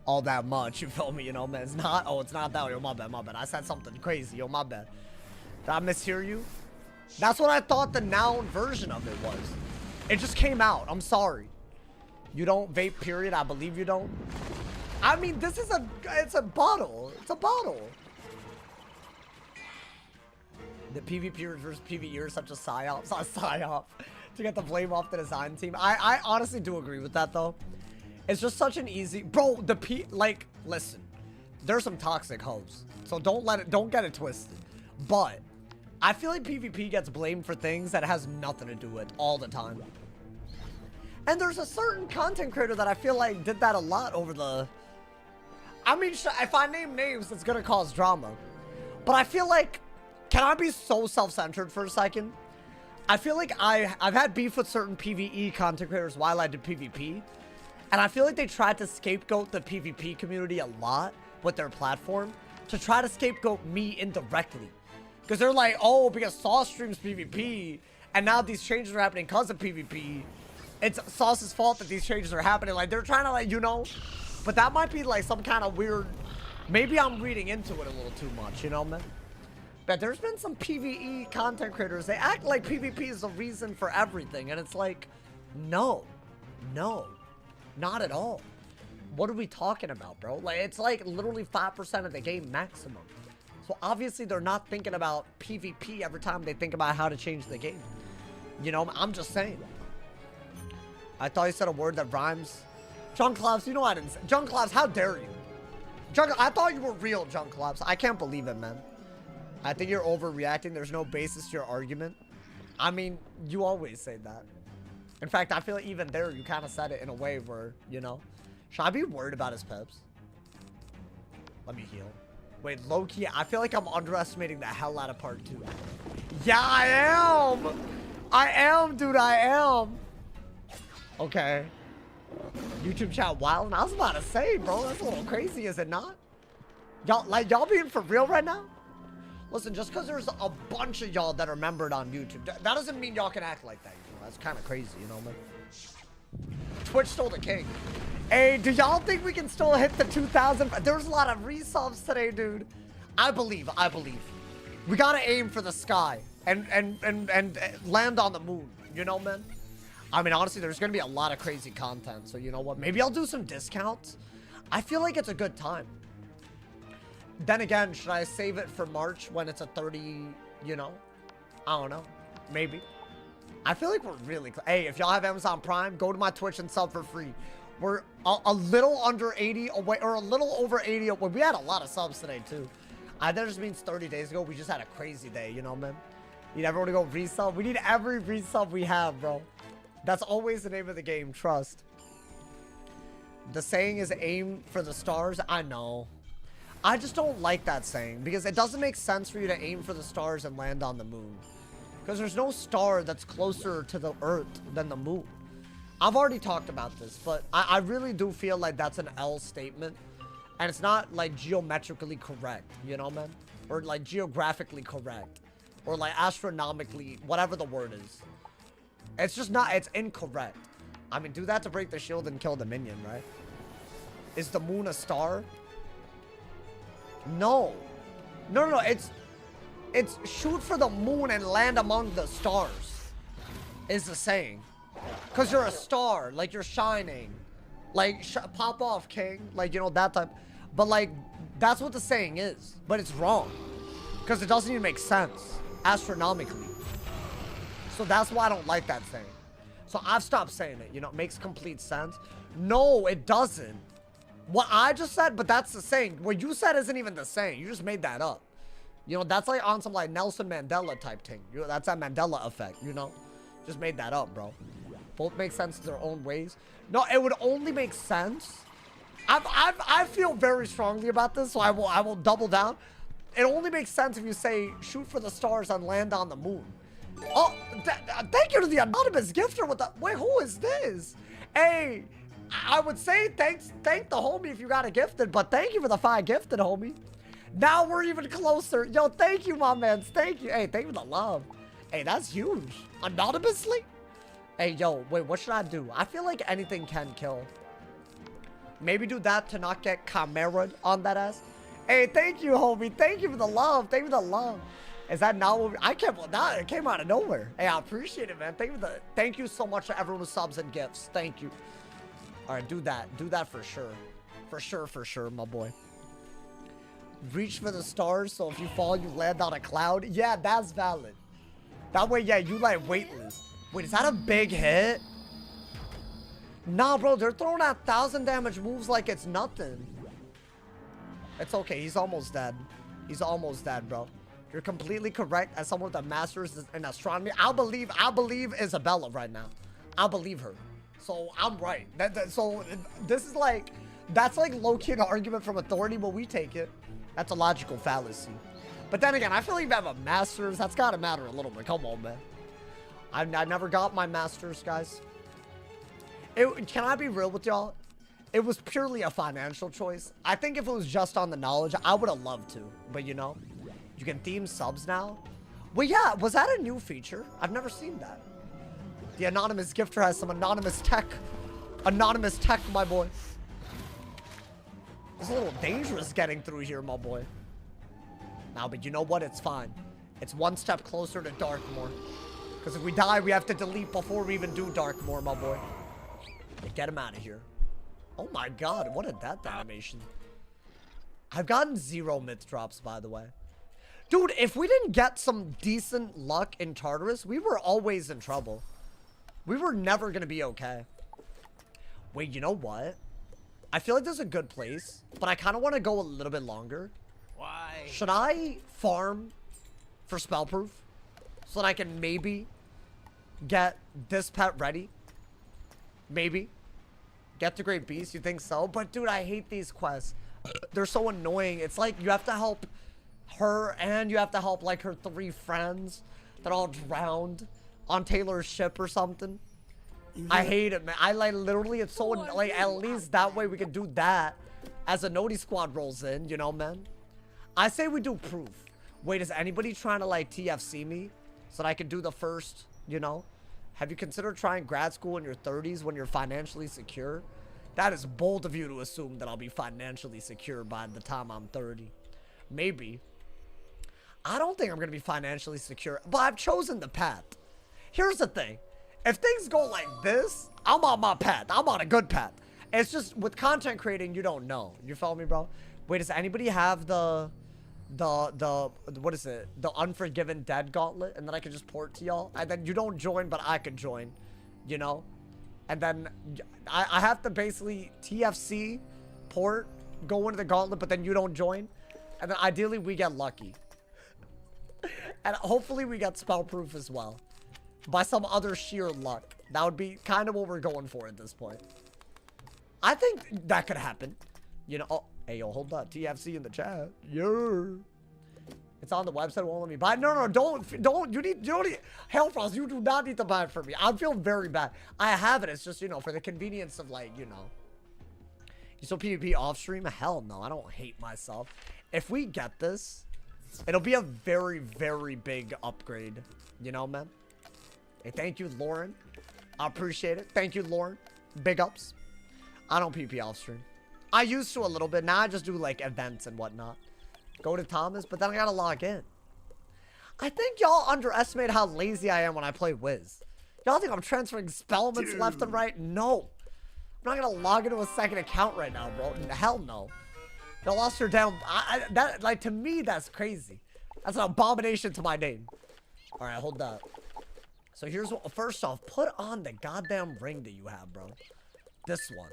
all that much, you feel me, you know, man. It's not, oh, it's not that, yo, my bad, my bad. I said something crazy, yo, my bad. Did I mishear you? That's what I thought the noun version of it was. It just came out. I'm sorry. You don't vape, period. I believe you don't. I mean, this is it's a bottle. It's a bottle. The PvPers versus PvEers are such a psyop. It's not a psyop to get the blame off the design team. I honestly do agree with that, though. It's just such an easy... Bro, like, listen. There's some toxic hoes. So don't get it twisted. But I feel like PvP gets blamed for things that it has nothing to do with all the time. And there's a certain content creator that I feel like did that a lot over the... I mean, if I name names, it's gonna cause drama. But I feel like... Can I be so self-centered for a second? I feel like I've had beef with certain PvE content creators while I did PvP. And I feel like they tried to scapegoat the PvP community a lot with their platform to try to scapegoat me indirectly. Because they're like, oh, because Sauce streams PvP, and now these changes are happening because of PvP. It's Sauce's fault that these changes are happening. Like, they're trying to, like, you know. But that might be, like, some kind of weird... Maybe I'm reading into it a little too much, you know, man? But there's been some PvE content creators. They act like PvP is the reason for everything. And it's like, no. No. Not at all. What are we talking about, bro? Like, it's like literally 5% of the game maximum. So obviously they're not thinking about PvP every time they think about how to change the game. You know, I'm just saying. I thought you said a word that rhymes. John Claps, you know I didn't say. John Claps, how dare you? I thought you were real, John Claps. I can't believe it, man. I think you're overreacting. There's no basis to your argument. I mean, you always say that. In fact, I feel like even there, you kind of said it in a way where, you know. Should I be worried about his peps? Let me heal. Wait, low-key, I feel like I'm underestimating the hell out of part 2. Yeah, I am! I am, dude, I am! Okay. YouTube chat wild. I was about to say, bro, that's a little crazy, is it not? Y'all being for real right now? Listen, just because there's a bunch of y'all that are membered on YouTube, that doesn't mean y'all can act like that. You know? That's kind of crazy, you know, man? Twitch stole the king. Hey, do y'all think we can still hit the 2,000? There's a lot of resubs today, dude. I believe. We gotta aim for the sky and land on the moon. You know, man? I mean, honestly, there's gonna be a lot of crazy content. So, you know what? Maybe I'll do some discounts. I feel like it's a good time. Then again, should I save it for March when it's a 30, you know? I don't know. Maybe. I feel like we're really... Hey, if y'all have Amazon Prime, go to my Twitch and sub for free. We're a little under 80 away, or a little over 80 away. We had a lot of subs today, too. That just means 30 days ago, we just had a crazy day, you know, man? Need everyone to go resub? We need every resub we have, bro. That's always the name of the game, trust. The saying is aim for the stars. I know. I just don't like that saying, because it doesn't make sense for you to aim for the stars and land on the moon. Because there's no star that's closer to the Earth than the moon. I've already talked about this, but I really do feel like that's an L statement. And it's not, like, geometrically correct, you know, man? Or, like, geographically correct. Or, like, astronomically, whatever the word is. It's just not, it's incorrect. I mean, do that to break the shield and kill the minion, right? Is the moon a star? No. No, it's... It's shoot for the moon and land among the stars. Is the saying. Because you're a star. Like, you're shining. Like, pop off, king. Like, you know, that type. But, like, that's what the saying is. But it's wrong. Because it doesn't even make sense. Astronomically. So that's why I don't like that saying. So I've stopped saying it. You know, it makes complete sense. No, it doesn't. What I just said, but that's the saying. What you said isn't even the saying. You just made that up. You know, that's like on some like Nelson Mandela type thing. You know, that's that Mandela effect, you know? Just made that up, bro. Both make sense in their own ways. No, it would only make sense. I feel very strongly about this, so I will double down. It only makes sense if you say shoot for the stars and land on the moon. Oh, thank you to the anonymous gifter with the... Wait, who is this? Hey, I would say thank the homie if you got it gifted, but thank you for the 5 gifted, homie. Now we're even closer. Yo, thank you, my man. Thank you. Hey, thank you for the love. Hey, that's huge. Anonymously? Hey, yo, wait, what should I do? I feel like anything can kill. Maybe do that to not get Chimera'd on that ass. Hey, thank you, homie. Thank you for the love. Thank you for the love. Is that not what I can't... Well, that it came out of nowhere. Hey, I appreciate it, man. Thank you so much to everyone with subs and gifts. Thank you. All right, do that. Do that for sure. For sure, my boy. Reach for the stars, so if you fall, you land on a cloud. Yeah, that's valid. That way, yeah, you like weightless. Wait, is that a big hit? Nah, bro, they're throwing out 1,000 damage moves like it's nothing. It's okay, he's almost dead. He's almost dead, bro. You're completely correct. As someone with a master's in astronomy, I believe Isabella right now. I believe her. So I'm right. So this is like, that's like low-key an argument from authority, but we take it. That's a logical fallacy. But then again, I feel like if I have a master's, that's gotta matter a little bit. Come on, man. I never got my master's, guys. Can I be real with y'all? It was purely a financial choice. I think if it was just on the knowledge, I would have loved to. But you know, you can theme subs now. Well, yeah, was that a new feature? I've never seen that. The anonymous gifter has some anonymous tech. Anonymous tech, my boy. It's a little dangerous getting through here, my boy. Now, but you know what? It's fine. It's one step closer to Darkmoor. Because if we die, we have to delete before we even do Darkmoor, my boy. Get him out of here. Oh my god, what a death animation. I've gotten 0 myth drops, by the way. Dude, if we didn't get some decent luck in Tartarus, we were always in trouble. We were never going to be okay. Wait, you know what? I feel like this is a good place, but I kind of want to go a little bit longer. Why? Should I farm for spellproof so that I can maybe get this pet ready? Maybe. Get the Great Beast, you think so? But dude, I hate these quests. They're so annoying. It's like you have to help her and you have to help like her 3 friends that all drowned on Taylor's ship or something. I hate it, man. I like literally, it's so like at least that way we can do that as a Noti squad rolls in, you know, man. I say we do proof. Wait, is anybody trying to like TFC me so that I can do the first, you know? Have you considered trying grad school in your 30s when you're financially secure? That is bold of you to assume that I'll be financially secure by the time I'm 30. Maybe. I don't think I'm going to be financially secure, but I've chosen the path. Here's the thing. If things go like this, I'm on my path. I'm on a good path. It's just with content creating, you don't know. You feel me, bro? Wait, does anybody have the what is it? The Unforgiven Dead gauntlet, and then I can just port to y'all, and then you don't join, but I can join, you know? And then I have to basically TFC port, go into the gauntlet, but then you don't join, and then ideally we get lucky, and hopefully we get spellproof as well, by some other sheer luck. That would be kind of what we're going for at this point. I think that could happen, you know? Oh, hey, yo, hold on. TFC in the chat. Yeah. It's on the website. Won't let me buy it. No, don't. You don't need. Hellfrost, you do not need to buy it for me. I feel very bad. I have it. It's just, you know, for the convenience of, like, you know. You still PvP off stream? Hell no. I don't hate myself. If we get this, it'll be a very, very big upgrade. You know, man? Hey, thank you, Lauren. I appreciate it. Thank you, Lauren. Big ups. I don't PvP off stream. I used to a little bit. Now I just do like events and whatnot. Go to Thomas, but then I gotta log in. I think y'all underestimate how lazy I am when I play Wiz. Y'all think I'm transferring spellements left and right? No. I'm not gonna log into a second account right now, bro. Hell no. Y'all lost your damn... that, like, to me, that's crazy. That's an abomination to my name. Alright, hold that. So here's what... First off, put on the goddamn ring that you have, bro. This one.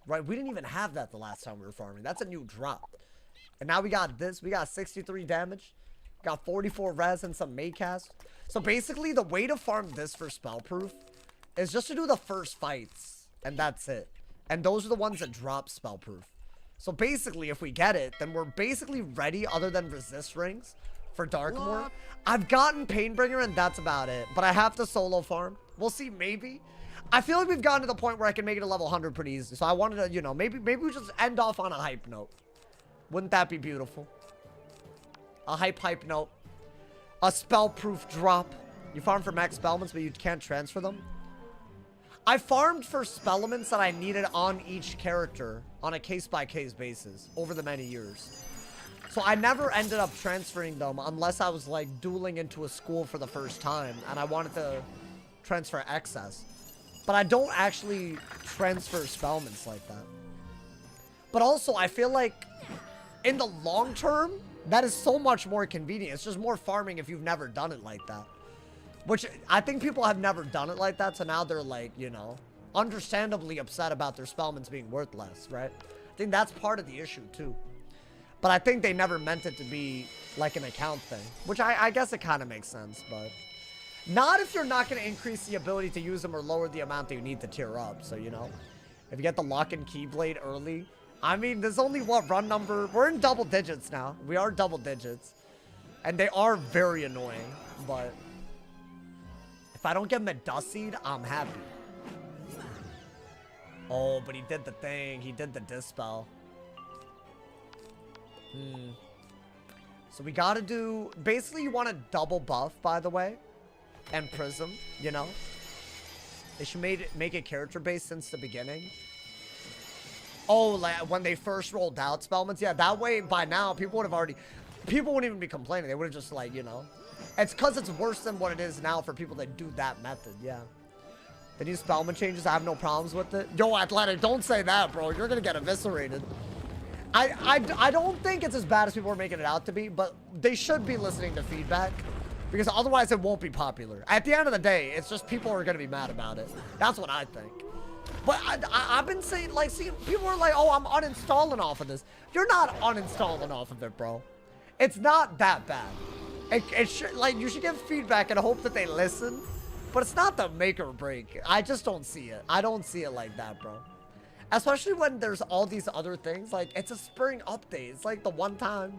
Right, we didn't even have that the last time we were farming. That's a new drop. And now we got this. We got 63 damage. Got 44 res and some Maycast. So basically, the way to farm this for spellproof is just to do the first fights. And that's it. And those are the ones that drop spellproof. So basically, if we get it, then we're basically ready other than resist rings for Darkmoor. I've gotten Painbringer and that's about it. But I have to solo farm. We'll see, maybe. I feel like we've gotten to the point where I can make it a level 100 pretty easy. So I wanted to, you know, maybe we just end off on a hype note. Wouldn't that be beautiful? A hype note. A spellproof drop. You farm for max spellements, but you can't transfer them. I farmed for spellements that I needed on each character on a case-by-case basis over the many years. So I never ended up transferring them unless I was like dueling into a school for the first time and I wanted to transfer excess. But I don't actually transfer spellements like that. But also, I feel like in the long term, that is so much more convenient. It's just more farming if you've never done it like that. Which, I think people have never done it like that, so now they're like, you know, understandably upset about their spellments being worth less, right? I think that's part of the issue, too. But I think they never meant it to be like an account thing. Which I guess it kind of makes sense, but... Not if you're not going to increase the ability to use them or lower the amount that you need to tier up. So, you know, if you get the lock and keyblade early... I mean, there's only, what, run number? We're in double digits now. We are double digits. And they are very annoying, but... If I don't get him a dust seed, I'm happy. Oh, but he did the thing. He did the dispel. So we gotta do... Basically, you want to double buff, by the way. And prism, you know? They should make it character-based since the beginning. Oh, like when they first rolled out spellments. Yeah, that way, by now, people would have already... People wouldn't even be complaining. They would have just, like, you know... It's because it's worse than what it is now for people that do that method, yeah. The new spellman changes, I have no problems with it. Yo, Athletic, don't say that, bro. You're going to get eviscerated. I don't think it's as bad as people are making it out to be, but they should be listening to feedback. Because otherwise it won't be popular. At the end of the day, it's just people are going to be mad about it. That's what I think. But I've been saying, like, see, people are like, oh, I'm uninstalling off of this. You're not uninstalling off of it, bro. It's not that bad. It should, like, you should give feedback and hope that they listen. But it's not the make or break. I just don't see it. I don't see it like that, bro. Especially when there's all these other things. Like, it's a spring update. It's like the one time.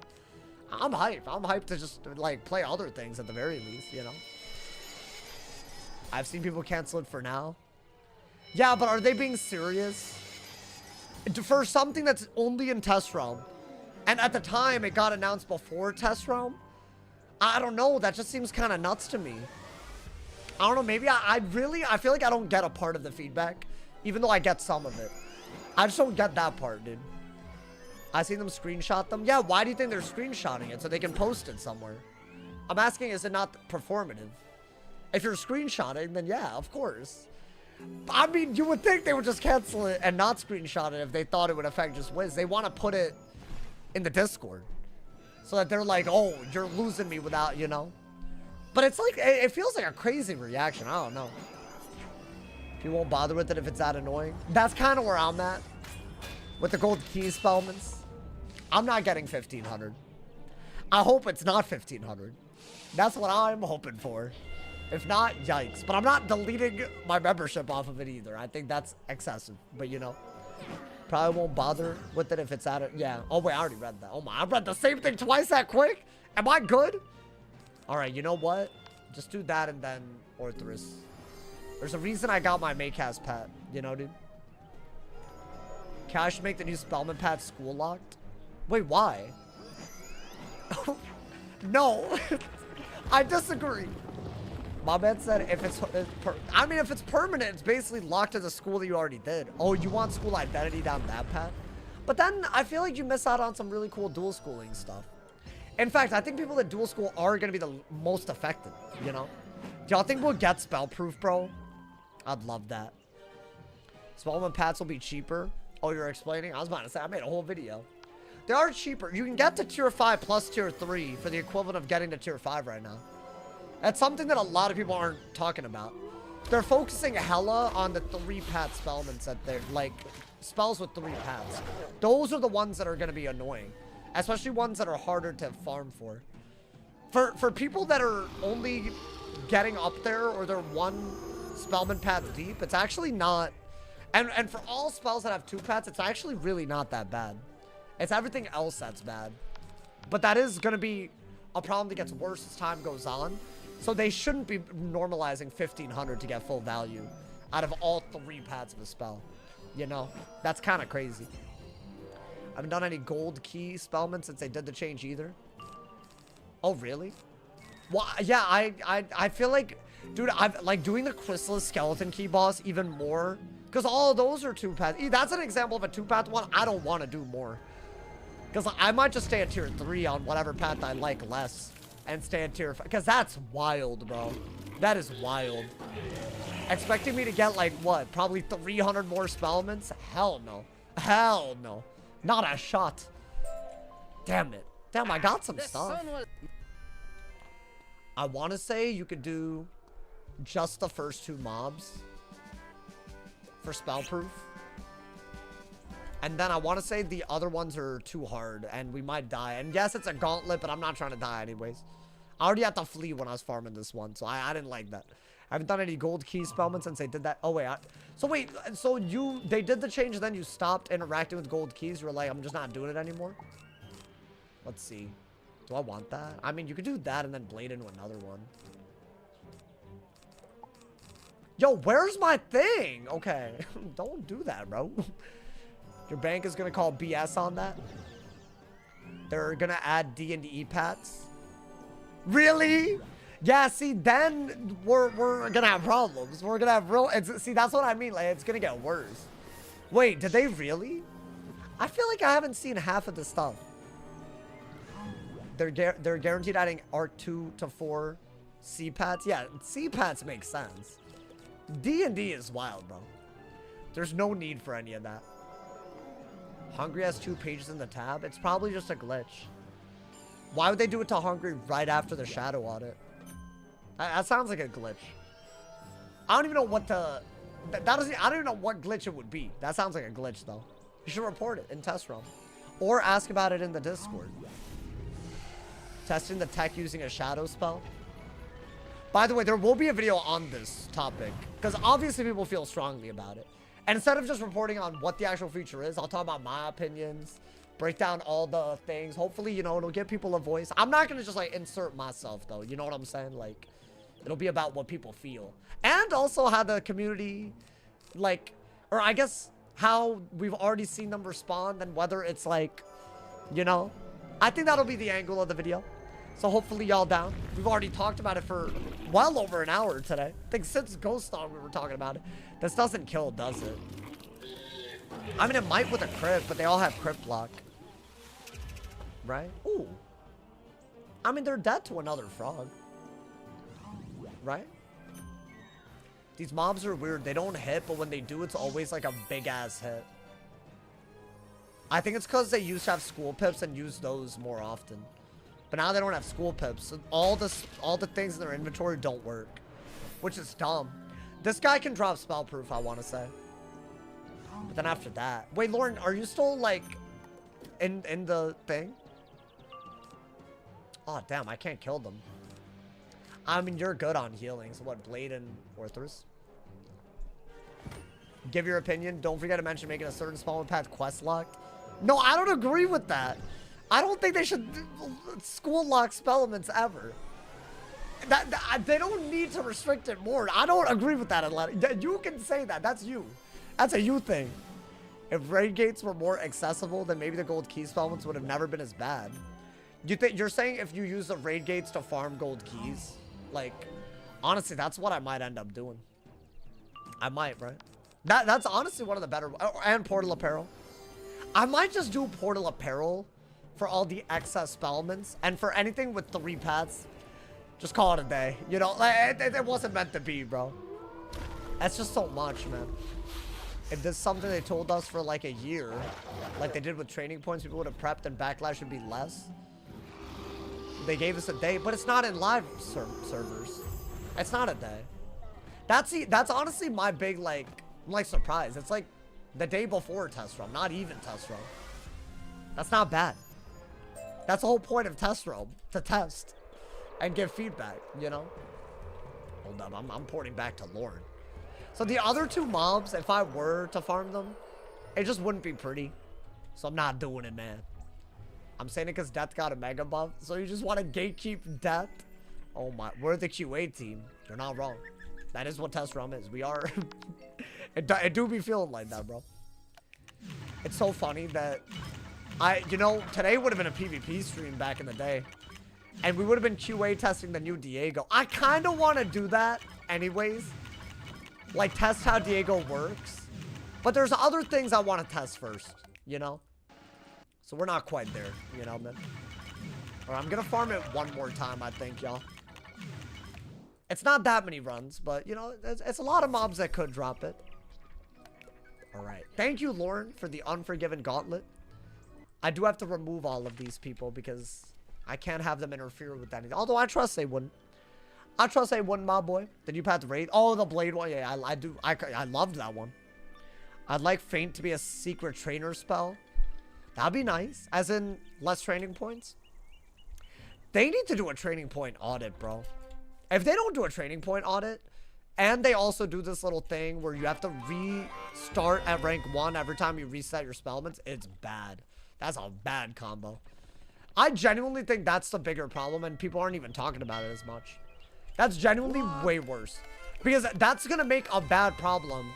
I'm hyped. I'm hyped to just, like, play other things at the very least, you know? I've seen people cancel it for now. Yeah, but are they being serious? For something that's only in test realm. And at the time, it got announced before test realm. I don't know. That just seems kind of nuts to me. I don't know. Maybe I feel like I don't get a part of the feedback. Even though I get some of it. I just don't get that part, dude. I seen them screenshot them. Yeah, why do you think they're screenshotting it? So they can post it somewhere. I'm asking, is it not performative? If you're screenshotting, then yeah, of course. I mean, you would think they would just cancel it and not screenshot it if they thought it would affect just Wiz. They want to put it in the Discord. So that they're like, oh, you're losing me without, you know. But it's like, it feels like a crazy reaction. I don't know. You won't bother with it if it's that annoying. That's kind of where I'm at. With the gold key spellments. I'm not getting 1,500. I hope it's not 1,500. That's what I'm hoping for. If not, yikes. But I'm not deleting my membership off of it either. I think that's excessive. But, you know. Probably won't bother with it if it's at it. Yeah. Oh, wait. I already read that. Oh, my. I read the same thing twice that quick? Am I good? All right. You know what? Just do that and then Orthrus. There's a reason I got my Maycast pet. You know, dude? Can I should make the new Spellman pet school locked? Wait, why? No. I disagree. My man said if it's permanent, it's basically locked to the school that you already did. Oh, you want school identity down that path? But then I feel like you miss out on some really cool dual schooling stuff. In fact, I think people that dual school are going to be the most affected, you know? Do y'all think we'll get spell proof, bro? I'd love that. Spellman pads will be cheaper. Oh, you're explaining? I was about to say, I made a whole video. They are cheaper. You can get to tier 5 plus tier 3 for the equivalent of getting to tier 5 right now. That's something that a lot of people aren't talking about. They're focusing hella on the 3-pad spellments that they're like spells with 3 pads. Those are the ones that are going to be annoying, especially ones that are harder to farm for. For people that are only getting up there or they're 1 spellman pad deep, it's actually not. And for all spells that have 2 pads, it's actually really not that bad. It's everything else that's bad. But that is going to be a problem that gets worse as time goes on. So they shouldn't be normalizing 1500 to get full value out of all 3 pads of a spell. You know, that's kind of crazy. I haven't done any gold key spellmen since they did the change either. Oh, really? Well, yeah, I feel like, dude, I've like doing the Khrysalis skeleton key boss even more. Because all of those are 2 pads. That's an example of a 2-path one. I don't want to do more. Because I might just stay at tier 3 on whatever path I like less. And stay at tier 5. Because that's wild, bro. That is wild. Expecting me to get like, what? Probably 300 more spellments? Hell no. Hell no. Not a shot. Damn it. Damn, I got some stuff. I want to say you could do just the first 2 mobs for spell proof. And then I want to say the other ones are too hard and we might die. And yes, it's a gauntlet, but I'm not trying to die anyways. I already had to flee when I was farming this one, so I didn't like that. I haven't done any gold key spellmen since they did that. Oh, wait. So they did the change and then you stopped interacting with gold keys. You were like, I'm just not doing it anymore. Let's see. Do I want that? I mean, you could do that and then blade into another one. Yo, where's my thing? Okay. Don't do that, bro. Your bank is going to call BS on that. They're going to add D and E pats. Really? Yeah, see, then we're going to have problems. We're going to have real... see, that's what I mean. Like, it's going to get worse. Wait, did they really? I feel like I haven't seen half of the stuff. They're guaranteed adding R2 to 4 C pats. Yeah, C pats make sense. D and D is wild, bro. There's no need for any of that. Hungry has 2 pages in the tab. It's probably just a glitch. Why would they do it to Hungry right after the shadow audit? That sounds like a glitch. I don't even know what the... I don't even know what glitch it would be. That sounds like a glitch, though. You should report it in test realm. Or ask about it in the Discord. Testing the tech using a shadow spell. By the way, there will be a video on this topic. Because obviously people feel strongly about it. And instead of just reporting on what the actual feature is, I'll talk about my opinions. Break down all the things. Hopefully, you know, it'll give people a voice. I'm not going to just, like, insert myself, though. You know what I'm saying? Like, it'll be about what people feel. And also how the community, like, or I guess how we've already seen them respond and whether it's, like, you know. I think that'll be the angle of the video. So hopefully y'all down. We've already talked about it for well over an hour today. I think since Ghost Dog we were talking about it. This doesn't kill, does it? I mean, it might with a crit, but they all have crit block. Right? Ooh. I mean, they're dead to another frog. Right? These mobs are weird. They don't hit, but when they do, it's always like a big-ass hit. I think it's because they used to have school pips and use those more often. But now they don't have school pips. So all the things in their inventory don't work. Which is dumb. This guy can drop spell proof, I want to say. But then after that... Wait, Lauren, are you still, like, in the thing? Oh, damn, I can't kill them. I mean, you're good on healing. So what, Blade and Orthros? Give your opinion. Don't forget to mention making a certain spellman path quest locked. No, I don't agree with that. I don't think they should school lock spellements ever. They don't need to restrict it more. I don't agree with that, Atlanta. You can say that. That's you. That's a you thing. If raid gates were more accessible, then maybe the gold key spellments would have never been as bad. You're saying if you use the raid gates to farm gold keys? Like, honestly, that's what I might end up doing. I might, right? That's honestly one of the better... And Portal Apparel. I might just do Portal Apparel for all the excess spellements. And for anything with 3 paths, just call it a day. You know, like, it wasn't meant to be, bro. That's just so much, man. If this is something they told us for like a year, like they did with training points, people would have prepped and backlash would be less. They gave us a day, but it's not in live servers. It's not a day. That's honestly my big like surprise. It's like the day before test run, not even test run. That's not bad. That's the whole point of test run, to test and give feedback, you know? Hold up, I'm porting back to Lord. So the other 2 mobs, if I were to farm them, it just wouldn't be pretty. So I'm not doing it, man. I'm saying it because Death got a mega buff. So you just want to gatekeep Death? Oh my, we're the QA team. You're not wrong. That is what test realm is. We are. it do be feeling like that, bro. It's so funny that you know, today would have been a PvP stream back in the day. And we would have been QA testing the new Diego. I kind of want to do that anyways. Like, test how Diego works. But there's other things I want to test first, you know? So we're not quite there, you know, man. All right, I'm going to farm it one more time, I think, y'all. It's not that many runs, but, you know, it's a lot of mobs that could drop it. All right. Thank you, Lauren, for the Unforgiven Gauntlet. I do have to remove all of these people because I can't have them interfere with anything. Although I trust they wouldn't. I trust they wouldn't, my boy. The new path raid. Oh, the blade one. Yeah, I do. I loved that one. I'd like Faint to be a secret trainer spell. That'd be nice. As in, less training points. They need to do a training point audit, bro. If they don't do a training point audit, and they also do this little thing where you have to restart at rank 1 every time you reset your spellments, it's bad. That's a bad combo. I genuinely think that's the bigger problem, and people aren't even talking about it as much. That's genuinely way worse. Because that's going to make a bad problem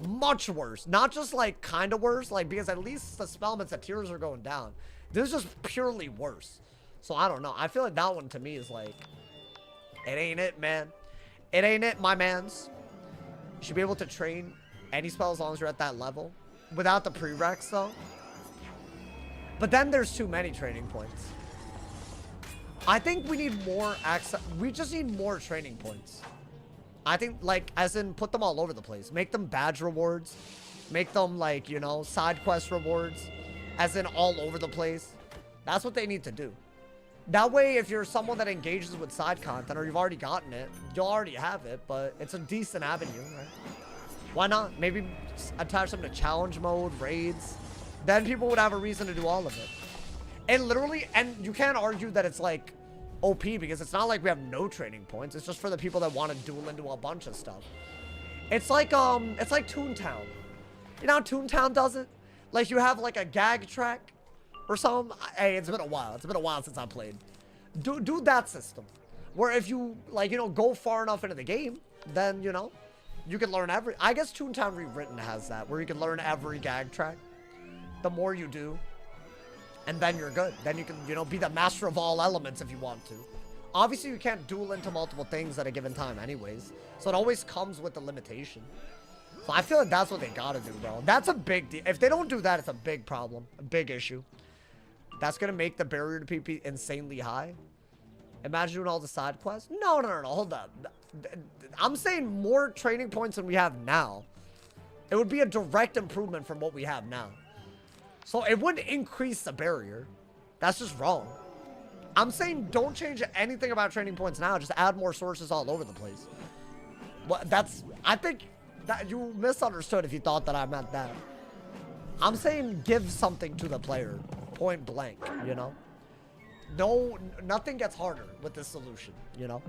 much worse. Not just, like, kind of worse. Like, because at least the spellments, the tiers are going down. This is just purely worse. So, I don't know. I feel like that one, to me, is like... It ain't it, man. It ain't it, my mans. You should be able to train any spell as long as you're at that level. Without the prereqs, though. But then there's too many training points. I think we need more access. We just need more training points. I think, like, as in, put them all over the place. Make them badge rewards. Make them, like, you know, side quest rewards. As in, all over the place. That's what they need to do. That way, if you're someone that engages with side content, or you've already gotten it, you'll already have it, but it's a decent avenue, right? Why not? Maybe attach them to challenge mode, raids. Then people would have a reason to do all of it. And literally, and you can't argue that it's like OP because it's not like we have no training points. It's just for the people that want to duel into a bunch of stuff. It's like Toontown. You know how Toontown does it? Like you have like a gag track or something. Hey, it's been a while. It's been a while since I played. Do that system. Where if you like, you know, go far enough into the game, then, you know, you can learn every... I guess Toontown Rewritten has that, where you can learn every gag track. The more you do, and then you're good. Then you can, you know, be the master of all elements if you want to. Obviously, you can't duel into multiple things at a given time anyways. So it always comes with the limitation. So I feel like that's what they gotta do, bro. That's a big deal. If they don't do that, it's a big problem. A big issue. That's gonna make the barrier to PvP insanely high. Imagine doing all the side quests. No, hold up. I'm saying more training points than we have now. It would be a direct improvement from what we have now. So it wouldn't increase the barrier. That's just wrong. I'm saying don't change anything about training points now. Just add more sources all over the place. Well, I think that you misunderstood if you thought that I meant that. I'm saying give something to the player. Point blank, you know? No, nothing gets harder with this solution, you know?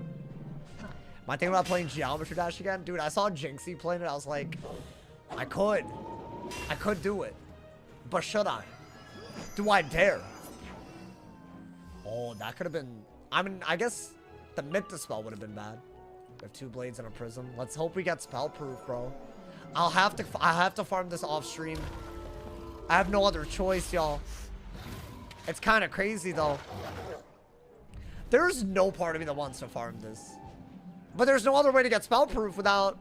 My thing about playing Geometry Dash again, dude, I saw Jinxie playing it. I was like, I could do it. But should I? Do I dare? Oh, that could have been... I mean, I guess the Mythos spell would have been bad. We have 2 blades and a prism. Let's hope we get spell proof, bro. I have to farm this off stream. I have no other choice, y'all. It's kind of crazy, though. There's no part of me that wants to farm this. But there's no other way to get spell proof without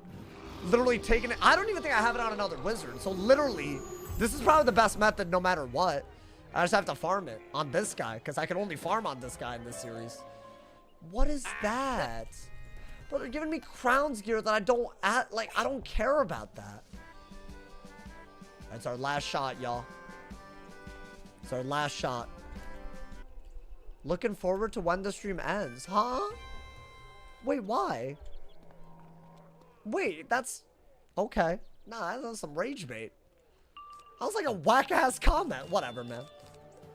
literally taking it. I don't even think I have it on another wizard. So literally, this is probably the best method no matter what. I just have to farm it on this guy, because I can only farm on this guy in this series. What is that? Bro, they're giving me crowns gear that I don't I don't care about that. That's our last shot, y'all. It's our last shot. Looking forward to when the stream ends. Huh? Wait, why? Wait, that's... Okay. Nah, that's some rage bait. That was like a whack-ass comment. Whatever, man.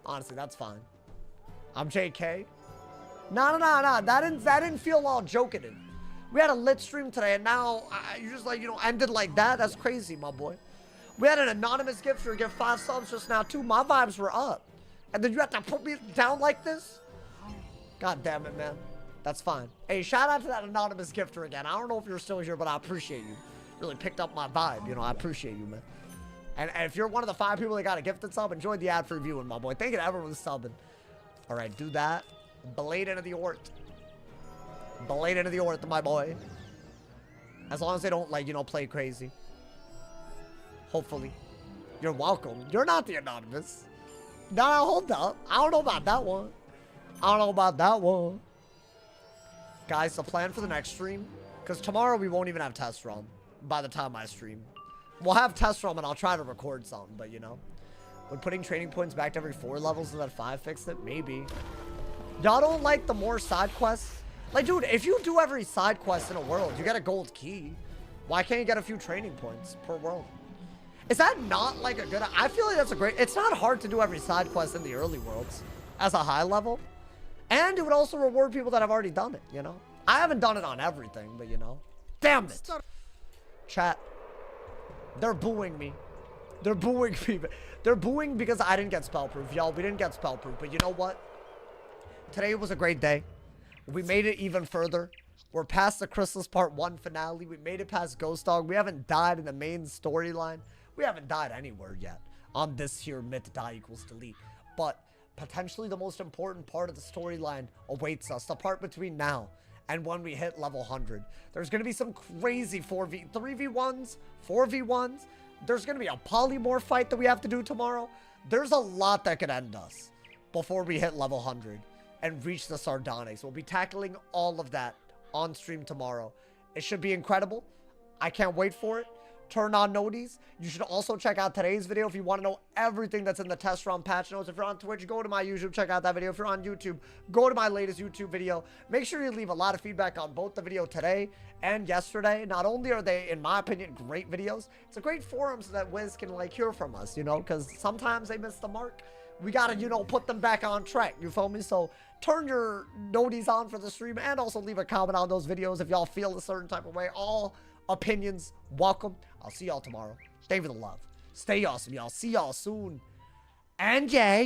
Honestly, that's fine. I'm JK. No. That didn't feel all joking. We had a lit stream today, and now you just like, you know, ended like that. That's crazy, my boy. We had an anonymous gifter give 5 subs just now, too. My vibes were up. And then you have to put me down like this? God damn it, man. That's fine. Hey, shout out to that anonymous gifter again. I don't know if you're still here, but I appreciate you. Really picked up my vibe. You know, I appreciate you, man. And if you're one of the 5 people that got a gifted sub, enjoy the ad for viewing, my boy. Thank you to everyone who's subbing. All right, do that. Blade into the Ort. Blade into the Ort, my boy. As long as they don't, like, you know, play crazy. Hopefully. You're welcome. You're not the anonymous. No, hold up. I don't know about that one. I don't know about that one. Guys, the plan for the next stream, because tomorrow we won't even have test run by the time I stream. We'll have test run and I'll try to record something, but you know. Would putting training points back to every 4 levels so that 5 fixed it? Maybe. Y'all don't like the more side quests? Like, dude, if you do every side quest in a world, you get a gold key. Why can't you get a few training points per world? Is that not like a good... I feel like that's a great... It's not hard to do every side quest in the early worlds as a high level. And it would also reward people that have already done it, you know? I haven't done it on everything, but you know. Damn it. Chat. They're booing me. They're booing me. They're booing because I didn't get spell proof. Y'all, we didn't get spell proof. But you know what? Today was a great day. We made it even further. We're past the Khrysalis Part 1 finale. We made it past Ghost Dog. We haven't died in the main storyline. We haven't died anywhere yet on this here myth die equals delete. But potentially the most important part of the storyline awaits us. The part between now and when we hit level 100. There's going to be some crazy 3v1s, 4v1s. There's going to be a polymorph fight that we have to do tomorrow. There's a lot that could end us before we hit level 100 and reach the Sardonyx. We'll be tackling all of that on stream tomorrow. It should be incredible. I can't wait for it. Turn on noties. You should also check out today's video if you want to know everything that's in the test run patch notes. If you're on Twitch, go to my YouTube, check out that video. If you're on YouTube, go to my latest YouTube video. Make sure you leave a lot of feedback on both the video today and yesterday. Not only are they, in my opinion, great videos, it's a great forum so that Wiz can like hear from us, you know, because sometimes they miss the mark. We gotta, you know, put them back on track, you feel me? So turn your noties on for the stream and also leave a comment on those videos if y'all feel a certain type of way. All opinions welcome. I'll see y'all tomorrow. Stay for the love. Stay awesome, y'all. See y'all soon. And yeah.